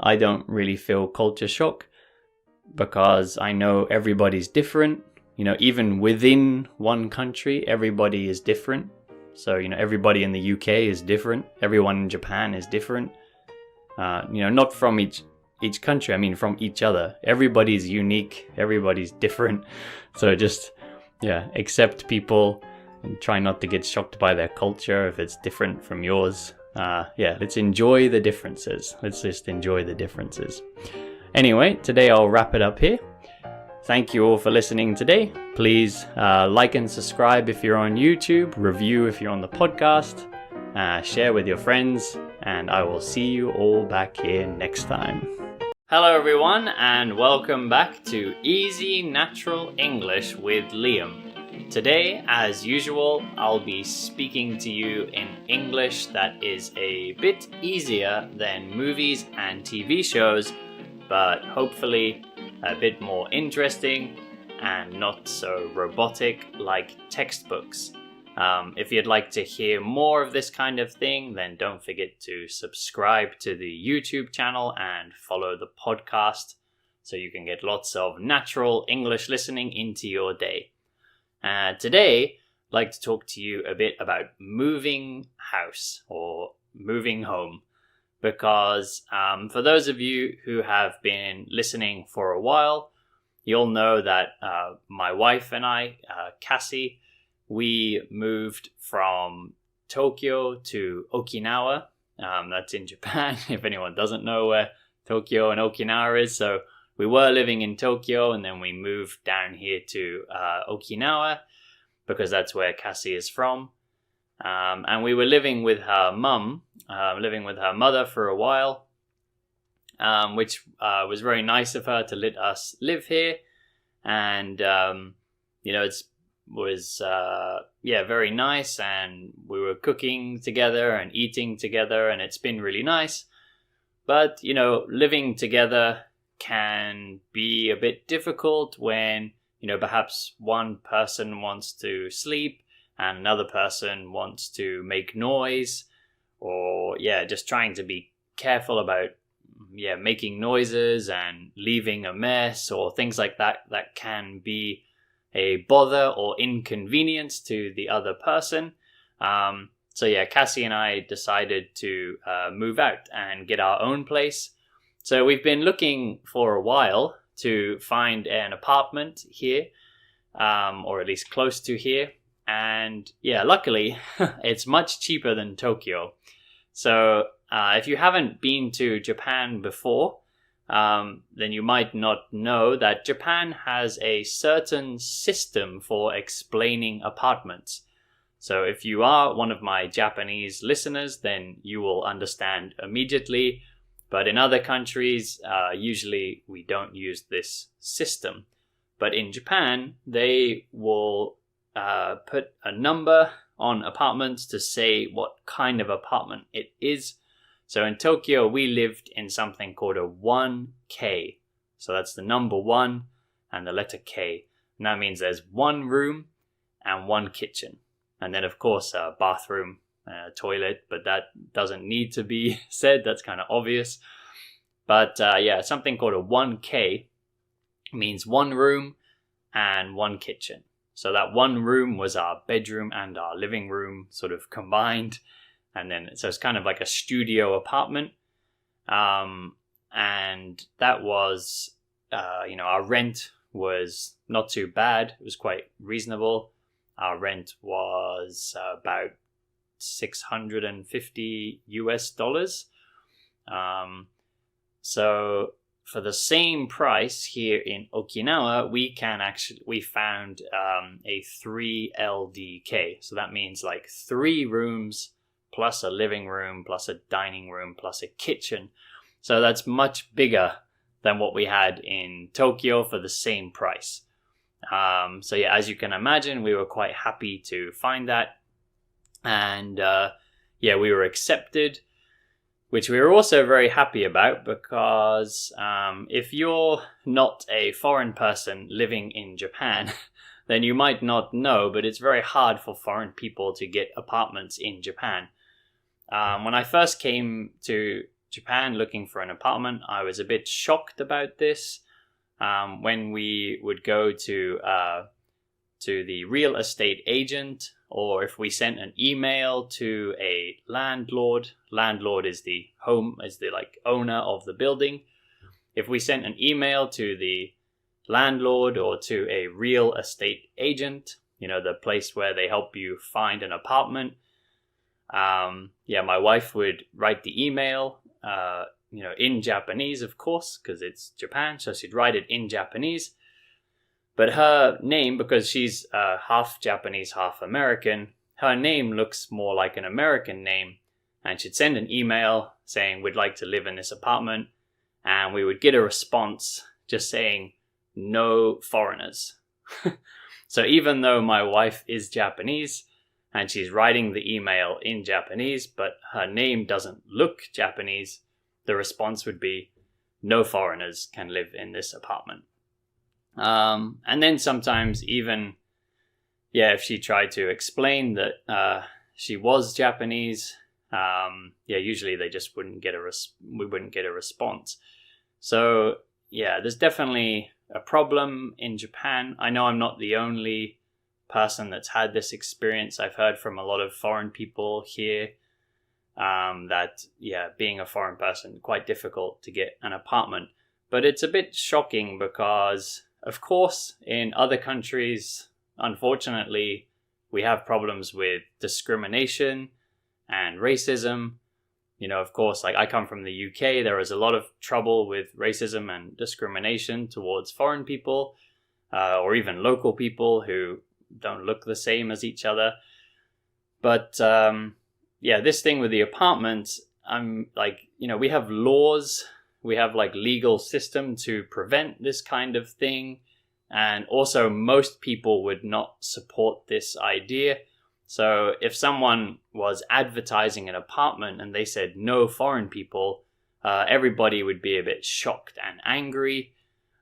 I don't really feel culture shock, because I know everybody's different. Even within one country, everybody is different. So, everybody in the UK is different. Everyone in Japan is different. Not from each country, I mean from each other. Everybody's unique, everybody's different. So just accept people try not to get shocked by their culture if it's different from yours. Yeah, let's enjoy the differences. Let's just enjoy the differences. Anyway, today I'll wrap it up here. Thank you all for listening today. Please like and subscribe if you're on YouTube, review if you're on the podcast, share with your friends, and I will see you all back here next time. Hello everyone, and welcome back to Easy Natural English with Liam. Today, as usual, I'll be speaking to you in English that is a bit easier than movies and TV shows, but hopefully a bit more interesting and not so robotic like textbooks. If you'd like to hear more of this kind of thing, then don't forget to subscribe to the YouTube channel and follow the podcast so you can get lots of natural English listening into your day. Today, I'd like to talk to you a bit about moving house or moving home, because for those of you who have been listening for a while, you'll know that my wife and I, Cassie, we moved from Tokyo to Okinawa. That's in Japan, if anyone doesn't know where Tokyo and Okinawa is. So we were living in Tokyo, and then we moved down here to Okinawa because that's where Cassie is from. And we were living with her mum, living with her mother for a while, which was very nice of her to let us live here. And, it was very nice, and we were cooking together and eating together, and it's been really nice. But, living together can be a bit difficult when, perhaps one person wants to sleep and another person wants to make noise, or just trying to be careful about making noises and leaving a mess or things like that can be a bother or inconvenience to the other person. Cassie and I decided to move out and get our own place. So we've been looking for a while to find an apartment here, or at least close to here. And luckily, it's much cheaper than Tokyo. So if you haven't been to Japan before, then you might not know that Japan has a certain system for explaining apartments. So if you are one of my Japanese listeners, then you will understand immediately. But in other countries, usually we don't use this system. But in Japan, they will put a number on apartments to say what kind of apartment it is. So in Tokyo, we lived in something called a 1K. So that's the number 1 and the letter K. And that means there's one room and one kitchen. And then, of course, a bathroom, a toilet, but that doesn't need to be said. That's kind of obvious. But something called a 1K means one room and one kitchen. So that one room was our bedroom and our living room sort of combined. And then, so it's kind of like a studio apartment. And that was, our rent was not too bad. It was quite reasonable. Our rent was about $650 US. So for the same price here in Okinawa, we found a 3 LDK. So that means like 3 rooms plus a living room, plus a dining room, plus a kitchen. So that's much bigger than what we had in Tokyo for the same price. As you can imagine, we were quite happy to find that. And we were accepted, which we were also very happy about, because if you're not a foreign person living in Japan, then you might not know, but it's very hard for foreign people to get apartments in Japan. When I first came to Japan looking for an apartment, I was a bit shocked about this. When we would go to the real estate agent, or if we sent an email to a landlord is the owner of the building. If we sent an email to the landlord or to a real estate agent, the place where they help you find an apartment. My wife would write the email, in Japanese, of course, because it's Japan. So she'd write it in Japanese. But her name, because she's half Japanese, half American, her name looks more like an American name. And she'd send an email saying, we'd like to live in this apartment. And we would get a response just saying, no foreigners. So even though my wife is Japanese and she's writing the email in Japanese, but her name doesn't look Japanese, the response would be, no foreigners can live in this apartment. And then sometimes even, if she tried to explain that she was Japanese, usually they just wouldn't get we wouldn't get a response. So there's definitely a problem in Japan. I know I'm not the only person that's had this experience. I've heard from a lot of foreign people here that being a foreign person, quite difficult to get an apartment. But it's a bit shocking because, of course, in other countries, unfortunately, we have problems with discrimination and racism. Of course, like I come from the UK, there is a lot of trouble with racism and discrimination towards foreign people, or even local people who don't look the same as each other. But this thing with the apartments, we have laws, we have like legal system to prevent this kind of thing. And also most people would not support this idea. So if someone was advertising an apartment and they said no foreign people, everybody would be a bit shocked and angry.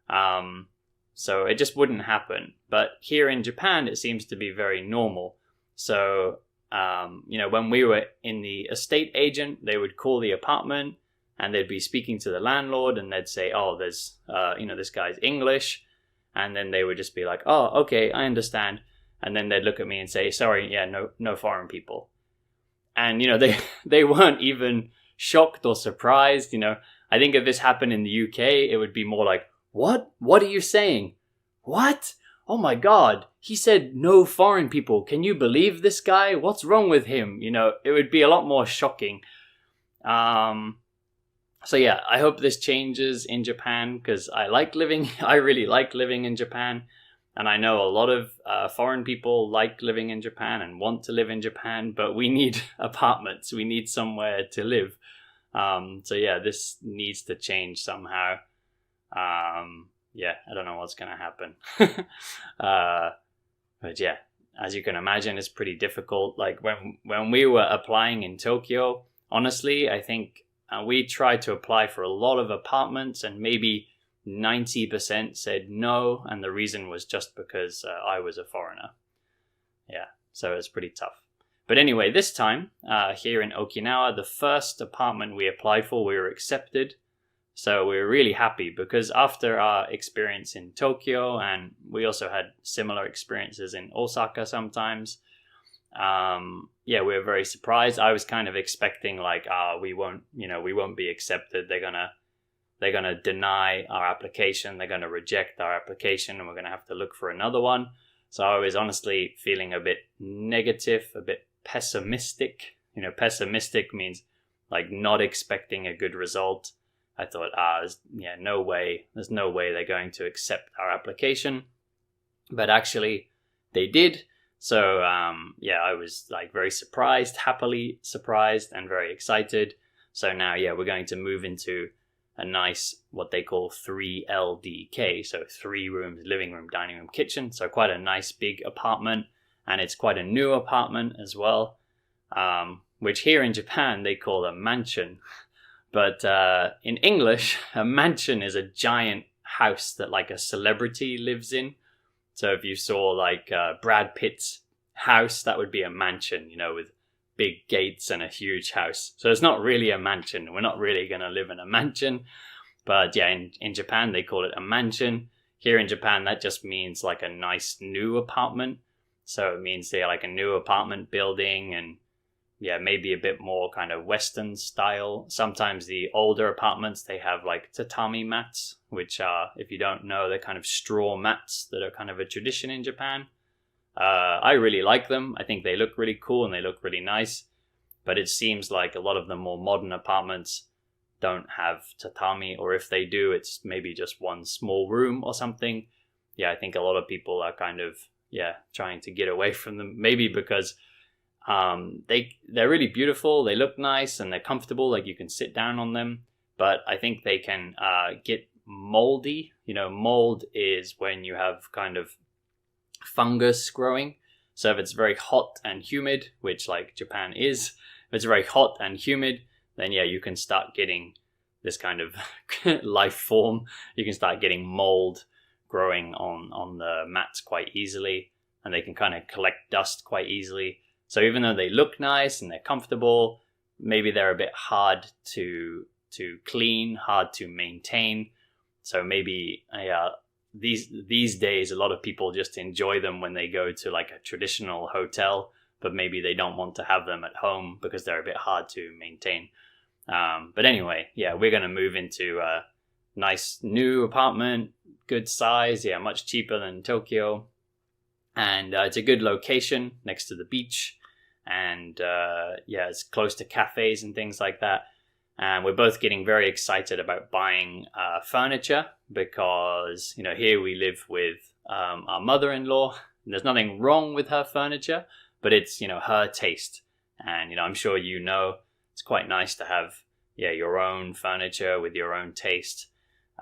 So it just wouldn't happen. But here in Japan, it seems to be very normal. So, when we were in the estate agent, they would call the apartment and they'd be speaking to the landlord and they'd say, oh, there's, this guy's English. And then they would just be like, oh, okay, I understand. And then they'd look at me and say, sorry, no foreign people. And, they weren't even shocked or surprised. I think if this happened in the UK, it would be more like, what? What are you saying? What? Oh my God, he said no foreign people. Can you believe this guy? What's wrong with him? It would be a lot more shocking. So I hope this changes in Japan because I really like living in Japan. And I know a lot of foreign people like living in Japan and want to live in Japan, but we need apartments. We need somewhere to live. This needs to change somehow. I don't know what's going to happen. But as you can imagine, it's pretty difficult. Like when we were applying in Tokyo, honestly, I think we tried to apply for a lot of apartments and maybe 90% said no, and the reason was just because I was a foreigner. So it was pretty tough. But anyway, this time here in Okinawa, the first apartment we applied for, we were accepted. So we were really happy because after our experience in Tokyo, and we also had similar experiences in Osaka sometimes, we were very surprised. I was kind of expecting like, we won't be accepted. They're gonna deny our application. They're gonna reject our application, and we're gonna have to look for another one. So I was honestly feeling a bit negative, a bit pessimistic. Pessimistic means like not expecting a good result. I thought, there's no way they're going to accept our application. But actually, they did. So, I was like very surprised, happily surprised, and very excited. So now, we're going to move into a nice, what they call 3LDK. So 3 rooms, living room, dining room, kitchen. So quite a nice big apartment. And it's quite a new apartment as well, which here in Japan, they call a mansion. But in English, a mansion is a giant house that like a celebrity lives in. So if you saw like Brad Pitt's house, that would be a mansion, with big gates and a huge house. So it's not really a mansion. We're not really going to live in a mansion. But in Japan, they call it a mansion. Here in Japan, that just means like a nice new apartment. So it means they're like a new apartment building and maybe a bit more kind of Western style. Sometimes the older apartments, they have like tatami mats, which are, if you don't know, they're kind of straw mats that are kind of a tradition in Japan. I really like them. I think they look really cool and they look really nice, but it seems like a lot of the more modern apartments don't have tatami, or if they do, it's maybe just one small room or something. Yeah, I think a lot of people are kind of trying to get away from them, maybe because they're really beautiful, they look nice, and they're comfortable, like you can sit down on them, but I think they can get moldy. Mold is when you have kind of fungus growing. So if it's very hot and humid, which like Japan is, if it's very hot and humid, then you can start getting this kind of life form. You can start getting mold growing on the mats quite easily, and they can kind of collect dust quite easily. So even though they look nice and they're comfortable, maybe they're a bit hard to clean, hard to maintain. So maybe these days a lot of people just enjoy them when they go to like a traditional hotel, but maybe they don't want to have them at home because they're a bit hard to maintain. But anyway, we're going to move into a nice new apartment, good size, much cheaper than Tokyo. And it's a good location next to the beach. And it's close to cafes and things like that. And we're both getting very excited about buying furniture because, here we live with our mother-in-law. There's nothing wrong with her furniture, but it's, her taste. And, I'm sure it's quite nice to have, your own furniture with your own taste.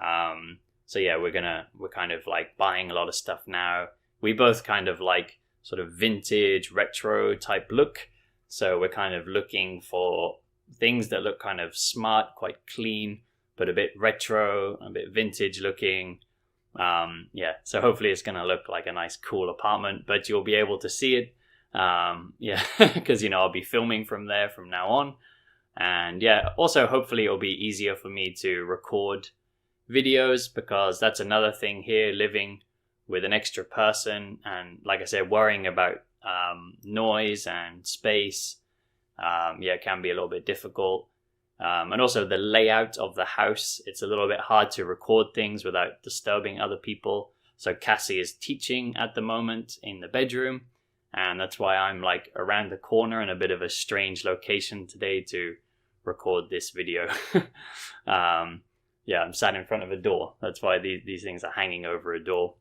So we're kind of like buying a lot of stuff now. We both kind of like sort of vintage, retro type look. So we're kind of looking for things that look kind of smart, quite clean, but a bit retro, a bit vintage looking. So hopefully it's going to look like a nice, cool apartment, but you'll be able to see it. Because, I'll be filming from there from now on. And also hopefully it'll be easier for me to record videos, because that's another thing here, living with an extra person. And like I said, worrying about noise and space, can be a little bit difficult. And also the layout of the house, it's a little bit hard to record things without disturbing other people. So Cassie is teaching at the moment in the bedroom, and that's why I'm like around the corner in a bit of a strange location today to record this video. I'm sat in front of a door. That's why these things are hanging over a door.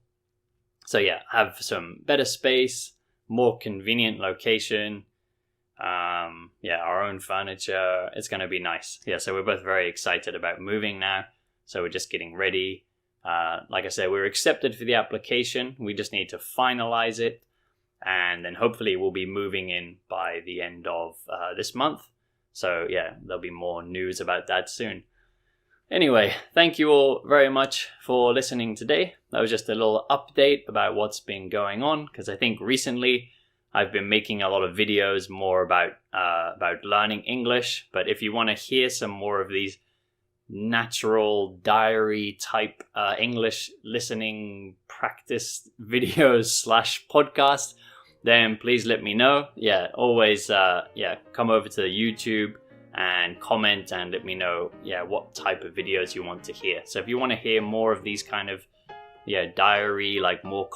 So have some better space, more convenient location. Our own furniture. It's going to be nice. So we're both very excited about moving now. So we're just getting ready. Like I said, we're accepted for the application. We just need to finalize it. And then hopefully we'll be moving in by the end of this month. So there'll be more news about that soon. Anyway, thank you all very much for listening today. That was just a little update about what's been going on, because I think recently I've been making a lot of videos more about learning English. But if you want to hear some more of these natural diary type English listening practice videos / podcast, then please let me know. Always come over to YouTube and comment and let me know what type of videos you want to hear. So if you want to hear more of these kind of diary, like more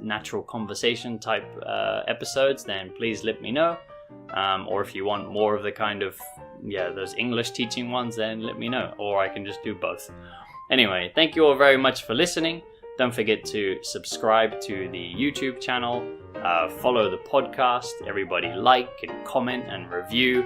natural conversation type episodes, then please let me know. Or if you want more of the kind of those English teaching ones, then let me know, or I can just do both. Anyway, thank you all very much for listening. Don't forget to subscribe to the YouTube channel, follow the podcast, everybody like and comment and review,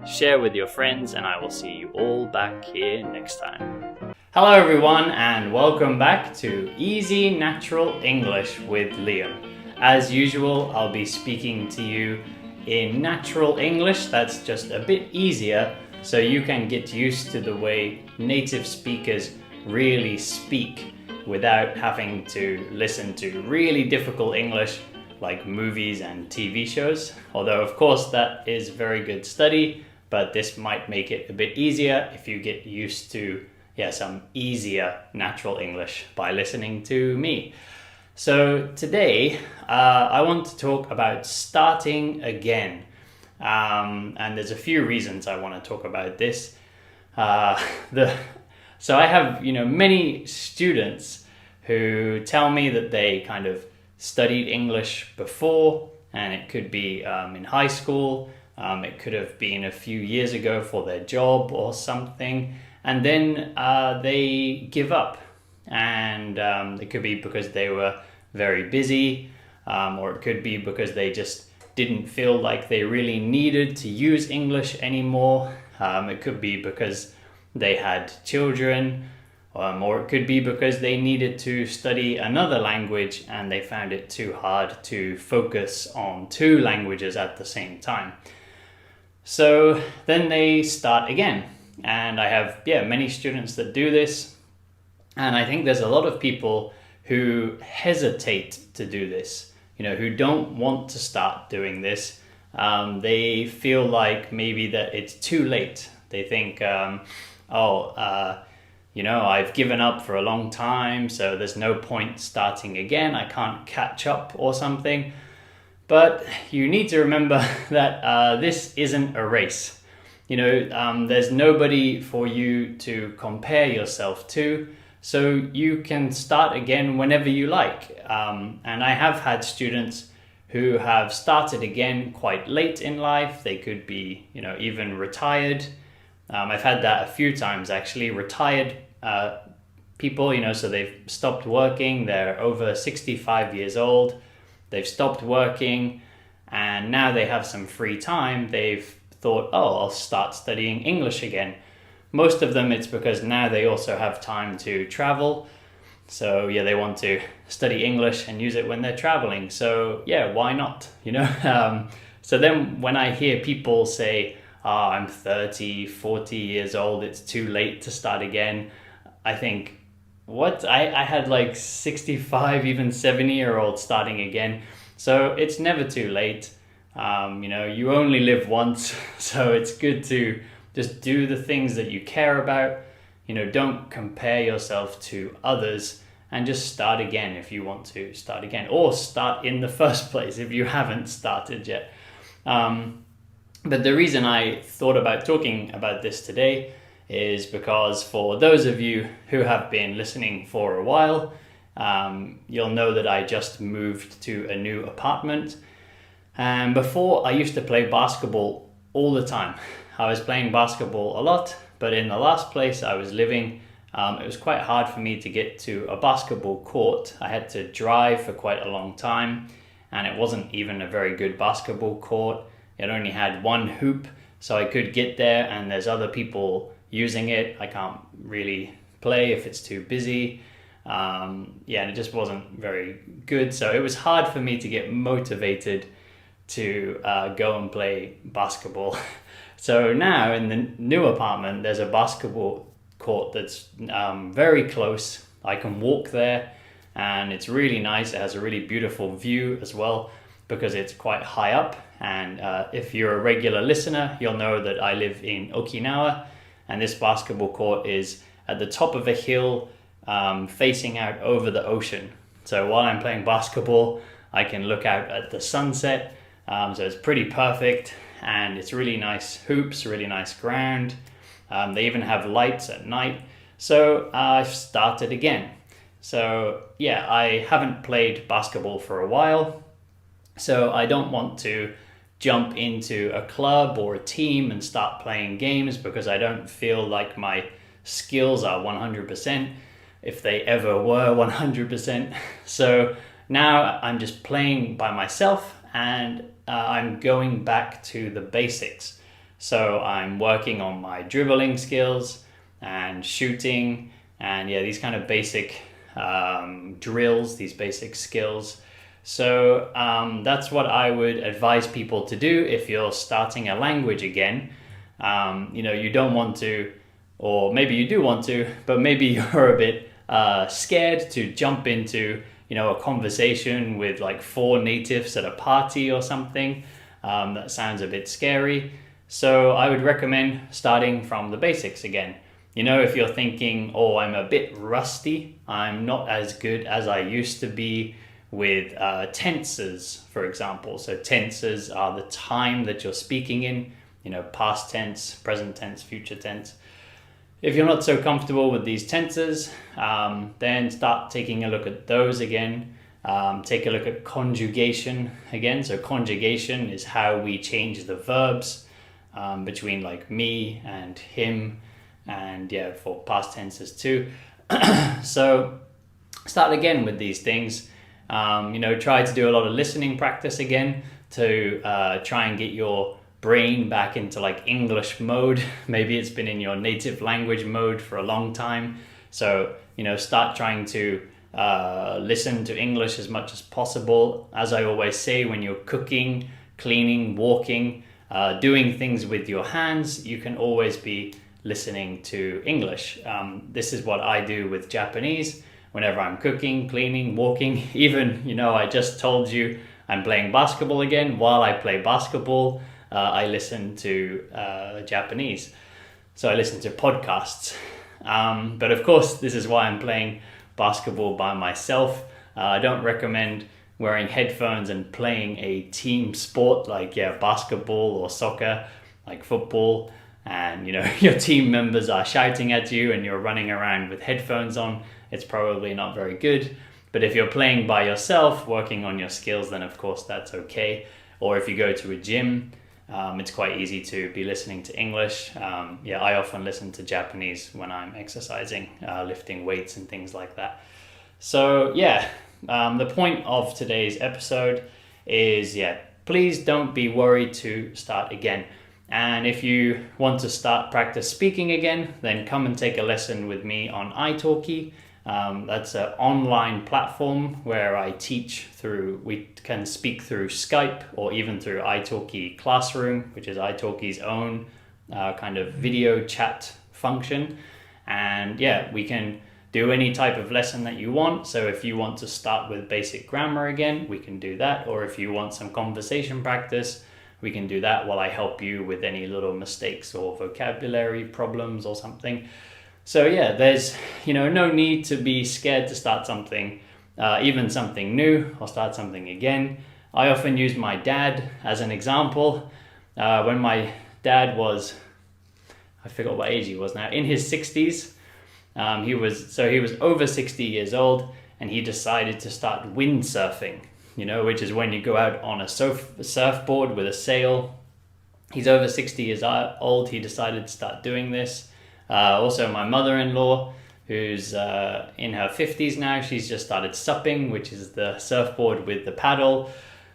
share with your friends, and I will see you all back here next time. Hello everyone, and welcome back to Easy Natural English with Liam. As usual, I'll be speaking to you in natural English that's just a bit easier, so you can get used to the way native speakers really speak without having to listen to really difficult English like movies and TV shows. Although of course that is very good study, but this might make it a bit easier if you get used to some easier natural English by listening to me. So today I want to talk about starting again, and there's a few reasons I want to talk about this. So I have many students who tell me that they kind of studied English before, and it could be in high school, it could have been a few years ago for their job or something, and then they give up. And it could be because they were very busy, or it could be because they just didn't feel like they really needed to use English anymore. It could be because they had children, or it could be because they needed to study another language and they found it too hard to focus on two languages at the same time. So then they start again. And I have many students that do this. And I think there's a lot of people who hesitate to do this, who don't want to start doing this. They feel like maybe that it's too late. They think, I've given up for a long time, so there's no point starting again. I can't catch up or something. But you need to remember that this isn't a race. There's nobody for you to compare yourself to. So you can start again whenever you like. And I have had students who have started again quite late in life. They could be, even retired. I've had that a few times actually. Retired people, so they've stopped working. They're over 65 years old. They've stopped working and now they have some free time. They've thought, I'll start studying English again. Most of them, it's because now they also have time to travel. So they want to study English and use it when they're traveling. So why not? So then when I hear people say, I'm 30, 40 years old, it's too late to start again, I think, what? I had like 65, even 70-year-olds starting again. So it's never too late. You only live once, so it's good to just do the things that you care about. Don't compare yourself to others and just start again if you want to start again, or start in the first place if you haven't started yet. But the reason I thought about talking about this today is because for those of you who have been listening for a while, you'll know that I just moved to a new apartment. And before, I used to play basketball all the time. I was playing basketball a lot, but in the last place I was living, it was quite hard for me to get to a basketball court. I had to drive for quite a long time, and it wasn't even a very good basketball court. It only had one hoop, so I could get there and there's other people using it. I can't really play if it's too busy. And it just wasn't very good. So it was hard for me to get motivated to go and play basketball. So now in the new apartment, there's a basketball court that's very close. I can walk there and it's really nice. It has a really beautiful view as well because it's quite high up. And if you're a regular listener, you'll know that I live in Okinawa, and this basketball court is at the top of a hill facing out over the ocean. So while I'm playing basketball, I can look out at the sunset. So it's pretty perfect, and it's really nice hoops, really nice ground. They even have lights at night. So I've started again. So I haven't played basketball for a while. So I don't want to jump into a club or a team and start playing games because I don't feel like my skills are 100%, if they ever were 100%. So now I'm just playing by myself, and I'm going back to the basics. So I'm working on my dribbling skills and shooting and these kind of basic drills, these basic skills. So that's what I would advise people to do if you're starting a language again. You don't want to, or maybe you do want to, but maybe you're a bit scared to jump into a conversation with like 4 natives at a party or something. That sounds a bit scary. So I would recommend starting from the basics again. If you're thinking, I'm a bit rusty, I'm not as good as I used to be with tenses, for example. So tenses are the time that you're speaking in, past tense, present tense, future tense. If you're not so comfortable with these tenses, then start taking a look at those again. Take a look at conjugation again. So conjugation is how we change the verbs between like me and him, and yeah, for past tenses too. So start again with these things. Try to do a lot of listening practice again to try and get your brain back into like English mode. Maybe it's been in your native language mode for a long time. So, start trying to listen to English as much as possible. As I always say, when you're cooking, cleaning, walking, doing things with your hands, you can always be listening to English. This is what I do with Japanese. Whenever I'm cooking, cleaning, walking, even, I just told you I'm playing basketball again. While I play basketball, I listen to Japanese. So I listen to podcasts. But of course, this is why I'm playing basketball by myself. I don't recommend wearing headphones and playing a team sport like basketball or soccer, like football, and your team members are shouting at you and you're running around with headphones on. It's probably not very good. But if you're playing by yourself, working on your skills, then of course that's okay. Or if you go to a gym, it's quite easy to be listening to English. I often listen to Japanese when I'm exercising, lifting weights and things like that. So the point of today's episode is, please don't be worried to start again. And if you want to start practice speaking again, then come and take a lesson with me on italki. That's an online platform where I teach we can speak through Skype or even through italki Classroom, which is italki's own kind of video chat function. And we can do any type of lesson that you want. So if you want to start with basic grammar again, we can do that. Or if you want some conversation practice, we can do that while I help you with any little mistakes or vocabulary problems or something. So there's no need to be scared to start something, even something new, or start something again. I often use my dad as an example. When my dad was, I forgot what age he was now, in his 60s, he was over 60 years old, and he decided to start windsurfing, which is when you go out on a surfboard with a sail. He's over 60 years old. He decided to start doing this. Also, my mother-in-law, who's in her 50s now, she's just started supping, which is the surfboard with the paddle.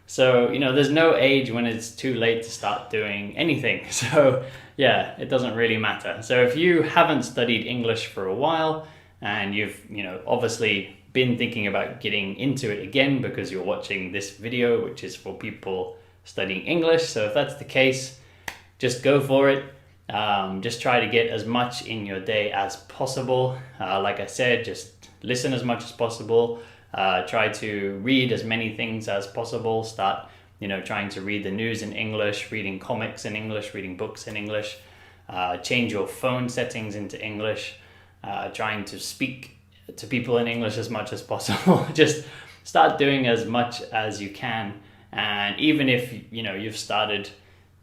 So, there's no age when it's too late to start doing anything. So, it doesn't really matter. So if you haven't studied English for a while and you've, obviously been thinking about getting into it again because you're watching this video, which is for people studying English. So if that's the case, just go for it. Just try to get as much in your day as possible. Like I said, just listen as much as possible. Try to read as many things as possible. Start, trying to read the news in English, reading comics in English, reading books in English. Change your phone settings into English. Trying to speak to people in English as much as possible. Just start doing as much as you can. And even if, you've started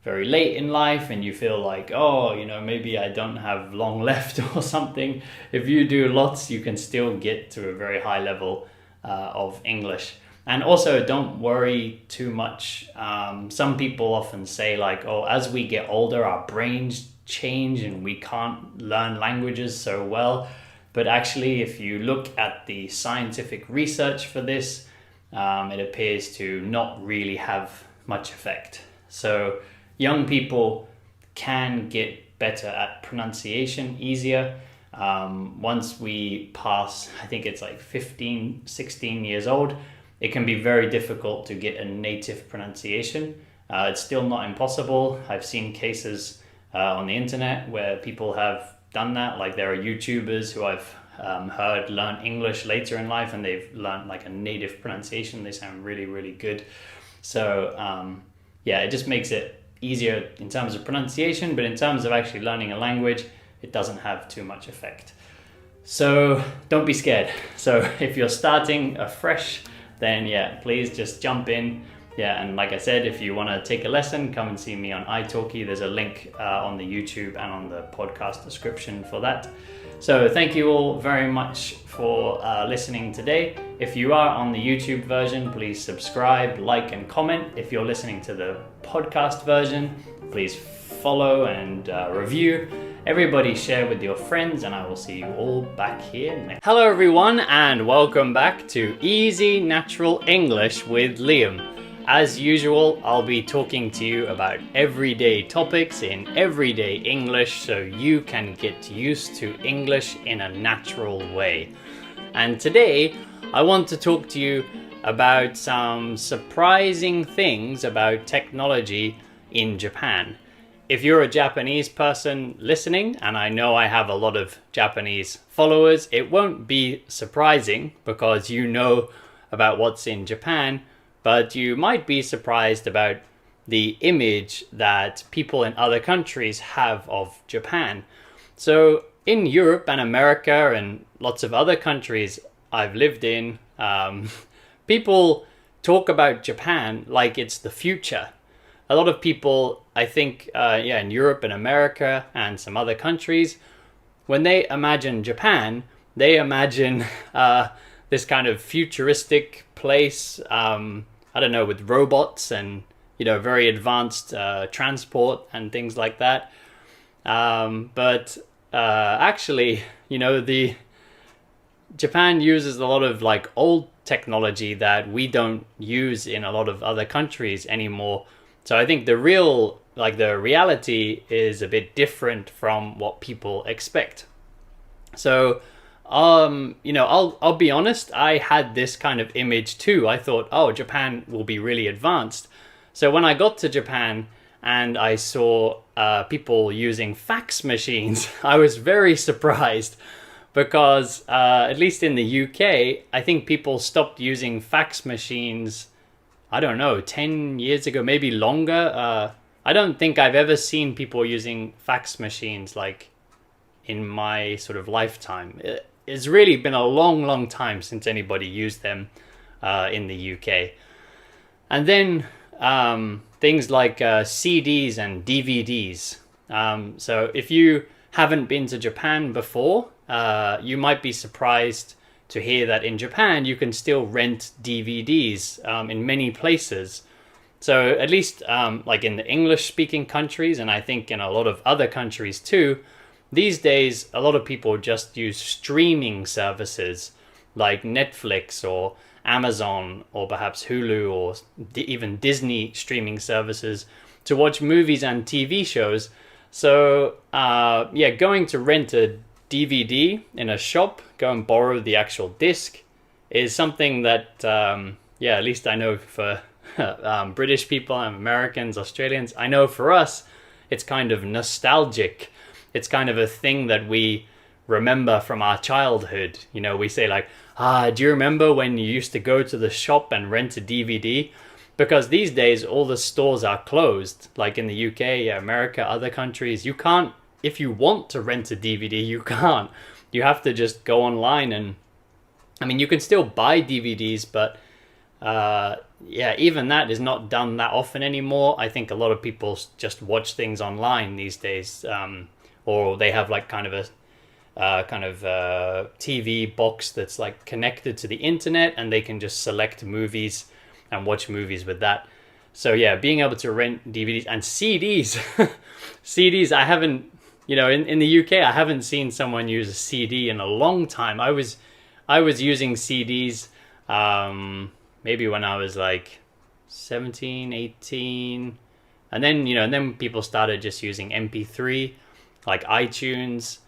very late in life and you feel like, maybe I don't have long left or something, if you do lots, you can still get to a very high level of English. And also, don't worry too much. Some people often say like, as we get older, our brains change and we can't learn languages so well. But actually, if you look at the scientific research for this, it appears to not really have much effect. So young people can get better at pronunciation easier. Once we pass, I think it's like 15, 16 years old, it can be very difficult to get a native pronunciation. It's still not impossible. I've seen cases on the internet where people have done that. Like there are YouTubers who I've heard learn English later in life and they've learned like a native pronunciation. They sound really, really good. So it just makes it easier in terms of pronunciation, but in terms of actually learning a language, it doesn't have too much effect. So don't be scared. So if you're starting afresh, then please just jump in. Yeah, and like I said, if you want to take a lesson, come and see me on italki. There's a link on the YouTube and on the podcast description for that. So thank you all very much for listening today. If you are on the YouTube version, please subscribe, like, and comment. If you're listening to the podcast version, please follow and review. Everybody share with your friends, and I will see you all back here next. Hello everyone, and welcome back to Easy Natural English with Liam. As usual, I'll be talking to you about everyday topics in everyday English so you can get used to English in a natural way. And today, I want to talk to you about some surprising things about technology in Japan. If you're a Japanese person listening, and I know I have a lot of Japanese followers, it won't be surprising because you know about what's in Japan. But you might be surprised about the image that people in other countries have of Japan. So in Europe and America and lots of other countries I've lived in, people talk about Japan like it's the future. A lot of people, I think, in Europe and America and some other countries, when they imagine Japan, they imagine this kind of futuristic place, I don't know, with robots and, very advanced transport and things like that. But actually, the Japan uses a lot of like old technology that we don't use in a lot of other countries anymore. So I think the reality is a bit different from what people expect. So I'll be honest, I had this kind of image too. I thought, Japan will be really advanced. So when I got to Japan and I saw people using fax machines, I was very surprised because at least in the UK, I think people stopped using fax machines, I don't know, 10 years ago, maybe longer. I don't think I've ever seen people using fax machines like in my sort of lifetime. It's really been a long, long time since anybody used them in the UK. And then things like CDs and DVDs. So if you haven't been to Japan before, you might be surprised to hear that in Japan you can still rent DVDs in many places. So at least like in the English-speaking countries, and I think in a lot of other countries too, these days, a lot of people just use streaming services like Netflix or Amazon or perhaps Hulu or even Disney streaming services to watch movies and TV shows. So, going to rent a DVD in a shop, go and borrow the actual disc, is something that, at least I know for British people and Americans, Australians, I know for us, it's kind of nostalgic. It's kind of a thing that we remember from our childhood. We say like, do you remember when you used to go to the shop and rent a DVD? Because these days, all the stores are closed. Like in the UK, America, other countries, you can't, if you want to rent a DVD, you can't. You have to just go online and, you can still buy DVDs, but even that is not done that often anymore. I think a lot of people just watch things online these days. Or they have like kind of a TV box that's like connected to the internet, and they can just select movies and watch movies with that. So being able to rent DVDs and CDs, CDs, I haven't, in the UK, I haven't seen someone use a CD in a long time. I was using CDs maybe when I was like 17, 18, and then people started just using MP3. Like iTunes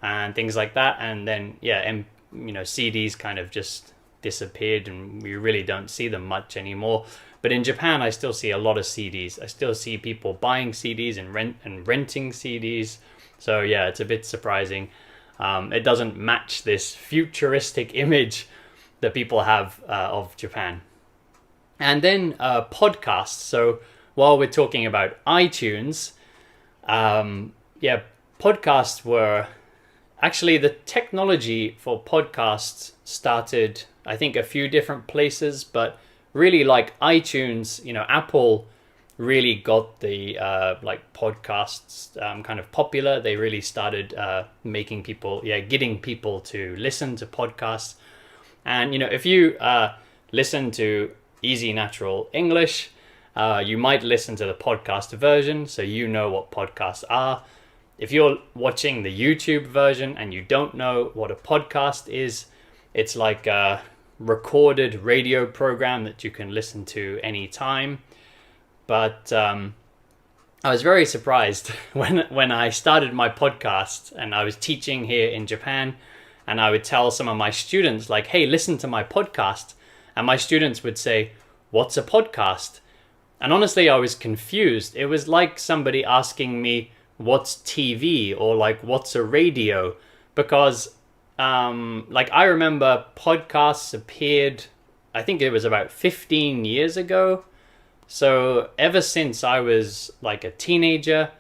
and things like that, and then CDs kind of just disappeared, and we really don't see them much anymore. But in Japan, I still see a lot of CDs. I still see people buying CDs and renting CDs. So it's a bit surprising. It doesn't match this futuristic image that people have of Japan. And then podcasts. So while we're talking about iTunes, podcasts were actually, the technology for podcasts started, I think, a few different places, but really like iTunes, Apple really got the like podcasts kind of popular. They really started making people, getting people to listen to podcasts. And if you listen to Easy Natural English, you might listen to the podcast version, so you know what podcasts are. If you're watching the YouTube version and you don't know what a podcast is, it's like a recorded radio program that you can listen to anytime. But I was very surprised when I started my podcast and I was teaching here in Japan, and I would tell some of my students, like, hey, listen to my podcast. And my students would say, what's a podcast? And honestly, I was confused. It was like somebody asking me, what's TV, or like, what's a radio? Because like, I remember podcasts appeared, I think it was about 15 years ago. So ever since I was like a teenager,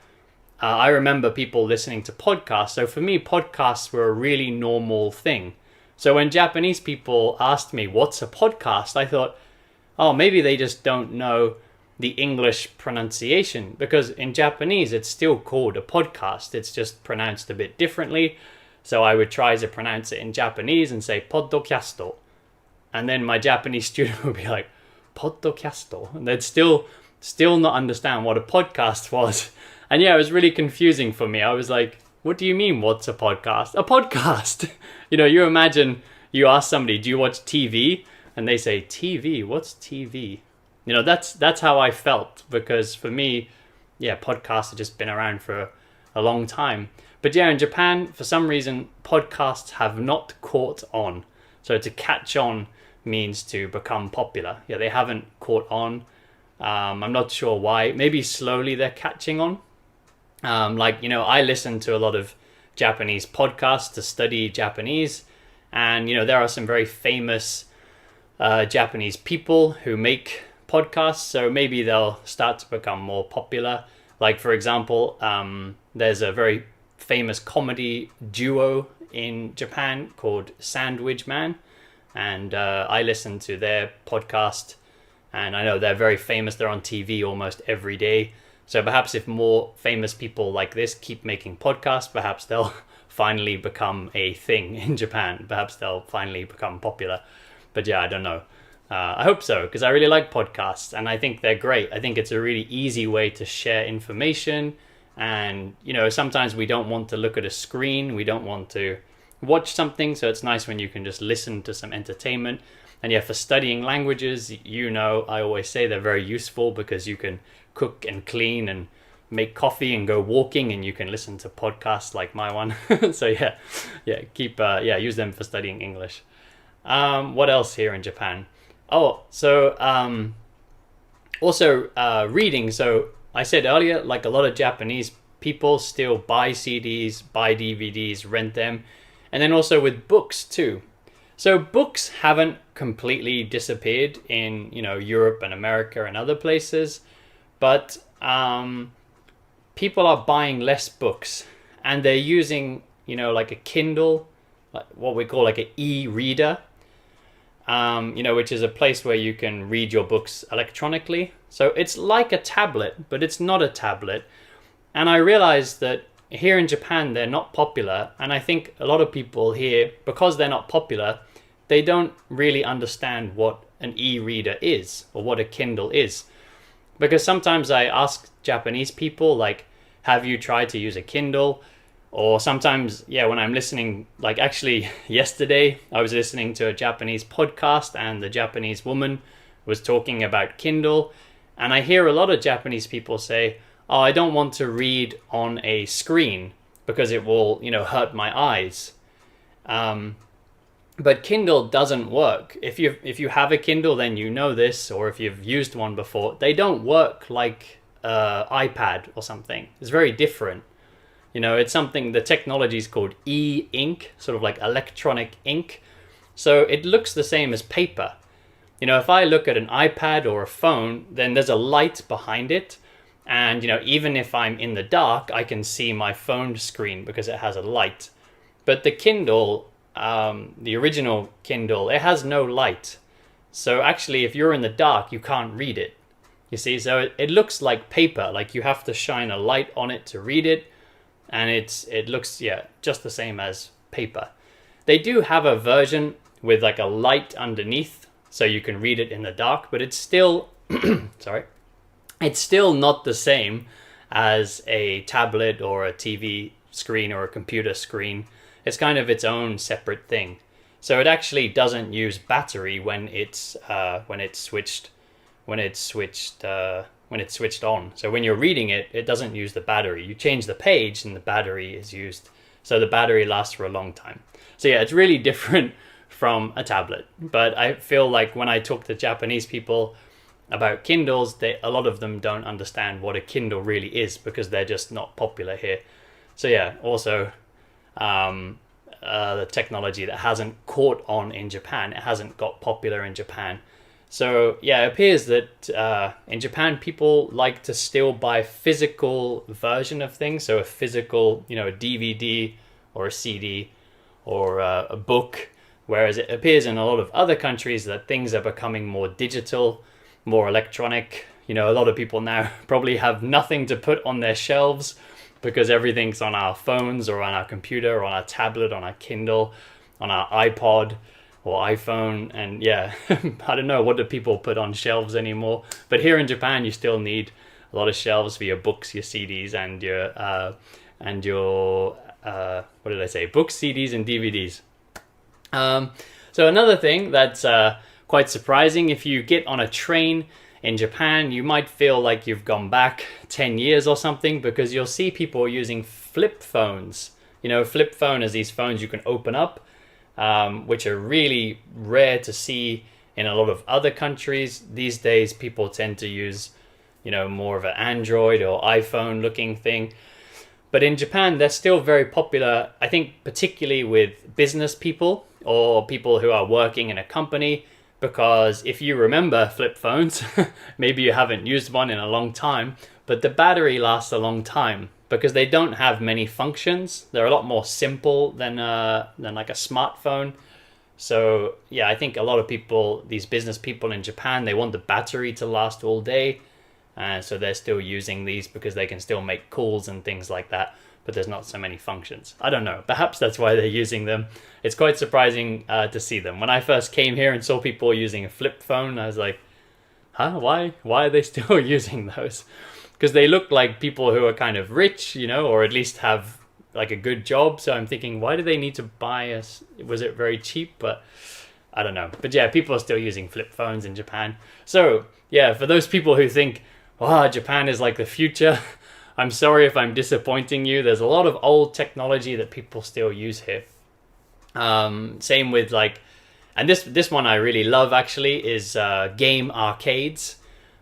I remember people listening to podcasts. So for me, podcasts were a really normal thing. So when Japanese people asked me, what's a podcast? I thought, oh, maybe they just don't know the English pronunciation, because in Japanese, it's still called a podcast. It's just pronounced a bit differently. So I would try to pronounce it in Japanese and say podcasto. And then my Japanese student would be like, podcasto. And they'd still not understand what a podcast was. And yeah, it was really confusing for me. I was like, what do you mean, what's a podcast? A podcast! You imagine you ask somebody, do you watch TV? And they say, TV? What's TV? That's how I felt, because for me, podcasts have just been around for a long time. But in Japan, for some reason, podcasts have not caught on. So to catch on means to become popular. They haven't caught on. I'm not sure why. Maybe slowly they're catching on. I listen to a lot of Japanese podcasts to study Japanese. And, there are some very famous Japanese people who make podcasts. So maybe they'll start to become more popular. Like, for example, there's a very famous comedy duo in Japan called Sandwich Man. And I listen to their podcast, and I know they're very famous. They're on TV almost every day. So perhaps if more famous people like this keep making podcasts, perhaps they'll finally become a thing in Japan. Perhaps they'll finally become popular. But I don't know. I hope so, because I really like podcasts, and I think they're great. I think it's a really easy way to share information. And, sometimes we don't want to look at a screen. We don't want to watch something, so it's nice when you can just listen to some entertainment. And for studying languages, I always say they're very useful, because you can cook and clean and make coffee and go walking, and you can listen to podcasts like my one. So use them for studying English. What else here in Japan? Also reading. So I said earlier, like, a lot of Japanese people still buy CDs, buy DVDs, rent them. And then also with books too. So books haven't completely disappeared in, Europe and America and other places. But people are buying less books. And they're using, like a Kindle, like what we call like an e-reader. Which is a place where you can read your books electronically. So it's like a tablet, but it's not a tablet. And I realized that here in Japan, they're not popular. And I think a lot of people here, because they're not popular, they don't really understand what an e-reader is or what a Kindle is. Because sometimes I ask Japanese people, like, have you tried to use a Kindle? Or sometimes, when I'm listening, like actually yesterday, I was listening to a Japanese podcast and the Japanese woman was talking about Kindle. And I hear a lot of Japanese people say, oh, I don't want to read on a screen because it will, hurt my eyes. But Kindle doesn't work. If you have a Kindle, then you know this, or if you've used one before, they don't work like iPad or something. It's very different. It's something, the technology is called e-ink, sort of like electronic ink. So it looks the same as paper. If I look at an iPad or a phone, then there's a light behind it. And, even if I'm in the dark, I can see my phone screen because it has a light. But the Kindle, the original Kindle, it has no light. So actually, if you're in the dark, you can't read it. You see, so it looks like paper, like you have to shine a light on it to read it, and it looks, yeah, just the same as paper. They do have a version with like a light underneath, so you can read it in the dark, but it's still, sorry, it's still not the same as a tablet or a TV screen or a computer screen. It's kind of its own separate thing. So it actually doesn't use battery when it's switched on. So when you're reading it, it doesn't use the battery. You change the page and the battery is used. So the battery lasts for a long time. So yeah, it's really different from a tablet. But I feel like when I talk to Japanese people about Kindles, a lot of them don't understand what a Kindle really is because they're just not popular here. So yeah, also the technology that hasn't caught on in Japan, it hasn't got popular in Japan. So yeah, it appears that in Japan people like to still buy physical version of things. So a physical, a DVD or a CD or a book. Whereas it appears in a lot of other countries that things are becoming more digital, more electronic. A lot of people now probably have nothing to put on their shelves because everything's on our phones or on our computer or on our tablet, on our Kindle, on our iPod or iPhone. And yeah, I don't know, what do people put on shelves anymore? But here in Japan, you still need a lot of shelves for your books, your CDs, and your what did I say? Books, CDs, and DVDs. So another thing that's quite surprising, if you get on a train in Japan, you might feel like you've gone back 10 years or something because you'll see people using flip phones. Flip phone is these phones you can open up, which are really rare to see in a lot of other countries. These days, people tend to use, more of an Android or iPhone looking thing. But in Japan, they're still very popular, I think, particularly with business people or people who are working in a company. Because if you remember flip phones, maybe you haven't used one in a long time, but the battery lasts a long time because they don't have many functions. They're a lot more simple than like a smartphone. So yeah, I think a lot of people, these business people in Japan, they want the battery to last all day. So they're still using these because they can still make calls and things like that. But there's not so many functions. I don't know. Perhaps that's why they're using them. It's quite surprising to see them. When I first came here and saw people using a flip phone, I was like, huh? Why are they still using those? Because they look like people who are kind of rich, or at least have like a good job. So I'm thinking, why do they need to buy us? Was it very cheap? But I don't know. But yeah, people are still using flip phones in Japan. So yeah, for those people who think, Japan is like the future, I'm sorry if I'm disappointing you. There's a lot of old technology that people still use here. Same with and this one I really love actually is game arcades.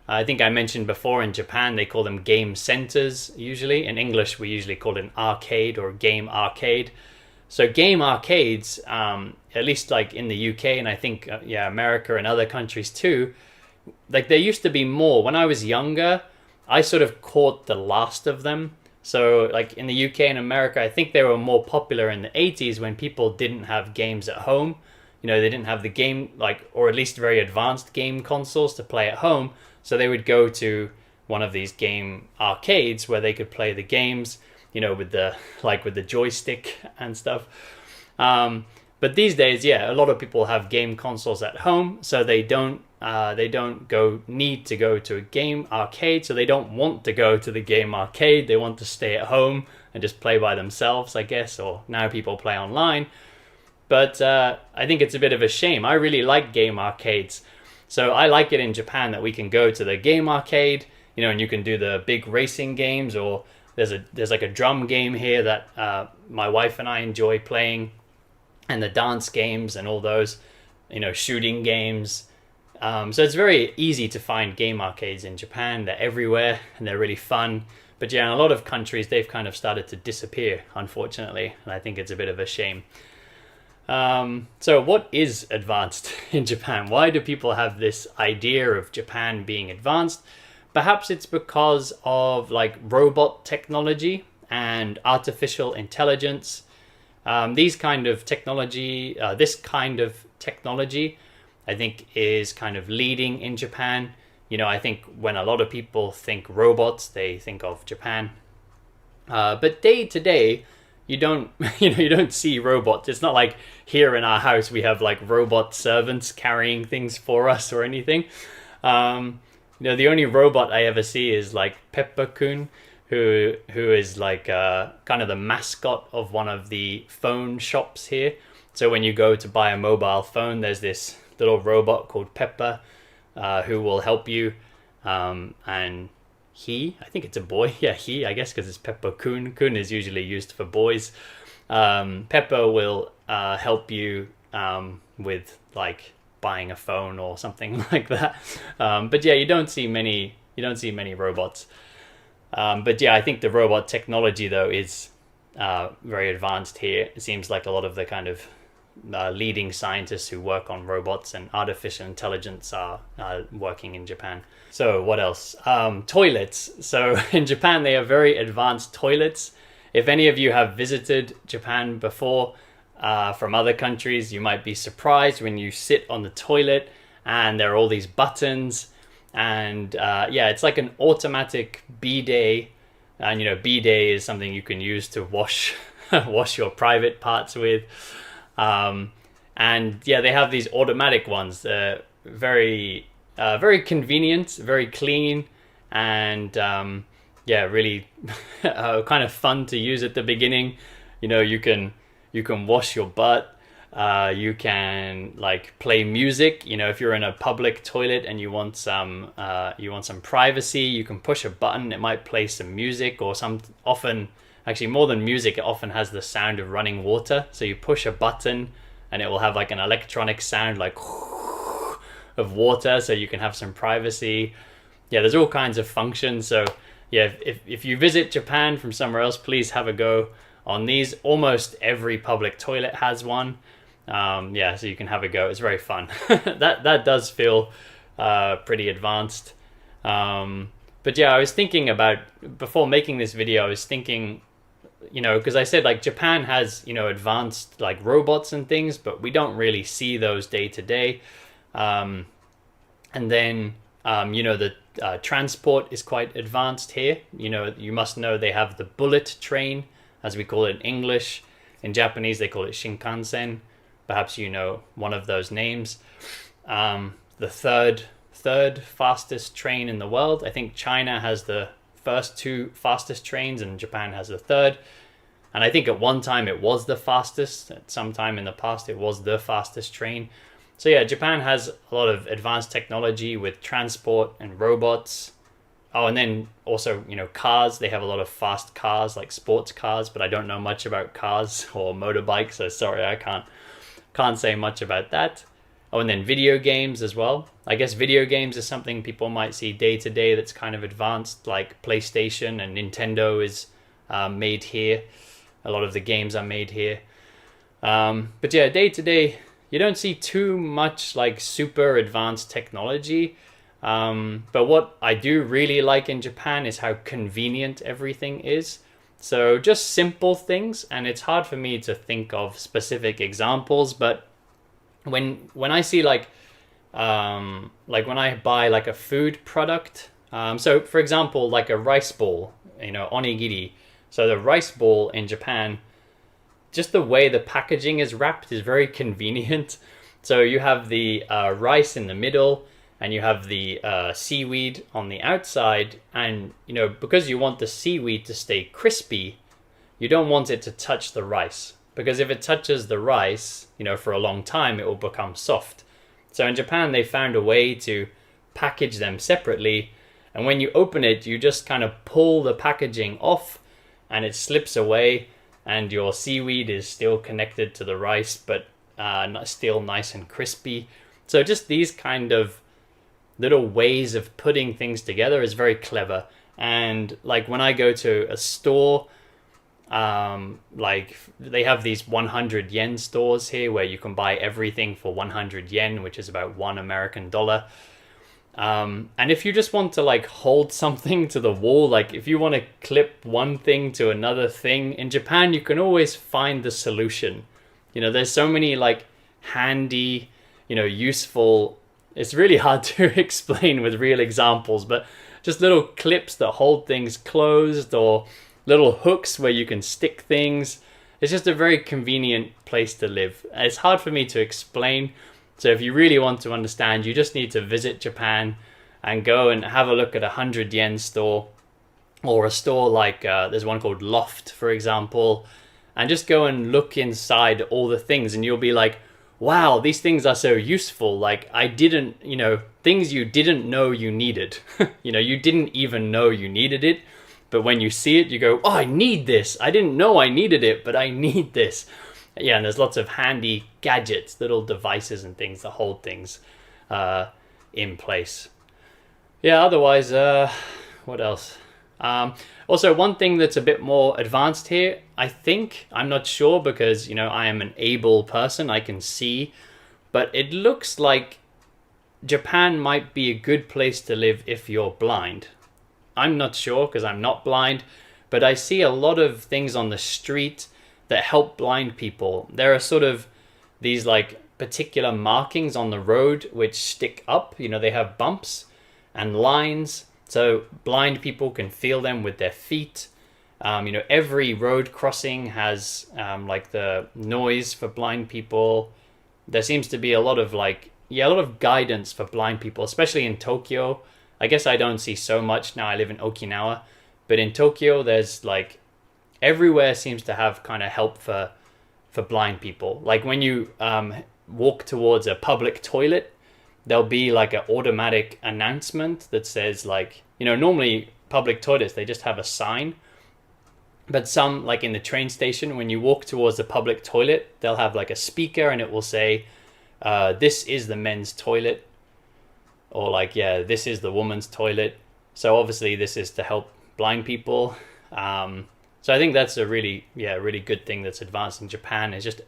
I think I mentioned before in Japan they call them game centers usually. In English we usually call it an arcade or game arcade. So game arcades, at least like in the UK and I think America and other countries too, like there used to be more. When I was younger, I sort of caught the last of them. So like in the UK and America, I think they were more popular in the 80s when people didn't have games at home. They didn't have the game, or at least very advanced game consoles to play at home. So they would go to one of these game arcades where they could play the games, with the joystick and stuff. But these days, a lot of people have game consoles at home, so they don't need to go to a game arcade, so they don't want to go to the game arcade. They want to stay at home and just play by themselves, I guess, or now people play online. But I think it's a bit of a shame. I really like game arcades. So I like it in Japan that we can go to the game arcade, and you can do the big racing games, or there's like a drum game here that my wife and I enjoy playing, and the dance games and all those, shooting games. So it's very easy to find game arcades in Japan. They're everywhere and they're really fun. But yeah, in a lot of countries, they've kind of started to disappear, unfortunately. And I think it's a bit of a shame. So what is advanced in Japan? Why do people have this idea of Japan being advanced? Perhaps it's because of robot technology and artificial intelligence. This kind of technology I think is kind of leading in Japan. I think when a lot of people think robots, they think of Japan. But day to day, you don't you don't see robots. It's not like here in our house we have like robot servants carrying things for us or anything. The only robot I ever see is like Pepper-kun, who is like kind of the mascot of one of the phone shops here. So when you go to buy a mobile phone, there's this little robot called Pepper, who will help you. And I think it's a boy. Yeah, I guess, because it's Pepper-kun. Kun is usually used for boys. Pepper will help you with like buying a phone or something like that. But yeah, you don't see many robots. But yeah, I think the robot technology though is very advanced here. It seems like a lot of the kind of leading scientists who work on robots and artificial intelligence are working in Japan. So what else? Toilets. So in Japan, they have very advanced toilets. If any of you have visited Japan before from other countries, you might be surprised when you sit on the toilet and there are all these buttons. And it's like an automatic bidet. And bidet is something you can use to wash your private parts with. And yeah, they have these automatic ones. Very convenient, very clean, and really kind of fun to use at the beginning. You can wash your butt. You can like play music. If you're in a public toilet and you want some privacy, you can push a button. It might play some music, or often actually more than music, it often has the sound of running water. So you push a button and it will have like an electronic sound like of water, so you can have some privacy. Yeah, there's all kinds of functions. So yeah, if you visit Japan from somewhere else, please have a go on these. Almost every public toilet has one. So you can have a go. It's very fun. that does feel pretty advanced. But yeah, I was thinking about, before making this video, I was thinking, because I said like Japan has, advanced like robots and things, but we don't really see those day to day. And then, the transport is quite advanced here. You must know they have the bullet train, as we call it in English. In Japanese, they call it Shinkansen. Perhaps one of those names. The third fastest train in the world. I think China has the first two fastest trains and Japan has the third. And I think at one time it was the fastest. At some time in the past it was the fastest train. So yeah, Japan has a lot of advanced technology with transport and robots. Oh, and then also, cars. They have a lot of fast cars, like sports cars, but I don't know much about cars or motorbikes, so sorry, I can't say much about that. Oh, and then video games as well. I guess video games is something people might see day to day that's kind of advanced, like PlayStation and Nintendo is made here. A lot of the games are made here. But yeah, day to day, you don't see too much like super advanced technology. But what I do really like in Japan is how convenient everything is. So just simple things, and it's hard for me to think of specific examples, but when I see like when I buy like a food product, so for example, like a rice ball, onigiri. So the rice ball in Japan, just the way the packaging is wrapped is very convenient. So you have the rice in the middle, and you have the seaweed on the outside, and because you want the seaweed to stay crispy, you don't want it to touch the rice, because if it touches the rice, for a long time, it will become soft. So in Japan, they found a way to package them separately, and when you open it, you just kind of pull the packaging off, and it slips away, and your seaweed is still connected to the rice, but still nice and crispy. So just these kind of little ways of putting things together is very clever. And like when I go to a store, like they have these 100 yen stores here where you can buy everything for 100 yen, which is about $1 and if you just want to like hold something to the wall, like if you want to clip one thing to another thing, in Japan you can always find the solution. There's so many like handy useful. It's really hard to explain with real examples, but just little clips that hold things closed, or little hooks where you can stick things. It's just a very convenient place to live. It's hard for me to explain. So if you really want to understand, you just need to visit Japan and go and have a look at a 100 yen store, or a store like there's one called Loft, for example, and just go and look inside all the things, and you'll be like, wow, these things are so useful. Like, I didn't, things you didn't know you needed. You didn't even know you needed it, but when you see it, you go, oh, I need this. I didn't know I needed it, but I need this. Yeah, and there's lots of handy gadgets, little devices and things that hold things in place. Yeah, otherwise, what else? Also, one thing that's a bit more advanced here, I think, I'm not sure because, I am an able person, I can see, but it looks like Japan might be a good place to live if you're blind. I'm not sure because I'm not blind, but I see a lot of things on the street that help blind people. There are sort of these like particular markings on the road which stick up, they have bumps and lines, so blind people can feel them with their feet. Every road crossing has like the noise for blind people. There seems to be a lot of guidance for blind people, especially in Tokyo. I guess I don't see so much now. I live in Okinawa, but in Tokyo, there's like everywhere seems to have kind of help for blind people. Like when you walk towards a public toilet, there'll be like an automatic announcement that says like, normally public toilets, they just have a sign. But some, like in the train station, when you walk towards the public toilet, they'll have like a speaker and it will say, this is the men's toilet. Or like, yeah, this is the woman's toilet. So obviously this is to help blind people. So I think that's a really good thing that's advanced in Japan, is just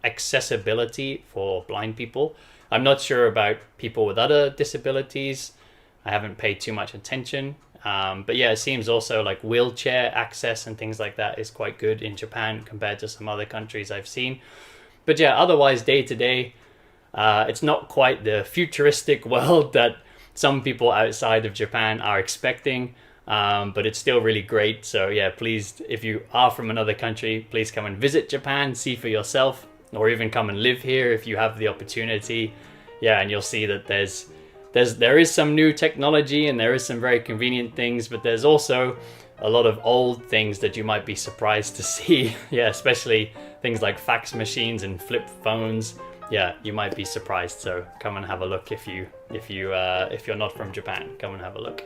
accessibility for blind people. I'm not sure about people with other disabilities. I haven't paid too much attention. But yeah, it seems also like wheelchair access and things like that is quite good in Japan compared to some other countries I've seen. But yeah, otherwise day to day, it's not quite the futuristic world that some people outside of Japan are expecting. But it's still really great. So yeah, please, if you are from another country, please come and visit Japan, see for yourself, or even come and live here if you have the opportunity. Yeah, and you'll see that there is some new technology and there is some very convenient things, but there's also a lot of old things that you might be surprised to see. Yeah, especially things like fax machines and flip phones. Yeah, you might be surprised. So come and have a look if you're not from Japan. Come and have a look.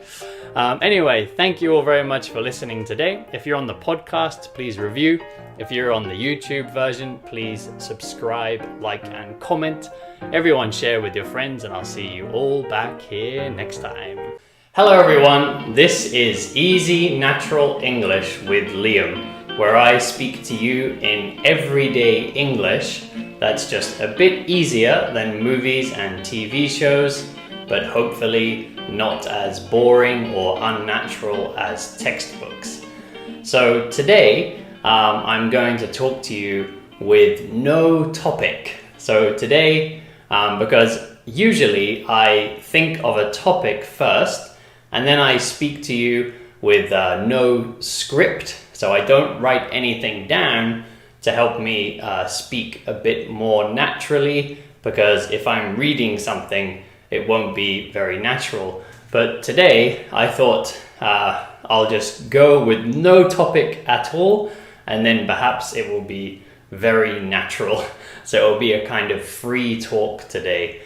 Anyway, thank you all very much for listening today. If you're on the podcast, please review. If you're on the YouTube version, please subscribe, like, and comment. Everyone share with your friends, and I'll see you all back here next time. Hello everyone, this is Easy Natural English with Liam, where I speak to you in everyday English that's just a bit easier than movies and TV shows, but hopefully not as boring or unnatural as textbooks. So today, I'm going to talk to you with no topic. So today, because usually I think of a topic first, and then I speak to you with no script, so I don't write anything down to help me speak a bit more naturally, because if I'm reading something, it won't be very natural. But today, I thought I'll just go with no topic at all, and then perhaps it will be very natural. So it'll be a kind of free talk today.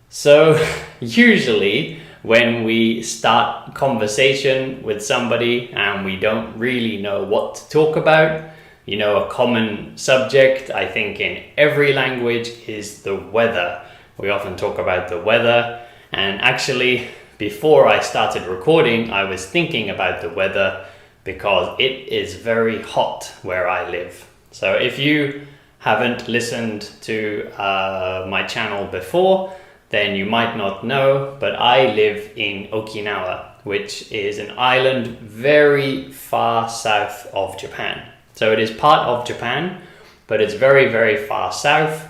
So usually when we start conversation with somebody and we don't really know what to talk about, a common subject, I think, in every language is the weather. We often talk about the weather, and actually before I started recording, I was thinking about the weather because it is very hot where I live. So if you haven't listened to my channel before, then you might not know, but I live in Okinawa, which is an island very far south of Japan. So it is part of Japan, but it's very, very far south.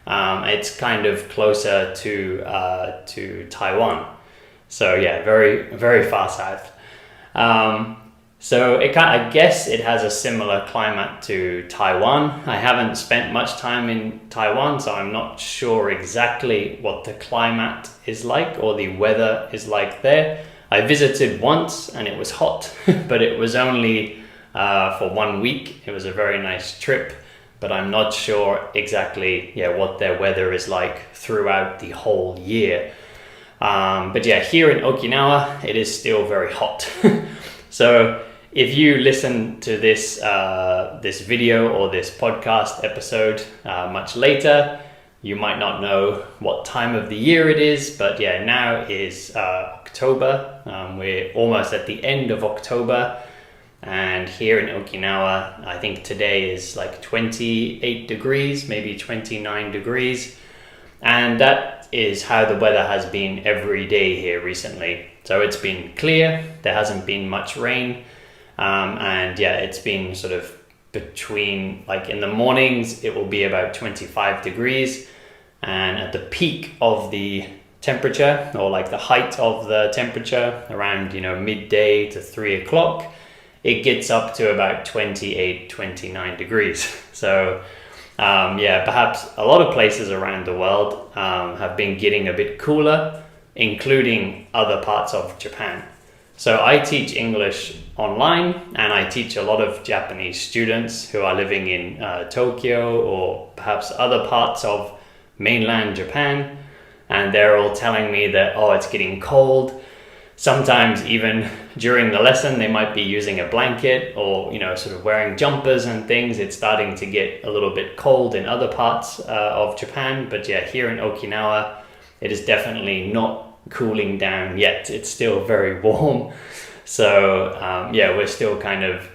It's kind of closer to Taiwan. So yeah, very, very far south. So I guess it has a similar climate to Taiwan. I haven't spent much time in Taiwan, so I'm not sure exactly what the climate is like or the weather is like there. I visited once and it was hot, but it was only for 1 week. It was a very nice trip, but I'm not sure exactly what their weather is like throughout the whole year. But yeah, here in Okinawa, it is still very hot. So if you listen to this this video or this podcast episode much later, you might not know what time of the year it is, but yeah, now is October. We're almost at the end of October, and here in Okinawa, I think today is like 28 degrees, maybe 29 degrees, and that is how the weather has been every day here recently. So it's been clear, there hasn't been much rain, and yeah, it's been sort of between, like in the mornings it will be about 25 degrees, and at the peak of the temperature, or like the height of the temperature around midday to 3 o'clock, it gets up to about 28, 29 degrees. So yeah, perhaps a lot of places around the world have been getting a bit cooler, including other parts of Japan. So I teach English online, and I teach a lot of Japanese students who are living in Tokyo or perhaps other parts of mainland Japan, and they're all telling me that, oh, it's getting cold. Sometimes even during the lesson they might be using a blanket or sort of wearing jumpers and things. It's starting to get a little bit cold in other parts of Japan, but yeah, here in Okinawa it is definitely not cooling down yet. It's still very warm. So yeah, we're still kind of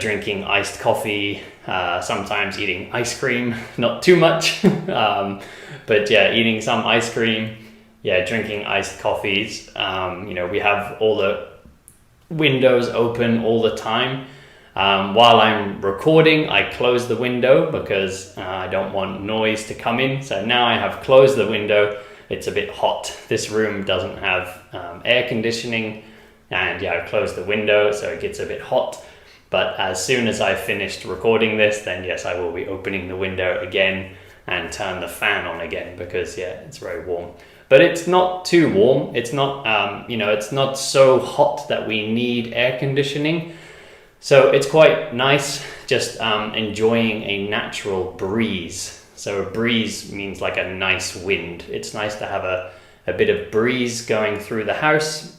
drinking iced coffee, sometimes eating ice cream, not too much, but yeah, eating some ice cream, yeah, drinking iced coffees. We have all the windows open all the time. While I'm recording, I close the window because I don't want noise to come in. So now I have closed the window. It's a bit hot. This room doesn't have air conditioning, and yeah, I've closed the window so it gets a bit hot. But as soon as I've finished recording this, then yes, I will be opening the window again and turn the fan on again, because yeah, it's very warm. But it's not too warm. It's not, it's not so hot that we need air conditioning. So it's quite nice just enjoying a natural breeze. So a breeze means like a nice wind. It's nice to have a bit of breeze going through the house.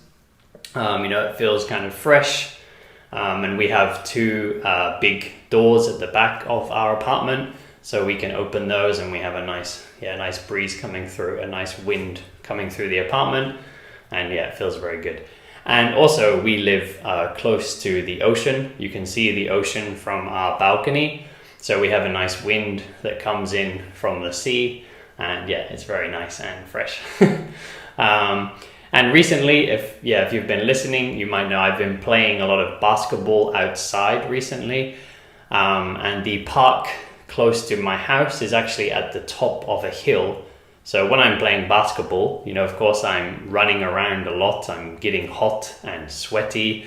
It feels kind of fresh. And we have two big doors at the back of our apartment, so we can open those and we have a nice breeze coming through, a nice wind coming through the apartment, and yeah, it feels very good. And also we live close to the ocean. You can see the ocean from our balcony, so we have a nice wind that comes in from the sea, and yeah, it's very nice and fresh. And recently, if you've been listening, you might know I've been playing a lot of basketball outside recently, and the park close to my house is actually at the top of a hill. So when I'm playing basketball, of course I'm running around a lot, I'm getting hot and sweaty,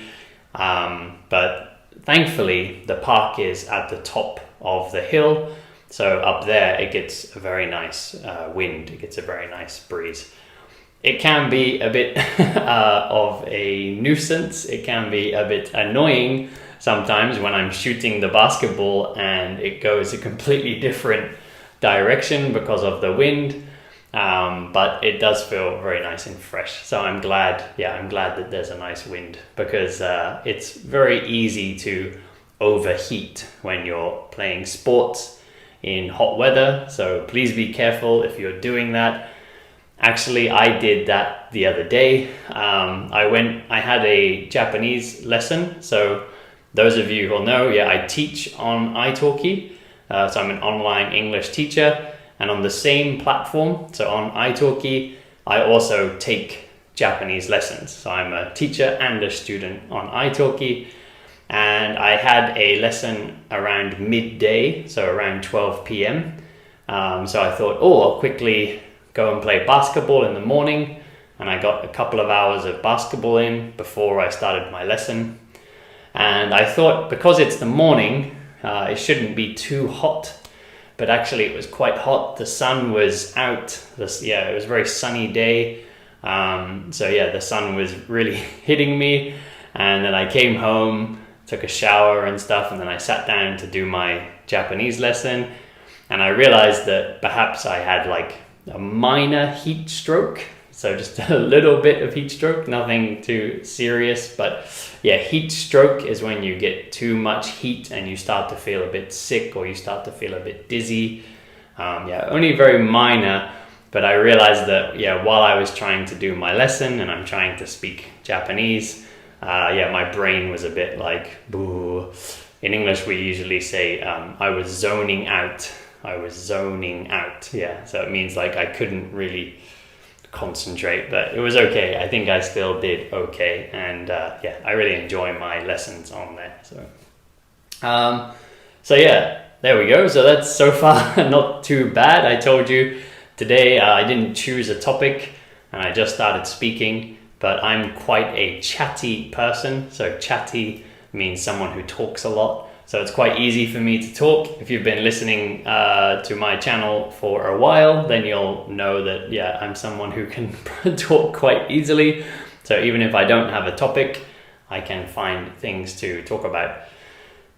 but thankfully the park is at the top of the hill, so up there it gets a very nice wind, it gets a very nice breeze. It can be a bit of a nuisance, it can be a bit annoying sometimes when I'm shooting the basketball and it goes a completely different direction because of the wind, but it does feel very nice and fresh. So I'm glad that there's a nice wind, because it's very easy to overheat when you're playing sports in hot weather. So please be careful if you're doing that. Actually, I did that the other day. I had a Japanese lesson. So those of you who will know, I teach on italki. So I'm an online English teacher, and on the same platform, so on italki, I also take Japanese lessons. So I'm a teacher and a student on italki, and I had a lesson around midday, so around 12 p.m. So I thought, I'll quickly go and play basketball in the morning. And I got a couple of hours of basketball in before I started my lesson. And I thought, because it's the morning, it shouldn't be too hot. But actually it was quite hot. The sun was out. It was a very sunny day. The sun was really hitting me. And then I came home, took a shower and stuff, and then I sat down to do my Japanese lesson. And I realized that perhaps I had like a minor heat stroke. So just a little bit of heat stroke, nothing too serious. But yeah, heat stroke is when you get too much heat and you start to feel a bit sick or you start to feel a bit dizzy. Only very minor. But I realized that, while I was trying to do my lesson and I'm trying to speak Japanese, my brain was a bit like, boo. In English, we usually say, I was zoning out. So it means like I couldn't really concentrate, but it was okay. I think I still did okay. And I really enjoy my lessons on there. There we go. So that's so far not too bad. I told you today I didn't choose a topic and I just started speaking, but I'm quite a chatty person. So chatty means someone who talks a lot. So it's quite easy for me to talk. If you've been listening to my channel for a while, then you'll know that, I'm someone who can talk quite easily. So even if I don't have a topic, I can find things to talk about.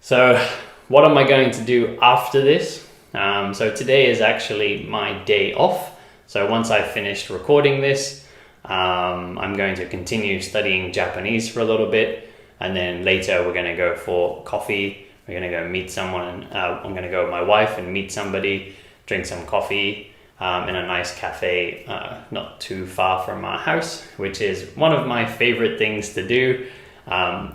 So what am I going to do after this? So today is actually my day off. So once I've finished recording this, I'm going to continue studying Japanese for a little bit. And then later we're going to go for coffee. We're going to go meet someone. I'm going to go with my wife and meet somebody, drink some coffee in a nice cafe not too far from our house, which is one of my favorite things to do.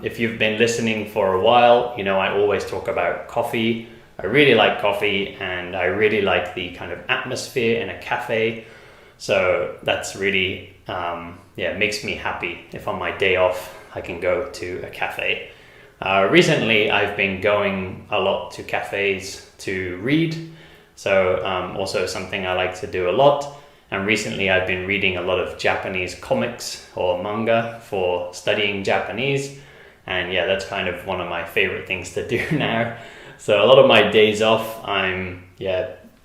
If you've been listening for a while, I always talk about coffee. I really like coffee and I really like the kind of atmosphere in a cafe. So that's really, makes me happy. If on my day off, I can go to a cafe. Recently, I've been going a lot to cafes to read. So also something I like to do a lot. And recently I've been reading a lot of Japanese comics or manga for studying Japanese. And that's kind of one of my favorite things to do now. So a lot of my days off, I'm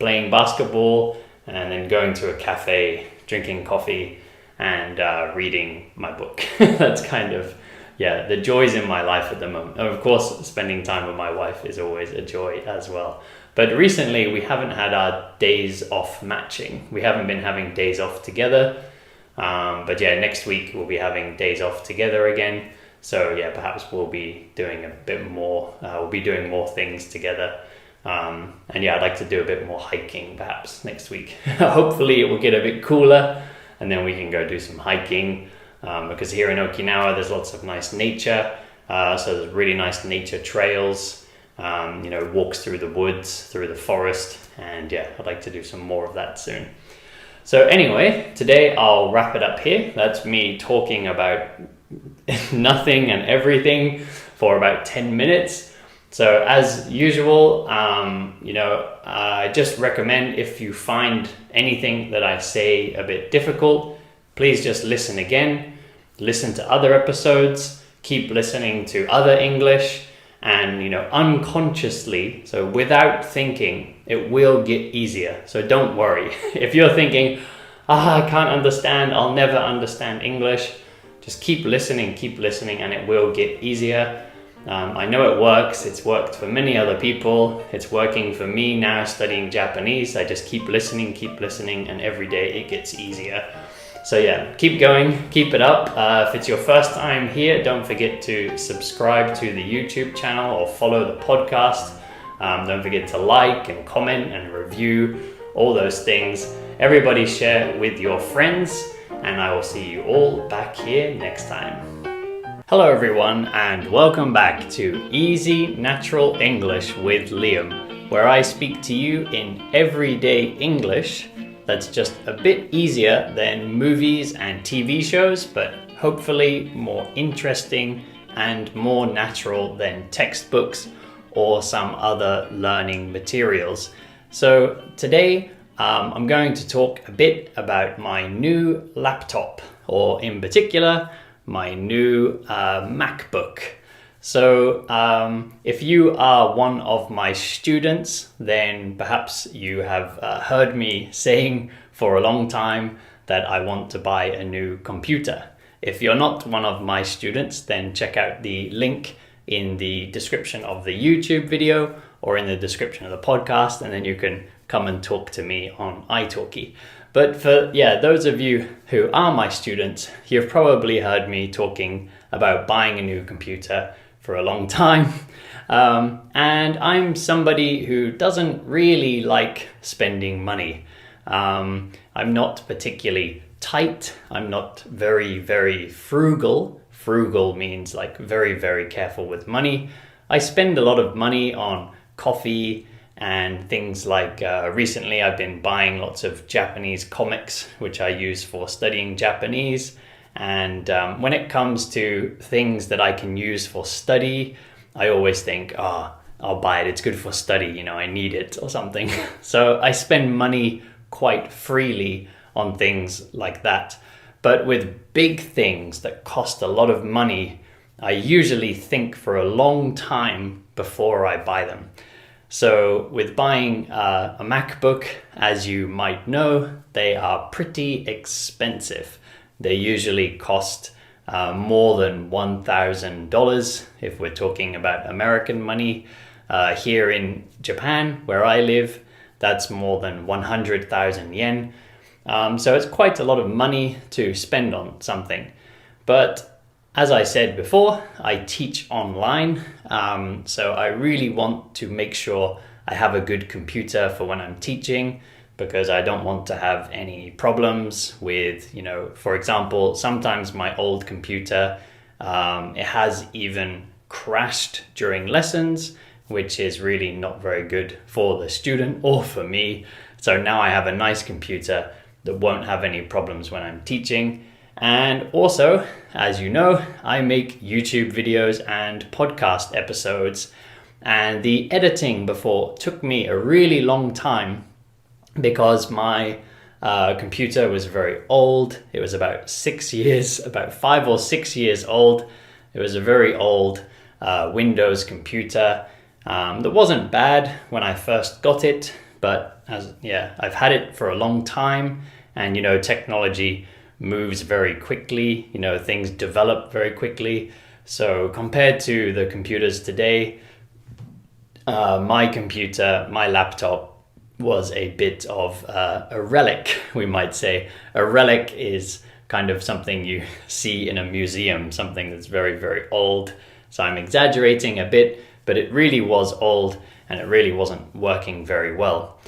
playing basketball and then going to a cafe, drinking coffee and reading my book. That's kind of the joys in my life at the moment. And of course, spending time with my wife is always a joy as well. But recently, we haven't had our days off matching. We haven't been having days off together. But next week we'll be having days off together again. So perhaps we'll be doing a bit more. We'll be doing more things together. I'd like to do a bit more hiking perhaps next week. Hopefully, it will get a bit cooler, and then we can go do some hiking. Because here in Okinawa there's lots of nice nature, so there's really nice nature trails, walks through the woods, through the forest, and I'd like to do some more of that soon. So anyway, today I'll wrap it up here. That's me talking about nothing and everything for about 10 minutes. So as usual, I just recommend, if you find anything that I say a bit difficult, please just listen again, listen to other episodes, keep listening to other English, and unconsciously, so without thinking, it will get easier. So don't worry. If you're thinking, I can't understand, I'll never understand English, just keep listening, and it will get easier. I know it works. It's worked for many other people. It's working for me now studying Japanese. I just keep listening, and every day it gets easier. So keep going, keep it up. If it's your first time here, don't forget to subscribe to the YouTube channel or follow the podcast. Don't forget to like and comment and review, all those things. Everybody share it with your friends, and I will see you all back here next time. Hello everyone, and welcome back to Easy Natural English with Liam, where I speak to you in everyday English that's just a bit easier than movies and TV shows, but hopefully more interesting and more natural than textbooks or some other learning materials. So today I'm going to talk a bit about my new laptop, or in particular, my new MacBook. So if you are one of my students, then perhaps you have heard me saying for a long time that I want to buy a new computer. If you're not one of my students, then check out the link in the description of the YouTube video or in the description of the podcast, and then you can come and talk to me on italki. But for those of you who are my students, you've probably heard me talking about buying a new computer for a long time. And I'm somebody who doesn't really like spending money. I'm not particularly tight. I'm not very, very frugal. Frugal means like very, very careful with money. I spend a lot of money on coffee and things like recently I've been buying lots of Japanese comics, which I use for studying Japanese. And when it comes to things that I can use for study, I always think, I'll buy it. It's good for study. I need it or something. So I spend money quite freely on things like that. But with big things that cost a lot of money, I usually think for a long time before I buy them. So with buying a MacBook, as you might know, they are pretty expensive. They usually cost more than $1,000 if we're talking about American money. Here in Japan, where I live, that's more than 100,000 yen. So it's quite a lot of money to spend on something. But as I said before, I teach online. So I really want to make sure I have a good computer for when I'm teaching, because I don't want to have any problems with, for example, sometimes my old computer, it has even crashed during lessons, which is really not very good for the student or for me. So now I have a nice computer that won't have any problems when I'm teaching. And also, as you know, I make YouTube videos and podcast episodes, and the editing before took me a really long time because my computer was very old. It was about 5 or 6 years old. It was a very old Windows computer that wasn't bad when I first got it, but I've had it for a long time, and technology moves very quickly, things develop very quickly. So compared to the computers today, my laptop was a bit of a relic, we might say. A relic is kind of something you see in a museum, something that's very, very old. So I'm exaggerating a bit, but it really was old and it really wasn't working very well.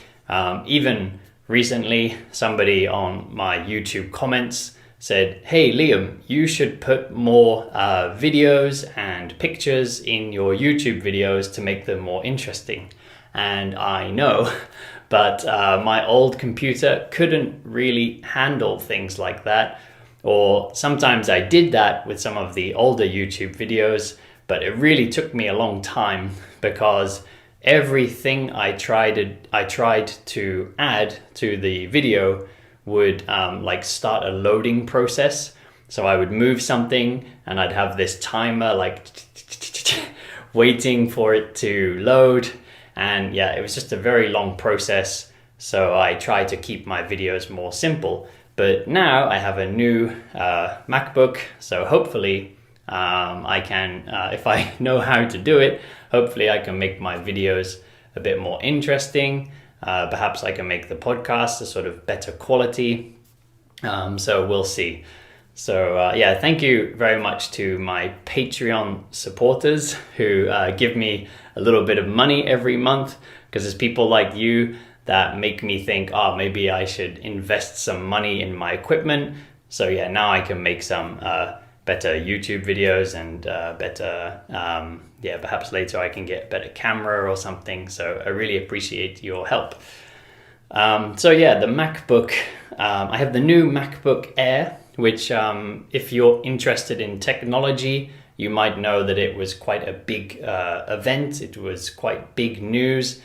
Even recently, somebody on my YouTube comments said, "Hey Liam, you should put more videos and pictures in your YouTube videos to make them more interesting." And I know, but my old computer couldn't really handle things like that. Or sometimes I did that with some of the older YouTube videos, but it really took me a long time because everything I tried to add to the video would start a loading process. So I would move something and I'd have this timer waiting for it to load. And it was just a very long process. So I try to keep my videos more simple. But now I have a new MacBook. So hopefully I can, if I know how to do it, hopefully I can make my videos a bit more interesting. Perhaps I can make the podcast a sort of better quality. So we'll see. So thank you very much to my Patreon supporters who give me a little bit of money every month, because there's people like you that make me think, maybe I should invest some money in my equipment. So now I can make some better YouTube videos and perhaps later I can get a better camera or something. So I really appreciate your help. The MacBook, I have the new MacBook Air, which if you're interested in technology, you might know that it was quite a big event. It was quite big news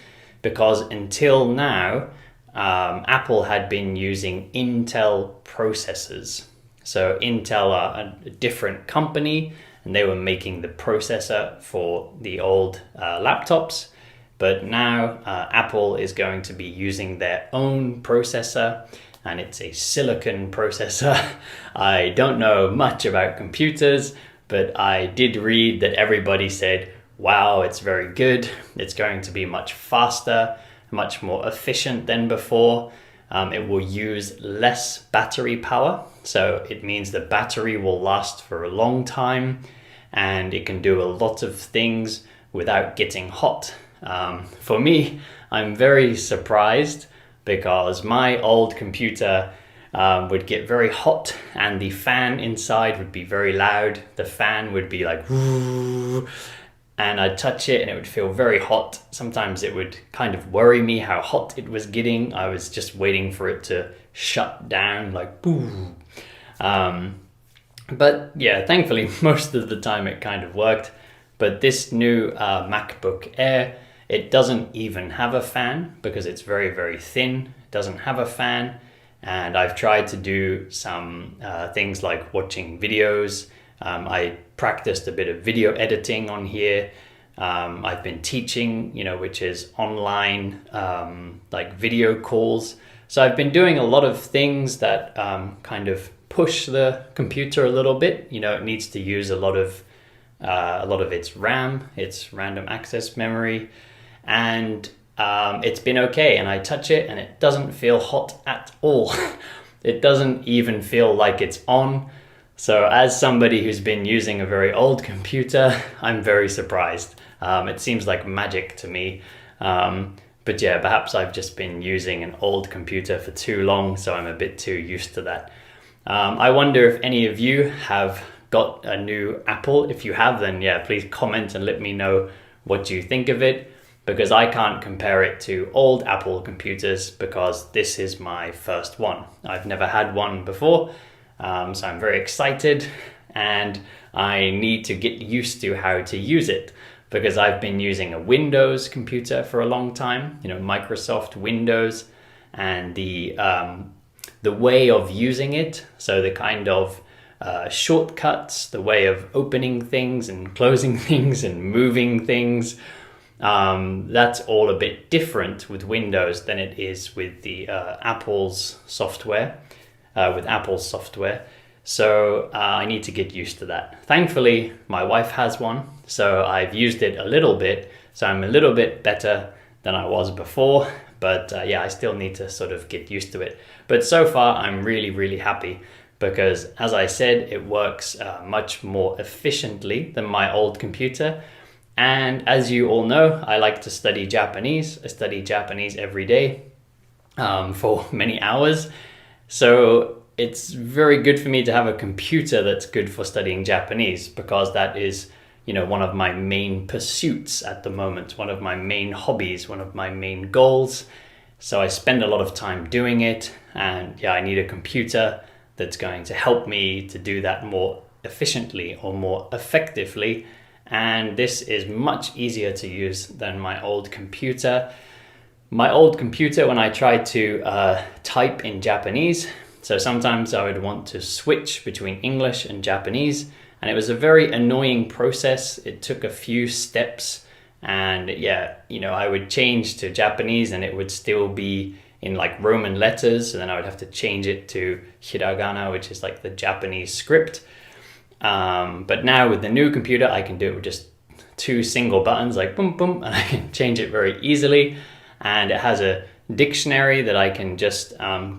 because until now, Apple had been using Intel processors. So Intel are a different company, and they were making the processor for the old laptops. But now Apple is going to be using their own processor, and it's a silicon processor. I don't know much about computers, but I did read that everybody said, wow, it's very good. It's going to be much faster, much more efficient than before. It will use less battery power. So it means the battery will last for a long time, and it can do a lot of things without getting hot. For me, I'm very surprised because my old computer would get very hot and the fan inside would be very loud. The fan would be like, whoo, and I'd touch it and it would feel very hot. Sometimes it would kind of worry me how hot it was getting. I was just waiting for it to shut down, like boo. But yeah, thankfully, most of the time it kind of worked. But this new MacBook Air, it doesn't even have a fan because it's very, very thin. It doesn't have a fan. And I've tried to do some things like watching videos. I practiced a bit of video editing on here. I've been teaching, which is online, like video calls. So I've been doing a lot of things that kind of push the computer a little bit. It needs to use a lot of its RAM, its random access memory, and it's been okay. And I touch it and it doesn't feel hot at all. It doesn't even feel like it's on. So as somebody who's been using a very old computer, I'm very surprised. It seems like magic to me. But yeah, perhaps I've just been using an old computer for too long, so I'm a bit too used to that. I wonder if any of you have got a new Apple. If you have, then yeah, please comment and let me know what you think of it, because I can't compare it to old Apple computers because this is my first one. I've never had one before, so I'm very excited and I need to get used to how to use it because I've been using a Windows computer for a long time, Microsoft Windows, and the way of using it, so the kind of shortcuts, the way of opening things and closing things and moving things, that's all a bit different with Windows than it is with the Apple's software, So I need to get used to that. Thankfully, my wife has one, so I've used it a little bit, so I'm a little bit better than I was before, but yeah, I still need to sort of get used to it. But so far, I'm really, really happy because, as I said, it works much more efficiently than my old computer. And as you all know, I like to study Japanese. I study Japanese every day for many hours. So it's very good for me to have a computer that's good for studying Japanese because that is, one of my main pursuits at the moment, one of my main hobbies, one of my main goals. So I spend a lot of time doing it, and yeah, I need a computer that's going to help me to do that more efficiently or more effectively. And this is much easier to use than my old computer. My old computer, when I tried to type in Japanese, so sometimes I would want to switch between English and Japanese, and it was a very annoying process. It took a few steps, and yeah, I would change to Japanese and it would still be in like Roman letters, and then I would have to change it to hiragana, which is like the Japanese script. But now with the new computer, I can do it with just 2 single buttons, like boom, boom, and I can change it very easily. And it has a dictionary that I can just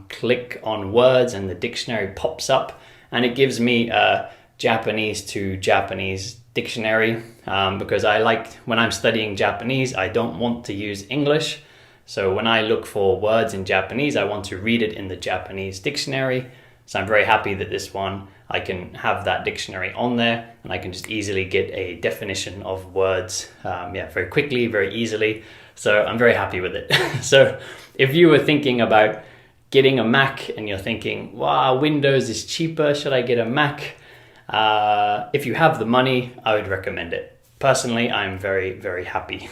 click on words and the dictionary pops up, and it gives me a Japanese to Japanese dictionary because I like, when I'm studying Japanese, I don't want to use English. So when I look for words in Japanese, I want to read it in the Japanese dictionary. So I'm very happy that this one, I can have that dictionary on there and I can just easily get a definition of words very quickly, very easily. So I'm very happy with it. So if you were thinking about getting a Mac and you're thinking, wow, Windows is cheaper, should I get a Mac? If you have the money, I would recommend it. personally, I'm very, very happy.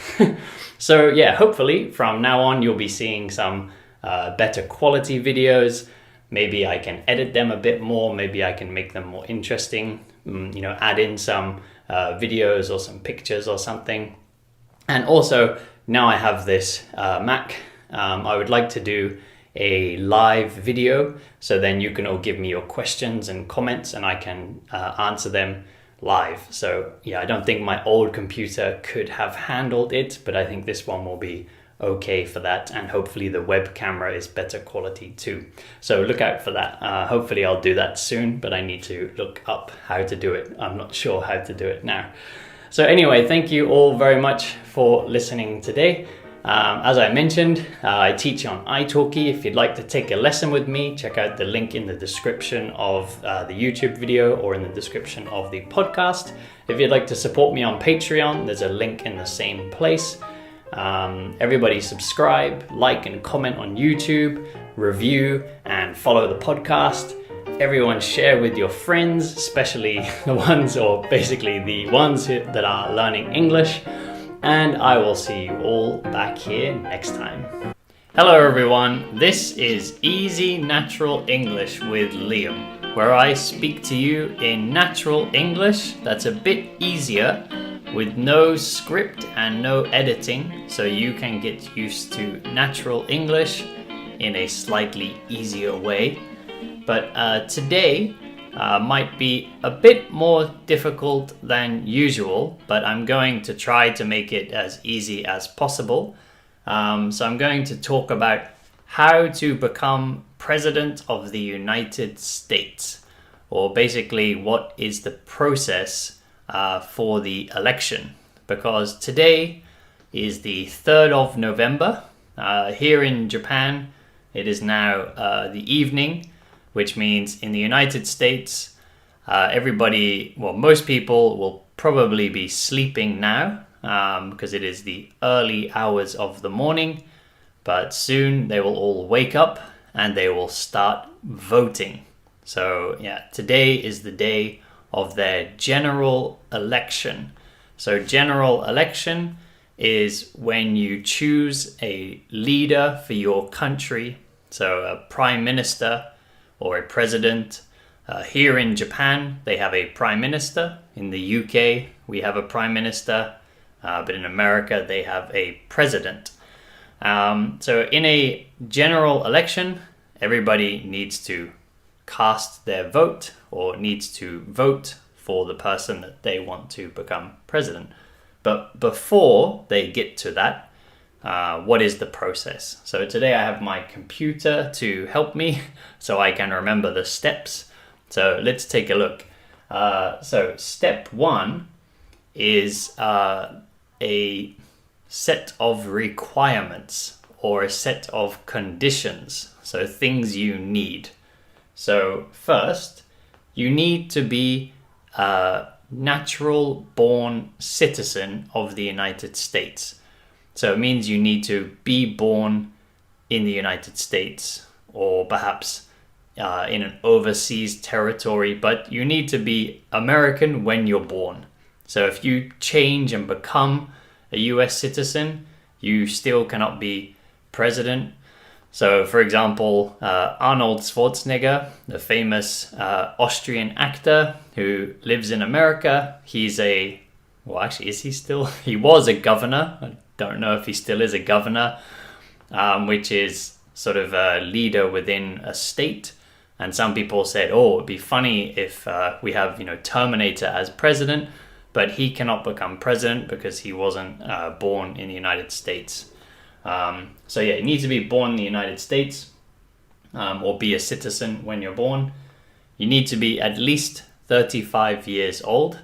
So yeah, hopefully from now on you'll be seeing some better quality videos. Maybe I can edit them a bit more. Maybe I can make them more interesting. Add in some videos or some pictures or something. And also, now I have this Mac, I would like to do a live video, so then you can all give me your questions and comments and I can answer them live. So yeah, I don't think my old computer could have handled it, but I think this one will be okay for that, and hopefully the web camera is better quality too. So look out for that. Hopefully I'll do that soon, but I need to look up how to do it. I'm not sure how to do it now. So anyway, thank you all very much for listening today. As I mentioned, I teach on italki. If you'd like to take a lesson with me, check out the link in the description of the YouTube video or in the description of the podcast. If you'd like to support me on Patreon, there's a link in the same place. Everybody subscribe, like and comment on YouTube, review and follow the podcast. Everyone share with your friends, especially the ones that are learning English. And I will see you all back here next time. Hello everyone, this is Easy Natural English with Liam, where I speak to you in natural English that's a bit easier with no script and no editing, so you can get used to natural English in a slightly easier way. But today might be a bit more difficult than usual, but I'm going to try to make it as easy as possible. So I'm going to talk about how to become President of the United States, or basically what is the process for the election, because today is the 3rd of November. Here in Japan, it is now the evening, which means in the United States, most people will probably be sleeping now because it is the early hours of the morning, but soon they will all wake up and they will start voting. So yeah, today is the day of their general election. So general election is when you choose a leader for your country, so a prime minister or a president. Here in Japan, they have a prime minister. In the UK, we have a prime minister, but in America, they have a president. So in a general election, everybody needs to cast their vote or needs to vote for the person that they want to become president. But before they get to that, what is the process? So today I have my computer to help me so I can remember the steps. So let's take a look. So step 1 is a set of requirements or a set of conditions. So things you need. So first, you need to be a natural born citizen of the United States. So it means you need to be born in the United States or perhaps in an overseas territory, but you need to be American when you're born. So if you change and become a US citizen, you still cannot be president. So for example, Arnold Schwarzenegger, the famous Austrian actor who lives in America, is he still? He was a governor. I don't know if he still is a governor, which is sort of a leader within a state. And some people said, it'd be funny if we have, Terminator as president, but he cannot become president because he wasn't born in the United States. So yeah, you need to be born in the United States or be a citizen when you're born. You need to be at least 35 years old,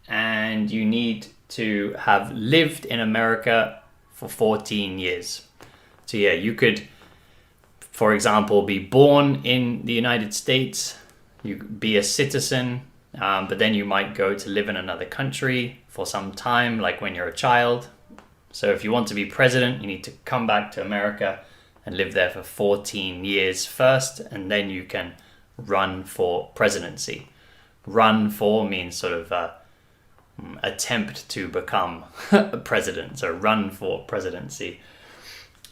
and you need to have lived in America for 14 years. So yeah, you could, for example, be born in the United States, you be a citizen, but then you might go to live in another country for some time, like when you're a child. So if you want to be president, you need to come back to America and live there for 14 years first, and then you can run for presidency. Run for means sort of attempt to become president, so run for presidency.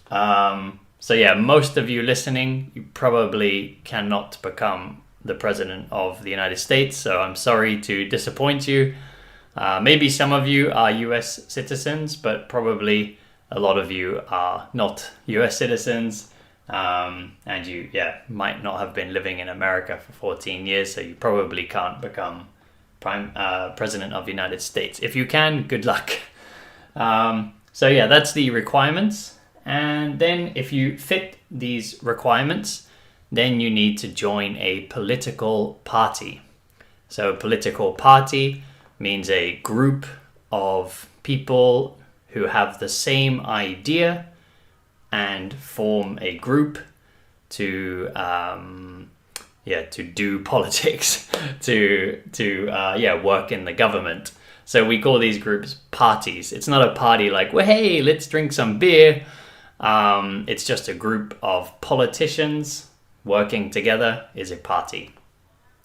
So yeah, most of you listening, you probably cannot become the president of the United States, so I'm sorry to disappoint you. Maybe some of you are US citizens, but probably a lot of you are not US citizens. And you might not have been living in America for 14 years, so you probably can't become president of the United States. If you can, good luck. So yeah, that's the requirements. And then if you fit these requirements, then you need to join a political party. So a political party means a group of people who have the same idea and form a group to do politics, to work in the government. So we call these groups parties. It's not a party like, well, hey, let's drink some beer. It's just a group of politicians working together is a party.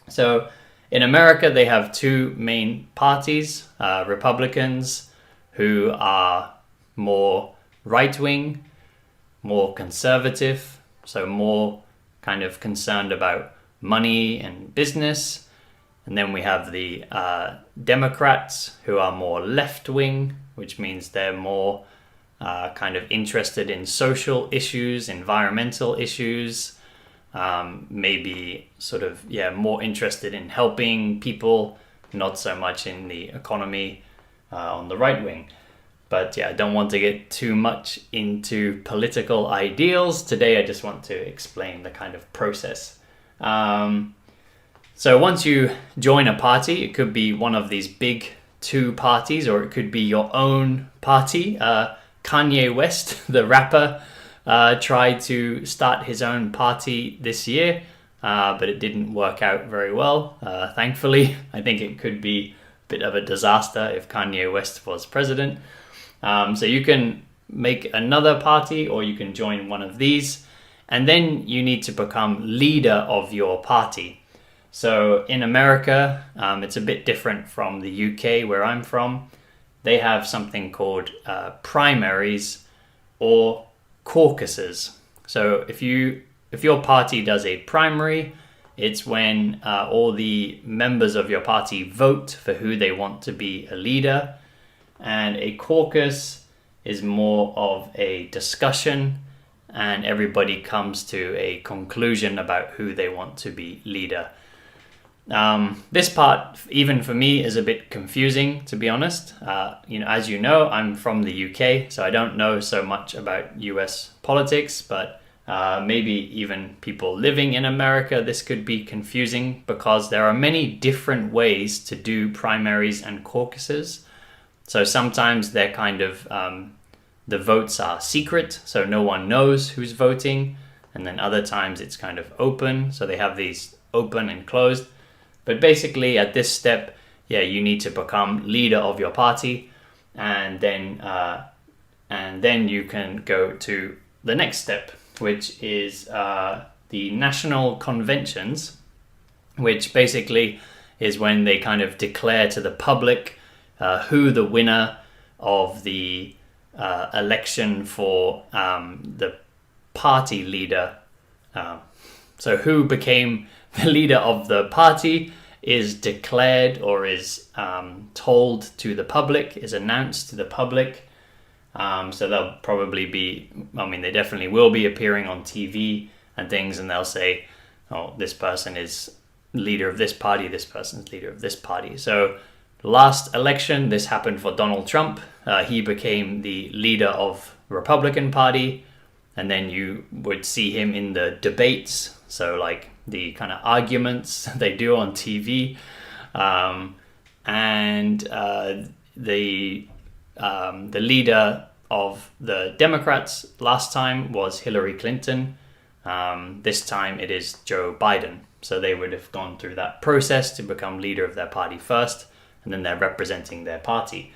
So in America, they have two main parties, Republicans, who are more right-wing, more conservative, so more kind of concerned about money and business. And then we have the Democrats, who are more left-wing, which means they're more kind of interested in social issues, environmental issues, maybe sort of, more interested in helping people, not so much in the economy on the right wing. But I don't want to get too much into political ideals. Today, I just want to explain the kind of process. So once you join a party, it could be one of these big two parties, or it could be your own party. Kanye West, the rapper, tried to start his own party this year, but it didn't work out very well, thankfully. I think it could be a bit of a disaster if Kanye West was president. So you can make another party, or you can join one of these, and then you need to become leader of your party. So in America, it's a bit different from the UK where I'm from. They have something called primaries or caucuses. So if your party does a primary, it's when all the members of your party vote for who they want to be a leader. And a caucus is more of a discussion, and everybody comes to a conclusion about who they want to be leader. This part, even for me, is a bit confusing, to be honest. As you know, I'm from the UK, so I don't know so much about US politics, but maybe even people living in America, this could be confusing because there are many different ways to do primaries and caucuses. So sometimes they're kind of, the votes are secret, so no one knows who's voting. And then other times it's kind of open, so they have these open and closed. But basically at this step, you need to become leader of your party. And then you can go to the next step, which is the national conventions, which basically is when they kind of declare to the public who the winner of the election for the party leader. So who became the leader of the party is declared, or is told to the public, is announced to the public. So they'll probably be, they definitely will be appearing on TV and things, and they'll say, oh, this person is leader of this party, this person's leader of this party. So last election, this happened for Donald Trump. He became the leader of the Republican Party, and then you would see him in the debates, so like the kind of arguments they do on TV. The leader of the Democrats last time was Hillary Clinton. This time it is Joe Biden. So they would have gone through that process to become leader of their party first, and then they're representing their party.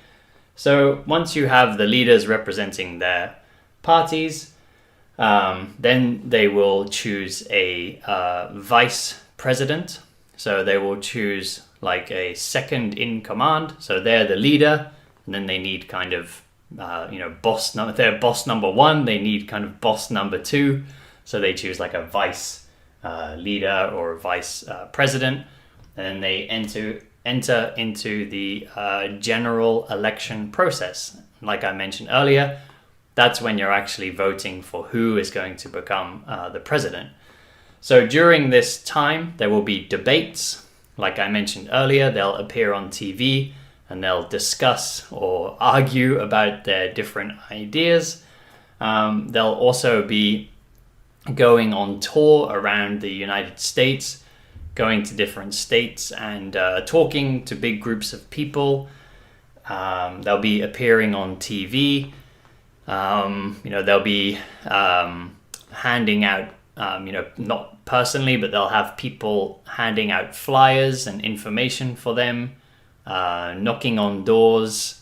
So once you have the leaders representing their parties, then they will choose a vice president. So they will choose like a second in command. So they're the leader, and then they need kind of, boss number. If they're boss number one, they need kind of boss number two. So they choose like a vice leader or a vice president, and then they enter into the general election process. Like I mentioned earlier, that's when you're actually voting for who is going to become the president. So during this time, there will be debates. Like I mentioned earlier, they'll appear on TV and they'll discuss or argue about their different ideas. They'll also be going on tour around the United States, going to different states and talking to big groups of people. They'll be appearing on TV. They'll be handing out, not personally, but they'll have people handing out flyers and information for them, knocking on doors,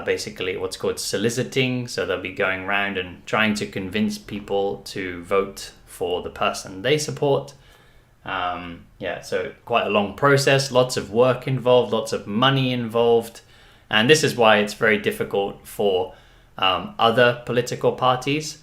basically what's called soliciting. So they'll be going around and trying to convince people to vote for the person they support. So quite a long process, lots of work involved, lots of money involved. And this is why it's very difficult for other political parties.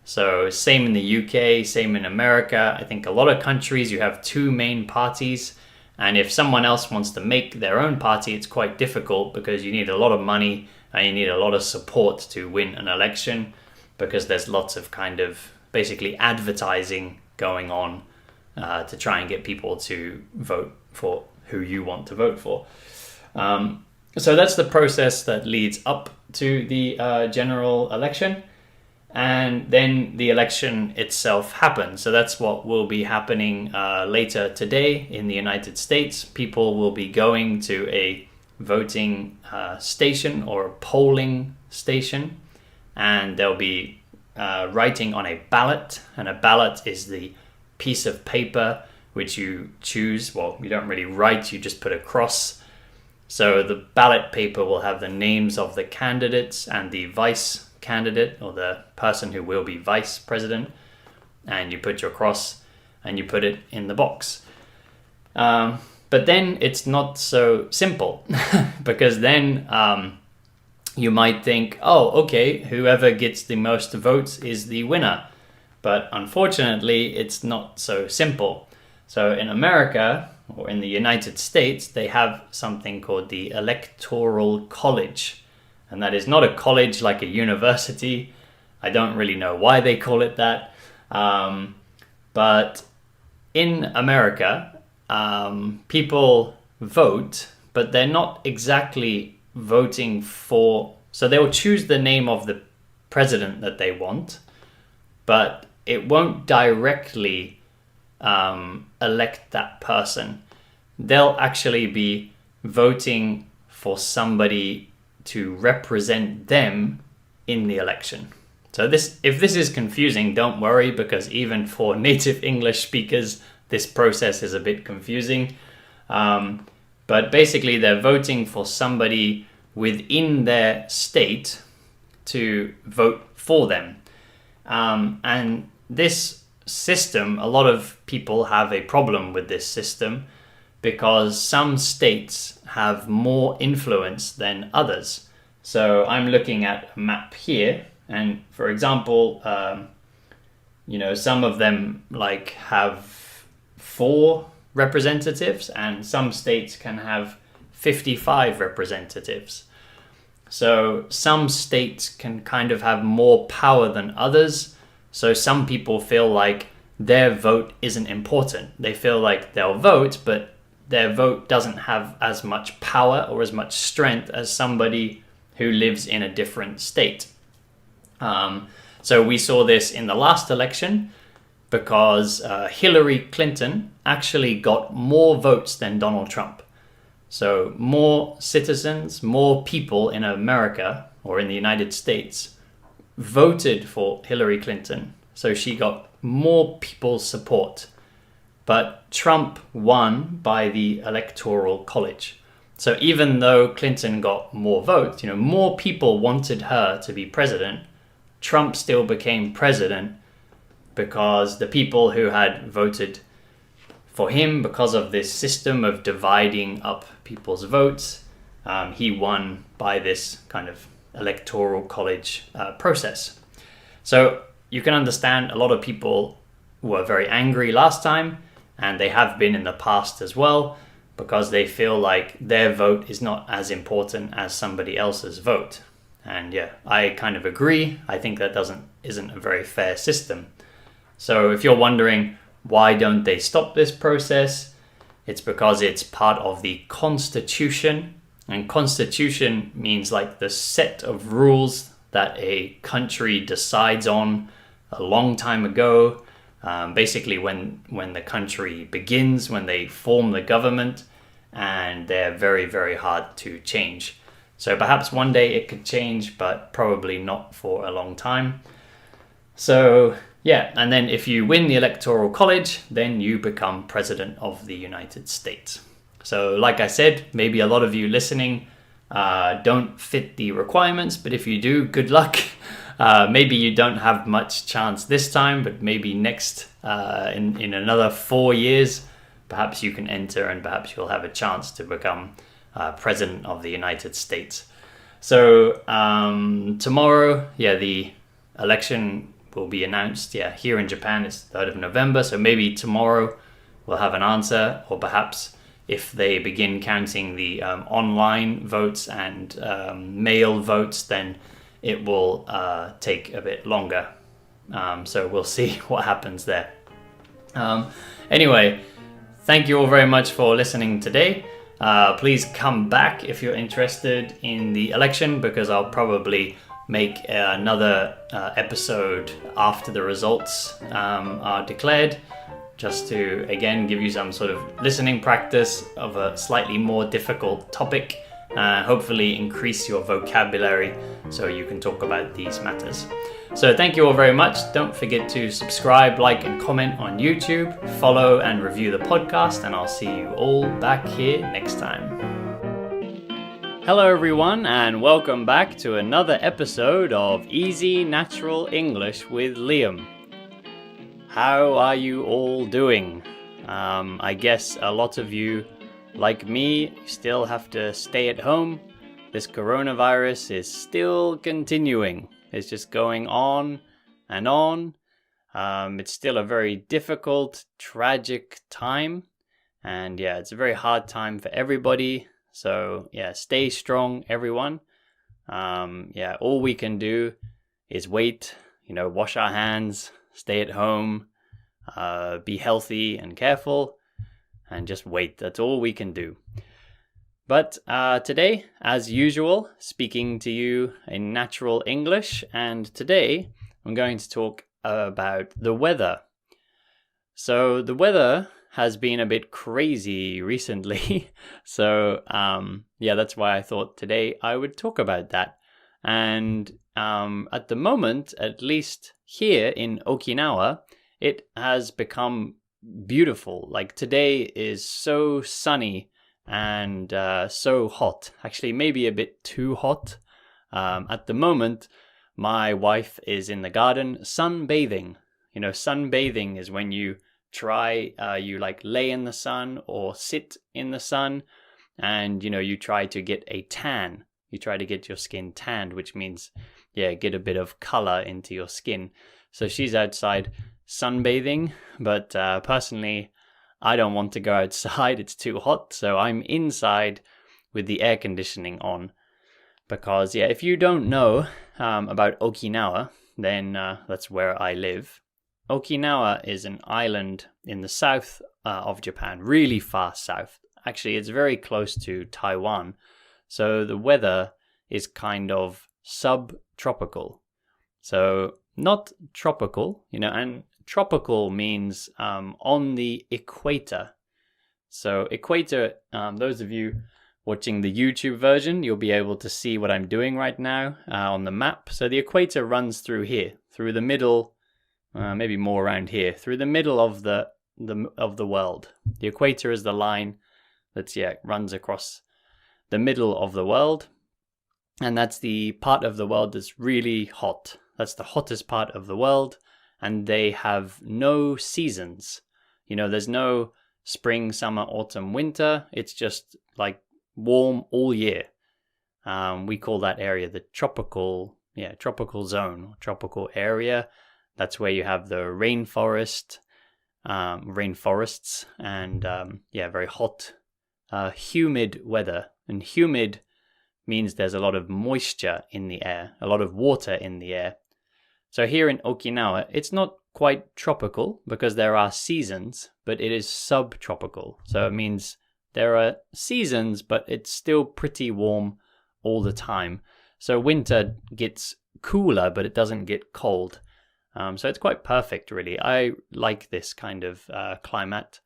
So same in the UK, same in America. I think a lot of countries you have two main parties. And if someone else wants to make their own party, it's quite difficult because you need a lot of money and you need a lot of support to win an election, because there's lots of kind of basically advertising going on to try and get people to vote for who you want to vote for. So that's the process that leads up to the general election. And then the election itself happens. So that's what will be happening later today in the United States. People will be going to a voting station or a polling station, and they'll be writing on a ballot. And a ballot is the piece of paper which you choose. Well, you don't really write, you just put a cross. So the ballot paper will have the names of the candidates and the vice candidate, or the person who will be vice president, and you put your cross and you put it in the box. But then it's not so simple because then you might think, oh, okay, whoever gets the most votes is the winner. But unfortunately, it's not so simple. So in America, or in the United States, they have something called the Electoral College. And that is not a college like a university. I don't really know why they call it that. But in America, people vote, but they're not exactly voting for... So they'll choose the name of the president that they want, but it won't directly elect that person. They'll actually be voting for somebody to represent them in the election. So if this is confusing, don't worry, because even for native English speakers, this process is a bit confusing. But basically, they're voting for somebody within their state to vote for them. And this system, a lot of people have a problem with this system because some states have more influence than others. So I'm looking at a map here, and for example, some of them like have 4 representatives, and some states can have 55 representatives. So some states can kind of have more power than others. So some people feel like their vote isn't important. They feel like they'll vote, but their vote doesn't have as much power or as much strength as somebody who lives in a different state. So we saw this in the last election because Hillary Clinton actually got more votes than Donald Trump. So more citizens, more people in America or in the United States voted for Hillary Clinton. So she got more people's support. But Trump won by the Electoral College. So even though Clinton got more votes, more people wanted her to be president, Trump still became president because the people who had voted for him, because of this system of dividing up people's votes, he won by this kind of electoral college process. So you can understand a lot of people were very angry last time, and they have been in the past as well, because they feel like their vote is not as important as somebody else's vote. And yeah, I kind of agree. I think that isn't a very fair system. So if you're wondering why don't they stop this process, it's because it's part of the Constitution. And Constitution means like the set of rules that a country decides on a long time ago. Basically when the country begins, when they form the government, and they're very, very hard to change. So perhaps one day it could change, but probably not for a long time. So yeah, and then if you win the Electoral College, then you become President of the United States. So like I said, maybe a lot of you listening don't fit the requirements, but if you do, good luck. Maybe you don't have much chance this time, but maybe next, in another 4 years, perhaps you can enter and perhaps you'll have a chance to become President of the United States. So tomorrow, the election will be announced. Here in Japan, it's 3rd of November. So maybe tomorrow we'll have an answer, or perhaps if they begin counting the online votes and mail votes, then it will take a bit longer. So we'll see what happens there. Anyway, thank you all very much for listening today. Please come back if you're interested in the election, because I'll probably make another episode after the results are declared, just to again give you some sort of listening practice of a slightly more difficult topic, hopefully increase your vocabulary so you can talk about these matters. So thank you all very much. Don't forget to subscribe, like and comment on YouTube, follow and review the podcast, and I'll see you all back here next time. Hello everyone, and welcome back to another episode of Easy Natural English with Liam. How are you all doing? I guess a lot of you, like me, still have to stay at home. This coronavirus is still continuing. It's just going on and on. It's still a very difficult, tragic time. And it's a very hard time for everybody. So stay strong, everyone. All we can do is wait, wash our hands, stay at home, be healthy and careful, and just wait. That's all we can do. But today, as usual, speaking to you in natural English, and today I'm going to talk about the weather. So the weather has been a bit crazy recently, so that's why I thought today I would talk about that. And at the moment, at least here in Okinawa, it has become beautiful. Like today is so sunny and so hot, actually maybe a bit too hot. At the moment, my wife is in the garden sunbathing. Sunbathing is when you you like lay in the sun or sit in the sun, and you try to get a tan. You try to get your skin tanned, which means get a bit of color into your skin. So she's outside sunbathing, but personally I don't want to go outside. It's too hot, so I'm inside with the air conditioning on. Because if you don't know about Okinawa, then that's where I live. Okinawa is an island in the south of Japan, really far south. Actually, it's very close to Taiwan. So the weather is kind of subtropical. So not tropical, and tropical means on the equator. So equator, those of you watching the YouTube version, you'll be able to see what I'm doing right now on the map. So the equator runs through here, through the middle, maybe more around here, through the middle of the world. The equator is the line that runs across the middle of the world, and that's the part of the world that's really hot. That's the hottest part of the world, and they have no seasons. There's no spring, summer, autumn, winter. It's just like warm all year. We call that area the tropical zone, tropical area. That's where you have the rainforests, and very hot, humid weather. And humid means there's a lot of moisture in the air, a lot of water in the air. So here in Okinawa, it's not quite tropical because there are seasons, but it is subtropical. So it means there are seasons, but it's still pretty warm all the time. So winter gets cooler, but it doesn't get cold. So it's quite perfect, really. I like this kind of climate.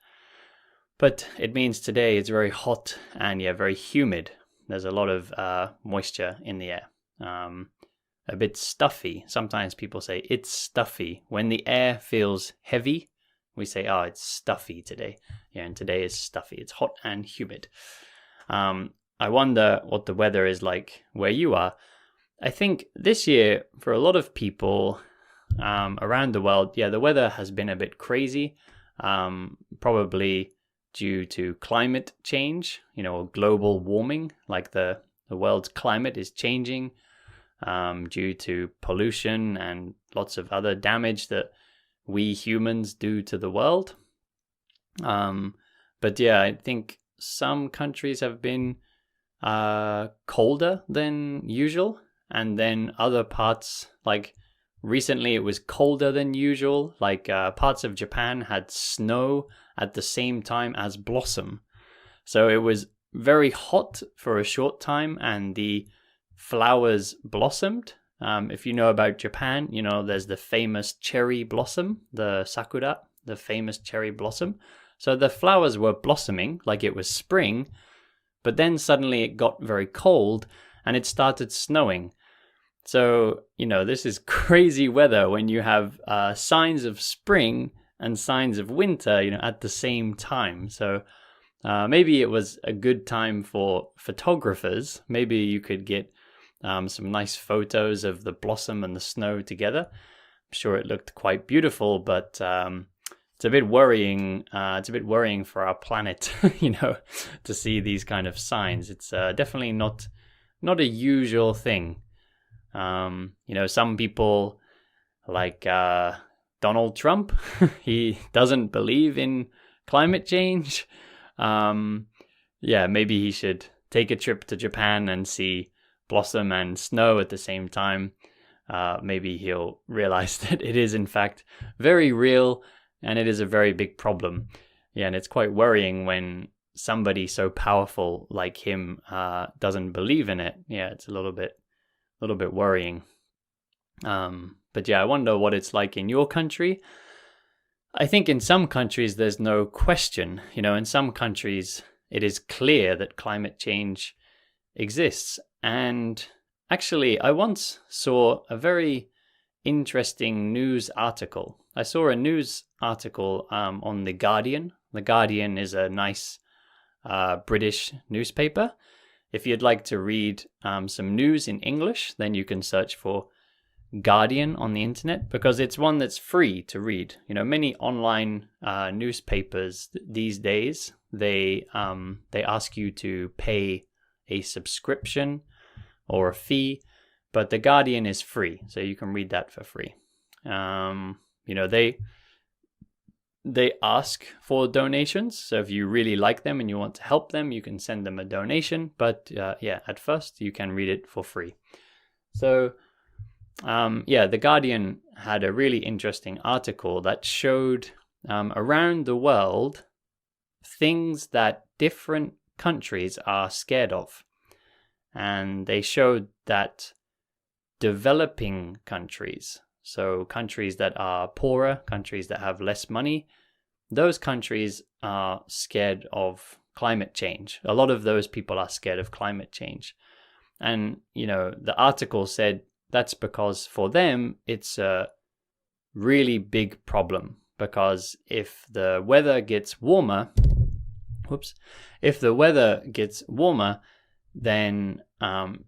But it means today it's very hot and very humid. There's a lot of moisture in the air. A bit stuffy. Sometimes people say it's stuffy. When the air feels heavy, we say, oh, it's stuffy today. Yeah, and today is stuffy. It's hot and humid. I wonder what the weather is like where you are. I think this year, for a lot of people around the world, the weather has been a bit crazy, probably due to climate change, global warming, like the world's climate is changing due to pollution and lots of other damage that we humans do to the world. I think some countries have been colder than usual, and then other parts, like recently it was colder than usual, like parts of Japan had snow at the same time as blossom. So it was very hot for a short time and the flowers blossomed. If you know about Japan, there's the famous cherry blossom, the sakura, the famous cherry blossom. So the flowers were blossoming like it was spring, but then suddenly it got very cold and it started snowing. So, this is crazy weather when you have signs of spring and signs of winter, at the same time. So maybe it was a good time for photographers. Maybe you could get some nice photos of the blossom and the snow together. I'm sure it looked quite beautiful, but it's a bit worrying. It's a bit worrying for our planet, to see these kind of signs. It's definitely not a usual thing. Some people like Donald Trump, he doesn't believe in climate change. Maybe he should take a trip to Japan and see blossom and snow at the same time. Maybe he'll realize that it is in fact very real and it is a very big problem. Yeah, and it's quite worrying when somebody so powerful like him doesn't believe in it. Yeah, it's a little bit worrying. I wonder what it's like in your country. I think in some countries there's no question. In some countries it is clear that climate change exists. And actually, I once saw a very interesting news article. I saw a news article on The Guardian. The Guardian is a nice British newspaper. If you'd like to read some news in English, then you can search for Guardian on the internet, because it's one that's free to read. Many online newspapers these days, they ask you to pay a subscription or a fee, but The Guardian is free, so you can read that for free. They ask for donations, so if you really like them and you want to help them, you can send them a donation, but at first you can read it for free. So The Guardian had a really interesting article that showed around the world things that different countries are scared of. And they showed that developing countries, so countries that are poorer, countries that have less money, those countries are scared of climate change. A lot of those people are scared of climate change. And, the article said that's because for them, it's a really big problem. Because if the weather gets warmer, then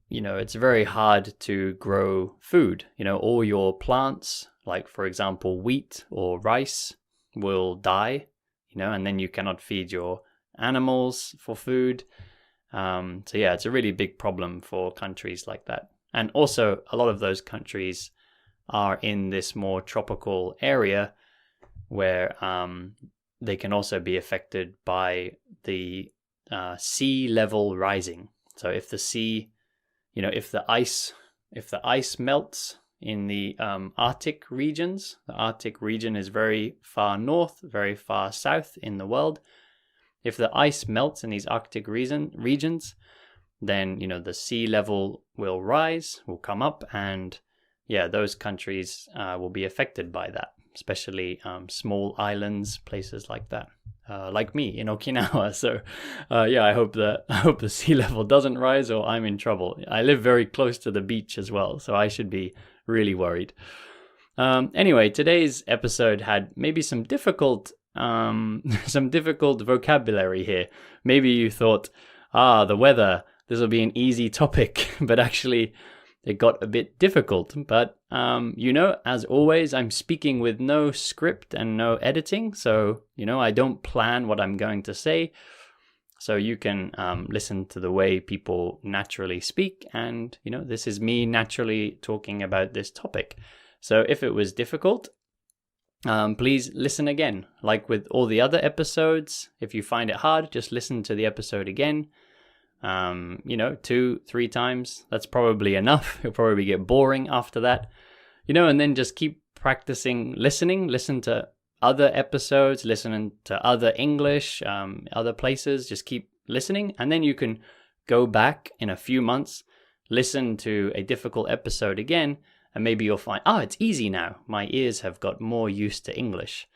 it's very hard to grow food. All your plants, like for example wheat or rice, will die. and then you cannot feed your animals for food. So yeah, it's a really big problem for countries like that. And also, a lot of those countries are in this more tropical area where they can also be affected by the sea level rising. So if the sea, if the ice melts in the Arctic regions, the Arctic region is very far north, very far south in the world. If the ice melts in these Arctic regions, then the sea level will rise, will come up, and yeah, those countries will be affected by that, especially small islands, places like that, like me in Okinawa. So yeah, I hope the sea level doesn't rise, or I'm in trouble. I live very close to the beach as well, so I should be really worried. Anyway, today's episode had maybe some difficult vocabulary here. Maybe you thought, the weather, this will be an easy topic, but actually it got a bit difficult. But, as always, I'm speaking with no script and no editing. So, I don't plan what I'm going to say. So you can listen to the way people naturally speak. And, this is me naturally talking about this topic. So if it was difficult, please listen again. Like with all the other episodes, if you find it hard, just listen to the episode again. 2-3 times. That's probably enough. It'll probably get boring after that. And then just keep practicing listening. Listen to other episodes, listening to other English, other places. Just keep listening. And then you can go back in a few months, listen to a difficult episode again, and maybe you'll find, it's easy now. My ears have got more used to English.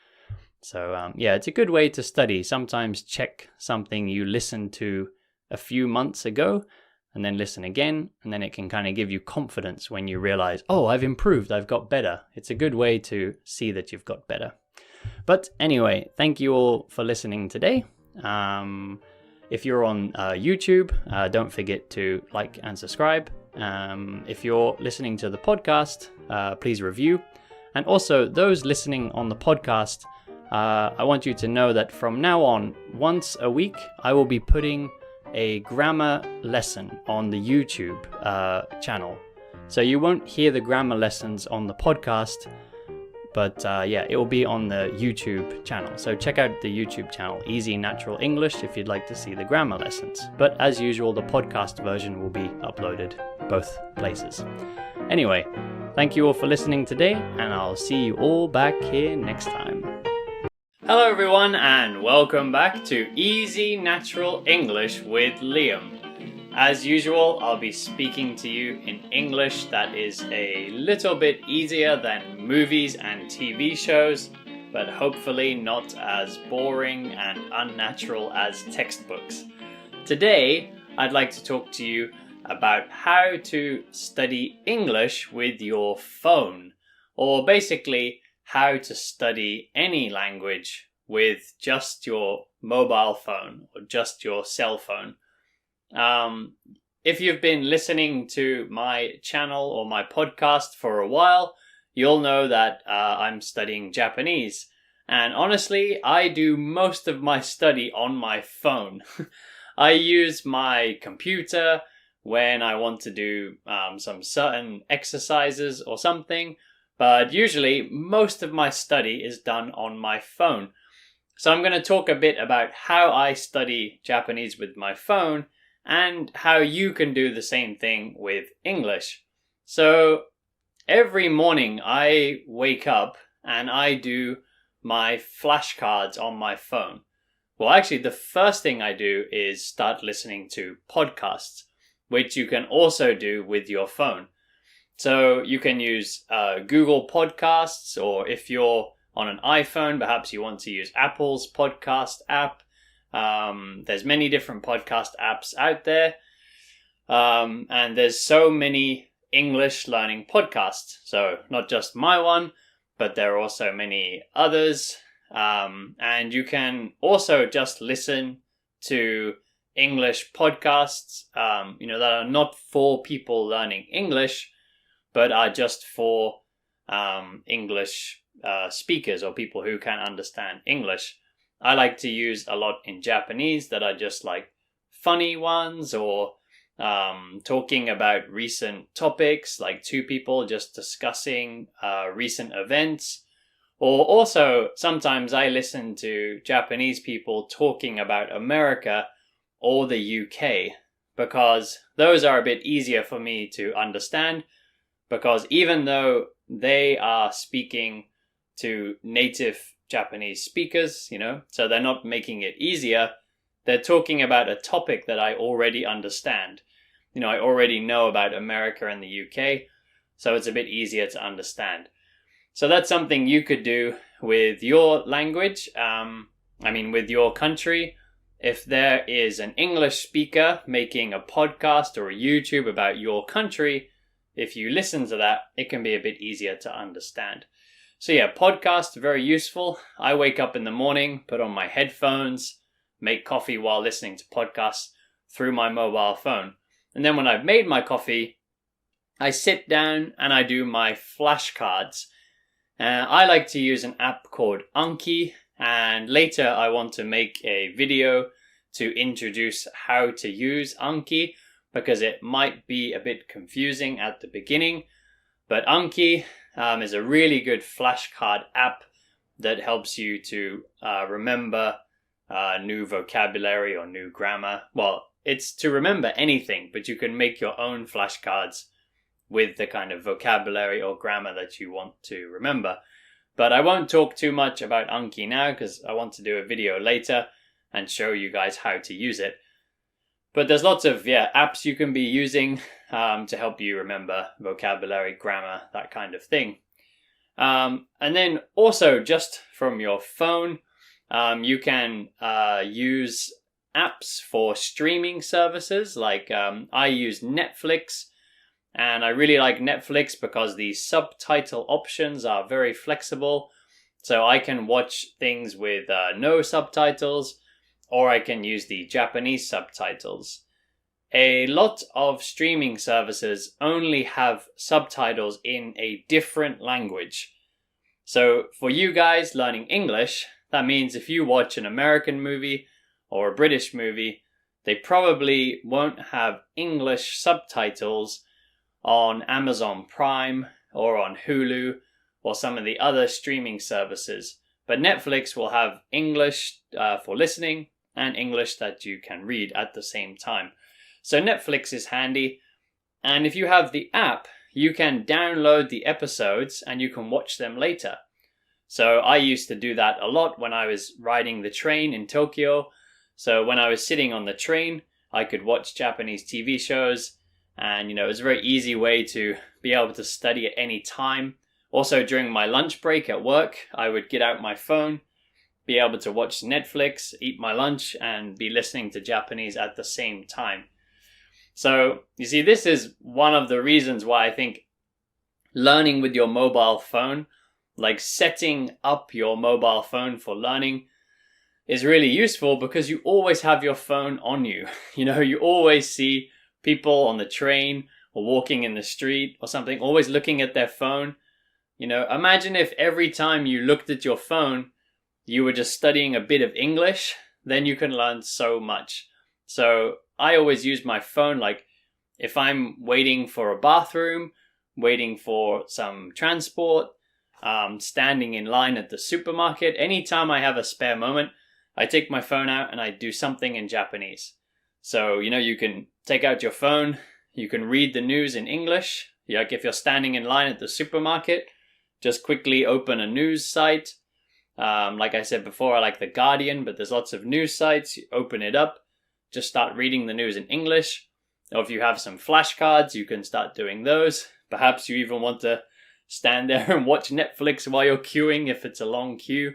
So yeah, it's a good way to study. Sometimes check something you listened to a few months ago and then listen again, and then it can kind of give you confidence when you realize, I've improved, I've got better. It's a good way to see that you've got better. But anyway, thank you all for listening today. If you're on YouTube, don't forget to like and subscribe. If you're listening to the podcast, please review. And also, those listening on the podcast, I want you to know that from now on, once a week, I will be putting a grammar lesson on the YouTube channel. So you won't hear the grammar lessons on the podcast, but yeah, it will be on the YouTube channel. So check out the YouTube channel, Easy Natural English, if you'd like to see the grammar lessons. But as usual, the podcast version will be uploaded both places. Anyway, thank you all for listening today, and I'll see you all back here next time. Hello everyone, and welcome back to Easy Natural English with Liam. As usual, I'll be speaking to you in English that is a little bit easier than movies and TV shows, but hopefully not as boring and unnatural as textbooks. Today, I'd like to talk to you about how to study English with your phone, or basically how to study any language with just your mobile phone or just your cell phone. If you've been listening to my channel or my podcast for a while, you'll know that I'm studying Japanese. And honestly, I do most of my study on my phone. I use my computer when I want to do some certain exercises or something, but usually most of my study is done on my phone. So I'm going to talk a bit about how I study Japanese with my phone and how you can do the same thing with English. So every morning I wake up and I do my flashcards on my phone. Well, actually, the first thing I do is start listening to podcasts, which you can also do with your phone. So you can use Google Podcasts, or if you're on an iPhone, perhaps you want to use Apple's podcast app. There's many different podcast apps out there. And there's so many English learning podcasts. So not just my one, but there are also many others. And you can also just listen to English podcasts, that are not for people learning English, but are just for English speakers or people who can understand English. I like to use a lot in Japanese that are just like funny ones, or talking about recent topics, like two people just discussing recent events. Or also, sometimes I listen to Japanese people talking about America or the UK, because those are a bit easier for me to understand, because even though they are speaking to native Japanese speakers, so they're not making it easier, they're talking about a topic that I already understand. I already know about America and the UK, so it's a bit easier to understand. So that's something you could do with your language, with your country. If there is an English speaker making a podcast or a YouTube about your country, if you listen to that, it can be a bit easier to understand. So yeah, podcasts are very useful. I wake up in the morning, put on my headphones, make coffee while listening to podcasts through my mobile phone. And then when I've made my coffee, I sit down and I do my flashcards. I like to use an app called Anki, and later I want to make a video to introduce how to use Anki, because it might be a bit confusing at the beginning. But Anki is a really good flashcard app that helps you to remember new vocabulary or new grammar. Well, it's to remember anything, but you can make your own flashcards with the kind of vocabulary or grammar that you want to remember. But I won't talk too much about Anki now, because I want to do a video later and show you guys how to use it. But there's lots of apps you can be using to help you remember vocabulary, grammar, that kind of thing. And then also, just from your phone, you can use apps for streaming services. Like I use Netflix. And I really like Netflix because the subtitle options are very flexible. So I can watch things with no subtitles, or I can use the Japanese subtitles. A lot of streaming services only have subtitles in a different language. So for you guys learning English, that means if you watch an American movie or a British movie, they probably won't have English subtitles on Amazon Prime or on Hulu or some of the other streaming services. But Netflix will have English for listening and English that you can read at the same time. So Netflix is handy. And if you have the app, you can download the episodes and you can watch them later. So I used to do that a lot when I was riding the train in Tokyo. So when I was sitting on the train, I could watch Japanese TV shows. And, it was a very easy way to be able to study at any time. Also, during my lunch break at work, I would get out my phone, be able to watch Netflix, eat my lunch, and be listening to Japanese at the same time. So, you see, this is one of the reasons why I think learning with your mobile phone, like setting up your mobile phone for learning, is really useful, because you always have your phone on you. You always see people on the train or walking in the street or something, always looking at their phone. Imagine if every time you looked at your phone, you were just studying a bit of English, then you can learn so much. So I always use my phone, like if I'm waiting for a bathroom, waiting for some transport, standing in line at the supermarket, anytime I have a spare moment, I take my phone out and I do something in Japanese. So, you can take out your phone, you can read the news in English. Like if you're standing in line at the supermarket, just quickly open a news site. Like I said before, I like The Guardian, but there's lots of news sites. You open it up, just start reading the news in English. Or if you have some flashcards, you can start doing those. Perhaps you even want to stand there and watch Netflix while you're queuing if it's a long queue.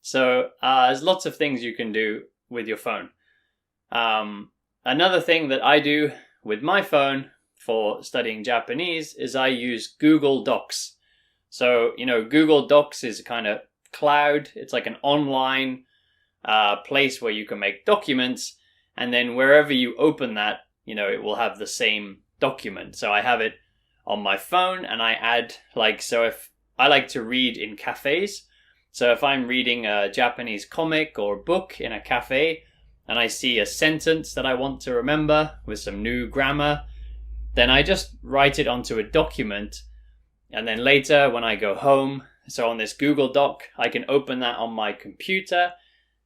So there's lots of things you can do with your phone. Another thing that I do with my phone for studying Japanese is I use Google Docs. So, Google Docs is a kind of cloud. It's like an online place where you can make documents, and then wherever you open that, it will have the same document. So I have it on my phone, and I add, so if I like to read in cafes, So if I'm reading a Japanese comic or book in a cafe and I see a sentence that I want to remember with some new grammar, then I just write it onto a document, and then later when I go home, so on this Google Doc, I can open that on my computer,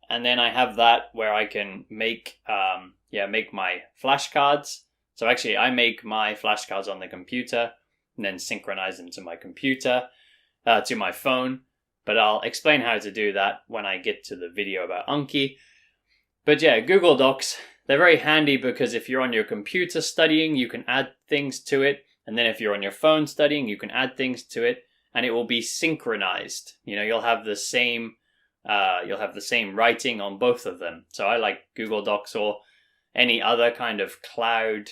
and then I have that where I can make my flashcards. So actually I make my flashcards on the computer and then synchronize them to my computer, to my phone. But I'll explain how to do that when I get to the video about Anki. But yeah, Google Docs, they're very handy because if you're on your computer studying, you can add things to it. And then if you're on your phone studying, you can add things to it, and it will be synchronized. You'll have the same writing on both of them. So I like Google Docs or any other kind of cloud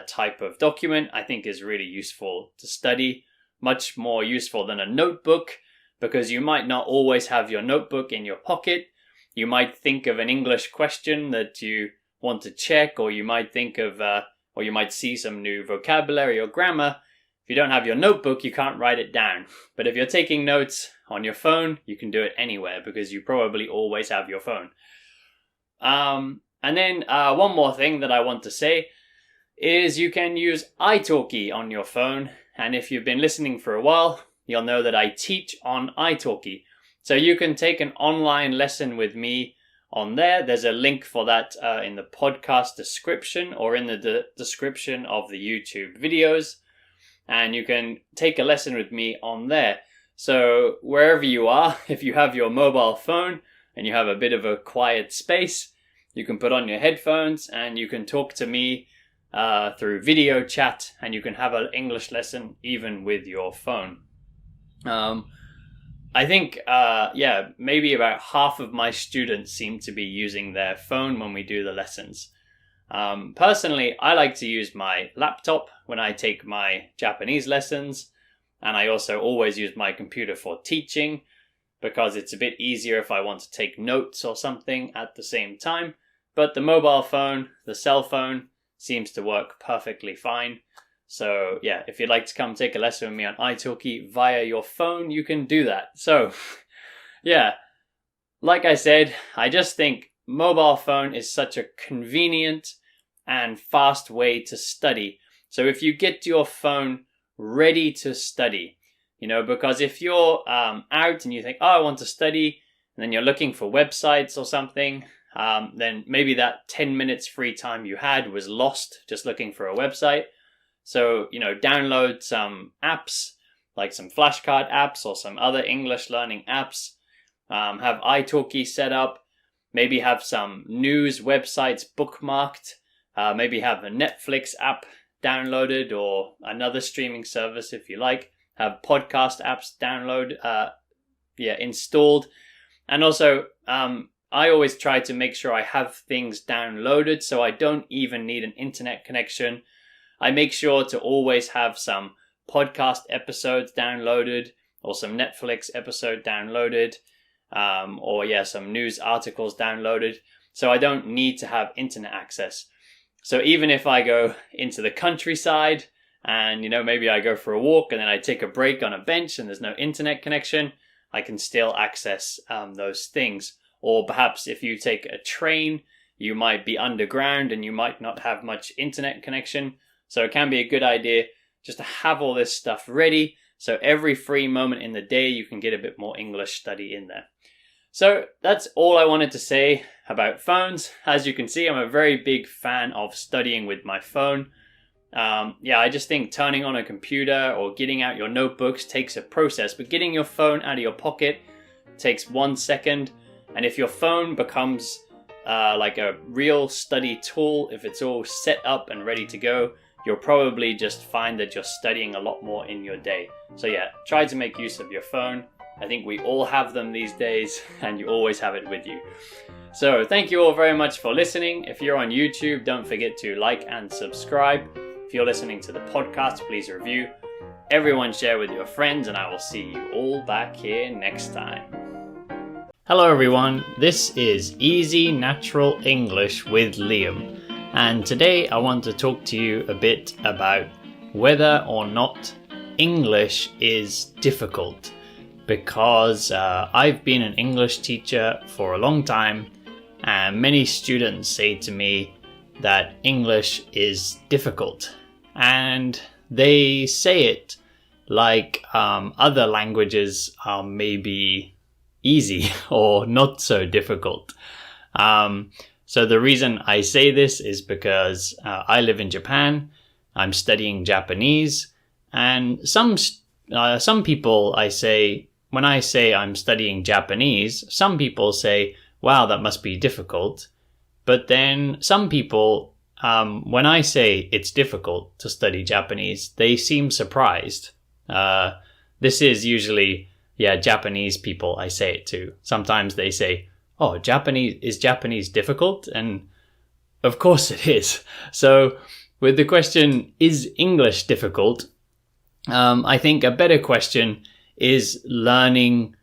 type of document. I think is really useful to study, much more useful than a notebook, because you might not always have your notebook in your pocket. You might think of an English question that you want to check, or you might think of, or you might see some new vocabulary or grammar. If you don't have your notebook, you can't write it down. But if you're taking notes on your phone, you can do it anywhere because you probably always have your phone. And then one more thing that I want to say is you can use italki on your phone. And if you've been listening for a while, you'll know that I teach on italki. So you can take an online lesson with me on there. There's a link for that in the podcast description or in the description of the YouTube videos. And you can take a lesson with me on there. So wherever you are, if you have your mobile phone and you have a bit of a quiet space, you can put on your headphones and you can talk to me through video chat, and you can have an English lesson even with your phone. I think, maybe about half of my students seem to be using their phone when we do the lessons. Personally, I like to use my laptop when I take my Japanese lessons, and I also always use my computer for teaching because it's a bit easier if I want to take notes or something at the same time. But the mobile phone, the cell phone, seems to work perfectly fine. So yeah, if you'd like to come take a lesson with me on italki via your phone, you can do that. So yeah, like I said, I just think mobile phone is such a convenient and fast way to study. So if you get your phone ready to study, because if you're out and you think, oh, I want to study, and then you're looking for websites or something, then maybe that 10 minutes free time you had was lost just looking for a website. So, download some apps, like some flashcard apps or some other English learning apps. Have italki set up. Maybe have some news websites bookmarked. Maybe have a Netflix app downloaded or another streaming service if you like. Have podcast apps installed. And also, I always try to make sure I have things downloaded so I don't even need an internet connection. I make sure to always have some podcast episodes downloaded or some Netflix episode downloaded, or some news articles downloaded. So I don't need to have internet access. So even if I go into the countryside and, maybe I go for a walk and then I take a break on a bench and there's no internet connection, I can still access those things. Or perhaps if you take a train, you might be underground and you might not have much internet connection. So it can be a good idea just to have all this stuff ready. So every free moment in the day, you can get a bit more English study in there. So that's all I wanted to say about phones. As you can see, I'm a very big fan of studying with my phone. I just think turning on a computer or getting out your notebooks takes a process, but getting your phone out of your pocket takes 1 second. And if your phone becomes like a real study tool, if it's all set up and ready to go, you'll probably just find that you're studying a lot more in your day. So yeah, try to make use of your phone. I think we all have them these days and you always have it with you. So thank you all very much for listening. If you're on YouTube, don't forget to like and subscribe. If you're listening to the podcast, please review. Everyone share with your friends, and I will see you all back here next time. Hello everyone, this is Easy Natural English with Liam. And today I want to talk to you a bit about whether or not English is difficult. because I've been an English teacher for a long time, and many students say to me that English is difficult, and they say it like other languages are maybe easy or not so difficult. So the reason I say this is because I live in Japan. I'm studying Japanese, and some people when I say I'm studying Japanese, some people say, wow, that must be difficult. But then some people, when I say it's difficult to study Japanese, they seem surprised. This is usually, Japanese people I say it to. Sometimes they say, oh, is Japanese difficult? And of course it is. So with the question, is English difficult? I think a better question is learning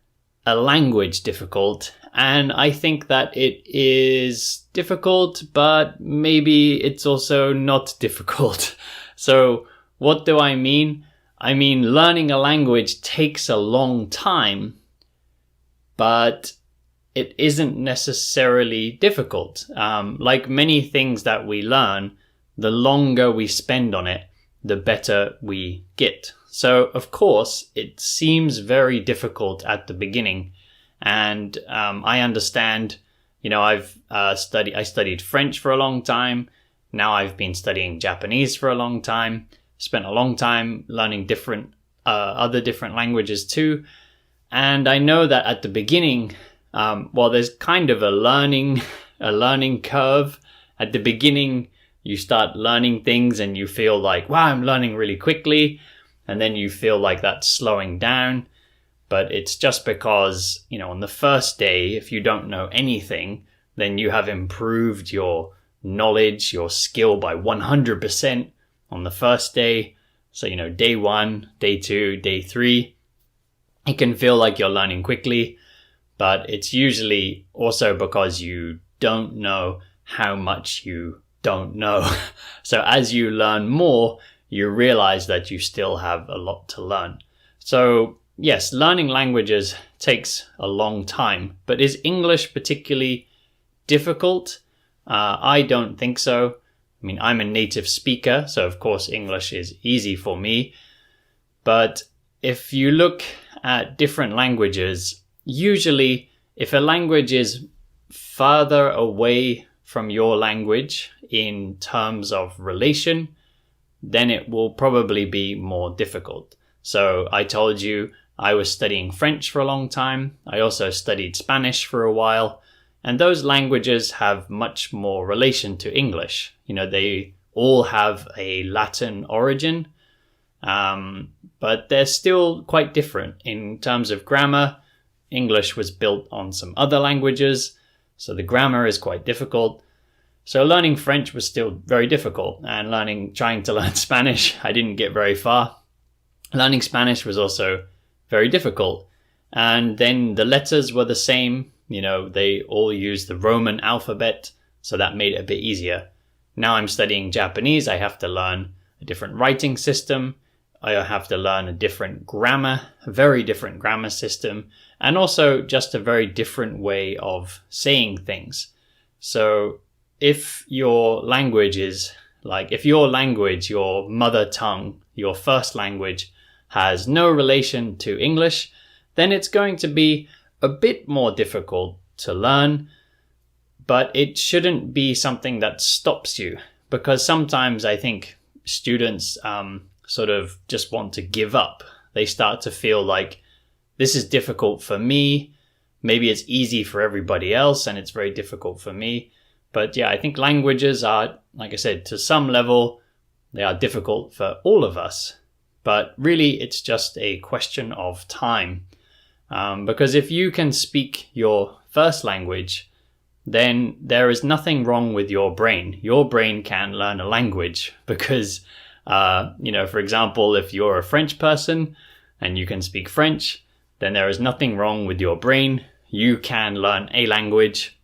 a language difficult? And I think that it is difficult, but maybe it's also not difficult. So what do I mean? I mean, learning a language takes a long time, but it isn't necessarily difficult. Like many things that we learn, the longer we spend on it, the better we get. So, of course, it seems very difficult at the beginning. And I understand, I studied French for a long time. Now I've been studying Japanese for a long time. Spent a long time learning other different languages too. And I know that at the beginning, there's kind of a learning curve. At the beginning, you start learning things and you feel like, wow, I'm learning really quickly. And then you feel like that's slowing down. But it's just because, on the first day, if you don't know anything, then you have improved your knowledge, your skill by 100% on the first day. So, day 1, day 2, day 3, it can feel like you're learning quickly, but it's usually also because you don't know how much you don't know. So as you learn more, you realize that you still have a lot to learn. So yes, learning languages takes a long time, but is English particularly difficult? I don't think so. I mean, I'm a native speaker, so of course English is easy for me. But if you look at different languages, usually if a language is further away from your language in terms of relation, then it will probably be more difficult. So I told you I was studying French for a long time. I also studied Spanish for a while. And those languages have much more relation to English. They all have a Latin origin, but they're still quite different. In terms of grammar, English was built on some other languages, so the grammar is quite difficult. So learning French was still very difficult, and trying to learn Spanish, I didn't get very far. Learning Spanish was also very difficult. And then the letters were the same. They all use the Roman alphabet, so that made it a bit easier. Now I'm studying Japanese. I have to learn a different writing system. I have to learn a different grammar, a very different grammar system, and also just a very different way of saying things. So if your language, your mother tongue, your first language, has no relation to English, then it's going to be a bit more difficult to learn, but it shouldn't be something that stops you, because sometimes I think students sort of just want to give up. They start to feel like, this is difficult for me. Maybe it's easy for everybody else and it's very difficult for me. But yeah, I think languages are, like I said, to some level, they are difficult for all of us. But really, it's just a question of time. Because if you can speak your first language, then there is nothing wrong with your brain. Your brain can learn a language because, for example, if you're a French person and you can speak French, then there is nothing wrong with your brain. You can learn a language.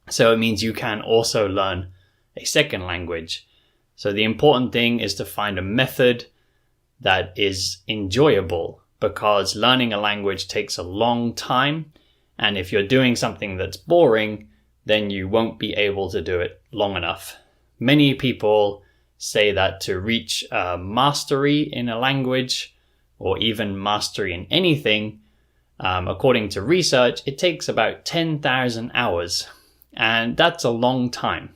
So it means you can also learn a second language. So the important thing is to find a method that is enjoyable, because learning a language takes a long time. And if you're doing something that's boring, then you won't be able to do it long enough. Many people say that to reach mastery in a language, or even mastery in anything, according to research, it takes about 10,000 hours. And that's a long time.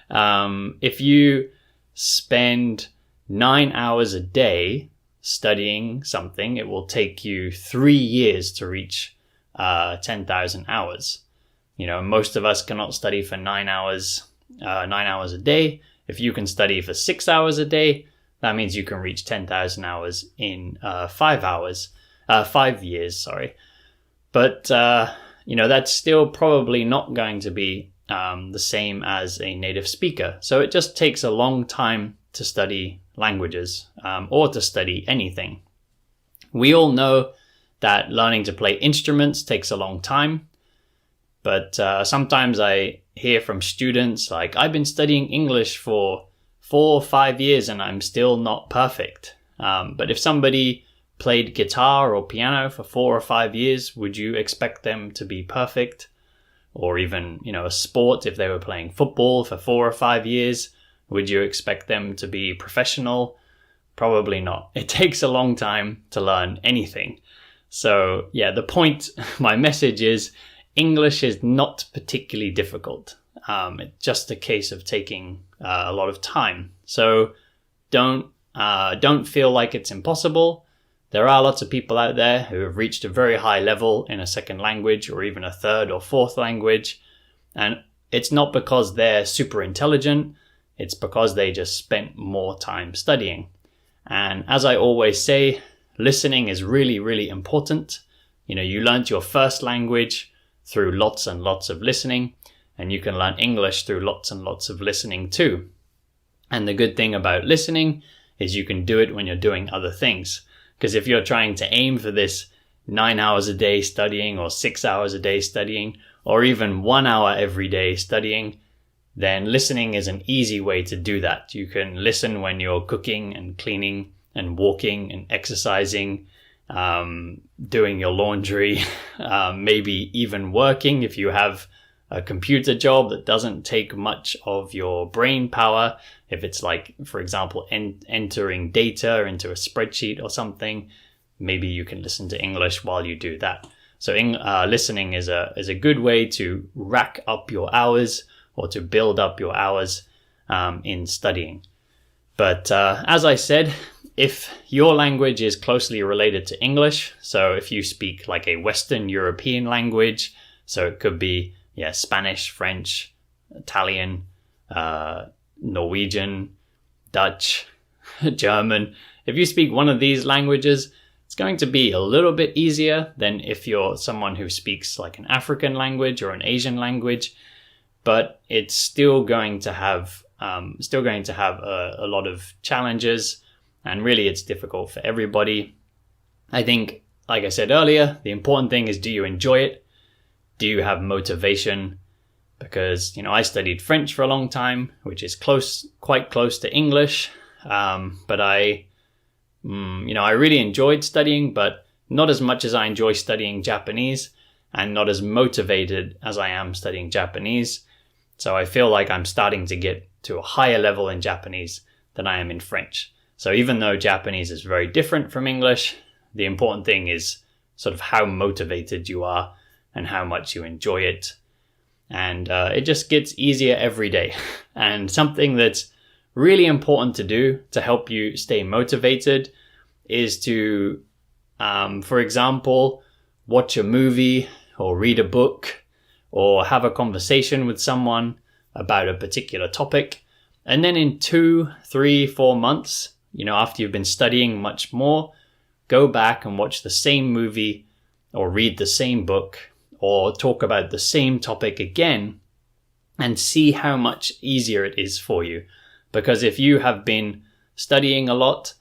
If you spend 9 hours a day studying something, it will take you 3 years to reach 10,000 hours. You know, most of us cannot study for 9 hours a day. If you can study for 6 hours a day, that means you can reach 10,000 hours in 5 years, sorry. But, you know, that's still probably not going to be the same as a native speaker. So it just takes a long time to study languages, or to study anything. We all know that learning to play instruments takes a long time. But sometimes I hear from students like, I've been studying English for 4 or 5 years and I'm still not perfect. But if somebody played guitar or piano for 4 or 5 years, would you expect them to be perfect? Or even, you know, a sport, if they were playing football for 4 or 5 years, would you expect them to be professional? Probably not. It takes a long time to learn anything. So yeah, the point, my message is, English is not particularly difficult. It's just a case of taking a lot of time. So don't feel like it's impossible. There are lots of people out there who have reached a very high level in a second language or even a third or fourth language. And it's not because they're super intelligent. It's because they just spent more time studying. And as I always say, listening is really, really important. You know, you learned your first language through lots and lots of listening, and you can learn English through lots and lots of listening too. And the good thing about listening is you can do it when you're doing other things. Because if you're trying to aim for this 9 hours a day studying, or 6 hours a day studying, or even 1 hour every day studying, then listening is an easy way to do that. You can listen when you're cooking and cleaning and walking and exercising, doing your laundry, maybe even working if you have a computer job that doesn't take much of your brain power. If it's like, for example, entering data into a spreadsheet or something, maybe you can listen to English while you do that. So listening is a good way to rack up your hours, or to build up your hours in studying. But as I said, if your language is closely related to English, so if you speak like a Western European language, so it could be Spanish, French, Italian, Norwegian, Dutch, German. If you speak one of these languages, it's going to be a little bit easier than if you're someone who speaks like an African language or an Asian language, but it's still going to have a lot of challenges. And really, it's difficult for everybody. I think, like I said earlier, the important thing is, do you enjoy it? Do you have motivation? Because, you know, I studied French for a long time, which is quite close to English. But I really enjoyed studying, but not as much as I enjoy studying Japanese, and not as motivated as I am studying Japanese. So I feel like I'm starting to get to a higher level in Japanese than I am in French. So even though Japanese is very different from English, the important thing is sort of how motivated you are and how much you enjoy it. And it just gets easier every day. And something that's really important to do to help you stay motivated is to, for example, watch a movie or read a book or have a conversation with someone about a particular topic. And then in 2, 3, 4 months, you know, after you've been studying much more, go back and watch the same movie or read the same book or talk about the same topic again and see how much easier it is for you. Because if you have been studying a lot,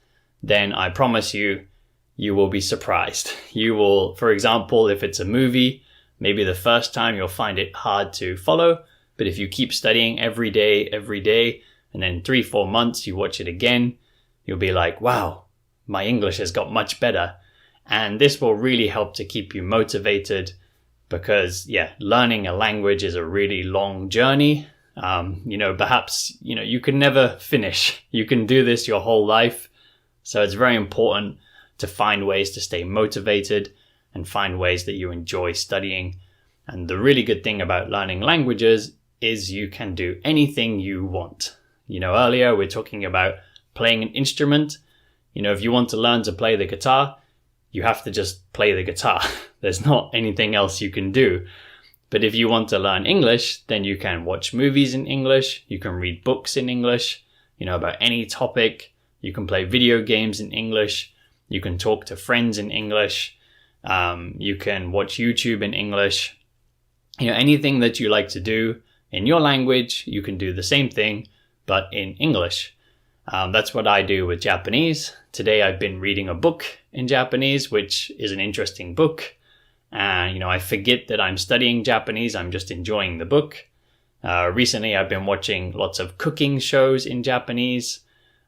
then I promise you, you will be surprised. You will, for example, if it's a movie, maybe the first time you'll find it hard to follow. But if you keep studying every day, and then 3, 4 months, you watch it again, you'll be like, wow, my English has got much better. And this will really help to keep you motivated because, learning a language is a really long journey. Perhaps, you can never finish. You can do this your whole life. So it's very important to find ways to stay motivated and find ways that you enjoy studying. And the really good thing about learning languages is you can do anything you want. Earlier we're talking about playing an instrument. If you want to learn to play the guitar, you have to just play the guitar. There's not anything else you can do. But if you want to learn English, then you can watch movies in English. You can read books in English, about any topic. You can play video games in English. You can talk to friends in English. You can watch YouTube in English. Anything that you like to do in your language, you can do the same thing, but in English. That's what I do with Japanese. Today I've been reading a book in Japanese, which is an interesting book. I forget that I'm studying Japanese. I'm just enjoying the book. Recently I've been watching lots of cooking shows in Japanese.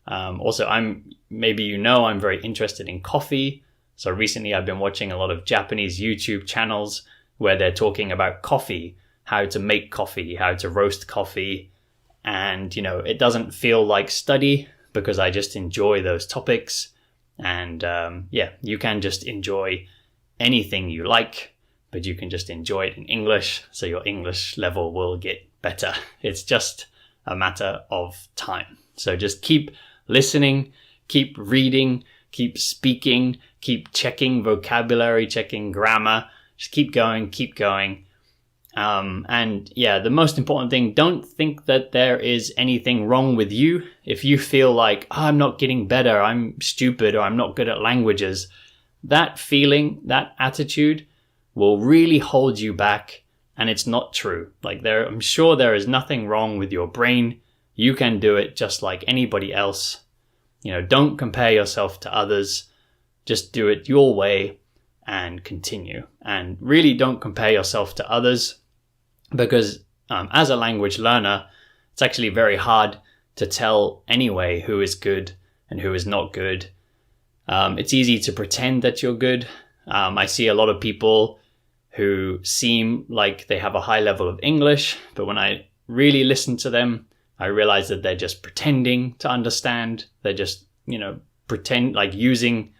Also, I'm very interested in coffee. So recently I've been watching a lot of Japanese YouTube channels where they're talking about coffee, how to make coffee, how to roast coffee. And, it doesn't feel like study because I just enjoy those topics. And you can just enjoy anything you like, but you can just enjoy it in English. So your English level will get better. It's just a matter of time. So just keep listening, keep reading, keep speaking, keep checking vocabulary, checking grammar. Just keep going, keep going. The most important thing, don't think that there is anything wrong with you. If you feel like, I'm not getting better, I'm stupid, or I'm not good at languages, that feeling, that attitude will really hold you back, and it's not true. I'm sure there is nothing wrong with your brain. You can do it just like anybody else. Don't compare yourself to others. Just do it your way and continue. And really don't compare yourself to others because as a language learner, it's actually very hard to tell anyway who is good and who is not good. It's easy to pretend that you're good. I see a lot of people who seem like they have a high level of English, but when I really listen to them, I realize that they're just pretending to understand. They're just, pretend like using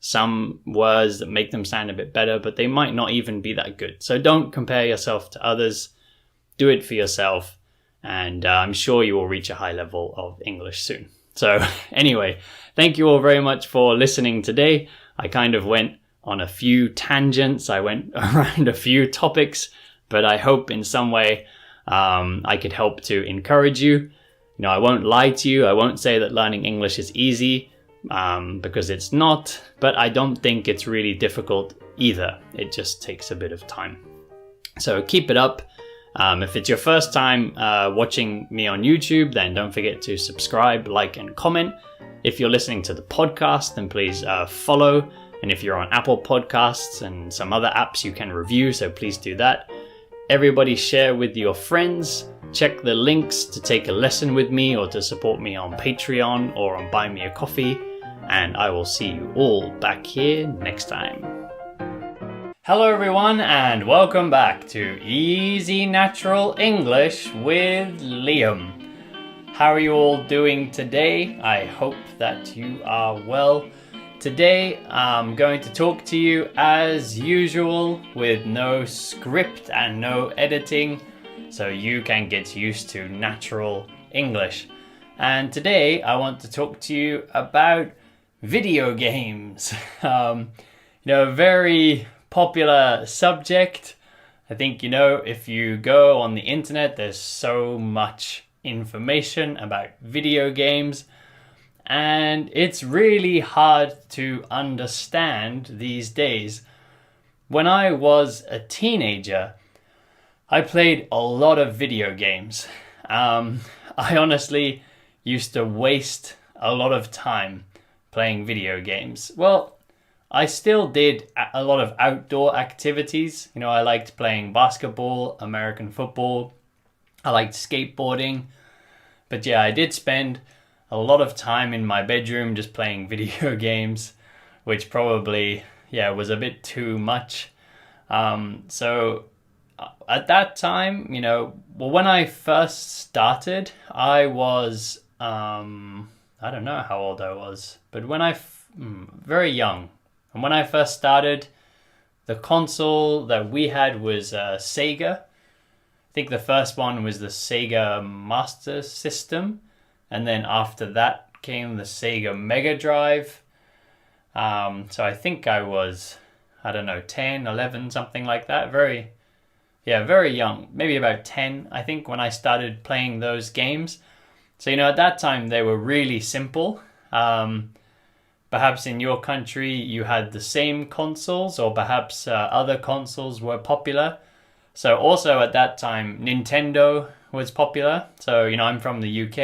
some words that make them sound a bit better, but they might not even be that good. So don't compare yourself to others. Do it for yourself. And I'm sure you will reach a high level of English soon. So anyway, thank you all very much for listening today. I kind of went on a few tangents. I went around a few topics, but I hope in some way I could help to encourage you. I won't lie to you. I won't say that learning English is easy because it's not, but I don't think it's really difficult either. It just takes a bit of time. So keep it up. If it's your first time watching me on YouTube, then don't forget to subscribe, like, and comment. If you're listening to the podcast, then please follow. And if you're on Apple Podcasts and some other apps, you can review, so please do that. Everybody share with your friends. Check the links to take a lesson with me or to support me on Patreon or on Buy Me a Coffee. And I will see you all back here next time. Hello everyone and welcome back to Easy Natural English with Liam. How are you all doing today? I hope that you are well. Today I'm going to talk to you as usual with no script and no editing, so you can get used to natural English. And today I want to talk to you about video games. A very popular subject. I think, if you go on the internet, there's so much information about video games. And it's really hard to understand these days. When I was a teenager, I played a lot of video games. I honestly used to waste a lot of time playing video games. Well, I still did a lot of outdoor activities. I liked playing basketball, American football. I liked skateboarding. But yeah, I did spend a lot of time in my bedroom just playing video games, which probably was a bit too much. So at that time, when I first started, I was, I don't know how old I was, but very young. And when I first started, the console that we had was Sega. I think the first one was the Sega Master System. And then after that came the Sega Mega Drive. So I think I was, I don't know, 10, 11, something like that. Very young. Maybe about 10, I think, when I started playing those games. So, at that time they were really simple. Perhaps in your country you had the same consoles, or perhaps other consoles were popular. So also at that time, Nintendo was popular. So, I'm from the UK,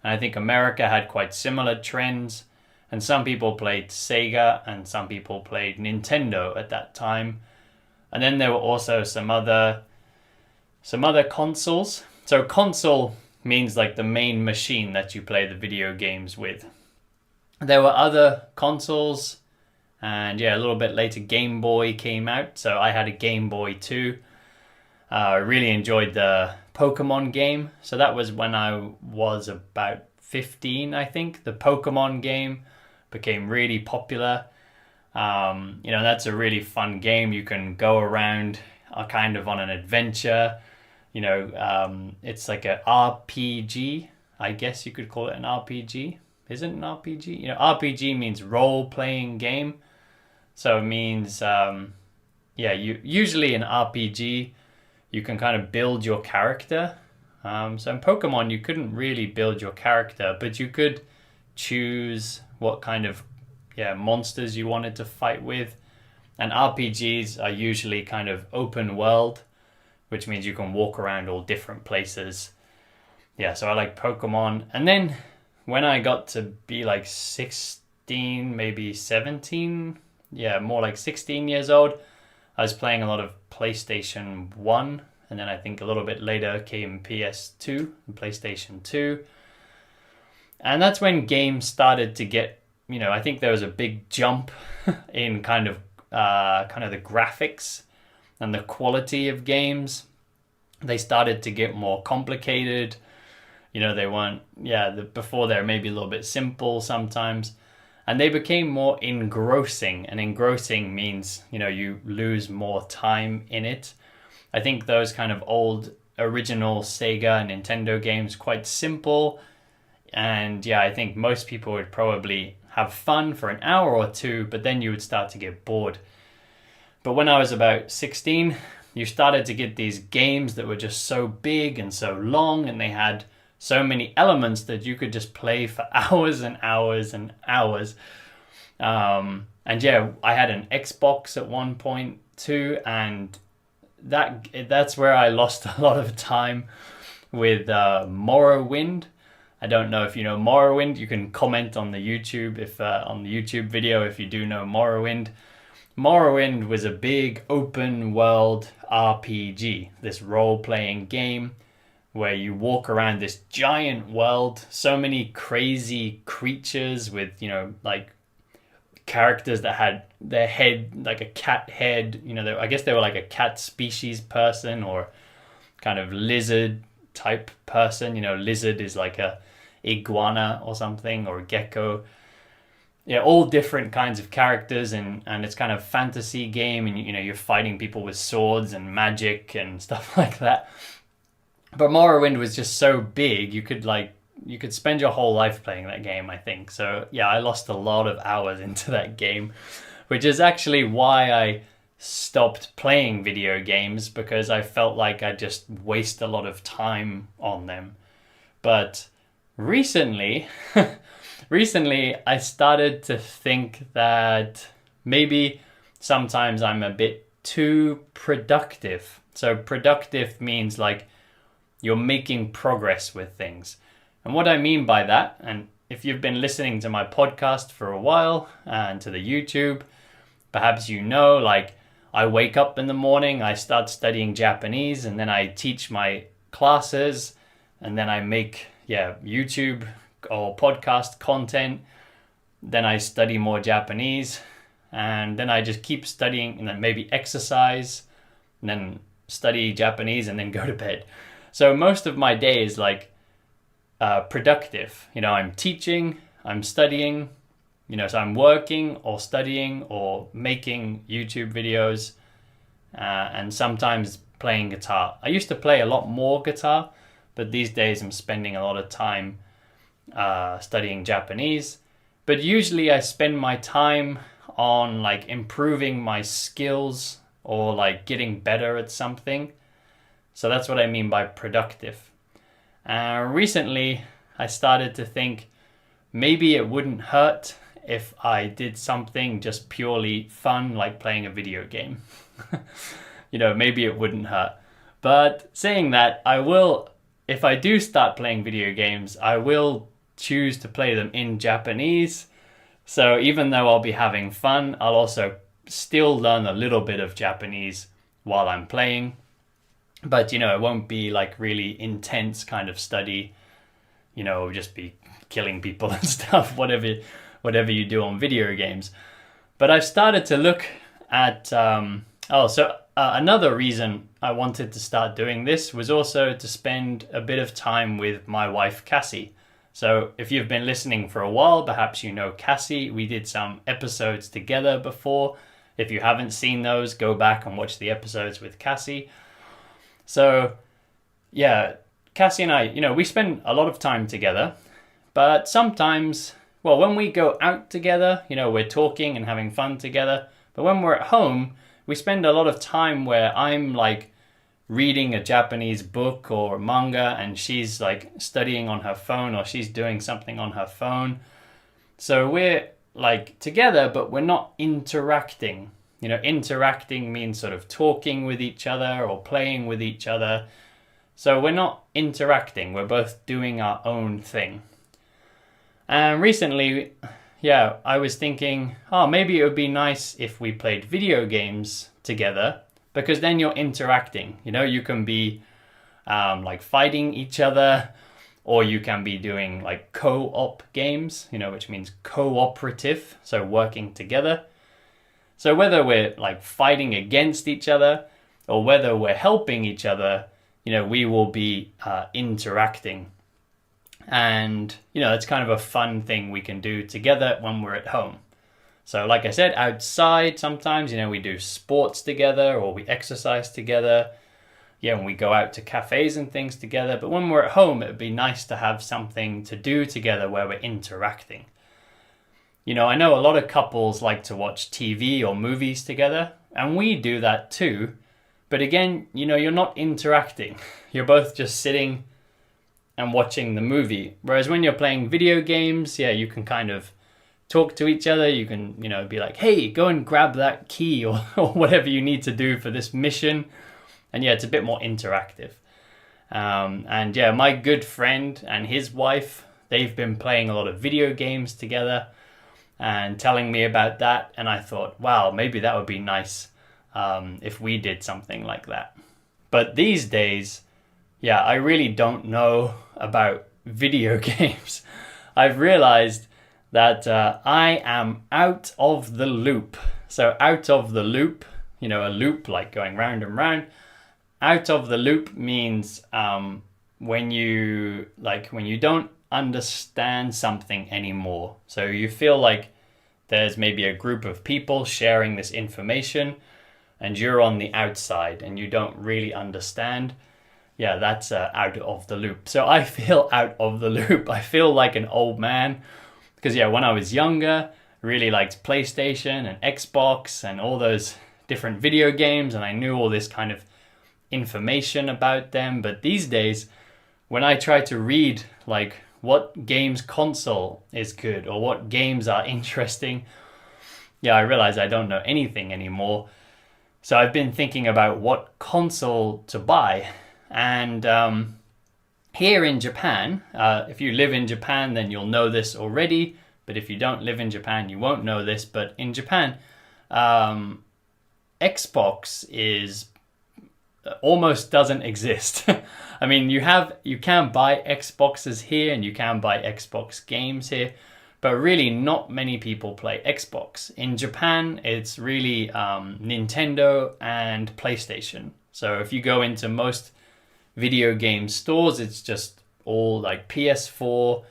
and I think America had quite similar trends. And some people played Sega and some people played Nintendo at that time. And then there were also some other consoles. So console means like the main machine that you play the video games with. There were other consoles, and a little bit later Game Boy came out. So I had a Game Boy too. I really enjoyed the Pokemon game. So that was when I was about 15, I think. The Pokemon game became really popular. That's a really fun game. You can go around kind of on an adventure. It's like a RPG. I guess you could call it an RPG. Is it an RPG? RPG means role-playing game. So it means, usually in RPG, you can kind of build your character. So in Pokemon, you couldn't really build your character, but you could choose what kind of monsters you wanted to fight with. And RPGs are usually kind of open world, which means you can walk around all different places. So I like Pokemon. And then when I got to be like 16, maybe 17, more like 16 years old, I was playing a lot of PlayStation 1. And then I think a little bit later came PS2 and PlayStation 2. And that's when games started to get, I think there was a big jump in kind of the graphics and the quality of games. They started to get more complicated. They weren't, before they were maybe a little bit simple sometimes. And they became more engrossing. And engrossing means, you lose more time in it. I think those kind of old original Sega and Nintendo games, quite simple. And I think most people would probably have fun for an hour or two, but then you would start to get bored. But when I was about 16, you started to get these games that were just so big and so long, and they had so many elements that you could just play for hours and hours and hours. I had an Xbox at one point too, and that's where I lost a lot of time with Morrowind. I don't know if you know Morrowind. You can comment on the YouTube on the YouTube video if you do know Morrowind. Morrowind was a big open world RPG, this role-playing game where you walk around this giant world, so many crazy creatures with, like characters that had their head like a cat head. I guess they were like a cat species person or kind of lizard type person. Lizard is like a iguana or something, or a gecko. All different kinds of characters, and it's kind of fantasy game, and you're fighting people with swords and magic and stuff like that. But Morrowind was just so big, you could spend your whole life playing that game, I think. So I lost a lot of hours into that game, which is actually why I stopped playing video games, because I felt like I just waste a lot of time on them. But recently I started to think that maybe sometimes I'm a bit too productive. So productive means like you're making progress with things. And what I mean by that, and if you've been listening to my podcast for a while and to the YouTube, perhaps like I wake up in the morning, I start studying Japanese, and then I teach my classes, and then I make YouTube or podcast content. Then I study more Japanese, and then I just keep studying, and then maybe exercise, and then study Japanese, and then go to bed. So most of my day is like productive. You know, I'm teaching, I'm studying, you know, so I'm working or studying or making YouTube videos, and sometimes playing guitar. I used to play a lot more guitar, but these days I'm spending a lot of time studying Japanese. But usually I spend my time on like improving my skills or like getting better at something. So that's what I mean by productive. Recently I started to think maybe it wouldn't hurt if I did something just purely fun, like playing a video game. You know, maybe it wouldn't hurt. But saying that, I will, if I do start playing video games, I will choose to play them in Japanese. So even though I'll be having fun, I'll also still learn a little bit of Japanese while I'm playing. But, you know, it won't be like really intense kind of study. You know, just be killing people and stuff, whatever you do on video games. But I've started to look at... another reason I wanted to start doing this was also to spend a bit of time with my wife, Cassie. So if you've been listening for a while, perhaps you know Cassie. We did some episodes together before. If you haven't seen those, go back and watch the episodes with Cassie. So, yeah, Cassie and I, you know, we spend a lot of time together. But sometimes, well, when we go out together, you know, we're talking and having fun together. But when we're at home, we spend a lot of time where I'm like reading a Japanese book or manga and she's like studying on her phone or she's doing something on her phone. So we're like together, but we're not interacting. You know, interacting means sort of talking with each other or playing with each other. So we're not interacting. We're both doing our own thing. And recently, yeah, I was thinking, maybe it would be nice if we played video games together, because then you're interacting. You know, you can be like fighting each other, or you can be doing like co-op games, you know, which means cooperative, so working together. So whether we're like fighting against each other or whether we're helping each other, you know, we will be interacting. And, you know, it's kind of a fun thing we can do together when we're at home. So like I said, outside sometimes, you know, we do sports together or we exercise together. Yeah, when we go out to cafes and things together. But when we're at home, it would be nice to have something to do together where we're interacting. You know, I know a lot of couples like to watch TV or movies together, and we do that too. But again, you know, you're not interacting. You're both just sitting and watching the movie. Whereas when you're playing video games, yeah, you can kind of talk to each other. You can, you know, be like, hey, go and grab that key or whatever you need to do for this mission. And yeah, it's a bit more interactive. And yeah, my good friend and his wife, they've been playing a lot of video games together and telling me about that. And I thought, wow, maybe that would be nice if we did something like that. But these days, yeah, I really don't know about video games. I've realized that I am out of the loop. So out of the loop, you know, a loop like going round and round. Out of the loop means when you don't understand something anymore. So you feel like there's maybe a group of people sharing this information and you're on the outside and you don't really understand. Yeah, that's out of the loop. So I feel out of the loop. I feel like an old man because, yeah, when I was younger, I really liked PlayStation and Xbox and all those different video games, and I knew all this kind of information about them. But these days, when I try to read like what games console is good or what games are interesting, yeah, I realize I don't know anything anymore. So I've been thinking about what console to buy. And here in Japan, if you live in Japan, then you'll know this already. But if you don't live in Japan, you won't know this. But in Japan, Xbox is almost doesn't exist. I mean, you can buy Xboxes here and you can buy Xbox games here. but really not many people play Xbox. In Japan, it's really Nintendo and PlayStation. So if you go into most video game stores, it's just all like PS4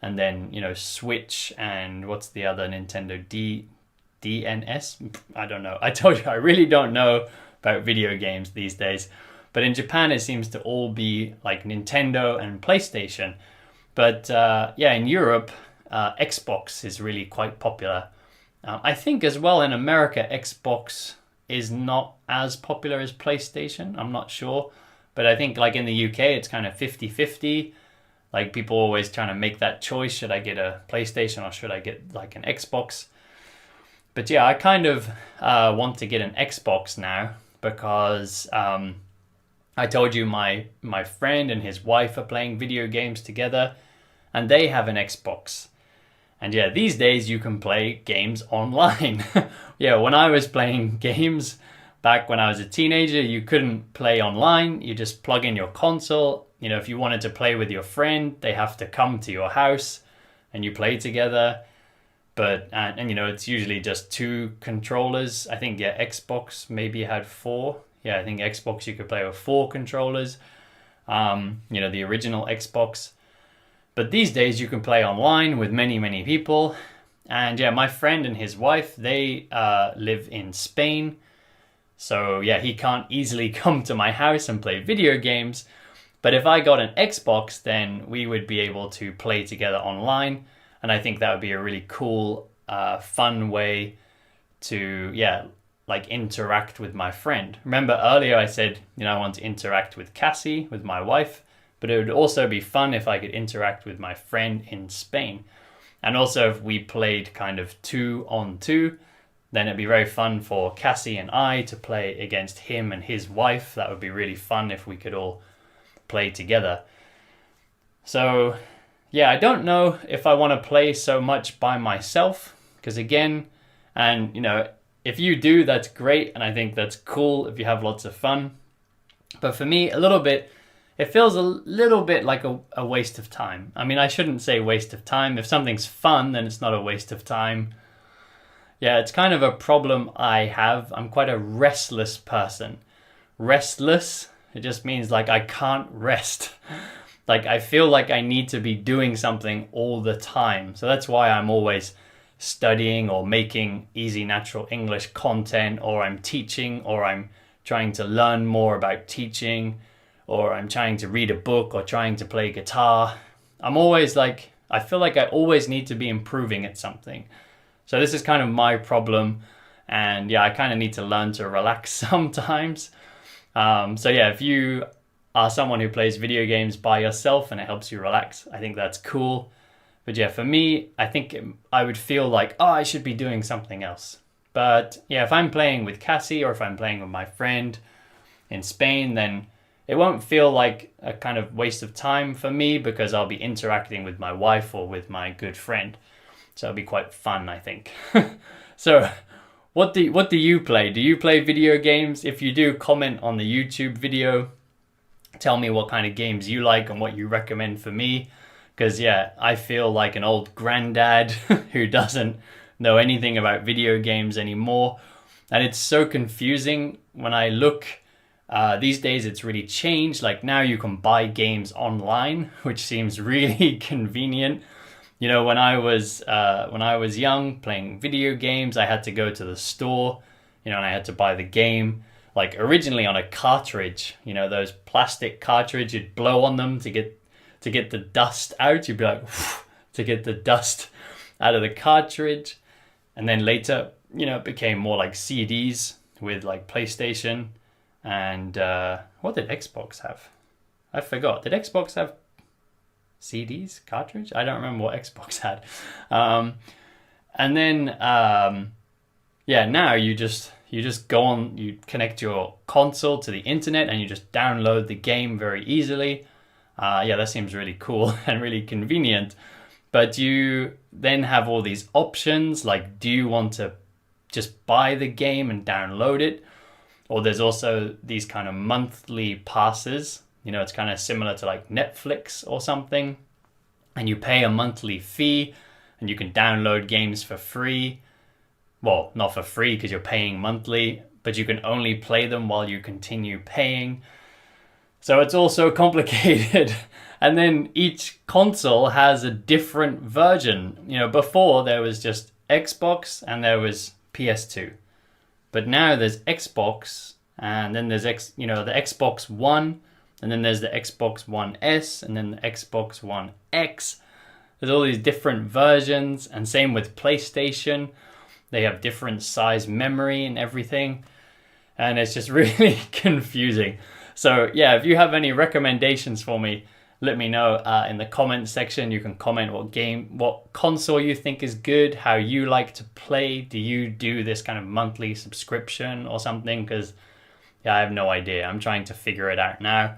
and then, you know, Switch and what's the other Nintendo DNS? I don't know. I told you, I really don't know about video games these days. But in Japan, it seems to all be like Nintendo and PlayStation. But yeah, in Europe, Xbox is really quite popular. I think as well in America, Xbox is not as popular as PlayStation. I'm not sure. But I think like in the UK, it's kind of 50-50. Like people always trying to make that choice. Should I get a PlayStation or should I get like an Xbox? But yeah, I kind of want to get an Xbox now because I told you my friend and his wife are playing video games together and they have an Xbox. And yeah, these days you can play games online. Yeah, when I was playing games back when I was a teenager, you couldn't play online. You just plug in your console. You know, if you wanted to play with your friend, they have to come to your house and you play together. But, and you know, it's usually just 2 controllers. I think, yeah, Xbox maybe had 4. Yeah, I think Xbox you could play with 4 controllers. You know, the original Xbox. But these days you can play online with many, many people. And yeah, my friend and his wife, they live in Spain. So yeah, he can't easily come to my house and play video games. But if I got an Xbox, then we would be able to play together online. And I think that would be a really cool, fun way to, yeah, like interact with my friend. Remember earlier I said, you know, I want to interact with Cassie, with my wife. But it would also be fun if I could interact with my friend in Spain. And also if we played kind of 2-on-2, then it'd be very fun for Cassie and I to play against him and his wife. That would be really fun if we could all play together. So yeah, I don't know if I want to play so much by myself. Because again, and you know, if you do, that's great. And I think that's cool if you have lots of fun. But for me, it feels a little bit like a waste of time. I mean, I shouldn't say waste of time. If something's fun, then it's not a waste of time. Yeah, it's kind of a problem I have. I'm quite a restless person. Restless, it just means like I can't rest. Like I feel like I need to be doing something all the time. So that's why I'm always studying or making easy natural English content, or I'm teaching, or I'm trying to learn more about teaching, or I'm trying to read a book or trying to play guitar. I'm always like, I feel like I always need to be improving at something. So this is kind of my problem. And yeah, I kind of need to learn to relax sometimes. So yeah, if you are someone who plays video games by yourself and it helps you relax, I think that's cool. But yeah, for me, I think I would feel like, oh, I should be doing something else. But yeah, if I'm playing with Cassie or if I'm playing with my friend in Spain, then it won't feel like a kind of waste of time for me because I'll be interacting with my wife or with my good friend. So it'll be quite fun, I think. So what do you play? Do you play video games? If you do, comment on the YouTube video. Tell me what kind of games you like and what you recommend for me. Because yeah, I feel like an old granddad who doesn't know anything about video games anymore. And it's so confusing when I look. These days it's really changed. Like now you can buy games online, which seems really convenient. You know, when I was young playing video games, I had to go to the store, you know, and I had to buy the game like originally on a cartridge. You know, those plastic cartridge, you'd blow on them to get the dust out. You'd be like to get the dust out of the cartridge. And then later, you know, it became more like CDs with like PlayStation. And what did Xbox have? I forgot. Did Xbox have CDs, cartridge? I don't remember what Xbox had. And then, yeah, now you just go on, you connect your console to the internet and you just download the game very easily. Yeah, that seems really cool and really convenient. But you then have all these options, like do you want to just buy the game and download it? Or there's also these kind of monthly passes. You know, it's kind of similar to like Netflix or something. And you pay a monthly fee and you can download games for free. Well, not for free because you're paying monthly, but you can only play them while you continue paying. So it's also complicated. And then each console has a different version. Before there was just Xbox and there was PS2. But now there's Xbox, and then there's the Xbox One, and then there's the Xbox One S, and then the Xbox One X. There's all these different versions, and same with PlayStation. They have different size memory and everything. And it's just really confusing. So yeah, if you have any recommendations for me, let me know in the comment section. You can comment what console you think is good, how you like to play. Do you do this kind of monthly subscription or something? Because I have no idea. I'm trying to figure it out now.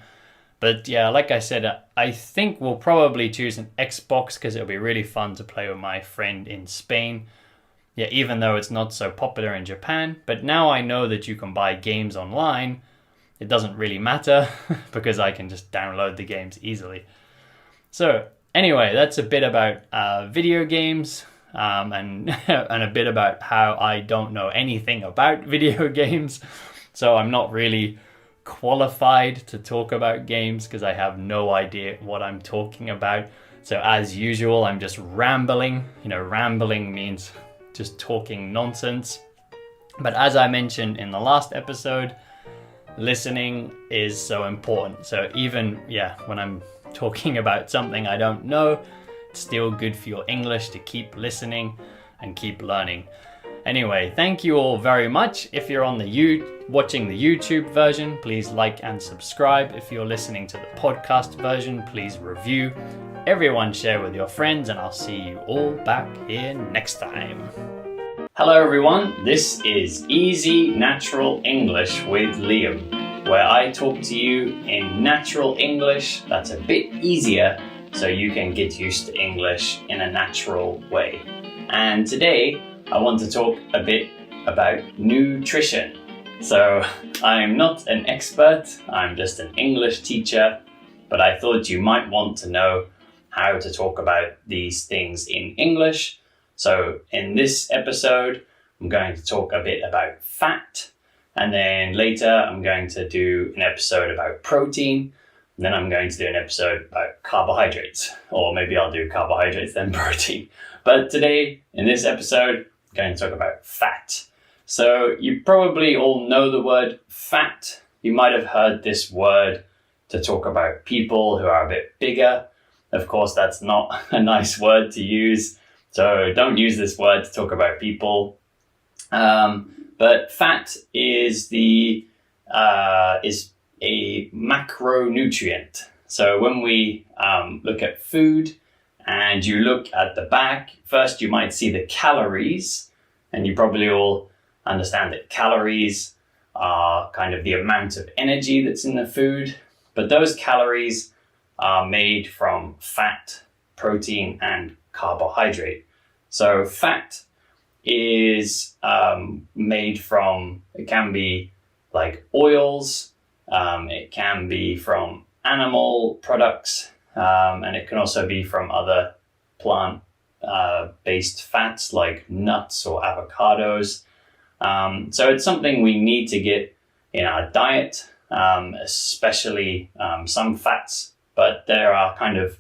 But yeah, like I said, I think we'll probably choose an Xbox because it'll be really fun to play with my friend in Spain. Yeah, even though it's not so popular in Japan. But now I know that you can buy games online. It doesn't really matter because I can just download the games easily. So anyway, that's a bit about video games and a bit about how I don't know anything about video games. So I'm not really qualified to talk about games because I have no idea what I'm talking about. So as usual, I'm just rambling. Rambling means just talking nonsense. But as I mentioned in the last episode, listening is so important. So even, when I'm talking about something I don't know, it's still good for your English to keep listening and keep learning. Anyway, thank you all very much. If you're on watching the YouTube version, please like and subscribe. If you're listening to the podcast version, please review. Everyone share with your friends, and I'll see you all back here next time. Hello everyone, this is Easy Natural English with Liam, where I talk to you in natural English that's a bit easier so you can get used to English in a natural way. And today I want to talk a bit about nutrition. So I'm not an expert, I'm just an English teacher, but I thought you might want to know how to talk about these things in English. So in this episode, I'm going to talk a bit about fat, and then later I'm going to do an episode about protein, and then I'm going to do an episode about carbohydrates, or maybe I'll do carbohydrates then protein. But today, in this episode, I'm going to talk about fat. So you probably all know the word fat. You might have heard this word to talk about people who are a bit bigger. Of course, that's not a nice word to use. So don't use this word to talk about people. But fat is a macronutrient. So when we look at food and you look at the back, first you might see the calories, and you probably all understand that calories are kind of the amount of energy that's in the food. But those calories are made from fat, protein, and carbohydrate. So fat is made from, it can be like oils, it can be from animal products, and it can also be from other plant based fats like nuts or avocados. So it's something we need to get in our diet, especially some fats, but there are kind of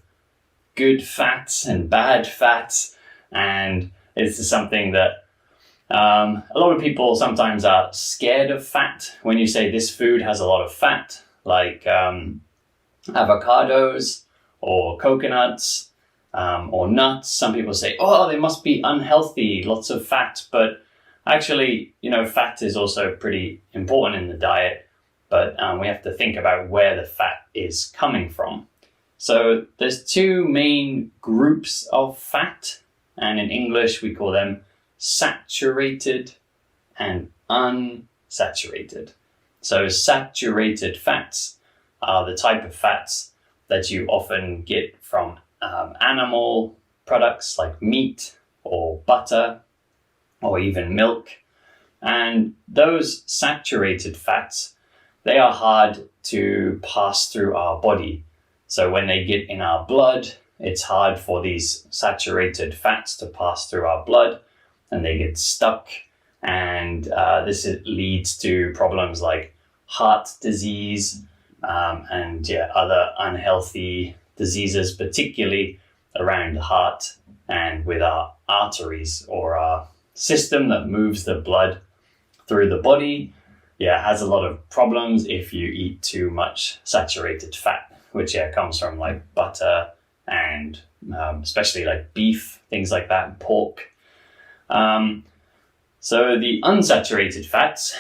good fats and bad fats, and it's something that a lot of people sometimes are scared of fat. When you say this food has a lot of fat, like avocados or coconuts or nuts, some people say, oh, they must be unhealthy, lots of fat. But actually, fat is also pretty important in the diet, but we have to think about where the fat is coming from. So there's two main groups of fat, and in English we call them saturated and unsaturated. So saturated fats are the type of fats that you often get from animal products like meat or butter or even milk. And those saturated fats, they are hard to pass through our body. So when they get in our blood, it's hard for these saturated fats to pass through our blood, and they get stuck. And this leads to problems like heart disease and other unhealthy diseases, particularly around the heart and with our arteries, or our system that moves the blood through the body. Has a lot of problems if you eat too much saturated fat, which comes from like butter and especially like beef, things like that, pork. So the unsaturated fats,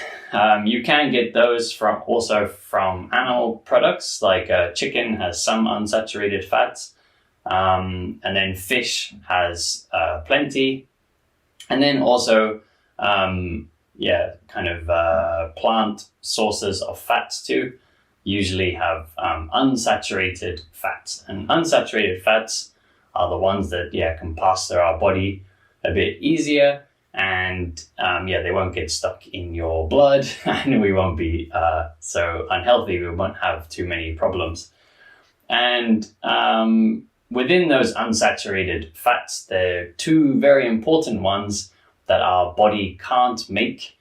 you can get those also from animal products, like chicken has some unsaturated fats, and then fish has plenty, and then also plant sources of fats too usually have unsaturated fats, and unsaturated fats are the ones that can pass through our body a bit easier. And they won't get stuck in your blood, and we won't be so unhealthy. We won't have too many problems. And within those unsaturated fats, there are two very important ones that our body can't make,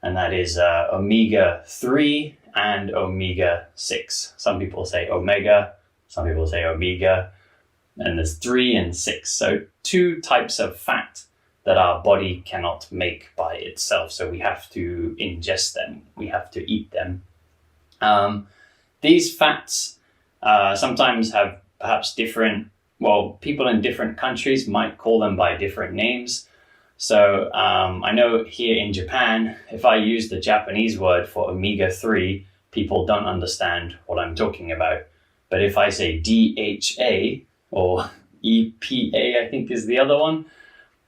and that is omega-3 and omega-6. Some people say omega, some people say omega, and there's 3 and 6. So two types of fat that our body cannot make by itself. So we have to ingest them. We have to eat them. These fats sometimes have perhaps people in different countries might call them by different names. So I know here in Japan, if I use the Japanese word for omega-3, people don't understand what I'm talking about. But if I say DHA or EPA, I think is the other one,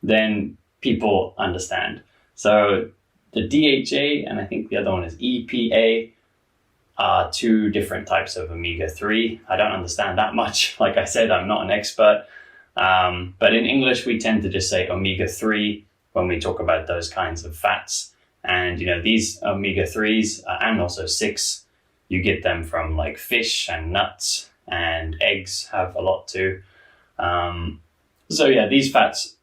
then people understand. So the DHA and I think the other one is EPA are two different types of omega-3. I don't understand that much. Like I said, I'm not an expert. But in English, we tend to just say omega-3 when we talk about those kinds of fats. And these omega-3s and also 6, you get them from like fish and nuts, and eggs have a lot too. These fats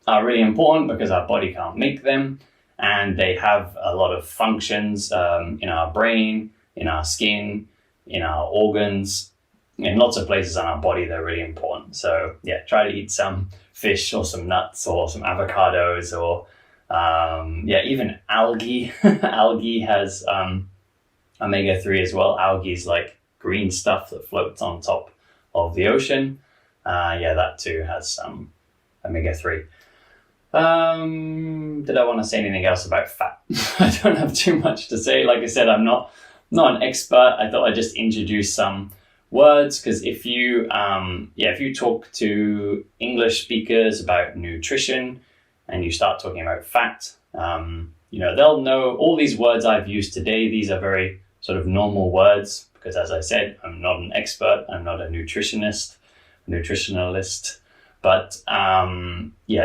are really important because our body can't make them, and they have a lot of functions in our brain, in our skin, in our organs, in lots of places on our body. They're really important. So try to eat some fish or some nuts or some avocados, or even algae. Algae has omega-3 as well. Algae is like green stuff that floats on top of the ocean. That too has some omega-3. Did I want to say anything else about fat? I don't have too much to say. Like I said, I'm not an expert. I thought I'd just introduce some words, because if you talk to English speakers about nutrition and you start talking about fat, they'll know all these words I've used today. These are very sort of normal words because, as I said, I'm not an expert. I'm not a nutritionalist. But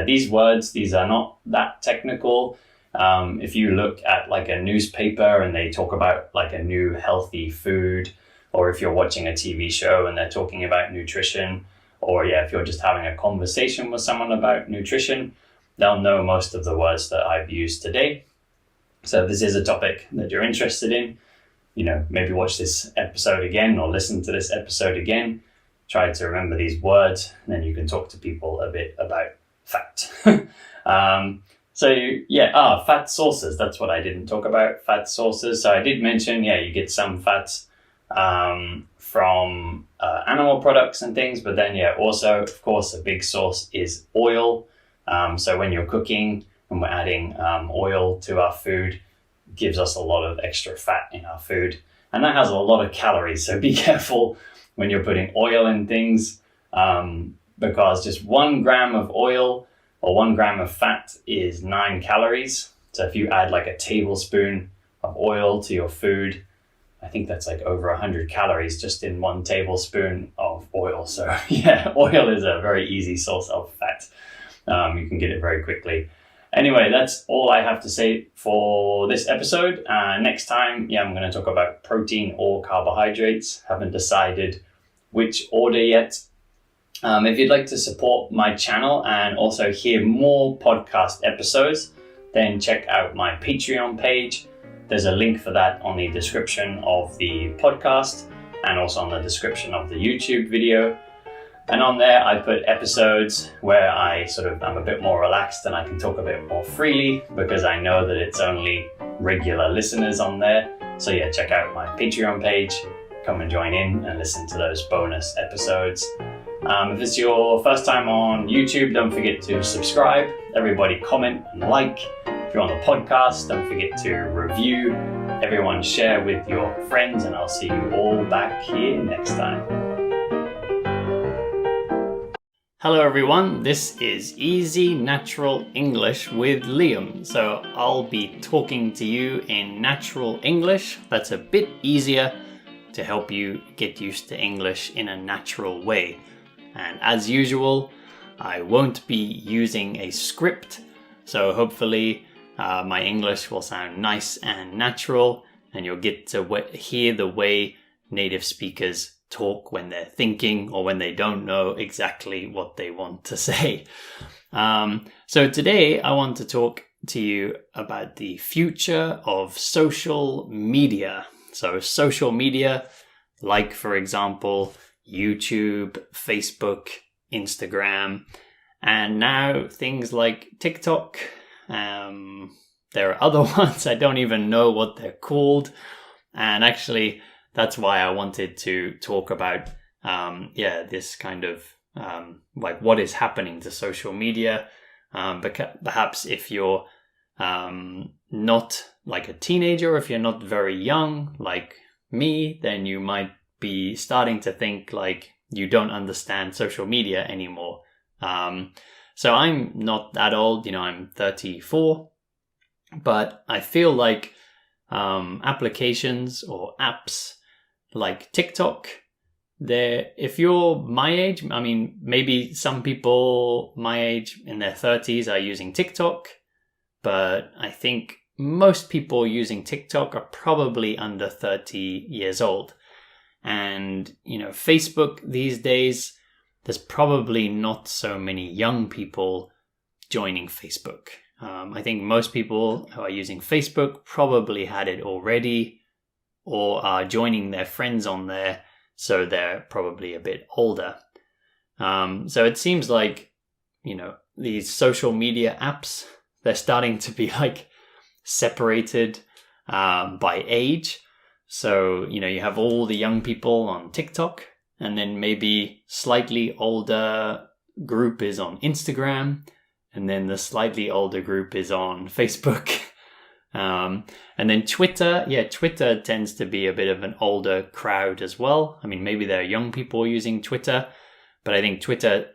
these words, these are not that technical. If you look at like a newspaper and they talk about like a new healthy food, or if you're watching a TV show and they're talking about nutrition, or if you're just having a conversation with someone about nutrition, they'll know most of the words that I've used today. So if this is a topic that you're interested in, maybe watch this episode again or listen to this episode again. Try to remember these words, and then you can talk to people a bit about fat. Fat sources. That's what I didn't talk about, fat sources. So I did mention, you get some fats from animal products and things, but then also, of course, a big source is oil. So when you're cooking and we're adding oil to our food, it gives us a lot of extra fat in our food, and that has a lot of calories. So be careful when you're putting oil in things, because just 1 gram of oil or 1 gram of fat is 9 calories. So if you add like a tablespoon of oil to your food, I think that's like over 100 calories just in 1 tablespoon of oil. So oil is a very easy source of fat. You can get it very quickly. Anyway, that's all I have to say for this episode. Next time, I'm going to talk about protein or carbohydrates. Haven't decided which order yet. If you'd like to support my channel and also hear more podcast episodes, then check out my Patreon page. There's a link for that on the description of the podcast and also on the description of the YouTube video. And on there, I put episodes where I'm a bit more relaxed and I can talk a bit more freely because I know that it's only regular listeners on there. So yeah, check out my Patreon page, come and join in and listen to those bonus episodes. If it's your first time on YouTube, don't forget to subscribe. Everybody comment and like. If you're on the podcast, don't forget to review. Everyone share with your friends, and I'll see you all back here next time. Hello everyone, this is Easy Natural English with Liam. So I'll be talking to you in natural English that's a bit easier to help you get used to English in a natural way. And as usual, I won't be using a script, so hopefully my English will sound nice and natural and you'll get to hear the way native speakers talk when they're thinking or when they don't know exactly what they want to say. So today I want to talk to you about the future of social media. So social media, like for example, YouTube, Facebook, Instagram, and now things like TikTok. There are other ones, I don't even know what they're called. And actually, that's why I wanted to talk about, this kind of, what is happening to social media. Perhaps if you're not like a teenager, or if you're not very young, like me, then you might be starting to think like you don't understand social media anymore. So I'm not that old, I'm 34, but I feel like applications or apps like TikTok, if you're my age, maybe some people my age in their 30s are using TikTok, but I think most people using TikTok are probably under 30 years old. And, Facebook these days, there's probably not so many young people joining Facebook. I think most people who are using Facebook probably had it already or are joining their friends on there, so they're probably a bit older. So it seems like, these social media apps, they're starting to be like separated by age. So, you have all the young people on TikTok, and then maybe slightly older group is on Instagram, and then the slightly older group is on Facebook. And then Twitter, Twitter tends to be a bit of an older crowd as well. Maybe there are young people using Twitter, but I think Twitter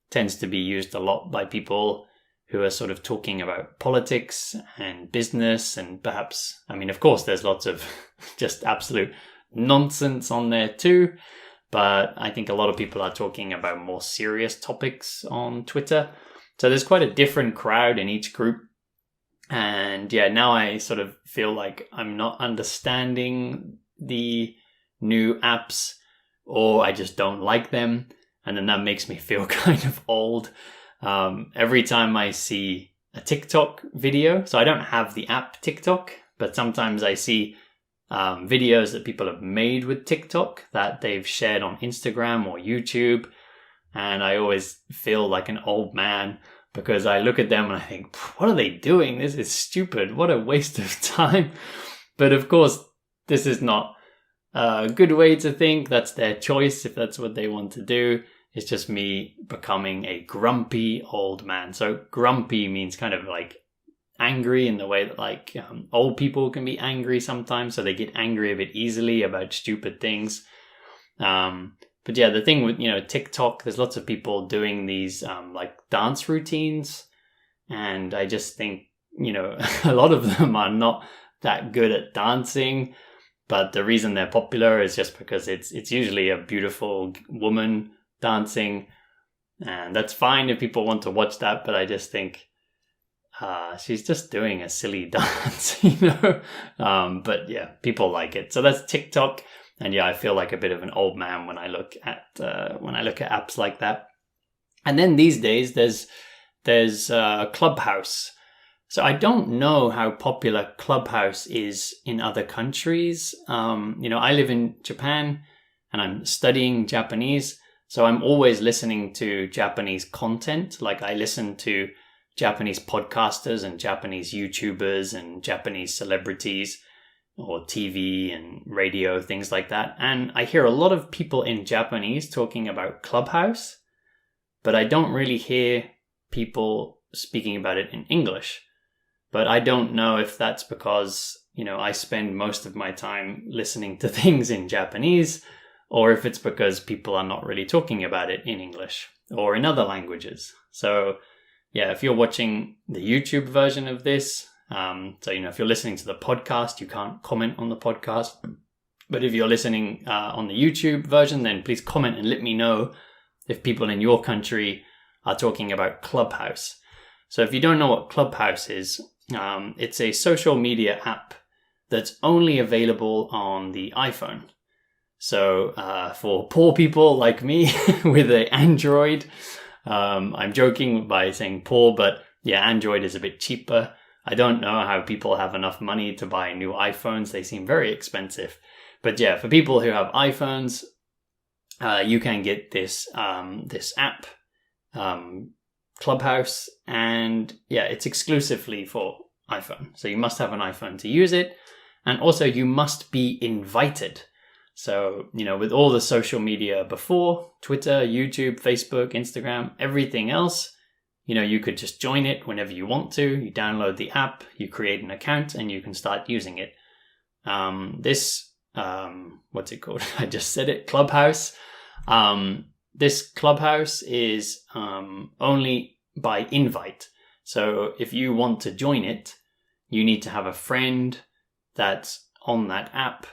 tends to be used a lot by people who are sort of talking about politics and business, and perhaps, of course, there's lots of just absolute nonsense on there too. But I think a lot of people are talking about more serious topics on Twitter. So there's quite a different crowd in each group. And now I sort of feel like I'm not understanding the new apps, or I just don't like them. And then that makes me feel kind of old. Every time I see a TikTok video, so I don't have the app TikTok, but sometimes I see videos that people have made with TikTok that they've shared on Instagram or YouTube. And I always feel like an old man because I look at them and I think, what are they doing? This is stupid. What a waste of time. But of course, this is not a good way to think. That's their choice if that's what they want to do. It's just me becoming a grumpy old man. So grumpy means kind of like angry in the way that old people can be angry sometimes. So they get angry a bit easily about stupid things. But the thing with, TikTok, there's lots of people doing these dance routines. And I just think, a lot of them are not that good at dancing. But the reason they're popular is just because it's usually a beautiful woman dancing. And that's fine if people want to watch that. But I just think she's just doing a silly dance, But people like it. So that's TikTok. And I feel like a bit of an old man when I look at apps like that. And then these days there's Clubhouse. So I don't know how popular Clubhouse is in other countries. I live in Japan and I'm studying Japanese. So I'm always listening to Japanese content. Like I listen to Japanese podcasters and Japanese YouTubers and Japanese celebrities or TV and radio, things like that. And I hear a lot of people in Japanese talking about Clubhouse, but I don't really hear people speaking about it in English. But I don't know if that's because, I spend most of my time listening to things in Japanese, or if it's because people are not really talking about it in English or in other languages. So yeah, if you're watching the YouTube version of this, if you're listening to the podcast, you can't comment on the podcast. But if you're listening on the YouTube version, then please comment and let me know if people in your country are talking about Clubhouse. So if you don't know what Clubhouse is, it's a social media app that's only available on the iPhone. So for poor people like me with an Android, I'm joking by saying poor, but yeah, Android is a bit cheaper. I don't know how people have enough money to buy new iPhones. They seem very expensive. But yeah, for people who have iPhones, you can get this app, Clubhouse, and yeah, it's exclusively for iPhone. So you must have an iPhone to use it. And also you must be invited. So, with all the social media before, Twitter, YouTube, Facebook, Instagram, everything else, you could just join it whenever you want to. You download the app, you create an account, and you can start using it. What's it called? I just said it, Clubhouse. This Clubhouse is only by invite. So if you want to join it, you need to have a friend that's on that app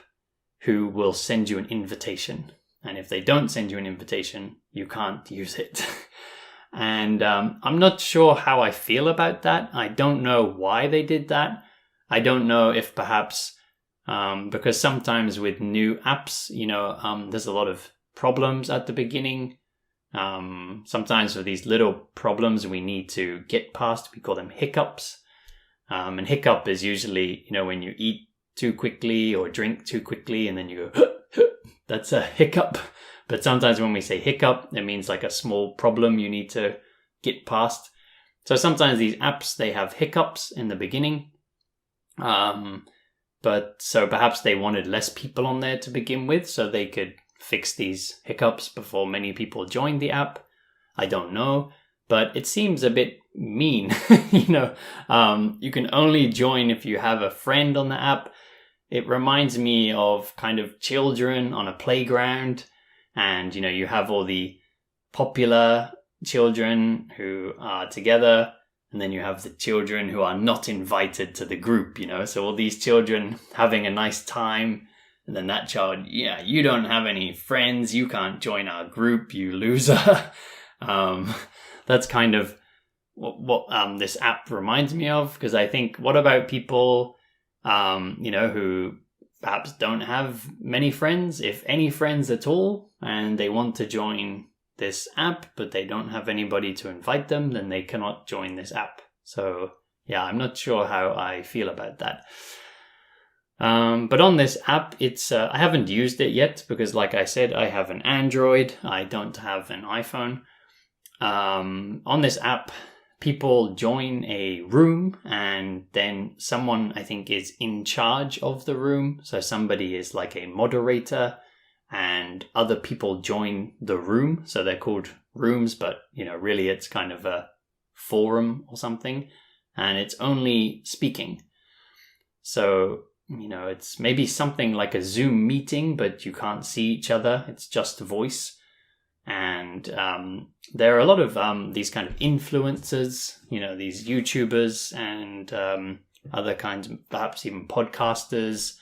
who will send you an invitation. And if they don't send you an invitation, you can't use it. And I'm not sure how I feel about that. I don't know why they did that. I don't know if perhaps because sometimes with new apps, there's a lot of problems at the beginning. Sometimes for these little problems we need to get past, we call them hiccups. And hiccup is usually, when you eat too quickly or drink too quickly and then you go, that's a hiccup. But sometimes when we say hiccup, it means like a small problem you need to get past. So sometimes these apps, they have hiccups in the beginning. But so perhaps they wanted less people on there to begin with so they could fix these hiccups before many people joined the app. I don't know, but it seems a bit mean. You can only join if you have a friend on the app. It reminds me of kind of children on a playground, and you have all the popular children who are together, and then you have the children who are not invited to the group, so all these children having a nice time. And then that child, yeah, you don't have any friends, you can't join our group, you loser. That's kind of what this app reminds me of, because I think, what about people, who perhaps don't have many friends, if any friends at all, and they want to join this app, but they don't have anybody to invite them, then they cannot join this app. So yeah, I'm not sure how I feel about that. But on this app, it's I haven't used it yet because, like I said, I have an Android. I don't have an iPhone. On this app, people join a room and then someone, I think, is in charge of the room. So somebody is like a moderator and other people join the room. So they're called rooms, but, really it's kind of a forum or something. And it's only speaking. So it's maybe something like a Zoom meeting, but you can't see each other. It's just voice. And there are a lot of these kind of influencers, these YouTubers and other kinds, perhaps even podcasters,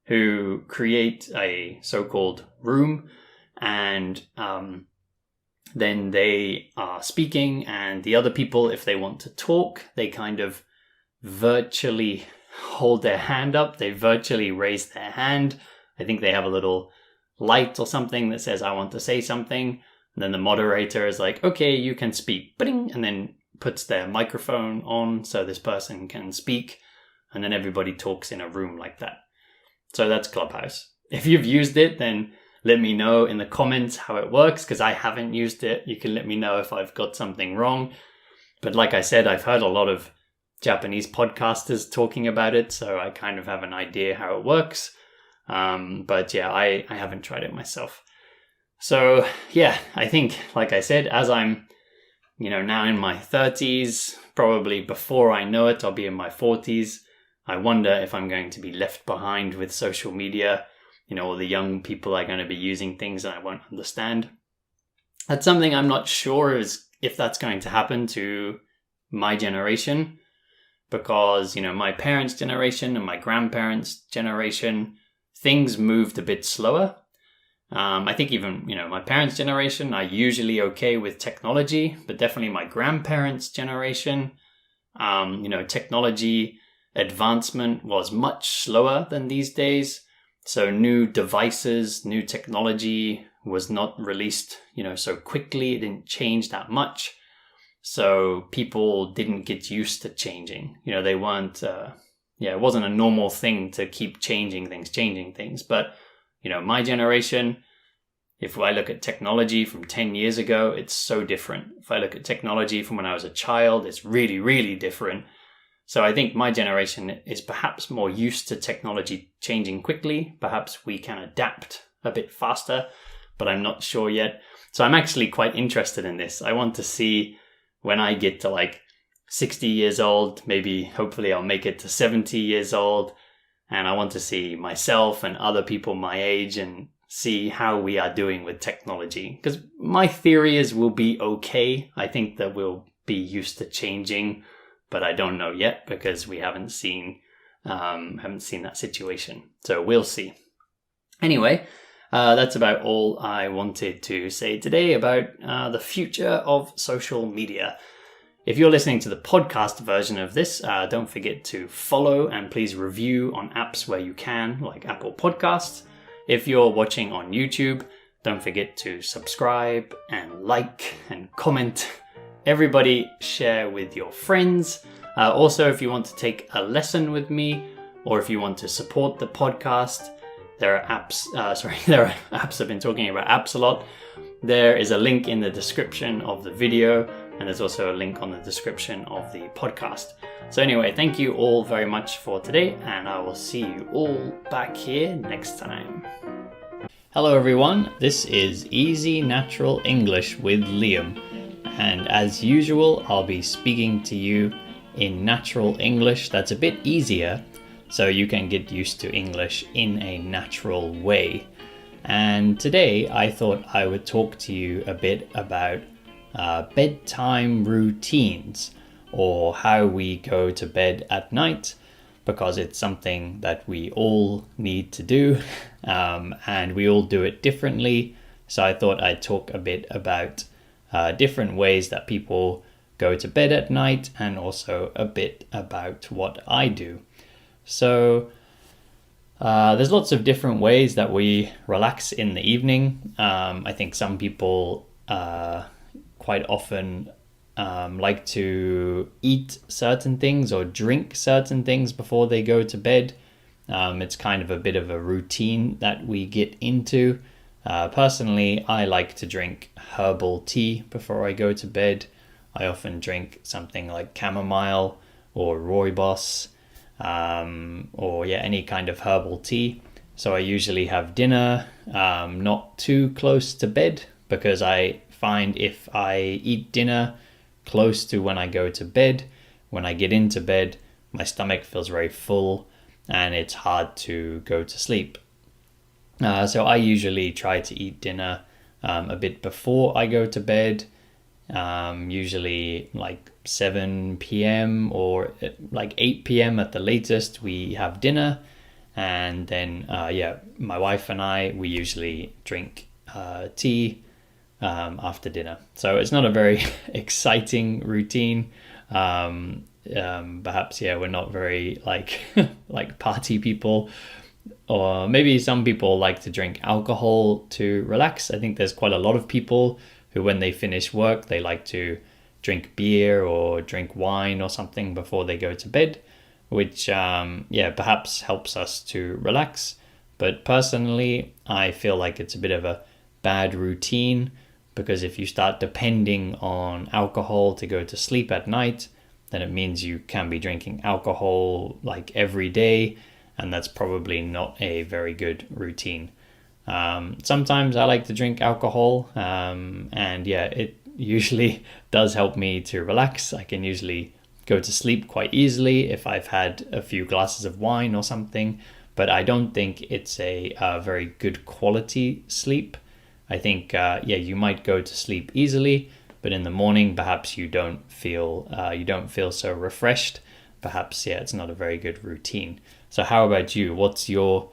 who create a so-called room. And then they are speaking, and the other people, if they want to talk, they kind of virtually hold their hand up. They virtually raise their hand. I think they have a little light or something that says, I want to say something. And then the moderator is like, okay, you can speak, Bing! And then puts their microphone on so this person can speak. And then everybody talks in a room like that. So that's Clubhouse. If you've used it, then let me know in the comments how it works, because I haven't used it. You can let me know if I've got something wrong. But like I said, I've heard a lot of Japanese podcasters talking about it, so I kind of have an idea how it works. But yeah, I haven't tried it myself. So yeah, I think, like I said, as I'm, now in my 30s, probably before I know it, I'll be in my 40s. I wonder if I'm going to be left behind with social media. All the young people are going to be using things that I won't understand. That's something I'm not sure if that's going to happen to my generation, because, my parents' generation and my grandparents' generation, things moved a bit slower. I think even, my parents' generation are usually okay with technology, but definitely my grandparents' generation, technology advancement was much slower than these days. So new devices, new technology was not released, so quickly. It didn't change that much. So people didn't get used to changing. They weren't, it wasn't a normal thing to keep changing things. But, my generation, if I look at technology from 10 years ago, it's so different. If I look at technology from when I was a child, it's really, really different. So I think my generation is perhaps more used to technology changing quickly. Perhaps we can adapt a bit faster, but I'm not sure yet. So I'm actually quite interested in this. I want to see when I get to like 60 years old, maybe hopefully I'll make it to 70 years old. And I want to see myself and other people my age and see how we are doing with technology. Because my theory is we'll be okay. I think that we'll be used to changing, but I don't know yet because we haven't seen that situation. So we'll see. Anyway, that's about all I wanted to say today about the future of social media. If you're listening to the podcast version of this, don't forget to follow and please review on apps where you can, like Apple Podcasts. If you're watching on YouTube, don't forget to subscribe and like and comment. Everybody share with your friends. Also, if you want to take a lesson with me, or if you want to support the podcast, there are apps. There are apps. I've been talking about apps a lot. There is a link in the description of the video, and there's also a link on the description of the podcast. So anyway, thank you all very much for today, and I will see you all back here next time. Hello everyone, this is Easy Natural English with Liam. And as usual, I'll be speaking to you in natural English that's a bit easier, so you can get used to English in a natural way. And today I thought I would talk to you a bit about bedtime routines, or how we go to bed at night, because it's something that we all need to do, and we all do it differently. So I thought I'd talk a bit about different ways that people go to bed at night, and also a bit about what I do. So there's lots of different ways that we relax in the evening. I think some people quite often like to eat certain things or drink certain things before they go to bed. It's kind of a bit of a routine that we get into. Personally, I like to drink herbal tea before I go to bed. I often drink something like chamomile or rooibos, or any kind of herbal tea. So I usually have dinner not too close to bed, because I find if I eat dinner close to when I go to bed, when I get into bed, my stomach feels very full and it's hard to go to sleep. So I usually try to eat dinner a bit before I go to bed, usually like 7 p.m. or like 8 p.m. at the latest we have dinner. And then, my wife and I, we usually drink tea after dinner. So it's not a very exciting routine. Perhaps, we're not very like party people, or maybe some people like to drink alcohol to relax. I think there's quite a lot of people who, when they finish work, they like to drink beer or drink wine or something before they go to bed, which perhaps helps us to relax. But personally, I feel like it's a bit of a bad routine, because if you start depending on alcohol to go to sleep at night, then it means you can be drinking alcohol like every day, and that's probably not a very good routine. Sometimes I like to drink alcohol, and it usually does help me to relax. I can usually go to sleep quite easily if I've had a few glasses of wine or something, but I don't think it's a very good quality sleep. I think, you might go to sleep easily, but in the morning, perhaps you don't feel so refreshed. Perhaps, it's not a very good routine. So how about you? What's your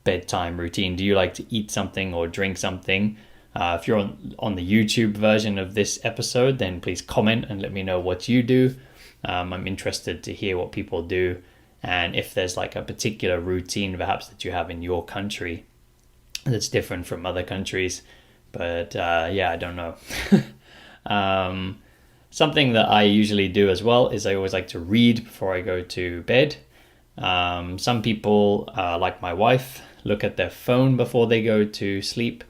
bedtime routine? Do you like to eat something or drink something? If you're on the YouTube version of this episode, then please comment and let me know what you do. I'm interested to hear what people do, and if there's like a particular routine perhaps that you have in your country that's different from other countries. But I don't know. Something that I usually do as well is I always like to read before I go to bed. Some people, like my wife, look at their phone before they go to sleep,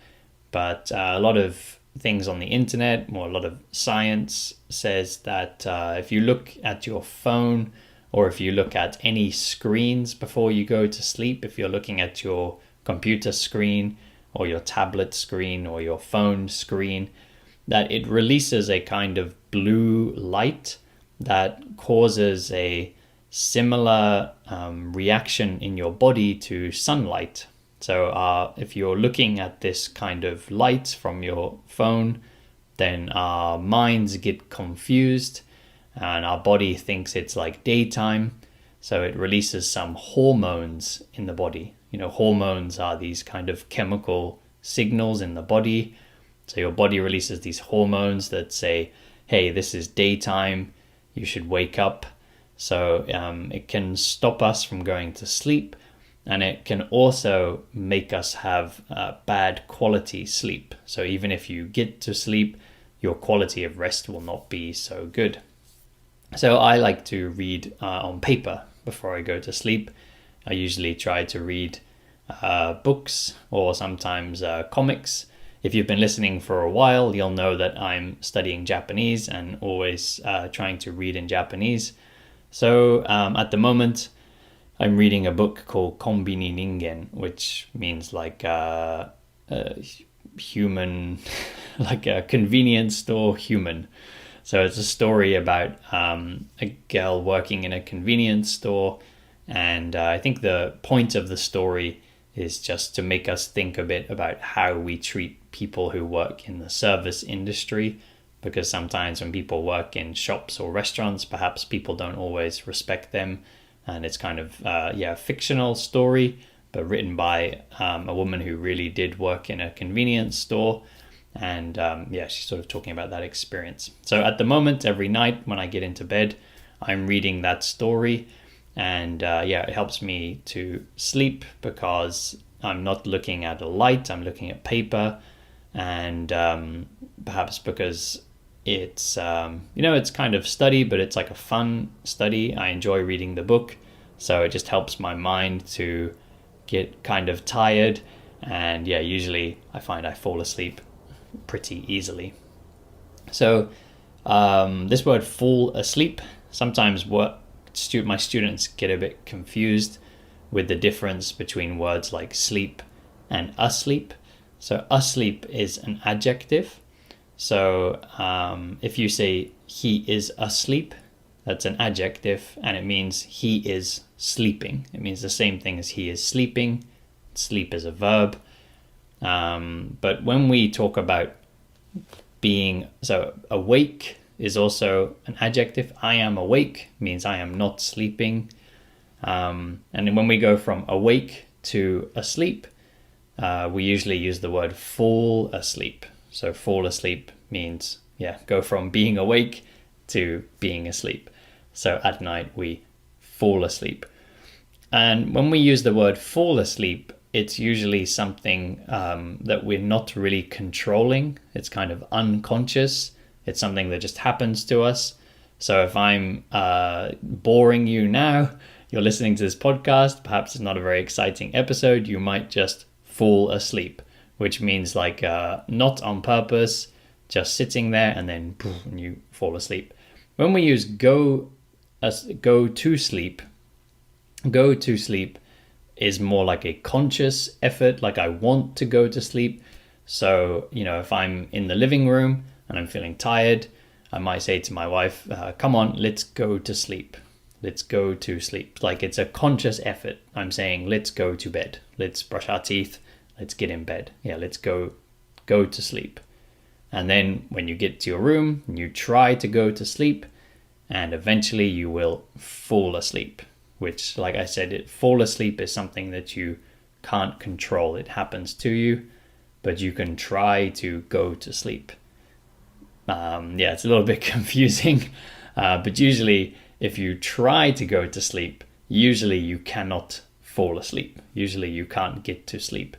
but a lot of things on the internet, or a lot of science says that if you look at your phone, or if you look at any screens before you go to sleep, if you're looking at your computer screen or your tablet screen or your phone screen, that it releases a kind of blue light that causes a similar reaction in your body to sunlight. So if you're looking at this kind of light from your phone, then our minds get confused and our body thinks it's like daytime. So it releases some hormones in the body. Hormones are these kind of chemical signals in the body. So your body releases these hormones that say, hey, this is daytime, you should wake up. So it can stop us from going to sleep, and it can also make us have bad quality sleep. So even if you get to sleep, your quality of rest will not be so good. So I like to read on paper before I go to sleep. I usually try to read books or sometimes comics. If you've been listening for a while, you'll know that I'm studying Japanese and always trying to read in Japanese. So at the moment, I'm reading a book called Konbini Ningen, which means like human, like a convenience store human. So it's a story about a girl working in a convenience store. And I think the point of the story is just to make us think a bit about how we treat people who work in the service industry. Because sometimes when people work in shops or restaurants, perhaps people don't always respect them. And it's kind of a fictional story, but written by a woman who really did work in a convenience store. And she's sort of talking about that experience. So at the moment, every night when I get into bed, I'm reading that story. And it helps me to sleep because I'm not looking at a light, I'm looking at paper. And perhaps because it's, it's kind of study, but it's like a fun study. I enjoy reading the book. So it just helps my mind to get kind of tired. And usually I find I fall asleep pretty easily. So this word fall asleep, sometimes my students get a bit confused with the difference between words like sleep and asleep. So asleep is an adjective. So if you say he is asleep, that's an adjective and it means he is sleeping. It means the same thing as he is sleeping. Sleep is a verb. But when we talk about awake is also an adjective. I am awake means I am not sleeping. And when we go from awake to asleep, we usually use the word fall asleep. So fall asleep means, go from being awake to being asleep. So at night we fall asleep. And when we use the word fall asleep, it's usually something that we're not really controlling. It's kind of unconscious. It's something that just happens to us. So if I'm boring you now, you're listening to this podcast, perhaps it's not a very exciting episode, you might just fall asleep, which means like not on purpose, just sitting there and then poof, and you fall asleep. When we use go to sleep is more like a conscious effort, like I want to go to sleep. So, if I'm in the living room and I'm feeling tired, I might say to my wife, come on, let's go to sleep. Let's go to sleep. Like it's a conscious effort. I'm saying, let's go to bed. Let's brush our teeth. Let's get in bed. Yeah, let's go to sleep. And then when you get to your room, you try to go to sleep, and eventually you will fall asleep, which, like I said, fall asleep is something that you can't control. It happens to you, but you can try to go to sleep. It's a little bit confusing, but usually if you try to go to sleep, usually you cannot fall asleep. Usually you can't get to sleep.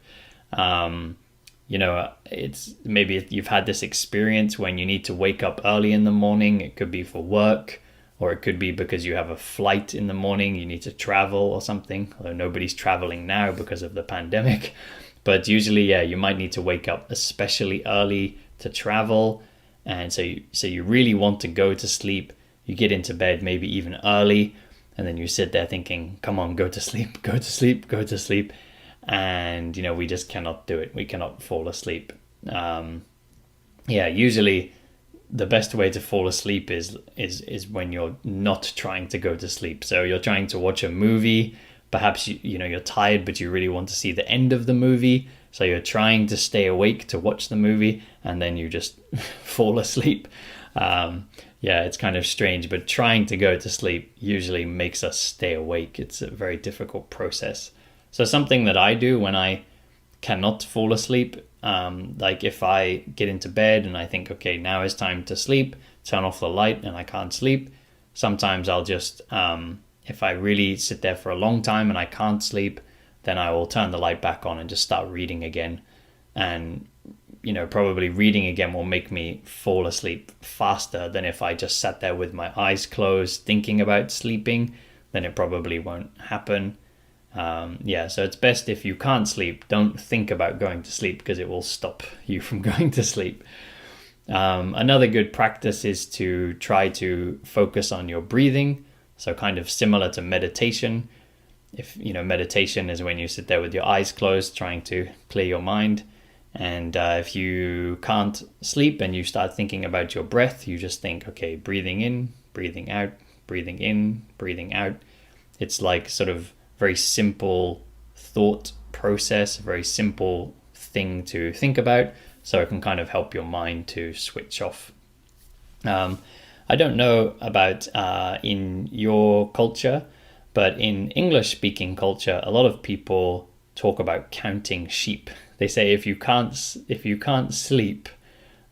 It's maybe you've had this experience when you need to wake up early in the morning. It could be for work, or it could be because you have a flight in the morning, you need to travel or something, although nobody's traveling now because of the pandemic. But usually, you might need to wake up especially early to travel. And so you really want to go to sleep. You get into bed maybe even early, and then you sit there thinking, come on, go to sleep, go to sleep, go to sleep. And, we just cannot do it. We cannot fall asleep. Usually the best way to fall asleep is when you're not trying to go to sleep. So you're trying to watch a movie. Perhaps, you're tired, but you really want to see the end of the movie. So you're trying to stay awake to watch the movie, and then you just fall asleep. It's kind of strange, but trying to go to sleep usually makes us stay awake. It's a very difficult process. So something that I do when I cannot fall asleep, like if I get into bed and I think, okay, now is time to sleep, turn off the light and I can't sleep. Sometimes I'll just, if I really sit there for a long time and I can't sleep, then I will turn the light back on and just start reading again. And, probably reading again will make me fall asleep faster than if I just sat there with my eyes closed thinking about sleeping. Then it probably won't happen. So it's best if you can't sleep, don't think about going to sleep, because it will stop you from going to sleep. Another good practice is to try to focus on your breathing. So kind of similar to meditation. If meditation is when you sit there with your eyes closed, trying to clear your mind. And if you can't sleep and you start thinking about your breath, you just think, okay, breathing in, breathing out, breathing in, breathing out. It's like sort of very simple thought process, a very simple thing to think about, so it can kind of help your mind to switch off. I don't know about in your culture, but in English-speaking culture, a lot of people talk about counting sheep. They say if you can't sleep,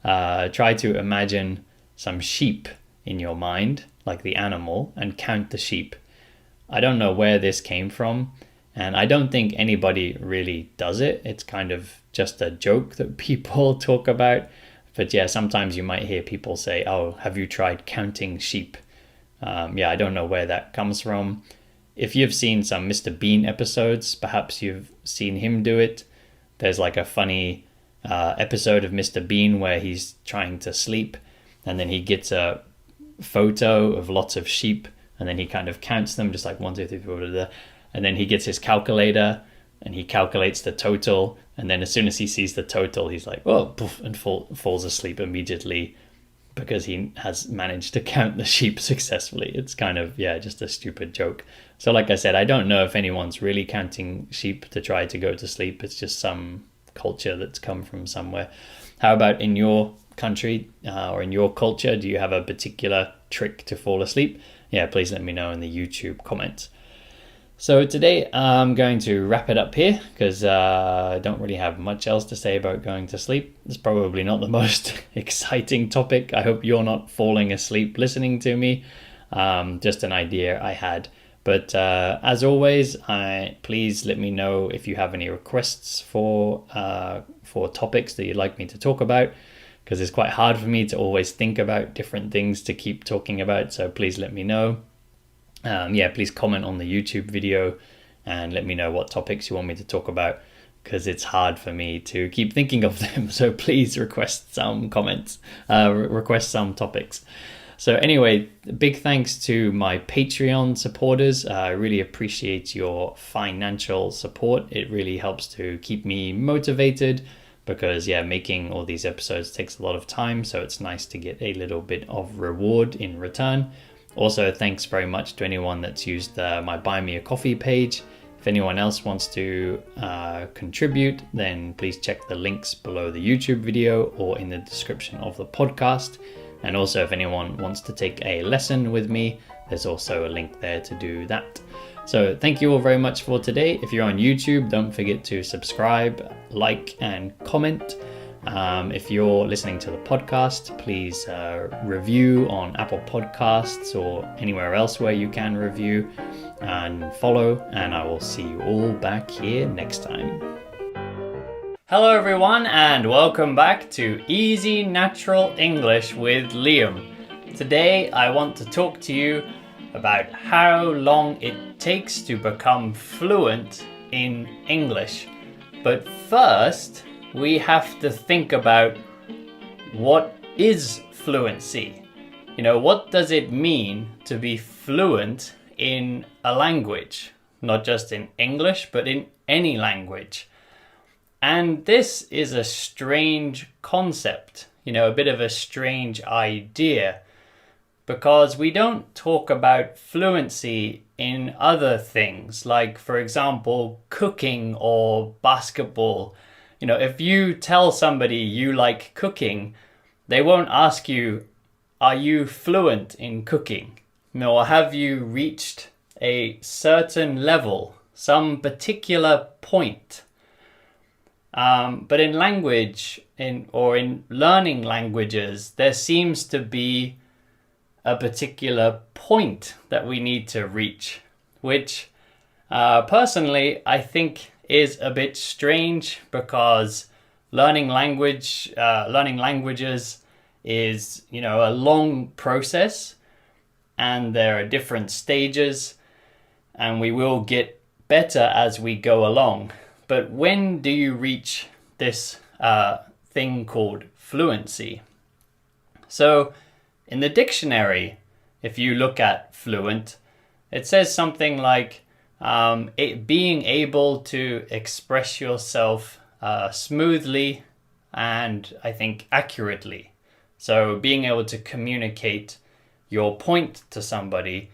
try to imagine some sheep in your mind, like the animal, and count the sheep. I don't know where this came from, and I don't think anybody really does it. It's kind of just a joke that people talk about. But sometimes you might hear people say, oh, have you tried counting sheep? I don't know where that comes from. If you've seen some Mr. Bean episodes, perhaps you've seen him do it. There's like a funny episode of Mr. Bean where he's trying to sleep, and then he gets a photo of lots of sheep, and then he kind of counts them, just like 1, 2, 3, 4, blah, blah, blah. And then he gets his calculator and he calculates the total. And then as soon as he sees the total, he's like, oh, poof, and falls asleep immediately because he has managed to count the sheep successfully. It's kind of, just a stupid joke. So like I said, I don't know if anyone's really counting sheep to try to go to sleep. It's just some culture that's come from somewhere. How about in your country or in your culture? Do you have a particular trick to fall asleep? Please let me know in the YouTube comments. So today I'm going to wrap it up here because I don't really have much else to say about going to sleep. It's probably not the most exciting topic. I hope you're not falling asleep listening to me. Just an idea I had. But as always, please let me know if you have any requests for topics that you'd like me to talk about, because it's quite hard for me to always think about different things to keep talking about. So please let me know. Please comment on the YouTube video and let me know what topics you want me to talk about, because it's hard for me to keep thinking of them. So please request some comments, request some topics. So anyway, big thanks to my Patreon supporters. I really appreciate your financial support. It really helps to keep me motivated, because making all these episodes takes a lot of time. So it's nice to get a little bit of reward in return. Also, thanks very much to anyone that's used my Buy Me a Coffee page. If anyone else wants to contribute, then please check the links below the YouTube video or in the description of the podcast. And also, if anyone wants to take a lesson with me, there's also a link there to do that. So thank you all very much for today. If you're on YouTube, don't forget to subscribe, like, and comment. If you're listening to the podcast, please review on Apple Podcasts or anywhere else where you can review, and follow, and I will see you all back here next time. Hello everyone, and welcome back to Easy Natural English with Liam. Today I want to talk to you about how long it takes to become fluent in English. But first, we have to think about what is fluency. What does it mean to be fluent in a language? Not just in English, but in any language. And this is a strange concept, a bit of a strange idea, because we don't talk about fluency in other things, like, for example, cooking or basketball. If you tell somebody you like cooking, they won't ask you, are you fluent in cooking? Or have you reached a certain level, some particular point? But in language, in learning languages, there seems to be a particular point that we need to reach, which personally I think is a bit strange, because learning languages is, a long process, and there are different stages, and we will get better as we go along. But when do you reach this thing called fluency? So in the dictionary, if you look at fluent, it says something like it being able to express yourself smoothly and, I think, accurately. So being able to communicate your point to somebody.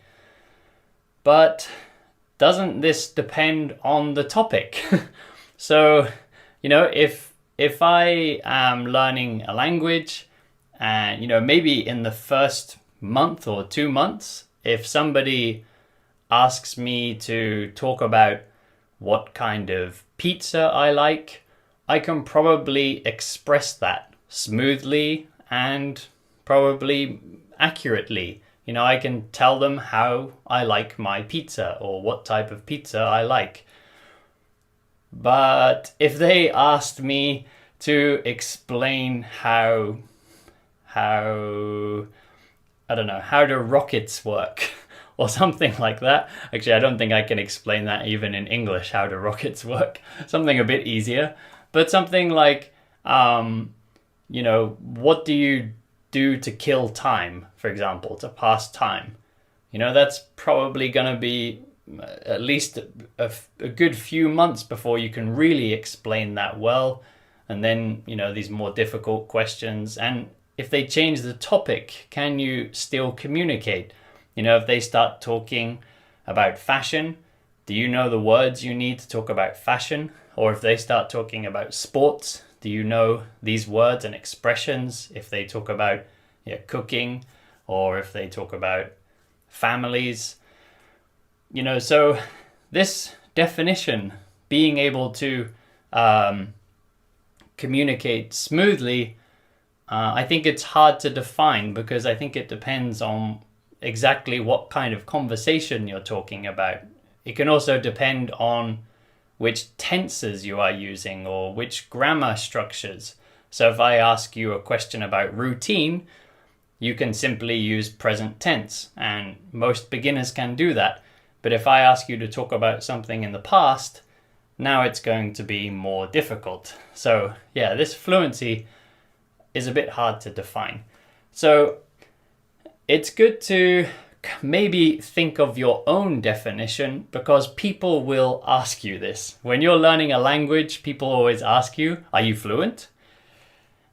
But doesn't this depend on the topic? So, if I am learning a language, and, maybe in the first month or 2 months, if somebody asks me to talk about what kind of pizza I like, I can probably express that smoothly and probably accurately. I can tell them how I like my pizza or what type of pizza I like. But if they asked me to explain how do rockets work or something like that. Actually, I don't think I can explain that even in English, how do rockets work. Something a bit easier, but something like, what do you do to kill time, for example, to pass time? That's probably going to be at least a good few months before you can really explain that well. And then, these more difficult questions. And if they change the topic, can you still communicate? If they start talking about fashion, do you know the words you need to talk about fashion? Or if they start talking about sports, do you know these words and expressions? If they talk about cooking, or if they talk about families, so this definition, being able to communicate smoothly, I think it's hard to define, because I think it depends on exactly what kind of conversation you're talking about. It can also depend on which tenses you are using or which grammar structures. So if I ask you a question about routine, you can simply use present tense, and most beginners can do that. But if I ask you to talk about something in the past, now it's going to be more difficult. So yeah, this fluency is a bit hard to define. So it's good to maybe think of your own definition, because people will ask you this. When you're learning a language, people always ask you, are you fluent?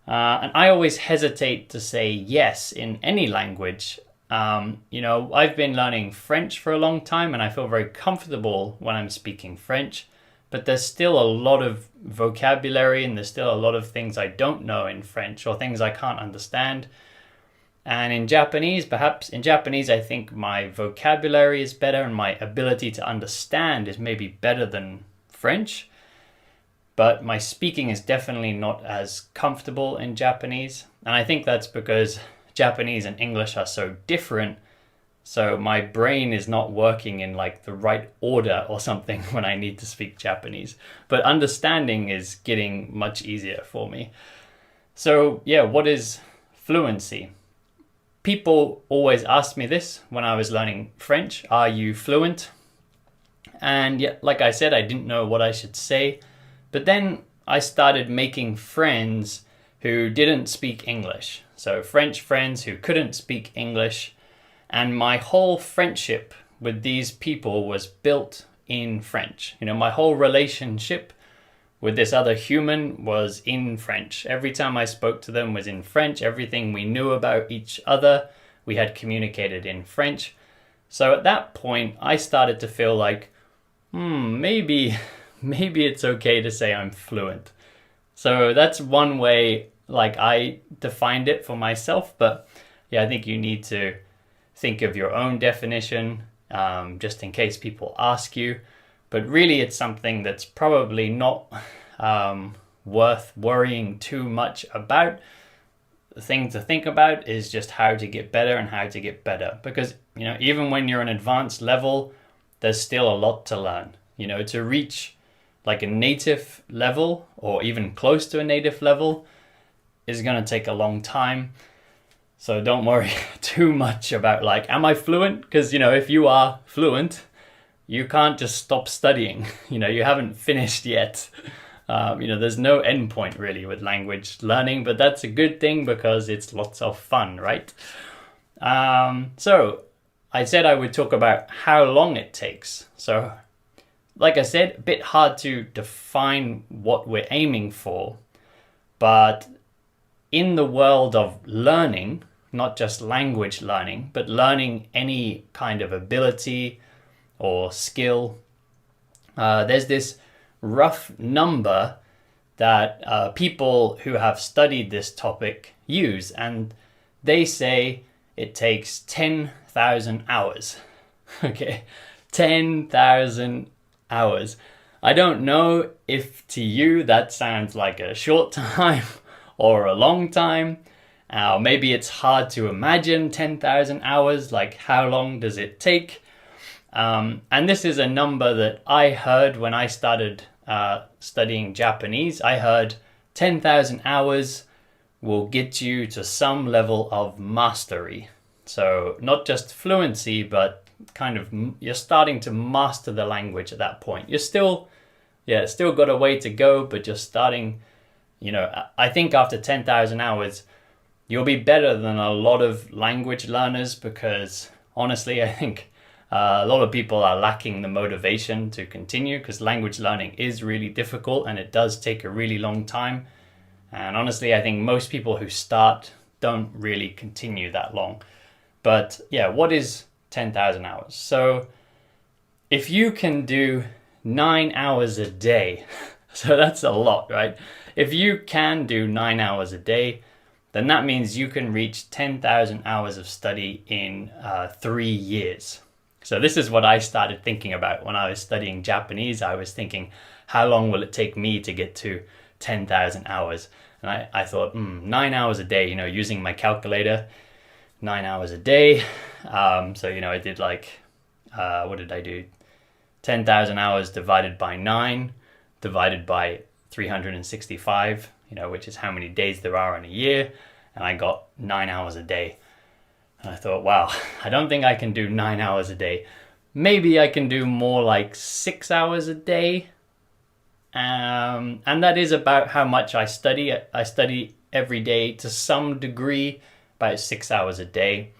And I always hesitate to say yes in any language. I've been learning French for a long time and I feel very comfortable when I'm speaking French, but there's still a lot of vocabulary and there's still a lot of things I don't know in French or things I can't understand. And in Japanese, I think my vocabulary is better and my ability to understand is maybe better than French. But my speaking is definitely not as comfortable in Japanese. And I think that's because Japanese and English are so different. So my brain is not working in like the right order or something when I need to speak Japanese. But understanding is getting much easier for me. So yeah, what is fluency? People always asked me this when I was learning French. Are you fluent? And yeah, like I said, I didn't know what I should say. But then I started making friends who didn't speak English. So French friends who couldn't speak English. And my whole friendship with these people was built in French. My whole relationship with this other human was in French. Every time I spoke to them was in French. Everything we knew about each other, we had communicated in French. So at that point, I started to feel like, maybe it's okay to say I'm fluent. So that's one way like I defined it for myself. But yeah, I think you need to think of your own definition, just in case people ask you. But really it's something that's probably not worth worrying too much about. The thing to think about is just how to get better and how to get better. Because, even when you're an advanced level, there's still a lot to learn. To reach like a native level or even close to a native level is going to take a long time. So don't worry too much about like, am I fluent? Because, if you are fluent, you can't just stop studying. You haven't finished yet. There's no end point really with language learning, but that's a good thing because it's lots of fun, right? So I said I would talk about how long it takes. So like I said, a bit hard to define what we're aiming for, but in the world of learning, not just language learning, but learning any kind of ability or skill, there's this rough number that people who have studied this topic use, and they say it takes 10,000 hours. Okay, 10,000 hours. I don't know if to you that sounds like a short time or a long time. Maybe it's hard to imagine 10,000 hours, like how long does it take? And this is a number that I heard when I started studying Japanese. I heard 10,000 hours will get you to some level of mastery. So not just fluency, but kind of you're starting to master the language at that point. You're still got a way to go, but you're starting, I think after 10,000 hours, you'll be better than a lot of language learners, because honestly, I think a lot of people are lacking the motivation to continue, because language learning is really difficult and it does take a really long time. And honestly, I think most people who start don't really continue that long. But yeah, what is 10,000 hours? So if you can do 9 hours a day, so that's a lot, right? If you can do 9 hours a day, then that means you can reach 10,000 hours of study in 3 years. So this is what I started thinking about when I was studying Japanese. I was thinking, how long will it take me to get to 10,000 hours? And I thought, 9 hours a day, using my calculator, 9 hours a day. So, I did what did I do? 10,000 hours divided by 9, divided by 365, which is how many days there are in a year. And I got 9 hours a day. And I thought, wow, I don't think I can do 9 hours a day. Maybe I can do more like 6 hours a day. And that is about how much I study. I study every day to some degree, about 6 hours a day.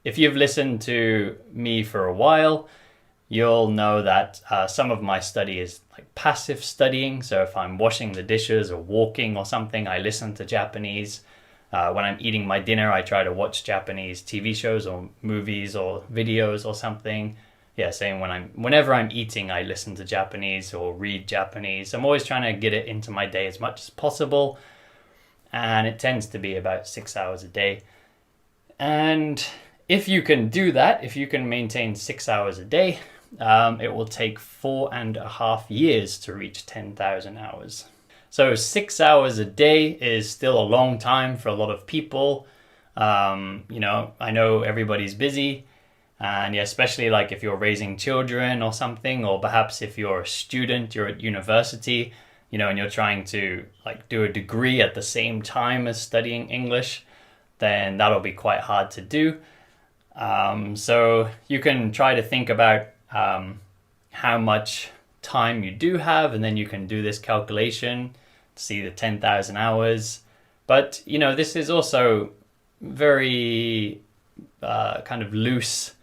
If you've listened to me for a while, you'll know that some of my study is like passive studying. So if I'm washing the dishes or walking or something, I listen to Japanese. When I'm eating my dinner, I try to watch Japanese TV shows or movies or videos or something. Yeah, same whenever I'm eating, I listen to Japanese or read Japanese. I'm always trying to get it into my day as much as possible. And it tends to be about 6 hours a day. And if you can do that, if you can maintain 6 hours a day, it will take 4.5 years to reach 10,000 hours. So 6 hours a day is still a long time for a lot of people. I know everybody's busy. And yeah, especially like if you're raising children or something, or perhaps if you're a student, you're at university, and you're trying to like do a degree at the same time as studying English, then that'll be quite hard to do. So you can try to think about how much time you do have, and then you can do this calculation to see the 10,000 hours. But, this is also very kind of loose.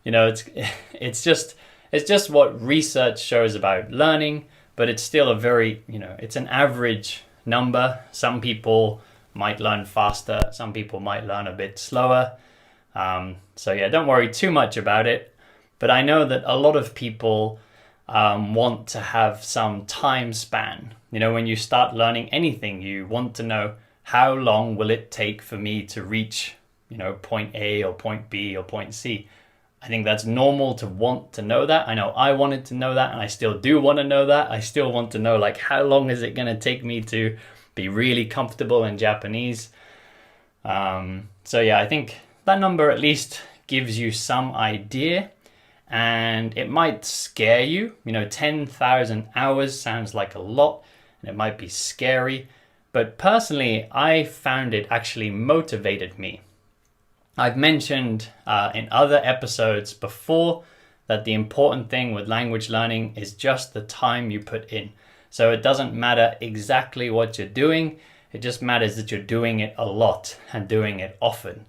It's just what research shows about learning, but it's still a very, it's an average number. Some people might learn faster, some people might learn a bit slower. So yeah, don't worry too much about it. But I know that a lot of people want to have some time span. When you start learning anything, you want to know how long will it take for me to reach, point A or point B or point C. I think that's normal to want to know that. I know I wanted to know that, and I still do want to know that. I still want to know, like, how long is it going to take me to be really comfortable in Japanese? So yeah, I think that number at least gives you some idea, and it might scare you. 10,000 hours sounds like a lot, and it might be scary. But personally, I found it actually motivated me. I've mentioned in other episodes before that the important thing with language learning is just the time you put in. So it doesn't matter exactly what you're doing, it just matters that you're doing it a lot and doing it often.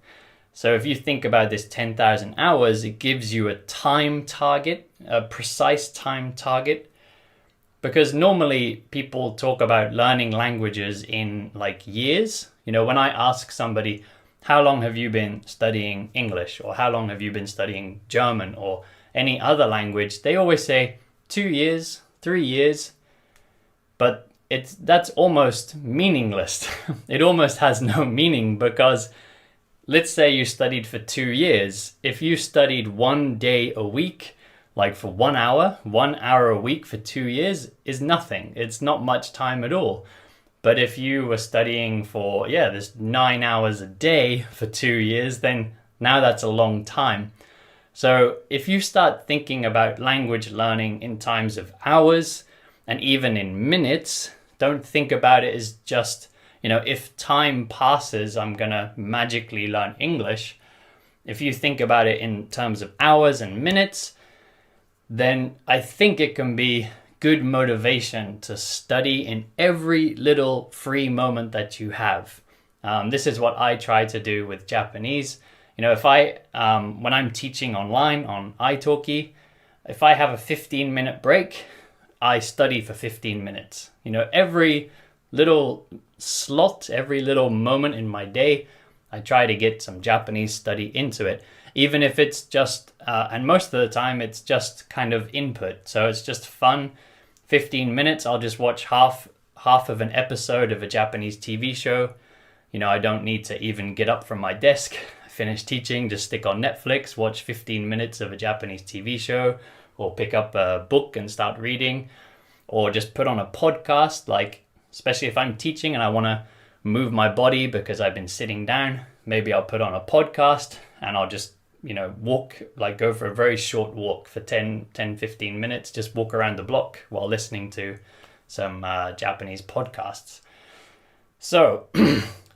So if you think about this 10,000 hours, it gives you a time target, a precise time target. Because normally people talk about learning languages in like years. When I ask somebody, how long have you been studying English, or how long have you been studying German or any other language, they always say 2 years, 3 years. But that's almost meaningless. It almost has no meaning, because let's say you studied for 2 years. If you studied 1 day a week, like for 1 hour a week for 2 years is nothing. It's not much time at all. But if you were studying for, this 9 hours a day for 2 years, then now that's a long time. So if you start thinking about language learning in times of hours and even in minutes, don't think about it as just, if time passes, I'm going to magically learn English. If you think about it in terms of hours and minutes, then I think it can be good motivation to study in every little free moment that you have. This is what I try to do with Japanese. If when I'm teaching online on italki, if I have a 15-minute break, I study for 15 minutes. Every little slot, every little moment in my day, I try to get some Japanese study into it. Even if it's just, and most of the time it's just kind of input. So it's just fun. 15 minutes, I'll just watch half of an episode of a Japanese TV show. I don't need to even get up from my desk, finish teaching, just stick on Netflix, watch 15 minutes of a Japanese TV show, or pick up a book and start reading, or just put on a podcast, like, especially if I'm teaching and I want to move my body because I've been sitting down. Maybe I'll put on a podcast and I'll just, walk, like go for a very short walk for 15 minutes, just walk around the block while listening to some Japanese podcasts. So,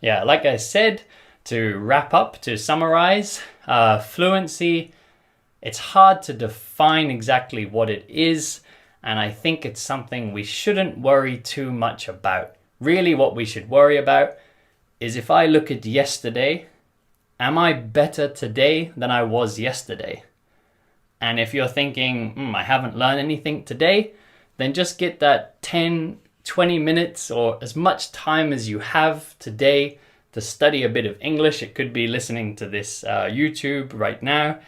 yeah, like I said, to wrap up, to summarize, fluency, it's hard to define exactly what it is, and I think it's something we shouldn't worry too much about. Really, what we should worry about is if I look at yesterday, am I better today than I was yesterday? And if you're thinking, I haven't learned anything today, then just get that 10, 20 minutes or as much time as you have today to study a bit of English. It could be listening to this YouTube right now.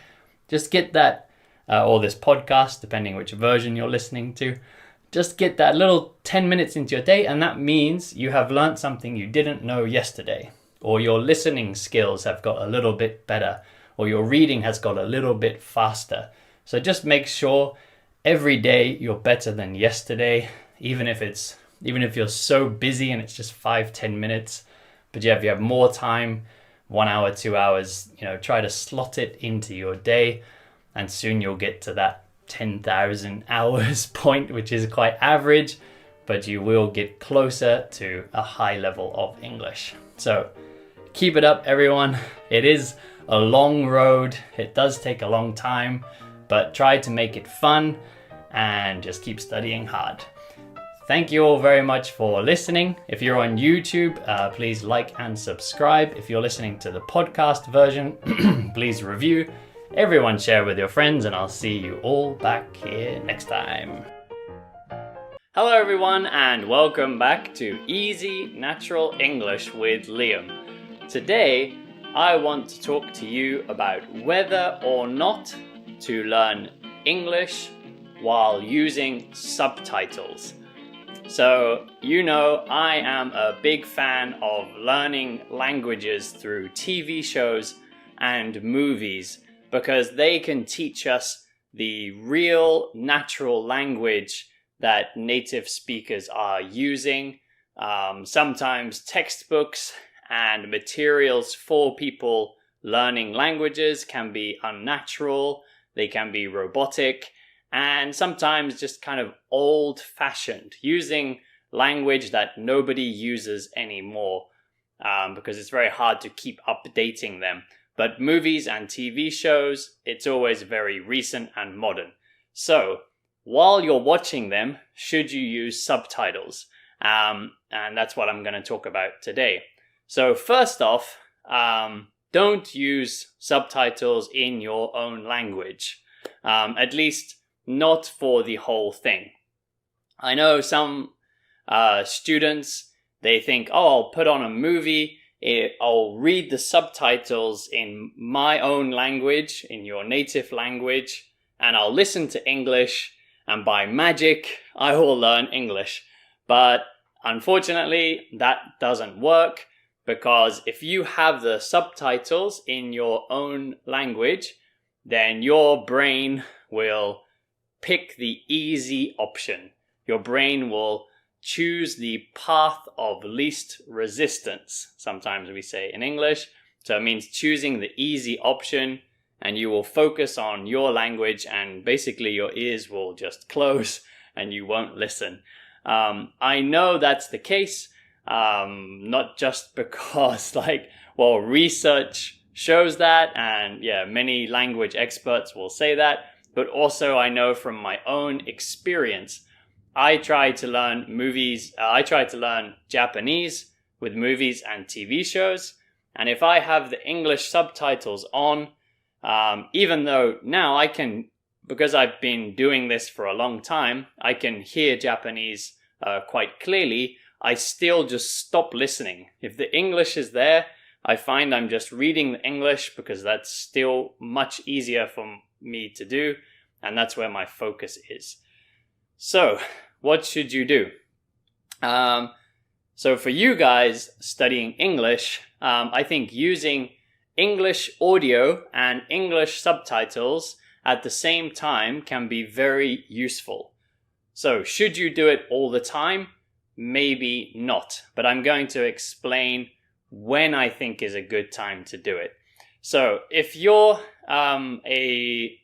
Just get that, or this podcast, depending which version you're listening to. Just get that little 10 minutes into your day, and that means you have learned something you didn't know yesterday, or your listening skills have got a little bit better, or your reading has got a little bit faster. So just make sure every day you're better than yesterday, even if you're so busy and it's just 5-10 minutes. But yeah, if you have more time, 1 hour, 2 hours, try to slot it into your day, and soon you'll get to that 10,000 hours point, which is quite average, but you will get closer to a high level of English. So keep it up, everyone. It is a long road. It does take a long time, but try to make it fun and just keep studying hard. Thank you all very much for listening. If you're on YouTube, please like and subscribe. If you're listening to the podcast version, please review. Everyone share with your friends, and I'll see you all back here next time. Hello everyone, and welcome back to Easy Natural English with Liam. Today, I want to talk to you about whether or not to learn English while using subtitles. So, I am a big fan of learning languages through TV shows and movies because they can teach us the real natural language that native speakers are using. Sometimes textbooks and materials for people learning languages can be unnatural, they can be robotic, and sometimes just kind of old-fashioned, using language that nobody uses anymore because it's very hard to keep updating them. But movies and TV shows, it's always very recent and modern. So, while you're watching them, should you use subtitles? And that's what I'm going to talk about today. So first off, don't use subtitles in your own language. At least not for the whole thing. I know some students, they think, I'll put on a movie, I'll read the subtitles in my own language, in your native language, and I'll listen to English, and by magic, I will learn English. But unfortunately, that doesn't work, because if you have the subtitles in your own language, then your brain will pick the easy option. Your brain will choose the path of least resistance, sometimes we say in English. So it means choosing the easy option, and you will focus on your language, and basically your ears will just close and you won't listen. I know that's the case, not just because research shows that, and many language experts will say that, but also I know from my own experience. I tried to learn Japanese with movies and TV shows, and if I have the English subtitles on, even though now I can, because I've been doing this for a long time, I can hear Japanese quite clearly, I still just stop listening. If the English is there, I find I'm just reading the English because that's still much easier for me to do, and that's where my focus is. So, what should you do? So for you guys studying English, I think using English audio and English subtitles at the same time can be very useful. So should you do it all the time? maybe not. But I'm going to explain when I think is a good time to do it. So if you're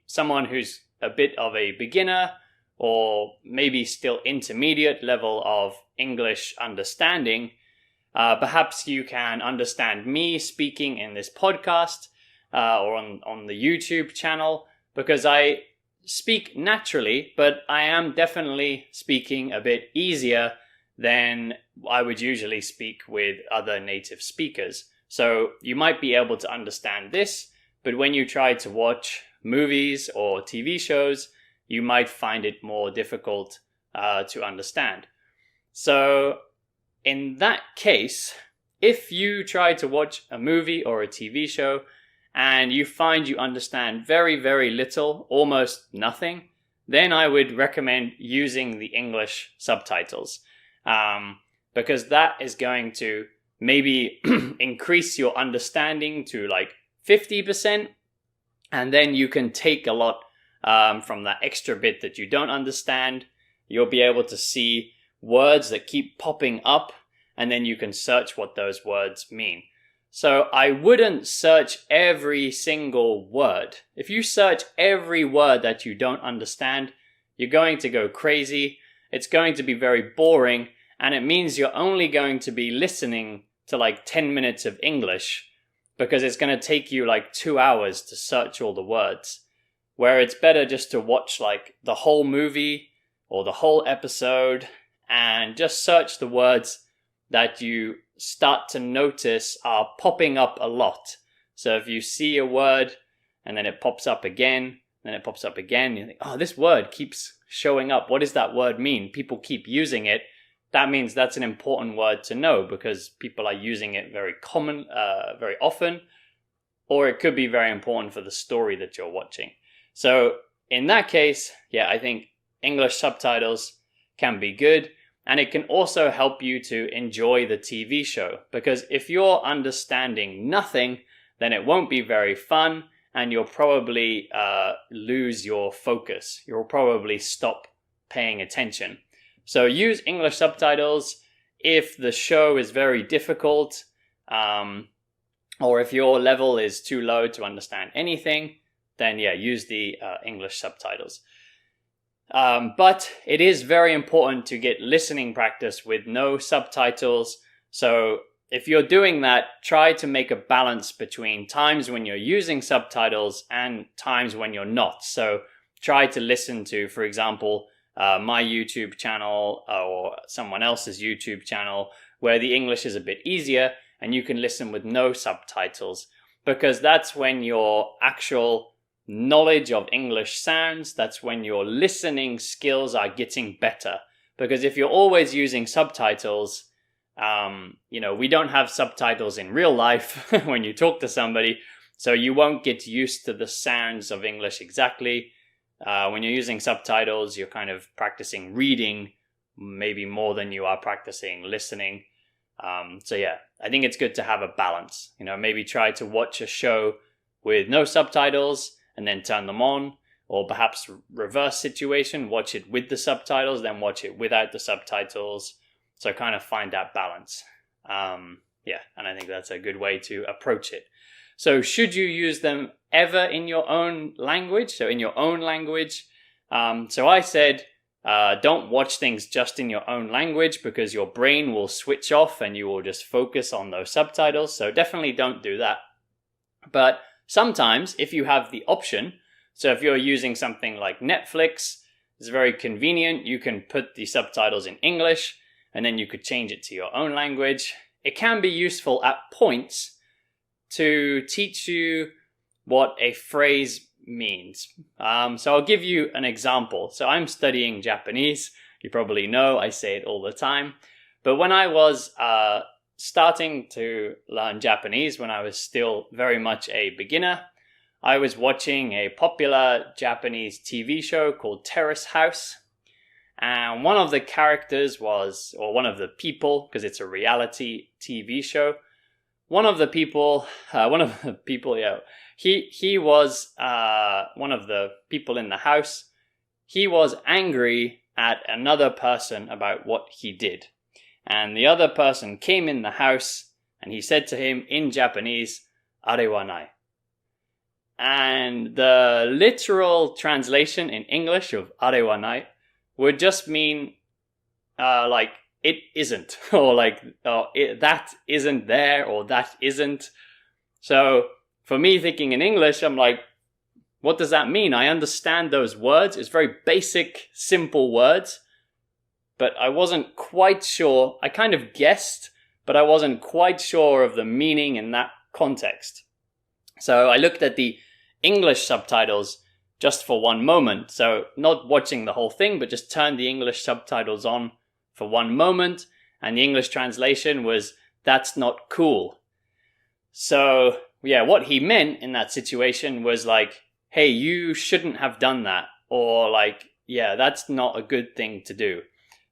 someone who's a bit of a beginner or maybe still intermediate level of English understanding, perhaps you can understand me speaking in this podcast or on the YouTube channel, because I speak naturally, but I am definitely speaking a bit easier than I would usually speak with other native speakers. So you might be able to understand this, but when you try to watch movies or TV shows, you might find it more difficult to understand. So in that case, if you try to watch a movie or a TV show and you find you understand very, very little, almost nothing, then I would recommend using the English subtitles, because that is going to maybe increase your understanding to like 50%, and then you can take a lot from that extra bit that you don't understand. You'll be able to see words that keep popping up, and then you can search what those words mean. So I wouldn't search every single word. If you search every word that you don't understand, you're going to go crazy. It's going to be very boring, and it means you're only going to be listening to like 10 minutes of English, because it's going to take you like 2 hours to search all the words. Where it's better just to watch like the whole movie or the whole episode and just search the words that you start to notice are popping up a lot. So if you see a word and then it pops up again, then it pops up again, you think, oh, this word keeps showing up. What does that word mean? People keep using it. That means that's an important word to know, because people are using it very often, or it could be very important for the story that you're watching. So in that case, yeah, I think English subtitles can be good. And it can also help you to enjoy the TV show, because if you're understanding nothing, then it won't be very fun, and you'll probably lose your focus. You'll probably stop paying attention. So use English subtitles if the show is very difficult, or if your level is too low to understand anything, then yeah, use the English subtitles. But it is very important to get listening practice with no subtitles. So if you're doing that, try to make a balance between times when you're using subtitles and times when you're not. So try to listen to, for example, my YouTube channel or someone else's YouTube channel where the English is a bit easier and you can listen with no subtitles, because that's when your actual knowledge of English sounds, that's when your listening skills are getting better. Because if you're always using subtitles, we don't have subtitles in real life when you talk to somebody, so you won't get used to the sounds of English exactly. When you're using subtitles, you're kind of practicing reading maybe more than you are practicing listening. So yeah, I think it's good to have a balance. Maybe try to watch a show with no subtitles and then turn them on, or perhaps reverse situation, watch it with the subtitles, then watch it without the subtitles. So kind of find that balance. And I think that's a good way to approach it. So should you use them ever in your own language? So in your own language. So I said, don't watch things just in your own language, because your brain will switch off and you will just focus on those subtitles. So definitely don't do that. But sometimes if you have the option, so if you're using something like Netflix, it's very convenient. You can put the subtitles in English and then you could change it to your own language. It can be useful at points to teach you what a phrase means. So I'll give you an example. So I'm studying Japanese. You probably know I say it all the time. But when I was starting to learn Japanese, when I was still very much a beginner, I was watching a popular Japanese TV show called Terrace House. And one of the characters was, or one of the people, because it's a reality TV show, one of the people, he was one of the people in the house. He was angry at another person about what he did. and the other person came in the house and he said to him in Japanese, "Are wa nai." And the literal translation in English of "are wa nai" would just mean like it isn't, or like that isn't there, or that isn't. So for me, thinking in English, I'm like, what does that mean? I understand those words. It's very basic, simple words, but I wasn't quite sure. I kind of guessed, but I wasn't quite sure of the meaning in that context. So I looked at the English subtitles just for one moment. So not watching the whole thing, but just turned the English subtitles on for one moment. And the English translation was, "That's not cool." So yeah, what he meant in that situation was like, hey, you shouldn't have done that. Or like, yeah, that's not a good thing to do.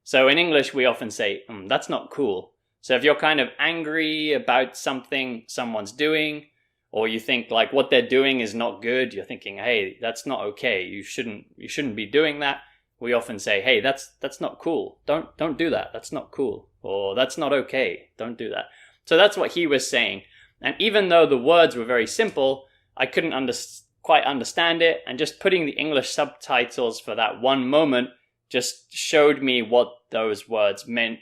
So in English, we often say, that's not cool. So if you're kind of angry about something someone's doing, or you think like what they're doing is not good, you're thinking, hey, that's not okay. You shouldn't be doing that. We often say, hey, that's not cool. Don't do that. That's not cool. Or that's not okay. Don't do that. So that's what he was saying. And even though the words were very simple, I couldn't quite understand it. And just putting the English subtitles for that one moment just showed me what those words meant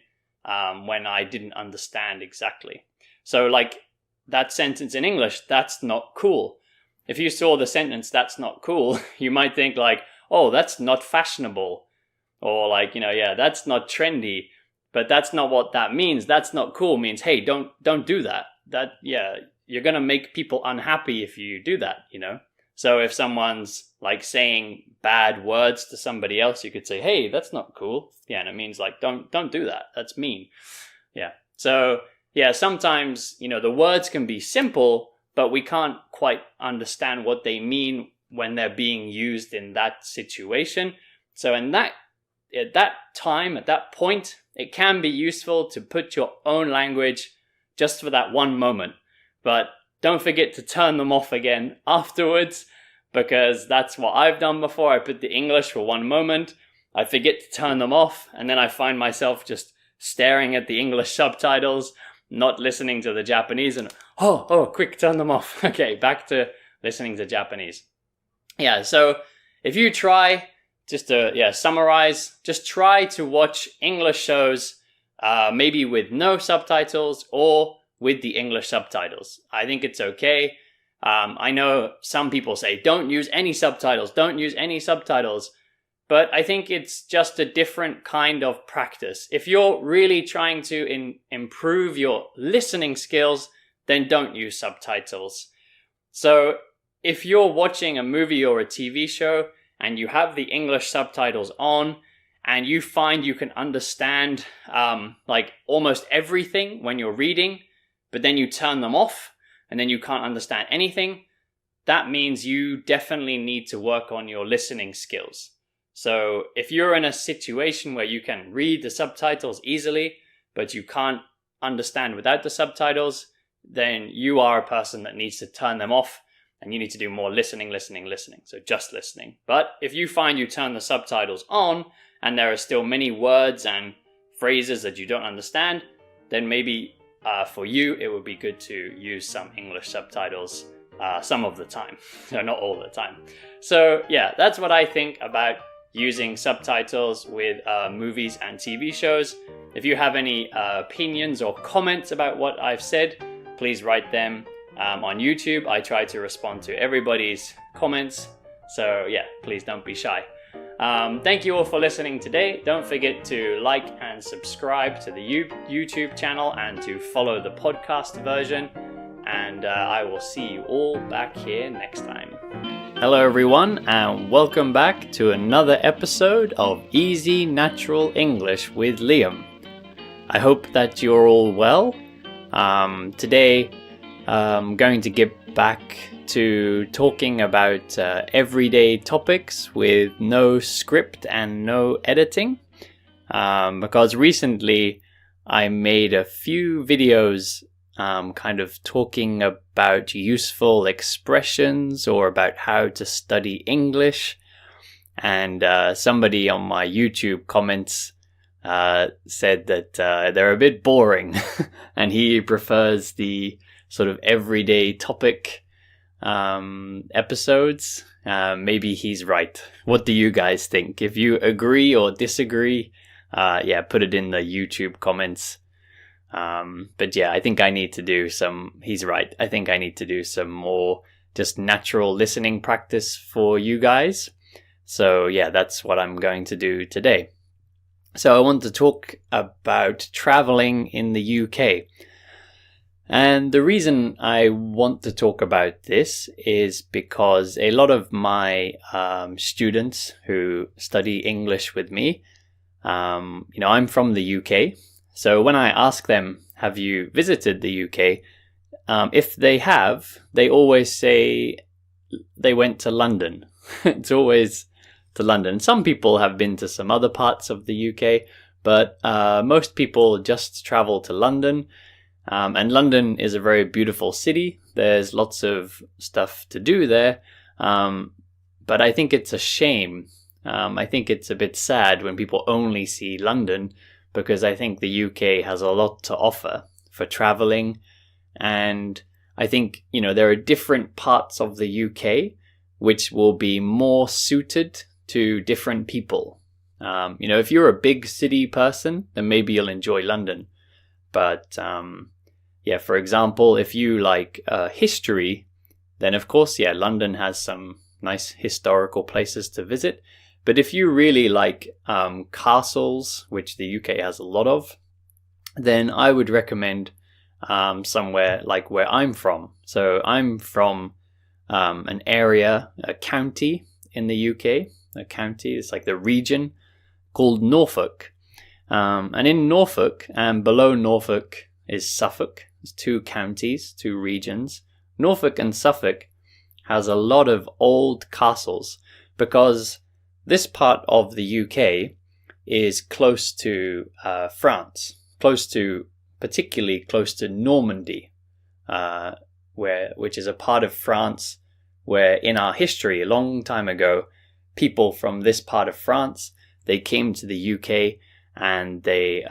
when I didn't understand exactly. So like that sentence in English, "that's not cool." If you saw the sentence, "that's not cool," you might think like, oh, that's not fashionable. Or like, yeah, that's not trendy. But that's not what that means. "That's not cool" means, hey, don't do that. You're going to make people unhappy if you do that, So if someone's like saying bad words to somebody else, you could say, hey, that's not cool. Yeah, and it means like, don't do that. That's mean. Yeah. So yeah, sometimes, the words can be simple, but we can't quite understand what they mean when they're being used in that situation. So at that time, at that point, it can be useful to put your own language just for that one moment. But don't forget to turn them off again afterwards, because that's what I've done before. I put the English for one moment, I forget to turn them off, and then I find myself just staring at the English subtitles, not listening to the Japanese, and quick, turn them off. Okay, back to listening to Japanese. Yeah, so if you try, just to summarize, just try to watch English shows maybe with no subtitles or with the English subtitles. I think it's okay. I know some people say, don't use any subtitles, but I think it's just a different kind of practice. If you're really trying to improve your listening skills, then don't use subtitles. So if you're watching a movie or a TV show and you have the English subtitles on, and you find you can understand like almost everything when you're reading, but then you turn them off and then you can't understand anything, that means you definitely need to work on your listening skills. So if you're in a situation where you can read the subtitles easily, but you can't understand without the subtitles, then you are a person that needs to turn them off, and you need to do more listening. So just listening. But if you find you turn the subtitles on and there are still many words and phrases that you don't understand, then maybe for you, it would be good to use some English subtitles some of the time, no, not all the time. So yeah, that's what I think about using subtitles with movies and TV shows. If you have any opinions or comments about what I've said, please write them on YouTube. I try to respond to everybody's comments. So yeah, please don't be shy. Thank you all for listening today. Don't forget to like and subscribe to the YouTube channel and to follow the podcast version. And I will see you all back here next time. Hello everyone, and welcome back to another episode of Easy Natural English with Liam. I hope that you're all well. Today I'm going to get back to talking about everyday topics with no script and no editing, because recently I made a few videos kind of talking about useful expressions or about how to study English, and somebody on my YouTube comments said that they're a bit boring and he prefers the sort of everyday topic episodes. Maybe he's right. What do you guys think? If you agree or disagree, put it in the YouTube comments. But yeah, I think I need to do he's right. I think I need to do some more just natural listening practice for you guys. So yeah, that's what I'm going to do today. So I want to talk about traveling in the UK. And the reason I want to talk about this is because a lot of my students who study English with me, I'm from the UK. So when I ask them, have you visited the UK? If they have, they always say they went to London. It's always to London. Some people have been to some other parts of the UK, but most people just travel to London. And London is a very beautiful city. There's lots of stuff to do there. But I think it's a shame. I think it's a bit sad when people only see London, because I think the UK has a lot to offer for traveling. And I think, there are different parts of the UK which will be more suited to different people. If you're a big city person, then maybe you'll enjoy London. But for example, if you like history, then of course, London has some nice historical places to visit. But if you really like castles, which the UK has a lot of, then I would recommend somewhere like where I'm from. So I'm from an area, a county in the UK. A county is like the region called Norfolk. And in Norfolk and below Norfolk is Suffolk. There's two counties, two regions. Norfolk and Suffolk has a lot of old castles because this part of the UK is close to France, particularly close to Normandy, which is a part of France where in our history a long time ago, people from this part of France, they came to the UK and they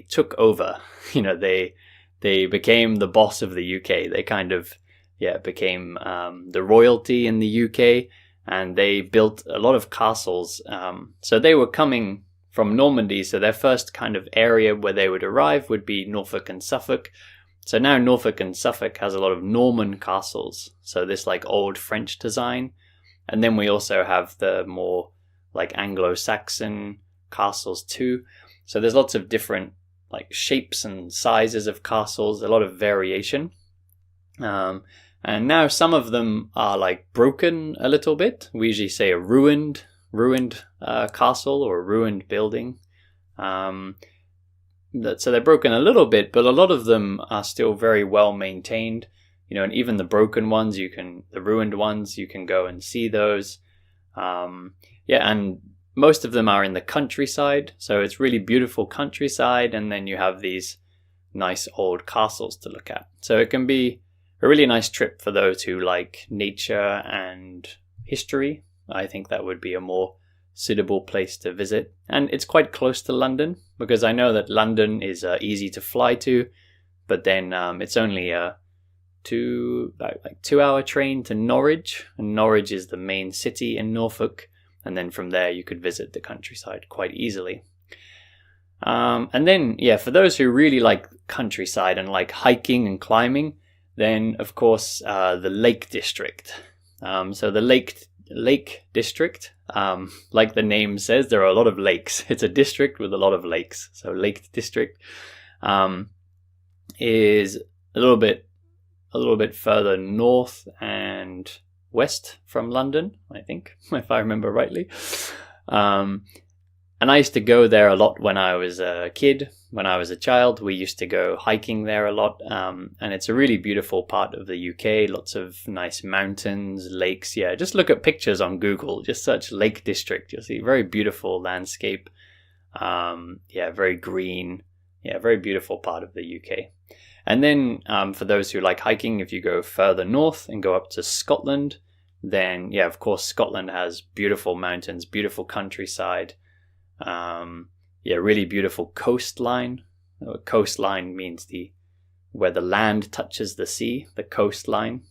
took over. They became the boss of the UK. They kind of became the royalty in the UK, and they built a lot of castles. So they were coming from Normandy, so their first kind of area where they would arrive would be Norfolk and Suffolk. So now Norfolk and Suffolk has a lot of Norman castles, so this like old French design. And then we also have the more like Anglo-Saxon castles too. So there's lots of different like shapes and sizes of castles, a lot of variation. And now some of them are like broken a little bit. We usually say a ruined castle or a ruined building. So they're broken a little bit, but a lot of them are still very well maintained. And even the broken ones, the ruined ones, you can go and see those. And most of them are in the countryside, so it's really beautiful countryside, and then you have these nice old castles to look at. So it can be a really nice trip for those who like nature and history. I think that would be a more suitable place to visit. And it's quite close to London, because I know that London is easy to fly to, but then it's only a 2-hour train to Norwich, and Norwich is the main city in Norfolk. And then from there, you could visit the countryside quite easily. And then, for those who really like countryside and like hiking and climbing, then of course the Lake District. So the Lake District, like the name says, there are a lot of lakes. It's a district with a lot of lakes. So Lake District is a little bit further north and west from London, I think, if I remember rightly. And I used to go there a lot when I was a kid. When I was a child, we used to go hiking there a lot. And it's a really beautiful part of the UK. Lots of nice mountains, lakes. Yeah, just look at pictures on Google. Just search Lake District. You'll see very beautiful landscape. Very green. Yeah, very beautiful part of the UK. And then for those who like hiking, if you go further north and go up to Scotland, then of course Scotland has beautiful mountains, beautiful countryside. Yeah, really beautiful coastline. Coastline means where the land touches the sea, the coastline.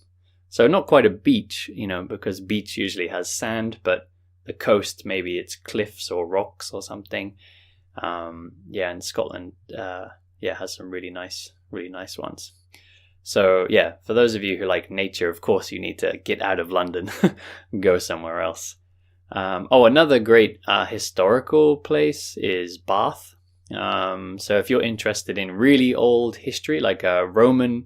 So not quite a beach, because beach usually has sand, but the coast, maybe it's cliffs or rocks or something. Yeah, and Scotland, has some really nice ones. So yeah, for those of you who like nature, of course you need to get out of London and go somewhere else. Another great historical place is Bath. So if you're interested in really old history, like the Roman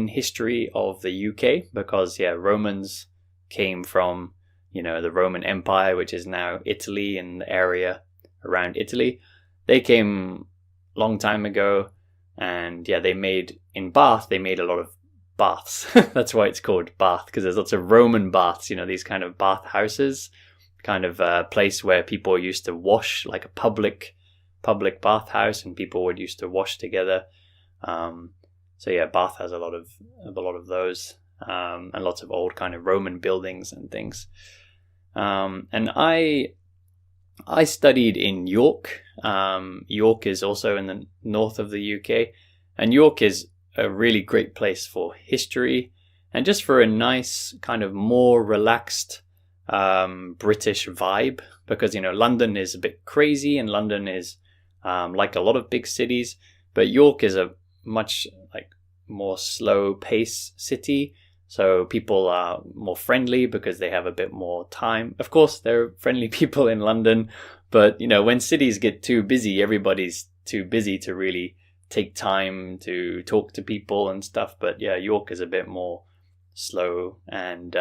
history of the UK, because Romans came from, the Roman Empire, which is now Italy and the area around Italy. They came a long time ago, and they made a lot of baths. That's why it's called Bath, because there's lots of Roman baths, these kind of bath houses, kind of a place where people used to wash, like a public bath house, and people would used to wash together. Bath has a lot of those, and lots of old kind of Roman buildings and things. And I studied in York. York is also in the north of the UK, and York is a really great place for history and just for a nice kind of more relaxed British vibe, because London is a bit crazy, and London is like a lot of big cities, but York is a much more slow pace city, so people are more friendly because they have a bit more time. Of course, there are friendly people in London, but when cities get too busy, everybody's too busy to really take time to talk to people and stuff. But York is a bit more slow, and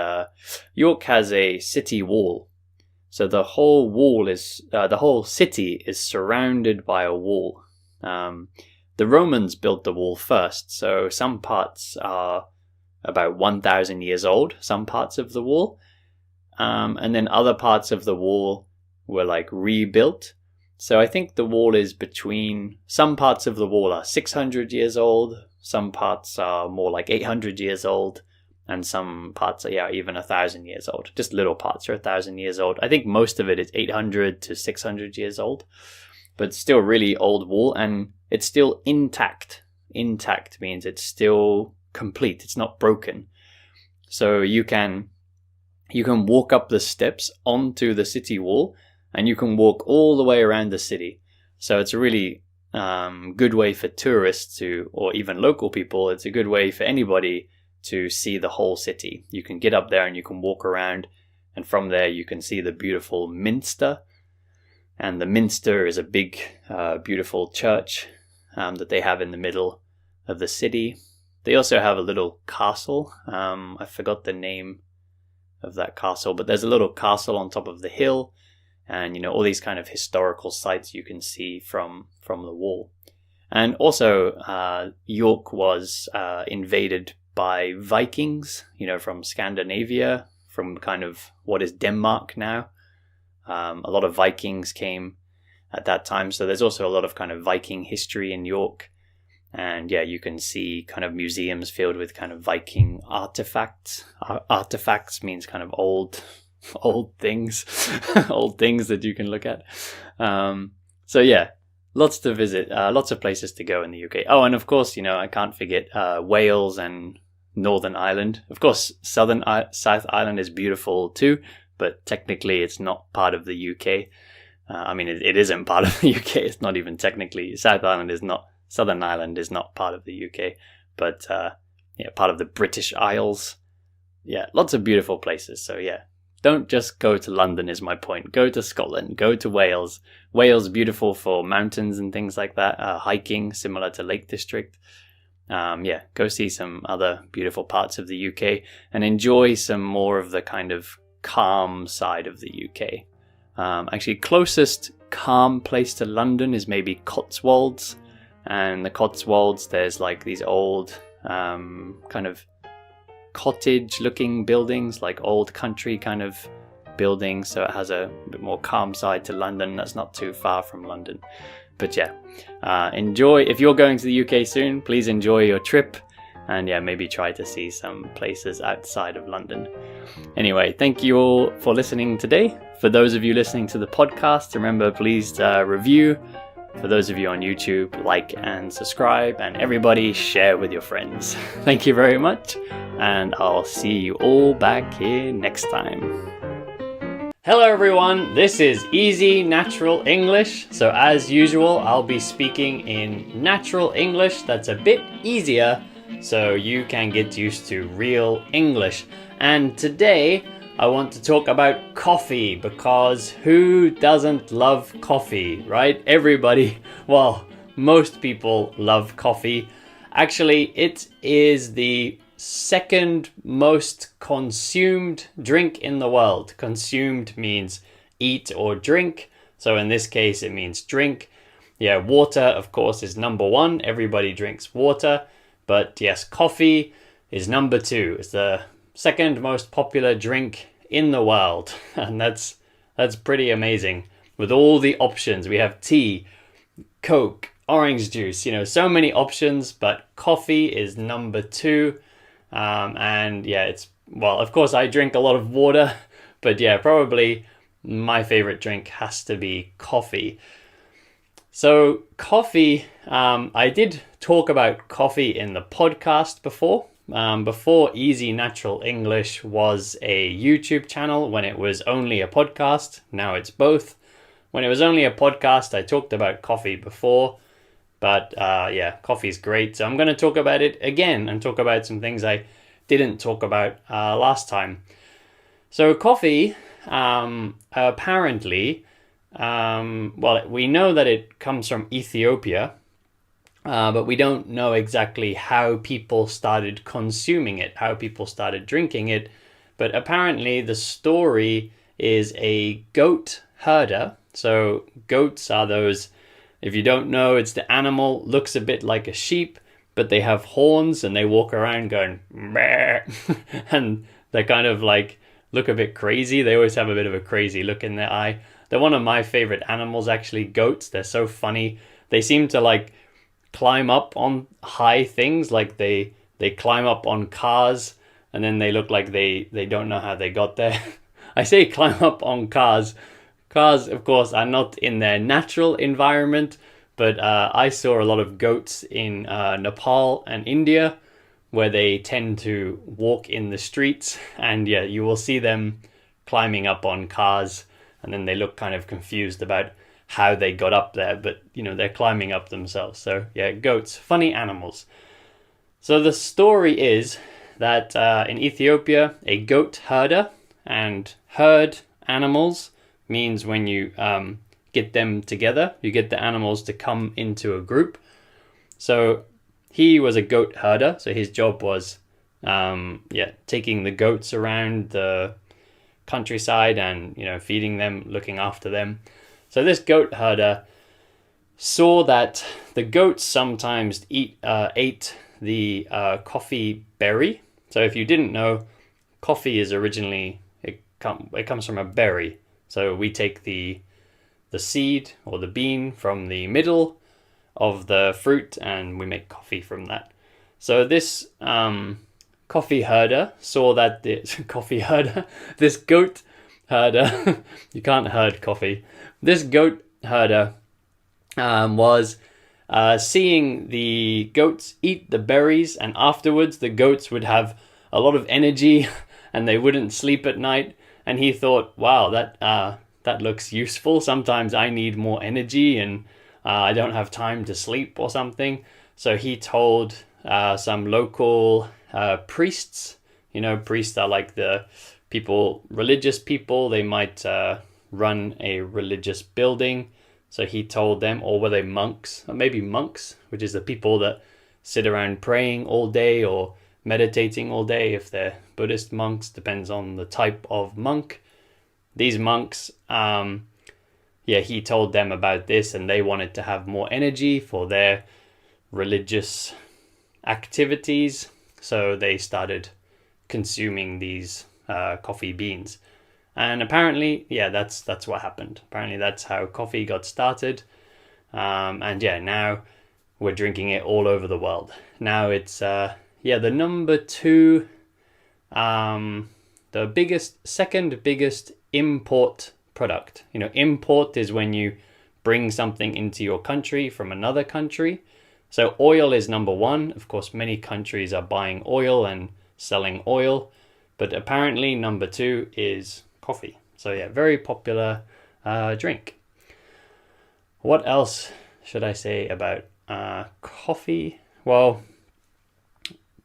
York has a city wall. So the whole city is surrounded by a wall. The Romans built the wall first, so some parts are about 1,000 years old, some parts of the wall, and then other parts of the wall were rebuilt. So I think the wall is some parts of the wall are 600 years old, some parts are more like 800 years old, and some parts are even 1,000 years old. Just little parts are 1,000 years old. I think most of it is 800 to 600 years old, but still really old wall, and it's still intact. Intact means it's still complete. It's not broken. So you can walk up the steps onto the city wall, and you can walk all the way around the city. So it's a really good way for tourists or even local people. It's a good way for anybody to see the whole city. You can get up there and you can walk around, and from there you can see the beautiful Minster. And the Minster is a big, beautiful church that they have in the middle of the city. They also have a little castle. I forgot the name of that castle, but there's a little castle on top of the hill, and all these kind of historical sites you can see from the wall. And also, York was invaded by Vikings, from Scandinavia, from kind of what is Denmark now. A lot of Vikings came at that time, so there's also a lot of kind of Viking history in York. And you can see kind of museums filled with kind of Viking artifacts. Artifacts means kind of old things, old things that you can look at. Lots to visit, lots of places to go in the UK. Oh, and of course, I can't forget Wales and Northern Ireland. Of course, South Ireland is beautiful too, but technically it's not part of the UK. It isn't part of the UK. It's not even technically. Southern Ireland is not part of the UK, but part of the British Isles. Yeah, lots of beautiful places. So don't just go to London is my point. Go to Scotland, go to Wales. Wales beautiful for mountains and things like that. Hiking, similar to Lake District. Go see some other beautiful parts of the UK and enjoy some more of the kind of calm side of the UK. Actually, closest calm place to London is maybe Cotswolds. And the Cotswolds, there's these old kind of cottage looking buildings, like old country kind of buildings, so it has a bit more calm side to London. That's not too far from London. But enjoy. If you're going to the UK soon, please enjoy your trip, and yeah, maybe try to see some places outside of London. Anyway, thank you all for listening today. For those of you listening to the podcast, remember, please review. For those of you on YouTube, like and subscribe, and everybody share with your friends. Thank you very much, and I'll see you all back here next time. Hello everyone, this is Easy Natural English. So as usual, I'll be speaking in natural English that's a bit easier so you can get used to real English. And today I want to talk about coffee, because who doesn't love coffee, right? Everybody, well, most people love coffee. Actually, it is the second most consumed drink in the world. Consumed means eat or drink. So in this case, it means drink. Yeah, water, of course, is number one. Everybody drinks water. But yes, coffee is number two. It's the second most popular drink in the world. And that's pretty amazing. With all the options, we have tea, Coke, orange juice, so many options, but coffee is number two. And yeah, well, of course I drink a lot of water, but yeah, probably my favorite drink has to be coffee. So coffee, I did talk about coffee in the podcast before. Before Easy Natural English was a YouTube channel, when it was only a podcast. Now it's both. When it was only a podcast, I talked about coffee before. But yeah, coffee's great. So I'm going to talk about it again and talk about some things I didn't talk about last time. So coffee, apparently, well, we know that it comes from Ethiopia, but we don't know exactly how people started consuming it, how people started drinking it. But apparently the story is a goat herder. So goats are those... If you don't know, it's the animal, looks a bit like a sheep, but they have horns and they walk around going, meh, and they kind of like look a bit crazy. They always have a bit of a crazy look in their eye. They're one of my favorite animals, actually, goats. They're so funny. They seem to like climb up on high things, like they climb up on cars, and then they look like they don't know how they got there. I say climb up on cars. Cars, of course, are not in their natural environment, but I saw a lot of goats in Nepal and India, where they tend to walk in the streets, and yeah, you will see them climbing up on cars, and then they look kind of confused about how they got up there, but they're climbing up themselves. So yeah, goats, funny animals. So the story is that in Ethiopia, a goat herder, and herd animals means when you get them together, you get the animals to come into a group. So he was a goat herder, so his job was taking the goats around the countryside and feeding them, looking after them. So this goat herder saw that the goats sometimes ate the coffee berry. So if you didn't know, coffee is originally it comes from a berry. So we take the seed or the bean from the middle of the fruit and we make coffee from that. So this coffee herder saw that this goat herder, you can't herd coffee. This goat herder was seeing the goats eat the berries, and afterwards the goats would have a lot of energy and they wouldn't sleep at night. And he thought, wow, that looks useful. Sometimes I need more energy and I don't have time to sleep or something. So he told some local priests. Priests are like the religious people. They might run a religious building. So he told them, or were they monks? Or maybe monks, which is the people that sit around praying all day or meditating all day. If they're Buddhist monks, depends on the type of monk. These monks, he told them about this, and they wanted to have more energy for their religious activities. So they started consuming these coffee beans. And apparently, that's what happened. Apparently that's how coffee got started. And now we're drinking it all over the world. Now it's yeah, the number two, the second biggest import product. You know, import is when you bring something into your country from another country. So oil is number one. Of course, many countries are buying oil and selling oil, but apparently number two is coffee. So yeah, very popular drink. What else should I say about coffee? Well,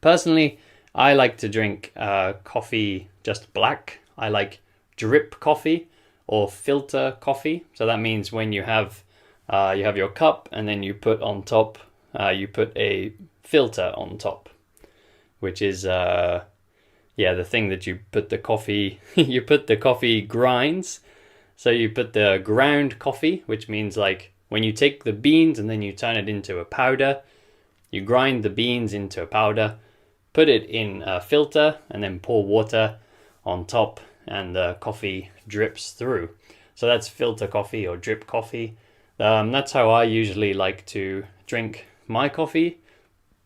personally, I like to drink coffee just black. I like drip coffee or filter coffee. So that means when you have your cup and then you put on top, you put a filter on top, which is the thing that you put the coffee you put the coffee grinds. So you put the ground coffee, which means like when you take the beans and then you turn it into a powder, you grind the beans into a powder, put it in a filter, and then pour water on top, and the coffee drips through. So that's filter coffee or drip coffee. That's how I usually like to drink my coffee.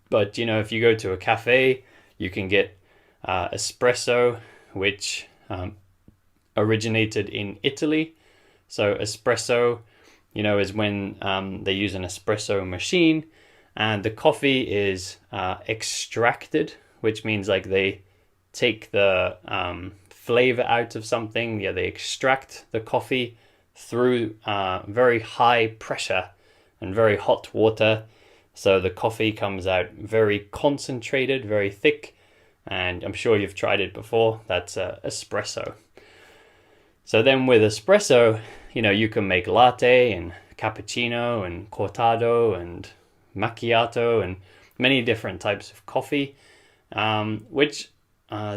But you know, if you go to a cafe, you can get espresso, which originated in Italy. So espresso, you know, is when they use an espresso machine, and the coffee is extracted, which means like they take the flavor out of something. Yeah, they extract the coffee through very high pressure and very hot water. So the coffee comes out very concentrated, very thick, and I'm sure you've tried it before. That's espresso. So then with espresso, you know, you can make latte and cappuccino and cortado and macchiato and many different types of coffee, which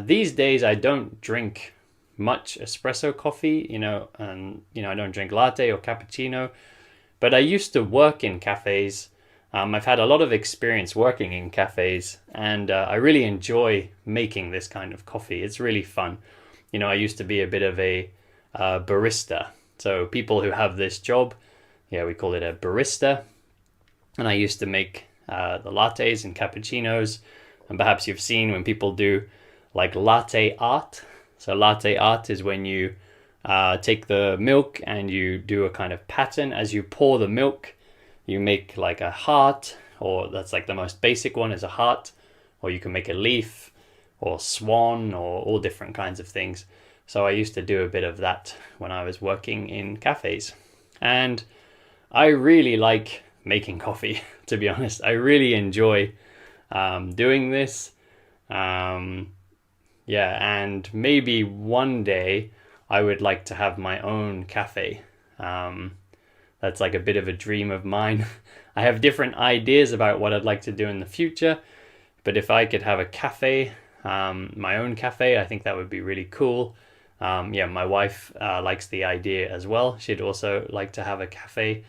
these days I don't drink much espresso coffee, you know, and I don't drink latte or cappuccino, but I used to work in cafes. I've had a lot of experience working in cafes, and I really enjoy making this kind of coffee. It's really fun. You know, I used to be a bit of a barista. So people who have this job, yeah, we call it a barista. And I used to make the lattes and cappuccinos. And perhaps you've seen when people do like latte art. So latte art is when you take the milk and you do a kind of pattern. As you pour the milk, you make like a heart, or that's like the most basic one is a heart, or you can make a leaf or swan or all different kinds of things. So I used to do a bit of that when I was working in cafes. And I really like making coffee, to be honest. I really enjoy doing this. And maybe one day I would like to have my own cafe. That's like a bit of a dream of mine. I have different ideas about what I'd like to do in the future, but if I could have a cafe, my own cafe, I think that would be really cool. My wife likes the idea as well. She'd also like to have a cafe.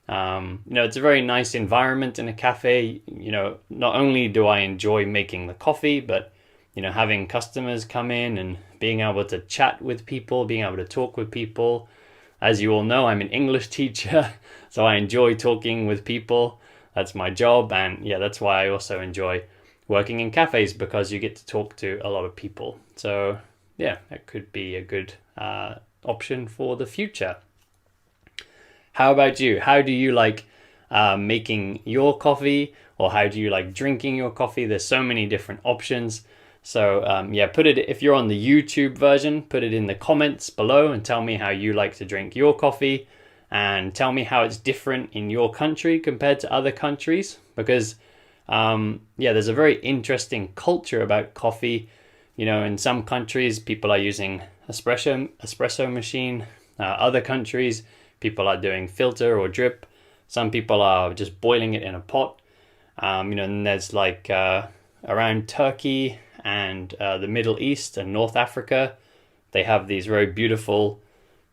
It's a very nice environment in a cafe. You know, not only do I enjoy making the coffee, but, you know, having customers come in and being able to chat with people, being able to talk with people. As you all know, I'm an English teacher, so I enjoy talking with people. That's my job, and yeah, that's why I also enjoy working in cafes, because you get to talk to a lot of people. So yeah, that could be a good option for the future. How about you? How do you like making your coffee, or how do you like drinking your coffee? There's so many different options. So put it, if you're on the YouTube version, put it in the comments below and tell me how you like to drink your coffee, and tell me how it's different in your country compared to other countries, because there's a very interesting culture about coffee. You know, in some countries people are using espresso machine. Other countries people are doing filter or drip. Some people are just boiling it in a pot. And there's like around Turkey and the Middle East and North Africa, they have these very beautiful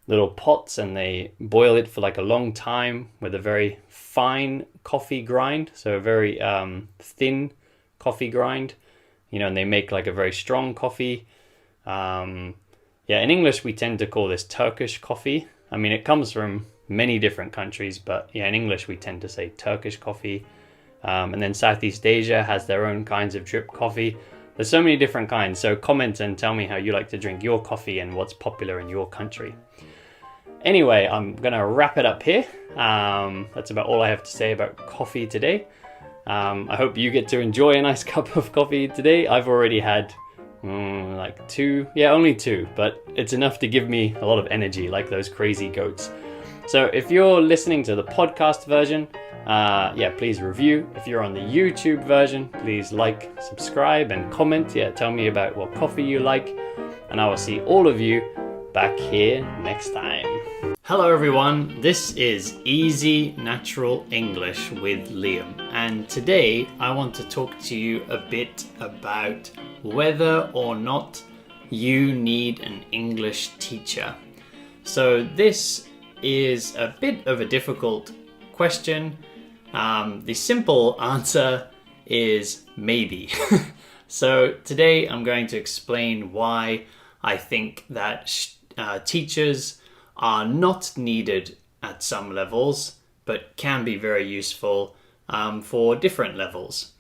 little pots, and they boil it for like a long time with a very fine coffee grind, so a very thin coffee grind, and they make like a very strong coffee. In English we tend to call this Turkish coffee. I mean, it comes from many different countries, but in English we tend to say Turkish coffee. And then Southeast Asia has their own kinds of drip coffee. There's so many different kinds, so comment and tell me how you like to drink your coffee and what's popular in your country. Anyway, I'm gonna wrap it up here. That's about all I have to say about coffee today. I hope you get to enjoy a nice cup of coffee today. I've already had like only two, but it's enough to give me a lot of energy, like those crazy goats. So if you're listening to the podcast version, please review. If you're on the YouTube version, please like, subscribe, and comment. Tell me about what coffee you like, and I will see all of you back here next time. Hello everyone, this is Easy Natural English with Liam, and today I want to talk to you a bit about whether or not you need an English teacher. So this is a bit of a difficult question. The simple answer is maybe. So today I'm going to explain why I think that teachers are not needed at some levels, but can be very useful for different levels.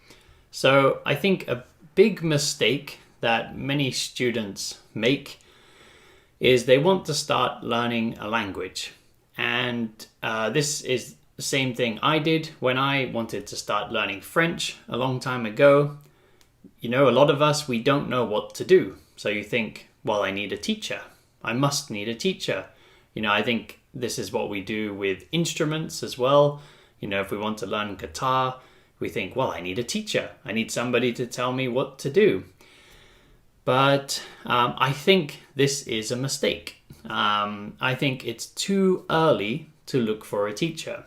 So I think a big mistake that many students make is they want to start learning a language. And this is the same thing I did when I wanted to start learning French a long time ago. You know, a lot of us, we don't know what to do. So you think, well, I need a teacher. I must need a teacher. You know, I think this is what we do with instruments as well. You know, if we want to learn guitar, we think, well, I need a teacher. I need somebody to tell me what to do. But I think this is a mistake. I think it's too early to look for a teacher.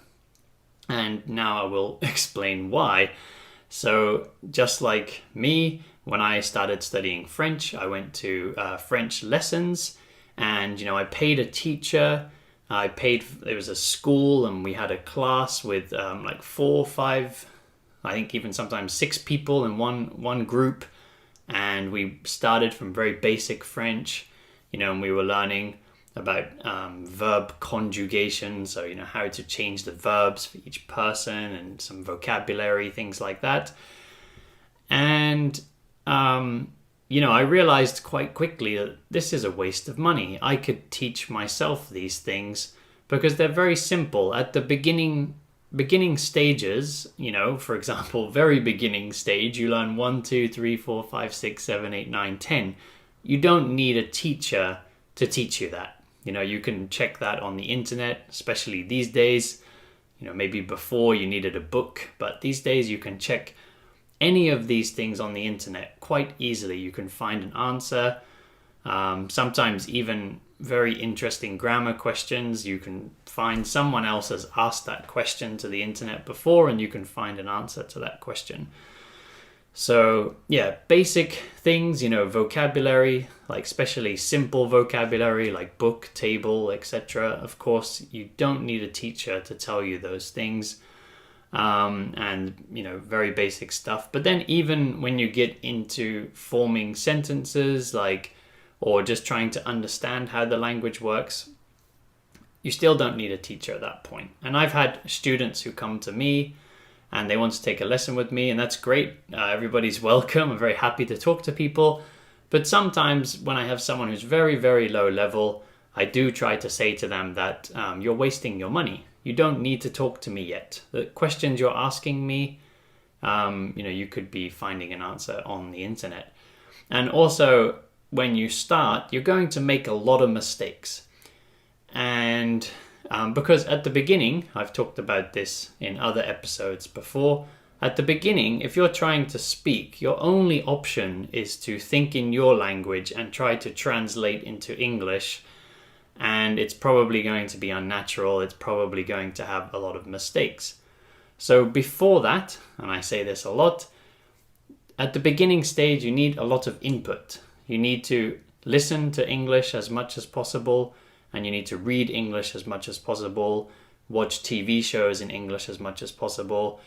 And now I will explain why. So just like me, when I started studying French, I went to French lessons. And, you know, I paid a teacher. There was a school, and we had a class with like 4 or 5, I think even sometimes 6 people in one group. And we started from very basic French, you know, and we were learning about verb conjugation. So, you know, how to change the verbs for each person and some vocabulary, things like that. And, you know, I realized quite quickly that this is a waste of money. I could teach myself these things because they're very simple. At the beginning stages, you know, for example, very beginning stage, you learn 1, 2, 3, 4, 5, 6, 7, 8, 9, 10. You don't need a teacher to teach you that. You know, you can check that on the internet, especially these days. You know, maybe before you needed a book, but these days you can check any of these things on the internet quite easily. You can find an answer. Sometimes even very interesting grammar questions. You can find someone else has asked that question to the internet before, and you can find an answer to that question. So yeah, basic things, you know, vocabulary, like especially simple vocabulary like book, table, etc. Of course, you don't need a teacher to tell you those things. And, you know, very basic stuff. But then even when you get into forming sentences, or just trying to understand how the language works, you still don't need a teacher at that point. And I've had students who come to me and they want to take a lesson with me, and that's great. Everybody's welcome. I'm very happy to talk to people. But sometimes when I have someone who's very, very low level, I do try to say to them that you're wasting your money. You don't need to talk to me yet. The questions you're asking me, you know, you could be finding an answer on the internet. And also, when you start, you're going to make a lot of mistakes. And because at the beginning, I've talked about this in other episodes before, at the beginning, if you're trying to speak, your only option is to think in your language and try to translate into English. And it's probably going to be unnatural. It's probably going to have a lot of mistakes. So before that, and I say this a lot, at the beginning stage, you need a lot of input. You need to listen to English as much as possible, and you need to read English as much as possible, watch TV shows in English as much as possible,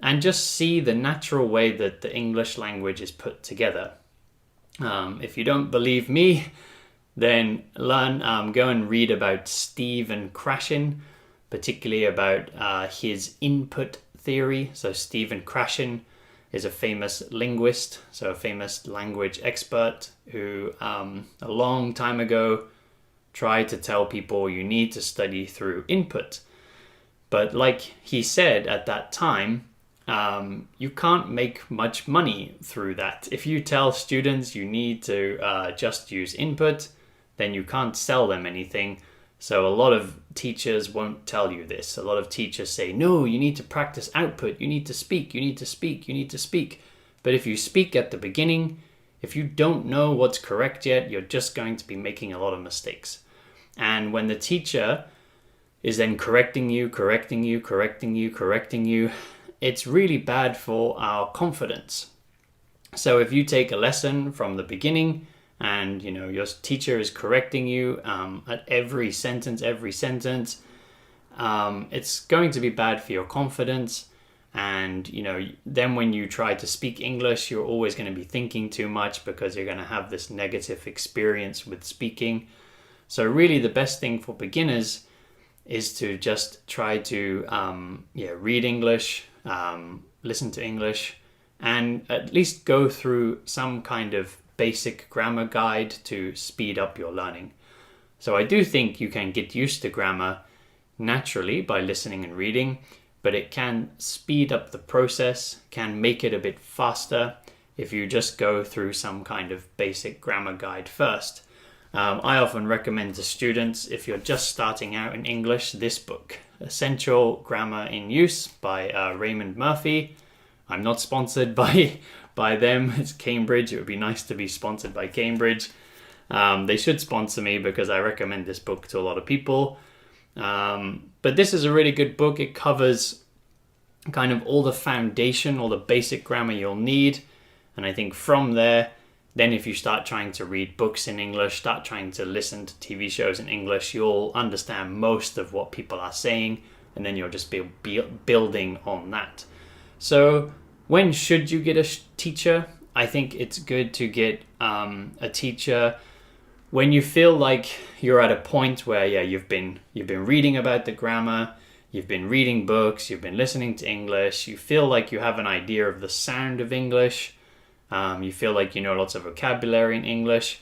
and just see the natural way that the English language is put together. If you don't believe me, then go and read about Stephen Krashen, particularly about his input theory. So Stephen Krashen is a famous linguist, so a famous language expert who a long time ago tried to tell people you need to study through input. But like he said at that time, you can't make much money through that. If you tell students you need to just use input, then you can't sell them anything. So a lot of teachers won't tell you this. A lot of teachers say, no, you need to practice output. You need to speak, you need to speak, you need to speak. But if you speak at the beginning, if you don't know what's correct yet, you're just going to be making a lot of mistakes. And when the teacher is then correcting you, it's really bad for our confidence. So if you take a lesson from the beginning and your teacher is correcting you at every sentence, it's going to be bad for your confidence. And then when you try to speak English, you're always going to be thinking too much because you're going to have this negative experience with speaking. So really the best thing for beginners is to just try to read English, listen to English, and at least go through some kind of basic grammar guide to speed up your learning. So I do think you can get used to grammar naturally by listening and reading, but it can speed up the process, can make it a bit faster if you just go through some kind of basic grammar guide first. I often recommend to students, if you're just starting out in English, this book, Essential Grammar in Use by Raymond Murphy. I'm not sponsored by them. It's Cambridge. It would be nice to be sponsored by Cambridge. They should sponsor me because I recommend this book to a lot of people. But this is a really good book. It covers kind of all the foundation, all the basic grammar you'll need. And I think from there, then if you start trying to read books in English, start trying to listen to TV shows in English, you'll understand most of what people are saying, and then you'll just be building on that. So when should you get a teacher? I think it's good to get a teacher when you feel like you're at a point where you've been reading about the grammar, you've been reading books, you've been listening to English, you feel like you have an idea of the sound of English. You feel like you know lots of vocabulary in English,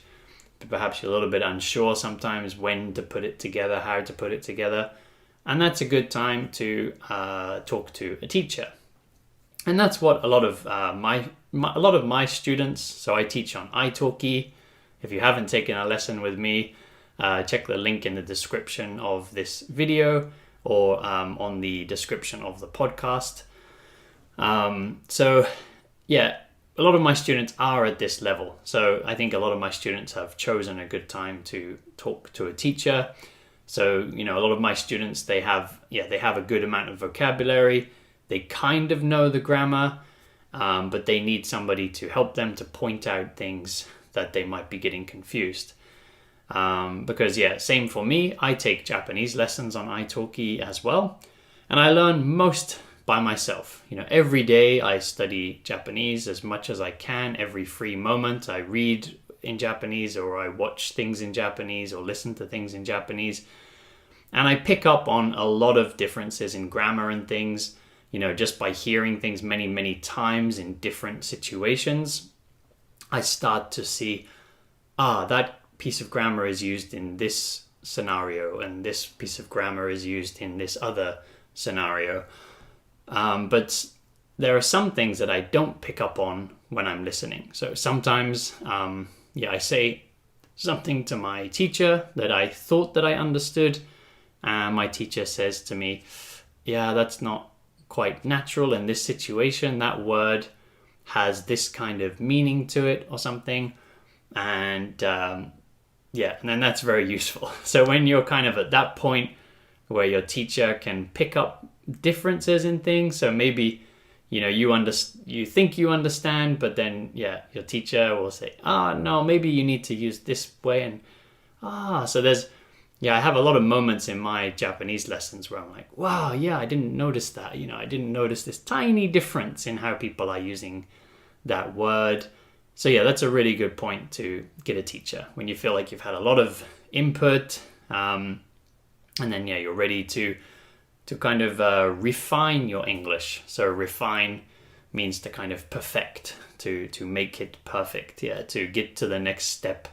but perhaps you're a little bit unsure sometimes when to put it together, how to put it together. And that's a good time to talk to a teacher. And that's what a lot of my students, so I teach on italki. If you haven't taken a lesson with me, check the link in the description of this video or on the description of the podcast. A lot of my students are at this level. So I think a lot of my students have chosen a good time to talk to a teacher. So, a lot of my students, they have a good amount of vocabulary. They kind of know the grammar, but they need somebody to help them to point out things that they might be getting confused. Because same for me. I take Japanese lessons on italki as well. And I learn most by myself. Every day I study Japanese as much as I can. Every free moment I read in Japanese, or I watch things in Japanese, or listen to things in Japanese. And I pick up on a lot of differences in grammar and things, just by hearing things many, many times in different situations. I start to see, that piece of grammar is used in this scenario, and this piece of grammar is used in this other scenario. But there are some things that I don't pick up on when I'm listening. So sometimes, I say something to my teacher that I thought that I understood, and my teacher says to me, that's not quite natural in this situation. That word has this kind of meaning to it or something. And and then that's very useful. So when you're kind of at that point where your teacher can pick up differences in things, so maybe you think you understand, but then your teacher will say, no, maybe you need to use this way, and so there's I have a lot of moments in my Japanese lessons where I'm like, wow, I didn't notice that. I didn't notice this tiny difference in how people are using that word. So that's a really good point to get a teacher when you feel like you've had a lot of input, and then you're ready to to kind of refine your English. So refine means to kind of perfect, to make it perfect, yeah, to get to the next step.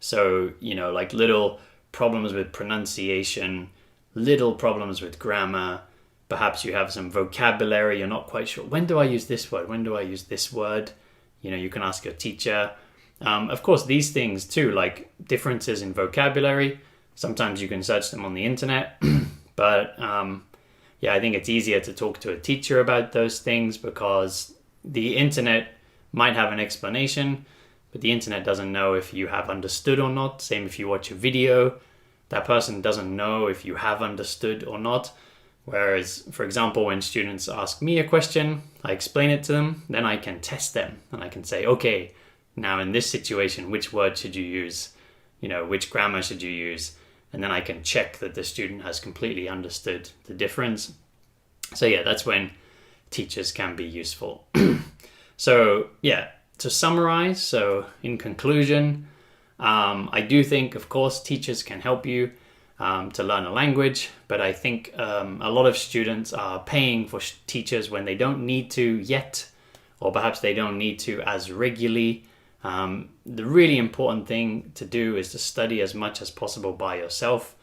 So, like little problems with pronunciation, little problems with grammar, perhaps you have some vocabulary, you're not quite sure, when do I use this word, when do I use this word? You can ask your teacher. Of course, these things too, like differences in vocabulary, sometimes you can search them on the internet, but I think it's easier to talk to a teacher about those things because the internet might have an explanation, but the internet doesn't know if you have understood or not. Same if you watch a video, that person doesn't know if you have understood or not. Whereas, for example, when students ask me a question, I explain it to them, then I can test them and I can say, okay, now in this situation, which word should you use? Which grammar should you use? And then I can check that the student has completely understood the difference. So yeah, that's when teachers can be useful. So yeah, to summarize, so in conclusion, I do think, of course, teachers can help you to learn a language, but I think a lot of students are paying for teachers when they don't need to yet, or perhaps they don't need to as regularly. The really important thing to do is to study as much as possible by yourself.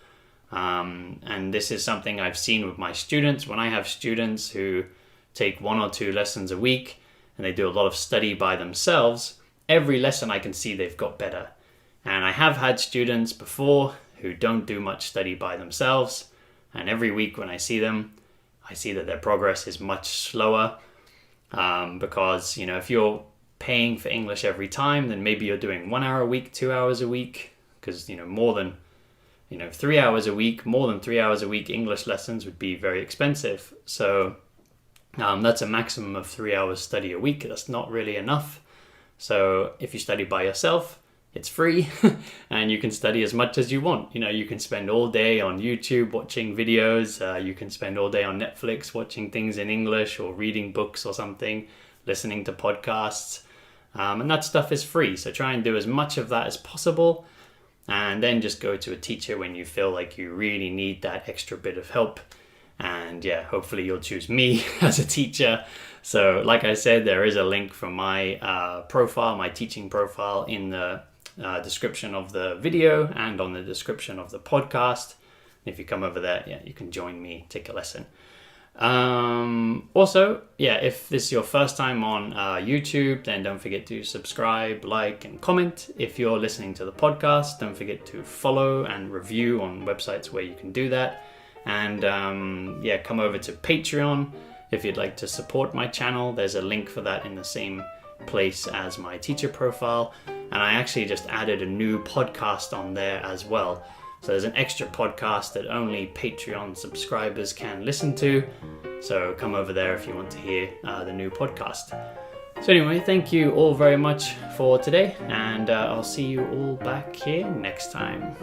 And this is something I've seen with my students. When I have students who take 1 or 2 lessons a week and they do a lot of study by themselves, every lesson I can see they've got better. And I have had students before who don't do much study by themselves. And every week when I see them, I see that their progress is much slower. Because, if you're paying for English every time, then maybe you're doing 1 hour a week, 2 hours a week, because, more than 3 hours a week, more than 3 hours a week English lessons would be very expensive. So that's a maximum of 3 hours study a week. That's not really enough. So if you study by yourself, it's free and you can study as much as you want. You can spend all day on YouTube watching videos. You can spend all day on Netflix watching things in English or reading books or something, listening to podcasts. And that stuff is free. So try and do as much of that as possible. And then just go to a teacher when you feel like you really need that extra bit of help. And yeah, hopefully you'll choose me as a teacher. So like I said, there is a link from my profile, my teaching profile in the description of the video and on the description of the podcast. If you come over there, yeah, you can join me, take a lesson. Also, yeah, if this is your first time on YouTube, then don't forget to subscribe, like, and comment. If you're listening to the podcast, don't forget to follow and review on websites where you can do that. And come over to Patreon if you'd like to support my channel. There's a link for that in the same place as my teacher profile. And I actually just added a new podcast on there as well. So there's an extra podcast that only Patreon subscribers can listen to. So come over there if you want to hear the new podcast. So anyway, thank you all very much for today, and I'll see you all back here next time.